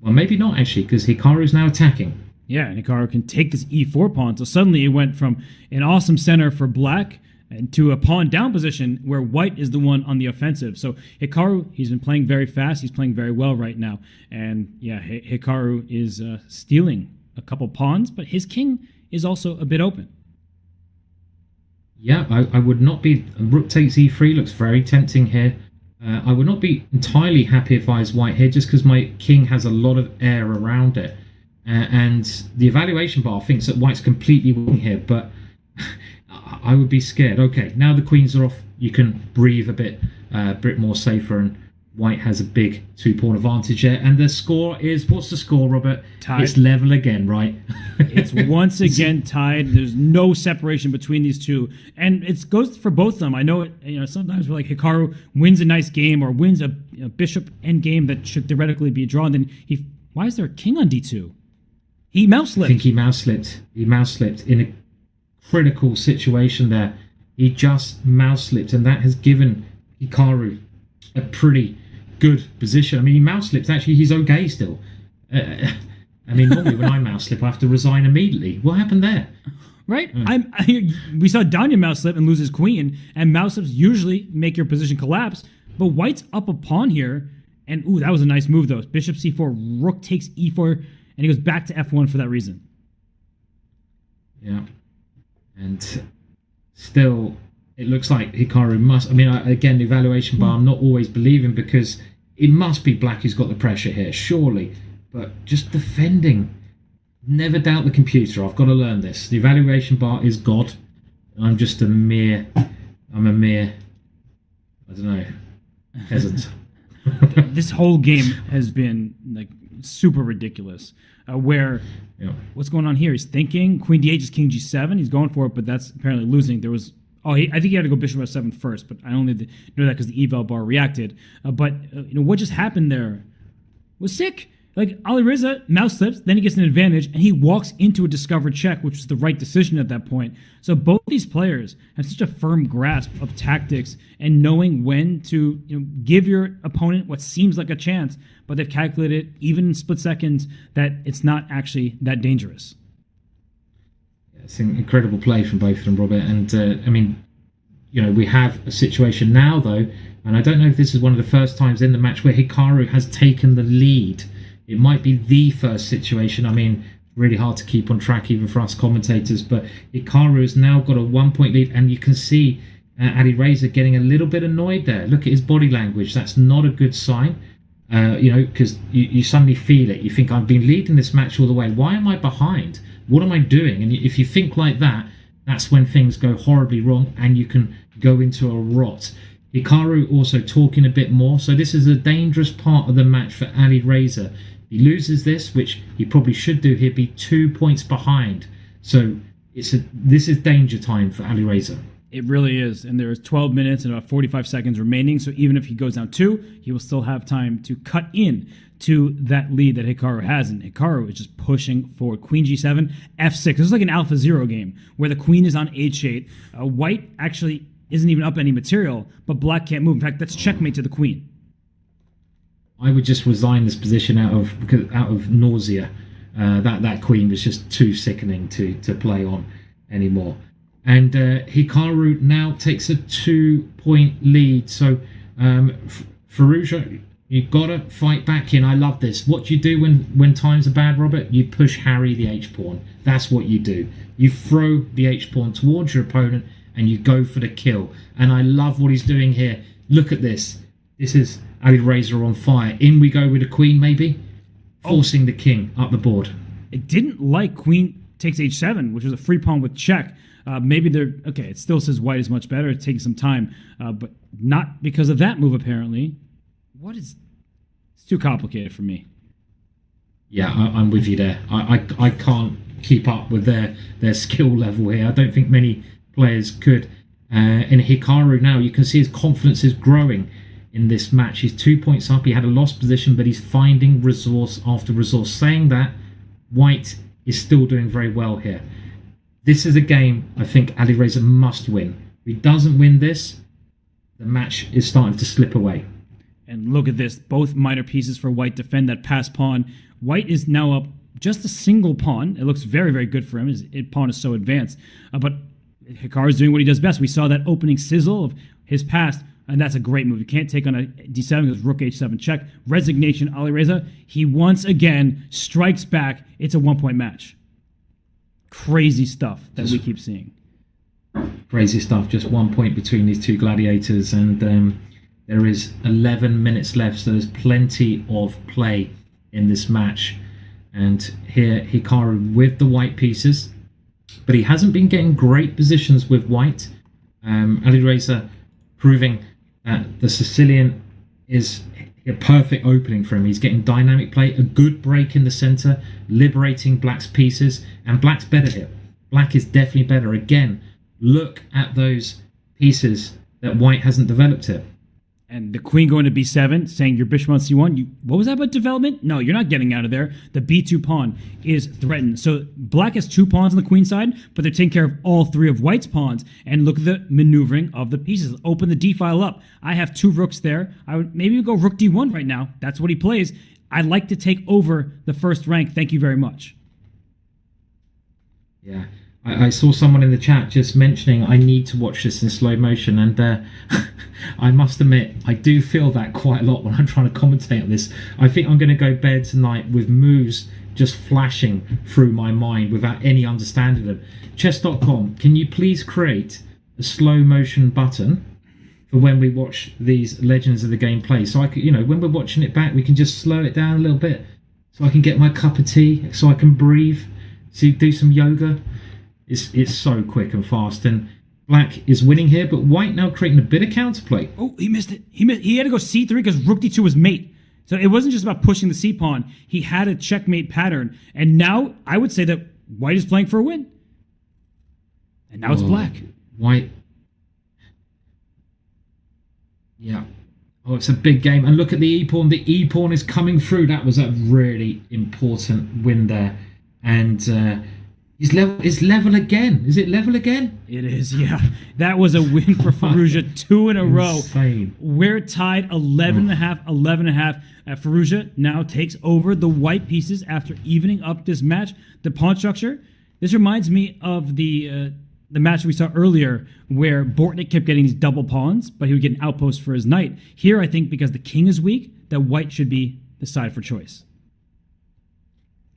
Well, maybe not actually, because Hikaru's now attacking. Yeah, and Hikaru can take this e4 pawn. So suddenly it went from an awesome center for black and to a pawn down position where white is the one on the offensive. So Hikaru, he's been playing very fast. He's playing very well right now. And yeah, Hikaru is stealing a couple pawns, but his king is also a bit open. Yeah, I would not be... Rook takes e3 looks very tempting here. I would not be entirely happy if I was white here, just because my king has a lot of air around it. And the evaluation bar thinks that white's completely winning here, but I would be scared. Okay, now the queens are off. You can breathe a bit more safer, and white has a big 2-pawn advantage there. And the score is... What's the score, Robert? Tied. It's level again, right? It's once again tied. There's no separation between these two, and it goes for both of them. I know it. Sometimes we're like Hikaru wins a nice game or wins a bishop end game that should theoretically be drawn. Then why is there a king on d2? He mouse slipped. I think he mouse slipped. He mouse slipped in a critical situation there. He just mouse slipped, and that has given Hikaru a pretty good position. I mean, he mouse slips. Actually, he's okay still. I mean, normally when I mouse slip, I have to resign immediately. What happened there? Right? We saw Danya mouse slip and lose his queen, and mouse slips usually make your position collapse. But white's up a pawn here, and ooh, that was a nice move though. Bishop c4, rook takes e4, and he goes back to f1 for that reason. Yeah, and still, it looks like Hikaru must... I mean, again, the evaluation bar, I'm not always believing, because it must be black who's got the pressure here, surely. But just defending. Never doubt the computer. I've got to learn this. The evaluation bar is God. I'm just a mere... I don't know, peasant. This whole game has been like super ridiculous. What's going on here? He's thinking Queen d8 is King g7. He's going for it, but that's apparently losing. There was I think he had to go Bishop f7 first, but I only know that because the eval bar reacted. But what just happened there was sick. Like Alireza mouse slips, then he gets an advantage, and he walks into a discovered check, which was the right decision at that point. So both these players have such a firm grasp of tactics and knowing when to give your opponent what seems like a chance, but they've calculated even in split seconds that it's not actually that dangerous. It's an incredible play from both of them, Robert. And I mean, we have a situation now though, and I don't know if this is one of the first times in the match where Hikaru has taken the lead. It might be the first situation. I mean, really hard to keep on track even for us commentators, but Hikaru has now got a 1-point lead, and you can see Alireza getting a little bit annoyed there. Look at his body language. That's not a good sign, because you suddenly feel it. You think, I've been leading this match all the way. Why am I behind? What am I doing? And if you think like that, that's when things go horribly wrong and you can go into a rot. Hikaru also talking a bit more. So this is a dangerous part of the match for Alireza. He loses this, which he probably should do. He'd be 2 points behind. So this is danger time for Alireza. It really is. And there's 12 minutes and about 45 seconds remaining. So even if he goes down 2, he will still have time to cut in to that lead that Hikaru has. And Hikaru is just pushing forward. Queen g7, f6. This is like an Alpha Zero game where the queen is on h8. White actually isn't even up any material, but black can't move. In fact, that's checkmate to the queen. I would just resign this position out of nausea. That queen was just too sickening to play on anymore. And Hikaru now takes a 2-point lead. So Firouzja, you've got to fight back in. I love this. What do you do when times are bad, Robert? You push Harry the h-pawn. That's what you do. You throw the h-pawn towards your opponent and you go for the kill. And I love what he's doing here. Look at this. This is Alireza on fire. In we go with the queen, maybe, forcing the king up the board. It didn't like queen takes h7, which was a free pawn with check. Maybe they're okay. It still says white is much better. It's taking some time, but not because of that move. Apparently, it's too complicated for me. Yeah, I'm with you there. I can't keep up with their skill level here. I don't think many players could. In Hikaru now, you can see his confidence is growing in this match. He's 2 points up. He had a lost position, but he's finding resource after resource. Saying that, white is still doing very well here. This is a game I think Alireza must win. If he doesn't win this, the match is starting to slip away. And look at this. Both minor pieces for White defend that pass pawn. White is now up just a single pawn. It looks very, very good for him. His pawn is so advanced. But Hikaru's doing what he does best. We saw that opening sizzle of his pass, and that's a great move. You can't take on a d7 because rook h7 check. Resignation, Alireza. He once again strikes back. It's a 1-point match. Crazy stuff that we keep seeing. Crazy stuff. Just 1 point between these two gladiators, and there is 11 minutes left, so there's plenty of play in this match. And here Hikaru with the white pieces, but he hasn't been getting great positions with white. Alireza proving that the Sicilian is a perfect opening for him. He's getting dynamic play, a good break in the center, liberating Black's pieces, and Black's better here. Black is definitely better. Again, look at those pieces that White hasn't developed here. And the queen going to b7, saying your bishop on c1. What was that about development? No, you're not getting out of there. The b2 pawn is threatened. So Black has 2 pawns on the queen side, but they're taking care of all 3 of White's pawns. And look at the maneuvering of the pieces. Open the d file up. I have 2 rooks there. I would maybe go rook d1 right now. That's what he plays. I'd like to take over the first rank. Thank you very much. Yeah. I saw someone in the chat just mentioning I need to watch this in slow motion, and I must admit I do feel that quite a lot when I'm trying to commentate on this. I think I'm going to go bed tonight with moves just flashing through my mind without any understanding of them. Chess.com, can you please create a slow motion button for when we watch these Legends of the Game play, so I could, when we're watching it back, we can just slow it down a little bit, so I can get my cup of tea, so I can breathe, so do some yoga. It's so quick and fast, and Black is winning here, but White now creating a bit of counterplay. Oh, he missed it. He had to go c3 because rook d2 was mate. So it wasn't just about pushing the c pawn. He had a checkmate pattern, and now I would say that White is playing for a win. And now it's Black. White. Yeah. Oh, it's a big game. And look at the e-pawn. The e-pawn is coming through. That was a really important win there. And it's level again. Is it level again? It is, yeah. That was a win for Firouzja, 2 in a row. Insane. We're tied 11.5, 11.5. Firouzja now takes over the white pieces after evening up this match. The pawn structure, this reminds me of the match we saw earlier where Bortnik kept getting these double pawns, but he would get an outpost for his knight. Here, I think because the king is weak, that white should be the side for choice.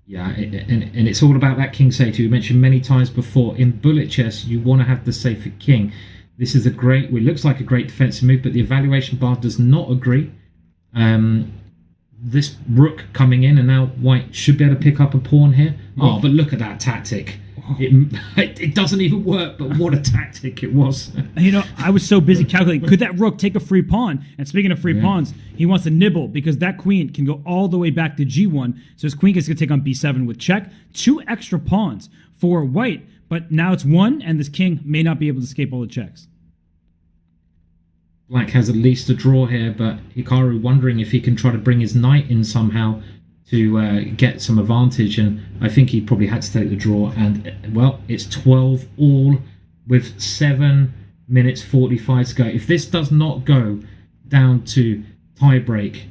Yeah, and it's all about that king safe. You mentioned many times before, in bullet chess, you want to have the safer king. This is it looks like a great defensive move, but the evaluation bar does not agree. This rook coming in, and now white should be able to pick up a pawn here. Oh, but look at that tactic. It doesn't even work, but what a tactic it was. I was so busy calculating, could that rook take a free pawn? And speaking of free pawns, he wants to nibble because that queen can go all the way back to g1. So his queen gets to take on b7 with check. 2 extra pawns for white, but now it's 1, and this king may not be able to escape all the checks. Black has at least a draw here, but Hikaru wondering if he can try to bring his knight in somehow to get some advantage, and I think he probably had to take the draw, and well, it's 12 all with 7 minutes 45 to go. If this does not go down to tiebreak,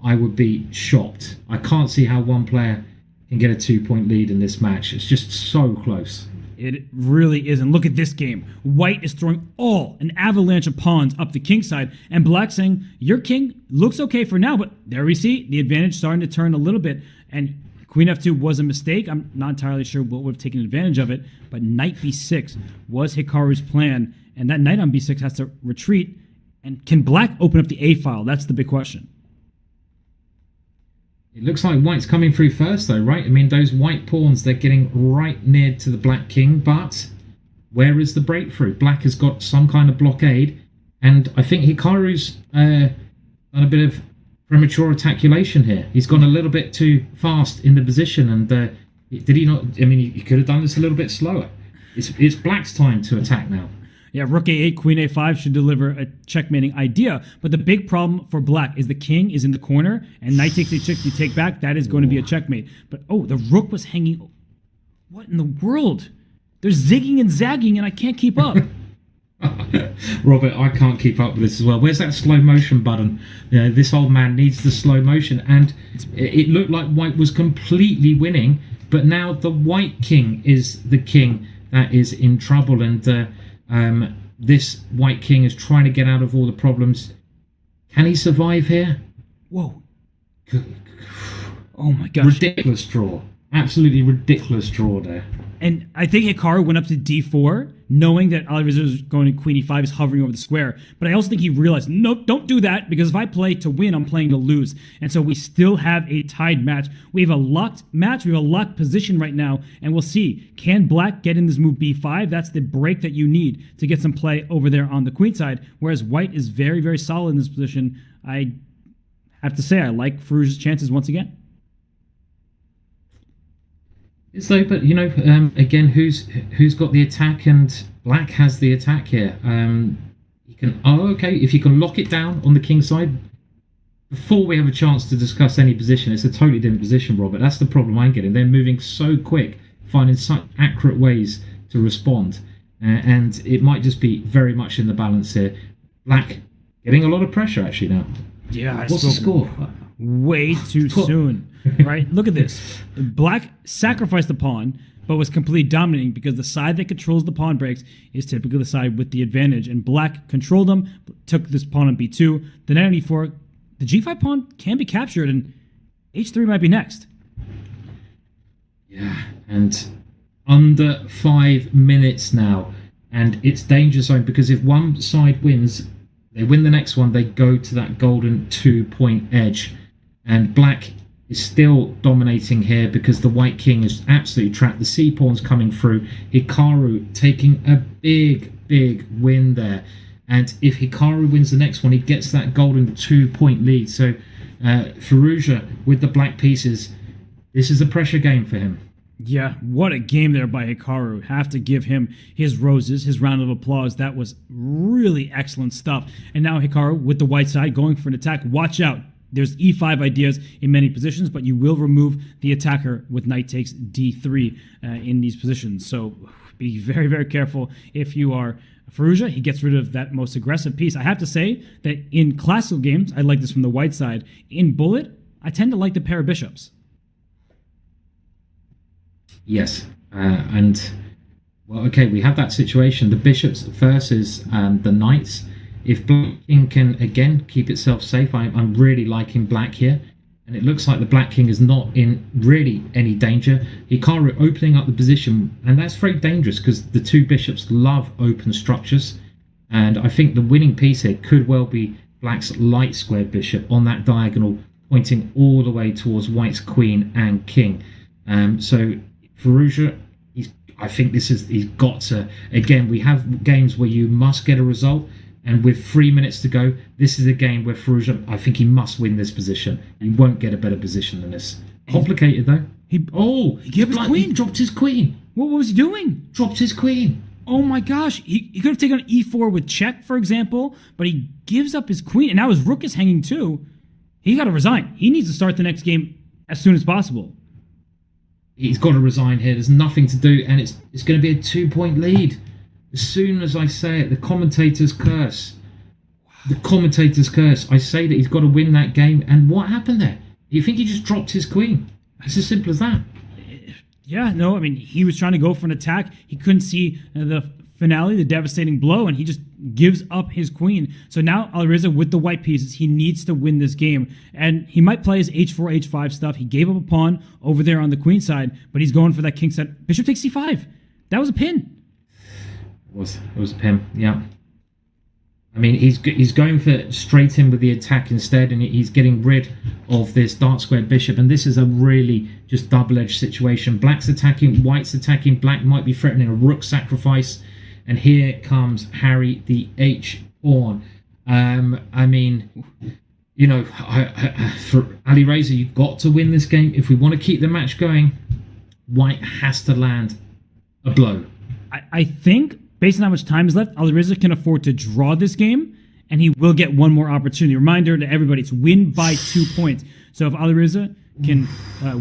I would be shocked. I can't see how one player can get a 2-point lead in this match. It's just so close. It really isn't. Look at this game. White is throwing an avalanche of pawns up the king side, and Black saying, your king looks okay for now, but there we see the advantage starting to turn a little bit, and queen f2 was a mistake. I'm not entirely sure what would have taken advantage of it, but knight b6 was Hikaru's plan, and that knight on b6 has to retreat, and can Black open up the a file? That's the big question. It looks like white's coming through first, though, right? I mean, those white pawns, they're getting right near to the black king, but where is the breakthrough? Black has got some kind of blockade, and I think Hikaru's done a bit of premature attaculation here. He's gone a little bit too fast in the position, and did he not? I mean, he could have done this a little bit slower. It's Black's time to attack now. Yeah, rook a8, queen a5 should deliver a checkmating idea. But the big problem for Black is the king is in the corner, and knight takes h6, you take back. That is going to be a checkmate. But, the rook was hanging. What in the world? They're zigging and zagging, and I can't keep up. Robert, I can't keep up with this as well. Where's that slow motion button? This old man needs the slow motion. And it looked like white was completely winning, but now the white king is the king that is in trouble. And this white king is trying to get out of all the problems. Can he survive here? Whoa. Oh my gosh. Ridiculous draw. Absolutely ridiculous draw there. And I think Hikaru went up to d4, knowing that Alireza was going to queen e5, is hovering over the square. But I also think he realized, nope, don't do that, because if I play to win, I'm playing to lose. And so we still have a tied match. We have a locked match, we have a locked position right now, and we'll see. Can black get in this move b5? That's the break that you need to get some play over there on the queen side, whereas white is very, very solid in this position. I have to say, I like Firouzja's chances once again. So, but again, who's got the attack? And black has the attack here. You can if you can lock it down on the king side before we have a chance to discuss any position. It's a totally different position, Robert. That's the problem I'm getting. They're moving so quick, finding such accurate ways to respond, and it might just be very much in the balance here. Black getting a lot of pressure actually now. Yeah, what's the score? Way too soon. Right? Look at this. Black sacrificed the pawn, but was completely dominating because the side that controls the pawn breaks is typically the side with the advantage. And black controlled them, took this pawn on b2. The knight on e4, the g5 pawn can be captured, and h3 might be next. Yeah, and under 5 minutes now. And it's danger zone because if one side wins, they win the next one, they go to that golden 2-point edge. And black is still dominating here because the white king is absolutely trapped. The c-pawn's coming through. Hikaru taking a big win there. And if Hikaru wins the next one, he gets that golden 2-point lead. So Firouzja with the black pieces, this is a pressure game for him. Yeah, what a game there by Hikaru. Have to give him his roses, his round of applause. That was really excellent stuff. And now Hikaru with the white side going for an attack. Watch out. There's e5 ideas in many positions, but you will remove the attacker with knight takes d3 in these positions. So be very, very careful if you are Firouzja. He gets rid of that most aggressive piece. I have to say that in classical games, I like this from the white side. In bullet, I tend to like the pair of bishops. Yes, well, okay, we have that situation. The bishops versus the knights. If black king can, again, keep itself safe, I'm really liking black here. And it looks like the black king is not in really any danger. Hikaru opening up the position, and that's very dangerous because the two bishops love open structures. And I think the winning piece here could well be black's light squared bishop on that diagonal, pointing all the way towards white's queen and king. So Firouzja, I think he's got to, again, we have games where you must get a result. And with 3 minutes to go, this is a game where Firouzja, I think he must win this position. He won't get a better position than this. Complicated though. He gave his queen. He dropped his queen. What was he doing? Dropped his queen. Oh my gosh. He could have taken on e4 with check, for example, but he gives up his queen, and now his rook is hanging too. He got to resign. He needs to start the next game as soon as possible. He's got to resign here. There's nothing to do, and it's going to be a 2-point lead. As soon as I say it, the commentator's curse. The commentator's curse. I say that he's got to win that game. And what happened there? You think he just dropped his queen? It's as simple as that. Yeah, no, I mean, he was trying to go for an attack. He couldn't see the finale, the devastating blow, and he just gives up his queen. So now Alireza with the white pieces, he needs to win this game. And he might play his h4, h5 stuff. He gave up a pawn over there on the queen side, but he's going for that king side. Bishop takes c5. That was a pin. It was a pin, yeah. I mean, he's going for straight in with the attack instead, and he's getting rid of this dark squared bishop. And this is a really just double-edged situation. Black's attacking, white's attacking. Black might be threatening a rook sacrifice. And here comes Harry, the h-pawn. I mean, you know, for Alireza, you've got to win this game. If we want to keep the match going, white has to land a blow. I think, based on how much time is left, Alireza can afford to draw this game, and he will get one more opportunity. Reminder to everybody, it's win by 2 points. So if Alireza can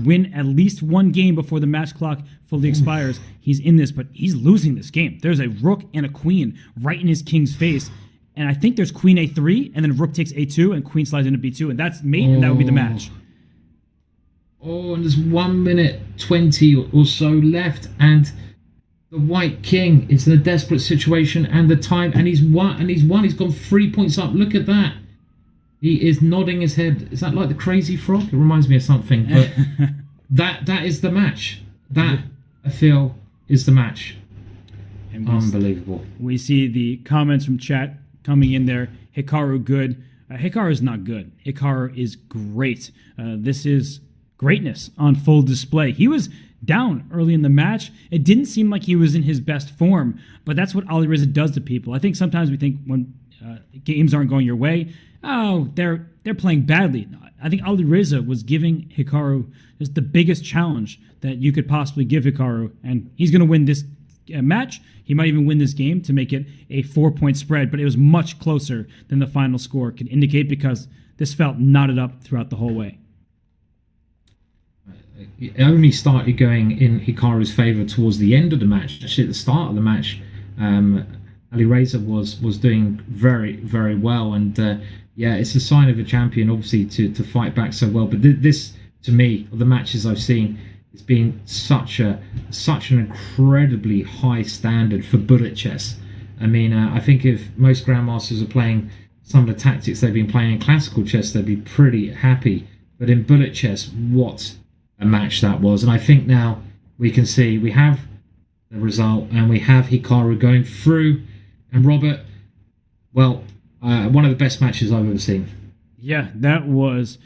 win at least one game before the match clock fully expires, he's in this, but he's losing this game. There's a rook and a queen right in his king's face, and I think there's queen a3, and then rook takes a2, and queen slides into b2, and that's mate, and that would be the match. Oh, and there's 1 minute 20 or so left, and the white king is in a desperate situation, and the time, and he's won. He's gone 3 points up. Look at that. He is nodding his head. Is that like the crazy frog? It reminds me of something. But that is the match. That, I feel, is the match. And unbelievable. We see the comments from chat coming in there. Hikaru good. Hikaru is not good. Hikaru is great. This is greatness on full display. He was down early in the match. It didn't seem like he was in his best form, but that's what Alireza does to people. I think sometimes we think when games aren't going your way, oh, they're playing badly. I think Alireza was giving Hikaru just the biggest challenge that you could possibly give Hikaru, and he's going to win this match. He might even win this game to make it a 4-point spread, but it was much closer than the final score could indicate because this felt knotted up throughout the whole way. It only started going in Hikaru's favour towards the end of the match. Actually, at the start of the match, Alireza was doing very, very well, and yeah, it's a sign of a champion, obviously, to fight back so well. But this, to me, of the matches I've seen, it's been such an incredibly high standard for bullet chess. I mean, I think if most grandmasters are playing some of the tactics they've been playing in classical chess, they'd be pretty happy. But in bullet chess, what a match that was. And I think now we can see we have the result, and we have Hikaru going through. And Robert, well, one of the best matches I've ever seen. Yeah, that was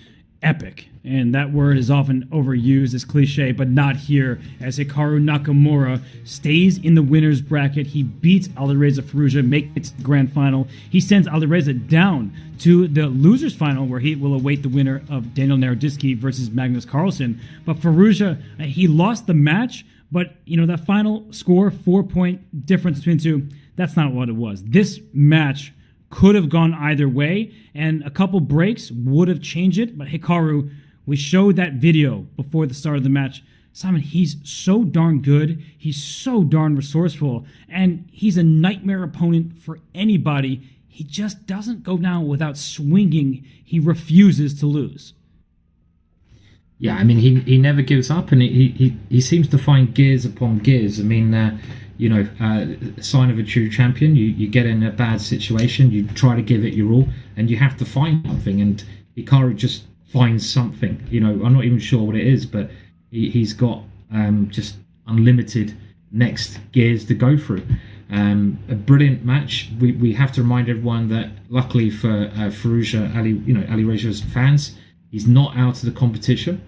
epic. And that word is often overused as cliche, but not here, as Hikaru Nakamura stays in the winner's bracket. He beats Alireza Firouzja, makes it to the grand final. He sends Alireza down to the loser's final, where he will await the winner of Daniel Naroditsky versus Magnus Carlsen. But Firouzja, he lost the match, but that final score, 4-point difference between two, that's not what it was. This match could have gone either way, and a couple breaks would have changed it, but Hikaru, we showed that video before the start of the match. Simon, he's so darn good. He's so darn resourceful. And he's a nightmare opponent for anybody. He just doesn't go down without swinging. He refuses to lose. Yeah, I mean, he never gives up, and he seems to find gears upon gears. I mean, sign of a true champion. You get in a bad situation, you try to give it your all, and you have to find something. And Hikaru just finds something. I'm not even sure what it is, but he's got just unlimited next gears to go through. A brilliant match. We have to remind everyone that luckily for Firouzja, Alireza's fans, he's not out of the competition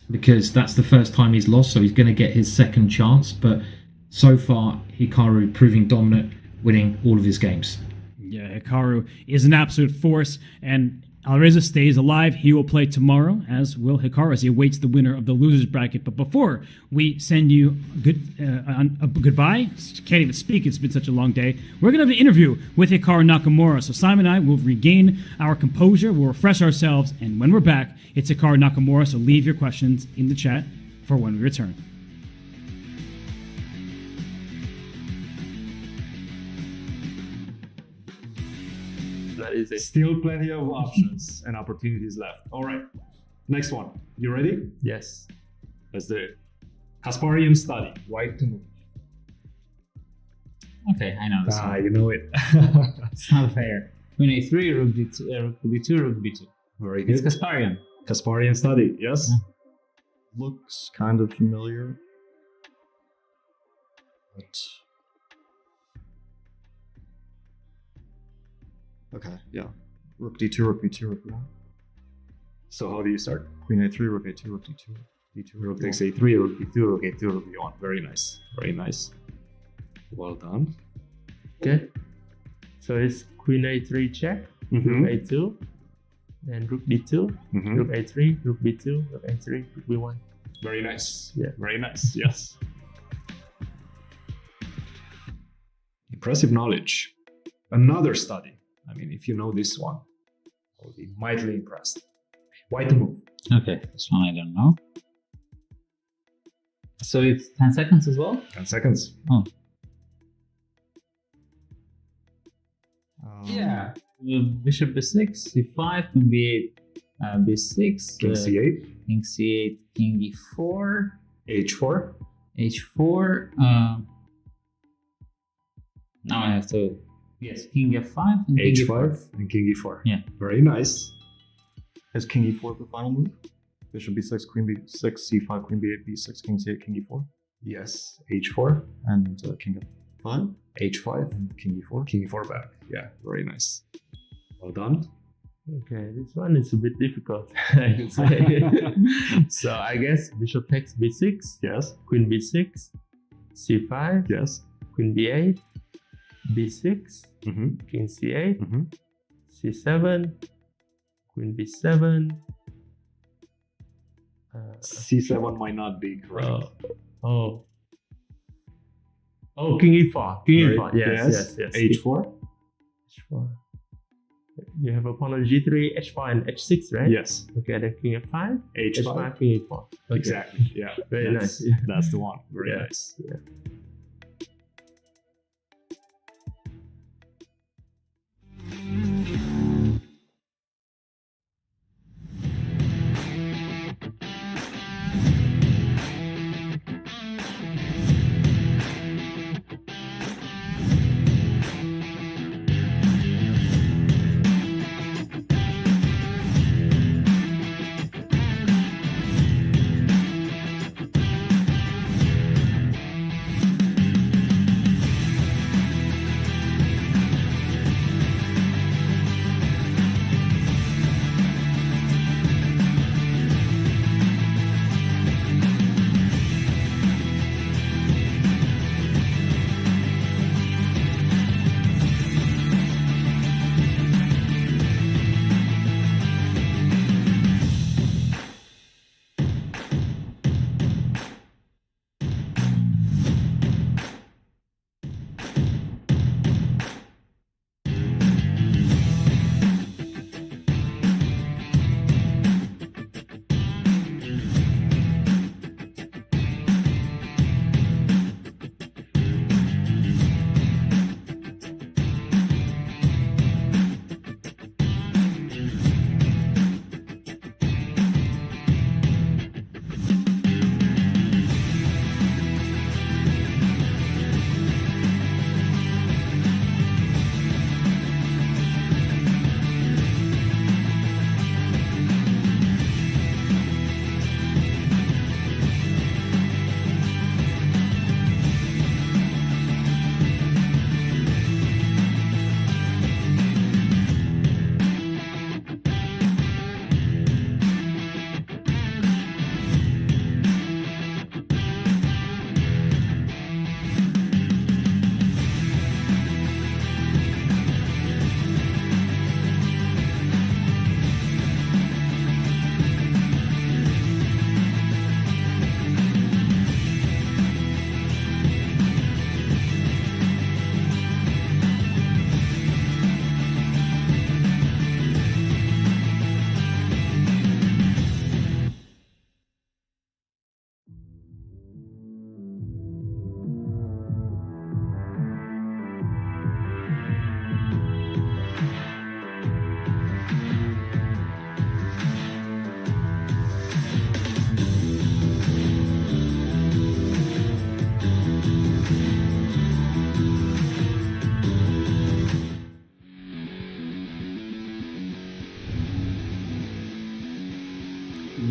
because that's the first time he's lost, so he's going to get his second chance. But so far, Hikaru proving dominant, winning all of his games. Yeah, Hikaru is an absolute force, and Alireza stays alive. He will play tomorrow, as will Hikaru, as he awaits the winner of the losers bracket. But before we send you a goodbye, can't even speak, it's been such a long day, we're going to have an interview with Hikaru Nakamura. So Simon and I will regain our composure, we'll refresh ourselves, and when we're back, it's Hikaru Nakamura. So leave your questions in the chat for when we return. Still plenty of options and opportunities left. All right, next one. You ready? Yes. Let's do it. Kasparian study. White to move. Okay, I know this one. You know it. It's not fair. Queen a3, rook d2, rook b2, rook b2. Very good. It's Kasparian. Kasparian study. Yes. Yeah. Looks kind of familiar. But okay, yeah. Rook d2, rook b2, rook b1. So how do you start? Queen a3, rook a2, rook d2, d2, rook takes a3, rook b2, rook a2, rook b1. Very nice. Very nice. Well done. Okay. So it's queen a3 check, rook a2, then rook d2, rook a3, rook b2, rook a3, rook b1. Very nice. Yeah. Very nice. Yes. Impressive knowledge. Another study. I mean, if you know this one, I'll be mightily impressed. White move. Okay, this one I don't know. So it's 10 seconds as well? 10 seconds. Oh. Um, Yeah. Bishop b6, c5, queen b8, b6, King c8. king c8, king e4, h4. h4. Now I have to, yes, king f5 and king h5 and king e4. Yeah. Very nice. Is king e4 the final move? Bishop b6, queen b6, c5, queen b8, b6, king c8, king e4. Yes, h4 And king f5. h5 And king e4. king e4 back. Yeah, very nice. Well done. Okay, this one is a bit difficult, I can say. So I guess bishop takes b6. Yes. Queen b6, c5. Yes. Queen b8, b6, king c8, c7, queen b7. C7 might not be correct. Oh, king e4. King e4. Yes. H4. H4. You have pawn on g3, h4, and h6, right? Yes. Okay, then king f5, H5. h5, king e4. Okay. Exactly. Yeah. Very That's- nice. Yeah. That's the one. Very Yeah. nice. Yeah.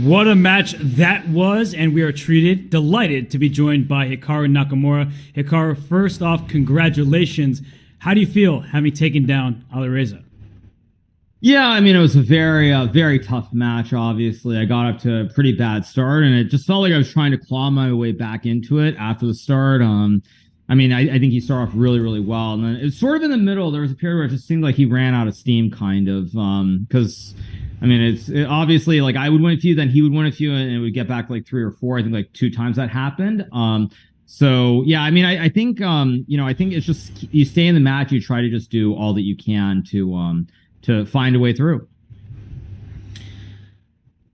What a match that was, and we are delighted to be joined by Hikaru Nakamura. Hikaru, first off, congratulations. How do you feel having taken down Alireza? Yeah, I mean, it was a very tough match, obviously. I got up to a pretty bad start, and it just felt like I was trying to claw my way back into it after the start. I mean, I think he started off really well, and then it's sort of in the middle. There was a period where it just seemed like he ran out of steam, kind of, because... I mean, it's obviously like I would win a few, then he would win a few, and it would get back to like 3 or 4. I think like 2 times that happened. So yeah, I mean, I think I think it's just you stay in the match, you try to just do all that you can to find a way through.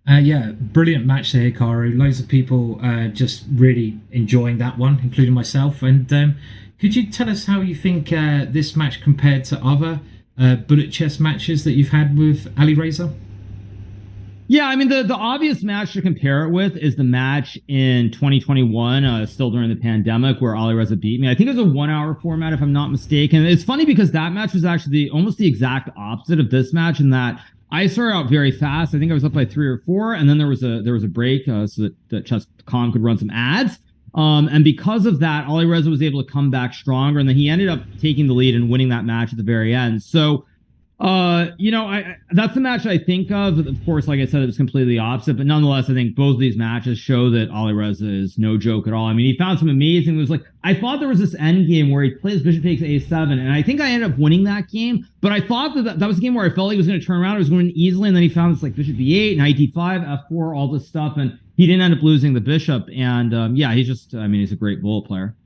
Yeah, brilliant match there, Hikaru. Loads of people just really enjoying that one, including myself. And could you tell us how you think this match compared to other bullet chess matches that you've had with Alireza? Yeah, I mean, the obvious match to compare it with is the match in 2021, still during the pandemic, where Alireza beat me. I think it was a 1 hour format, if I'm not mistaken. It's funny because that match was actually almost the exact opposite of this match, in that I started out very fast. I think I was up by 3 or 4, and then there was a break so that Chess.com could run some ads. And because of that, Alireza was able to come back stronger, and then he ended up taking the lead and winning that match at the very end. So, that's the match I think of. Of course, like I said, it was completely opposite, but nonetheless, I think both of these matches show that Alireza is no joke at all. I mean, he found some amazing moves. Like, I thought there was this end game where he plays bishop takes a7, and I think I ended up winning that game, but I thought that was a game where I felt like he was going to turn around. It was going easily, and then he found this like bishop b8, knight d5, f4, all this stuff, and he didn't end up losing the bishop. And he's a great bullet player.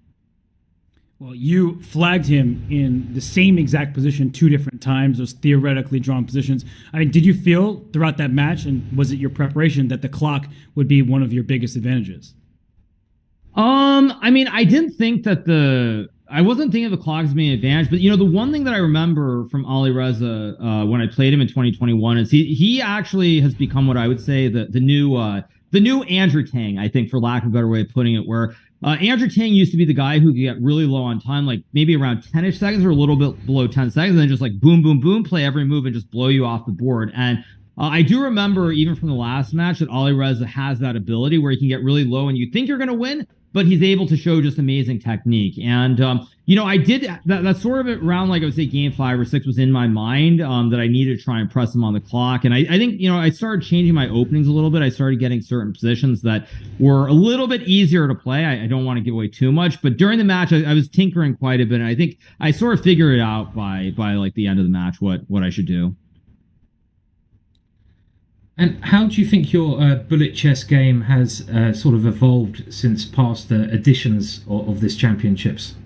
Well, you flagged him in the same exact position 2 different times, those theoretically drawn positions. I mean, did you feel throughout that match, and was it your preparation, that the clock would be one of your biggest advantages? I mean, I didn't think that I wasn't thinking of the clock as being an advantage, but the one thing that I remember from Alireza when I played him in 2021 is he actually has become what I would say the new Andrew Tang, I think, for lack of a better way of putting it, where Andrew Tang used to be the guy who could get really low on time, like maybe around 10-ish seconds or a little bit below 10 seconds, and then just like boom, boom, boom, play every move and just blow you off the board. And I do remember even from the last match that Alireza has that ability where he can get really low and you think you're going to win, but he's able to show just amazing technique. And, I did that sort of around, like I would say game 5 or 6 was in my mind that I needed to try and press him on the clock. And I think, I started changing my openings a little bit. I started getting certain positions that were a little bit easier to play. I don't want to give away too much, but during the match, I was tinkering quite a bit. And I think I sort of figured it out by like the end of the match, what I should do. And how do you think your bullet chess game has sort of evolved since past editions of this championships?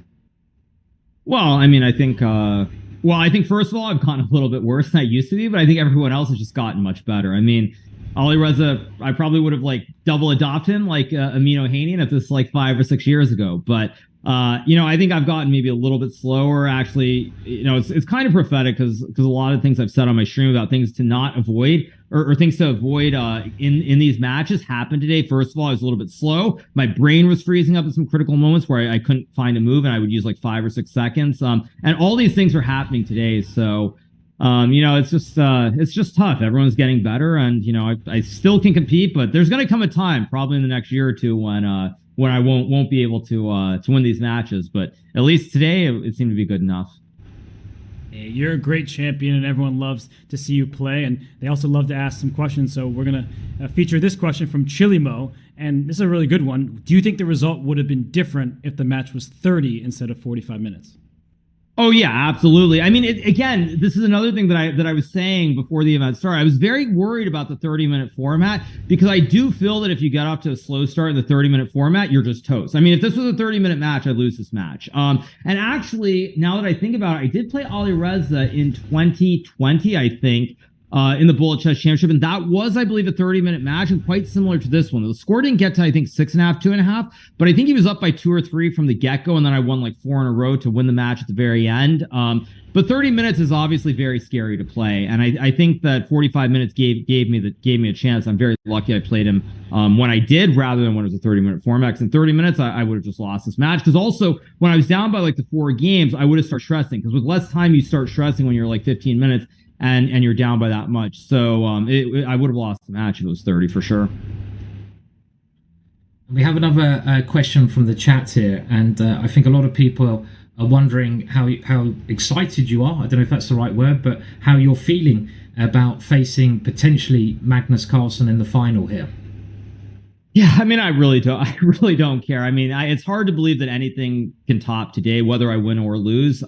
Well, I mean, I think first of all, I've gotten a little bit worse than I used to be, but I think everyone else has just gotten much better. I mean, Alireza, I probably would have like double adopted him like Amino Hanian if this was like 5 or 6 years ago. But I think I've gotten maybe a little bit slower. Actually, it's kind of prophetic because a lot of things I've said on my stream about things to not avoid or things to avoid in these matches happened today. First of all, I was a little bit slow. My brain was freezing up in some critical moments where I couldn't find a move, and I would use like 5 or 6 seconds. And all these things are happening today. So, it's just tough. Everyone's getting better, and I still can compete, but there's going to come a time, probably in the next year or two, when I won't be able to win these matches. But at least today, it seemed to be good enough. You're a great champion, and everyone loves to see you play, and they also love to ask some questions. So we're going to feature this question from Chilimo, and this is a really good one. Do you think the result would have been different if the match was 30 instead of 45 minutes? Oh yeah, absolutely. I mean, again, this is another thing that I was saying before the event started. I was very worried about the 30-minute format because I do feel that if you get off to a slow start in the 30-minute format, you're just toast. I mean, if this was a 30-minute match, I'd lose this match. And actually, now that I think about it, I did play Alireza in 2020, I think, in the Bullet Chess Championship, and that was, I believe, a 30-minute match, and quite similar to this one. The score didn't get to, I think, 6.5, 2.5, but I think he was up by 2 or 3 from the get-go, and then I won like 4 in a row to win the match at the very end. But 30 minutes is obviously very scary to play, and I think that 45 minutes gave me a chance. I'm very lucky I played him when I did, rather than when it was a 30-minute format. Because in 30 minutes, I would have just lost this match. Because also, when I was down by like the 4 games, I would have started stressing. Because with less time, you start stressing when you're like 15 minutes. And you're down by that much. So I would have lost the match if it was 30 for sure. We have another question from the chat here, and I think a lot of people are wondering how excited you are. I don't know if that's the right word, but how you're feeling about facing potentially Magnus Carlsen in the final here. Yeah, I mean, I really don't care. I mean, it's hard to believe that anything can top today, whether I win or lose.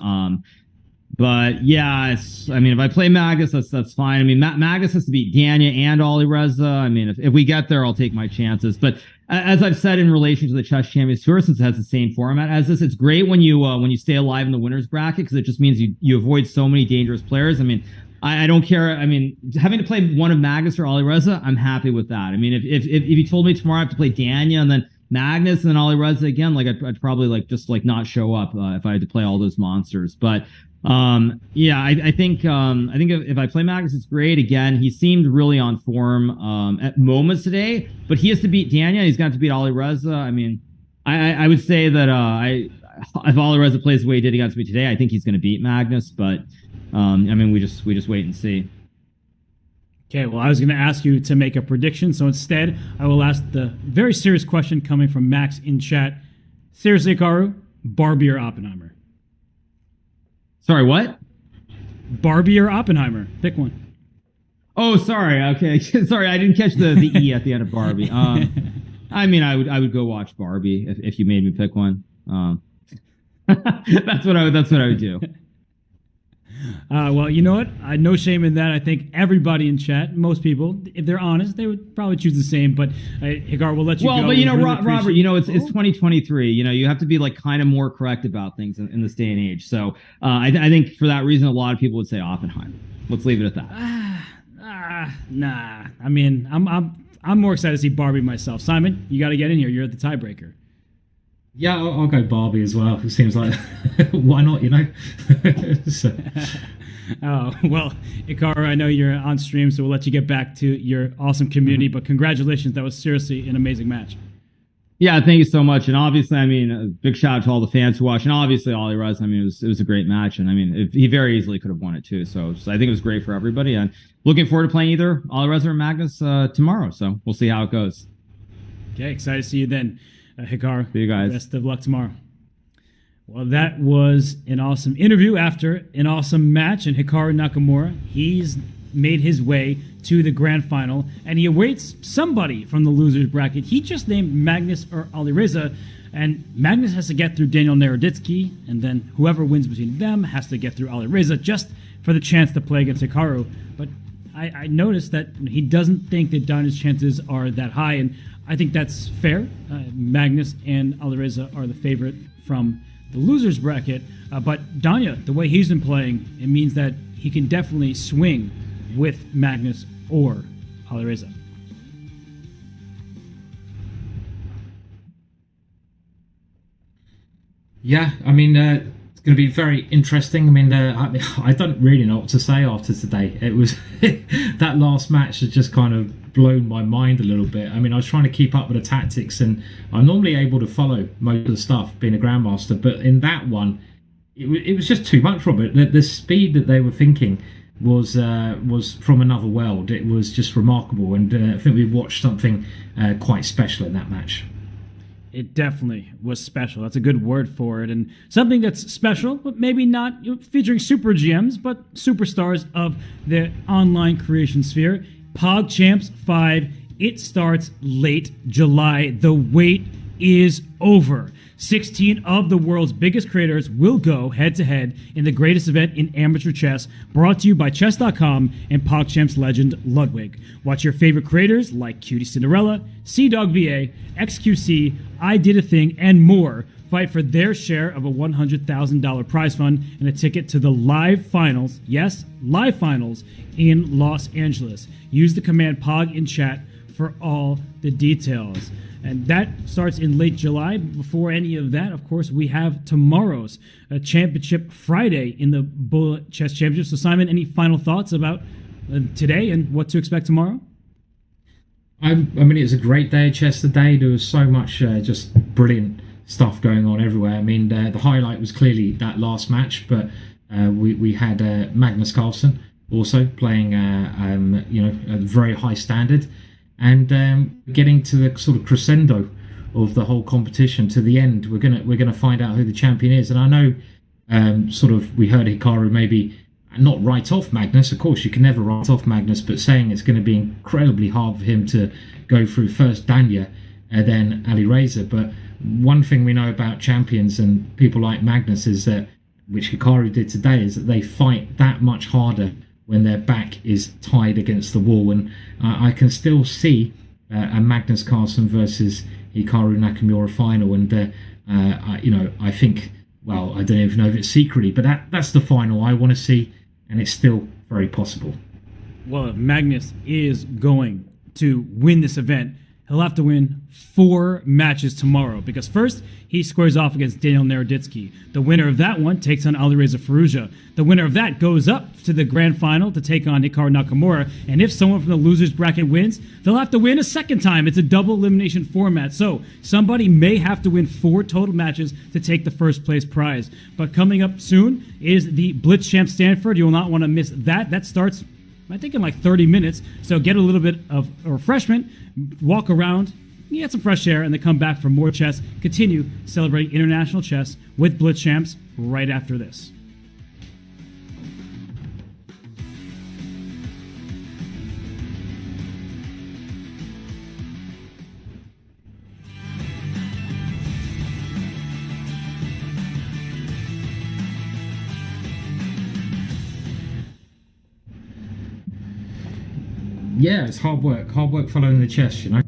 But yeah, if I play Magnus, that's fine. I mean, Magnus has to beat Danya and Alireza. I mean, if we get there, I'll take my chances. But as I've said in relation to the Chess Champions Tour, since it has the same format as this, it's great when you stay alive in the winners bracket, because it just means you avoid so many dangerous players. I mean, I don't care. I mean, having to play one of Magnus or Alireza, I'm happy with that. I mean, if you told me tomorrow I have to play Danya and then Magnus and then Alireza again, like I'd probably like just like not show up if I had to play all those monsters. But yeah, I think if I play Magnus, it's great. Again, he seemed really on form at moments today, but he has to beat Danya. He's got to beat Alireza. I mean, I would say that if Alireza plays the way he did against me today, I think he's going to beat Magnus. But I mean, we just wait and see. Okay, well, I was going to ask you to make a prediction, so instead, I will ask the very serious question coming from Max in chat. Seriously, Hikaru, Barbie or Oppenheimer? Sorry, what? Barbie or Oppenheimer? Pick one. Oh, sorry. Okay, sorry, I didn't catch the E at the end of Barbie. I mean, I would go watch Barbie if you made me pick one. That's what I would do. Well, you know what? No shame in that. I think everybody in chat, most people, if they're honest, they would probably choose the same. But Hikaru, we'll let you go. Well, but you know, Robert, you know, it's 2023. You know, you have to be like kind of more correct about things in this day and age. So I think for that reason, a lot of people would say Oppenheimer. Let's leave it at that. Nah. I mean, I'm more excited to see Barbie myself. Simon, you got to get in here. You're the tiebreaker. Yeah, I'll go Barbie as well. It seems like, why not, you know? So. Oh, well, Hikaru, I know you're on stream, so we'll let you get back to your awesome community, but congratulations. That was seriously an amazing match. Yeah, thank you so much. And obviously, I mean, a big shout out to all the fans who watched. And obviously, Alireza, I mean, it was a great match. And I mean, he very easily could have won it too. So I think it was great for everybody. And looking forward to playing either Alireza or Magnus tomorrow. So we'll see how it goes. Okay, excited to see you then. Hikaru, see you guys. Best of luck tomorrow. Well, that was an awesome interview after an awesome match. And Hikaru Nakamura, he's made his way to the grand final, and he awaits somebody from the losers bracket. He just named Magnus or Alireza, and Magnus has to get through Daniel Naroditsky, and then whoever wins between them has to get through Alireza just for the chance to play against Hikaru. But I noticed that he doesn't think that Danya's chances are that high, and I think that's fair. Magnus and Alireza are the favorite from the losers bracket, but Danya, the way he's been playing, it means that he can definitely swing with Magnus or Alireza. Yeah, I mean, it's going to be very interesting. I mean, I don't really know what to say after today. It was that last match has just kind of blown my mind a little bit. I mean, I was trying to keep up with the tactics, and I'm normally able to follow most of the stuff being a grandmaster, but in that one, it was just too much, Robert. The speed that they were thinking was from another world. It was just remarkable, and I think we watched something quite special in that match. It definitely was special. That's a good word for it. And something that's special, but maybe not featuring super GMs, but superstars of the online creation sphere. PogChamps 5. It starts late July. The wait is over. 16 of the world's biggest creators will go head-to-head in the greatest event in amateur chess, brought to you by Chess.com and PogChamps legend Ludwig. Watch your favorite creators like Cutie Cinderella, CDog VA, XQC, I Did a Thing, and more fight for their share of a $100,000 prize fund and a ticket to the live finals, yes, live finals, in Los Angeles. Use the command POG in chat for all the details. And that starts in late July. Before any of that, of course, we have tomorrow's championship Friday in the Bullet Chess Championship. So, Simon, any final thoughts about today and what to expect tomorrow? I mean, it was a great day of chess today. There was so much just brilliant stuff going on everywhere. I mean, the highlight was clearly that last match, but we had Magnus Carlsen also playing, a very high standard. And getting to the sort of crescendo of the whole competition to the end, we're gonna find out who the champion is. And I know, we heard Hikaru maybe not write off Magnus. Of course, you can never write off Magnus, but saying it's going to be incredibly hard for him to go through first Danya and then Alireza. But one thing we know about champions and people like Magnus is that, which Hikaru did today, is that they fight that much harder when their back is tied against the wall. And I can still see a Magnus Carlsen versus Hikaru Nakamura final. And, I think, well, I don't even know if it's secretly, but that's the final I want to see. And it's still very possible. Well, if Magnus is going to win this event, he'll have to win 4 matches tomorrow, because first, he squares off against Daniel Naroditsky. The winner of that one takes on Alireza Firouzja. The winner of that goes up to the grand final to take on Hikaru Nakamura, and if someone from the losers bracket wins, they'll have to win a second time. It's a double elimination format, so somebody may have to win 4 total matches to take the first place prize. But coming up soon is the Blitz Champ Stanford. You will not want to miss that. That starts, I think, in like 30 minutes, so get a little bit of a refreshment, walk around, get some fresh air, and then come back for more chess. Continue celebrating international chess with Blitz Champs right after this. Yeah, it's hard work following the chess, you know.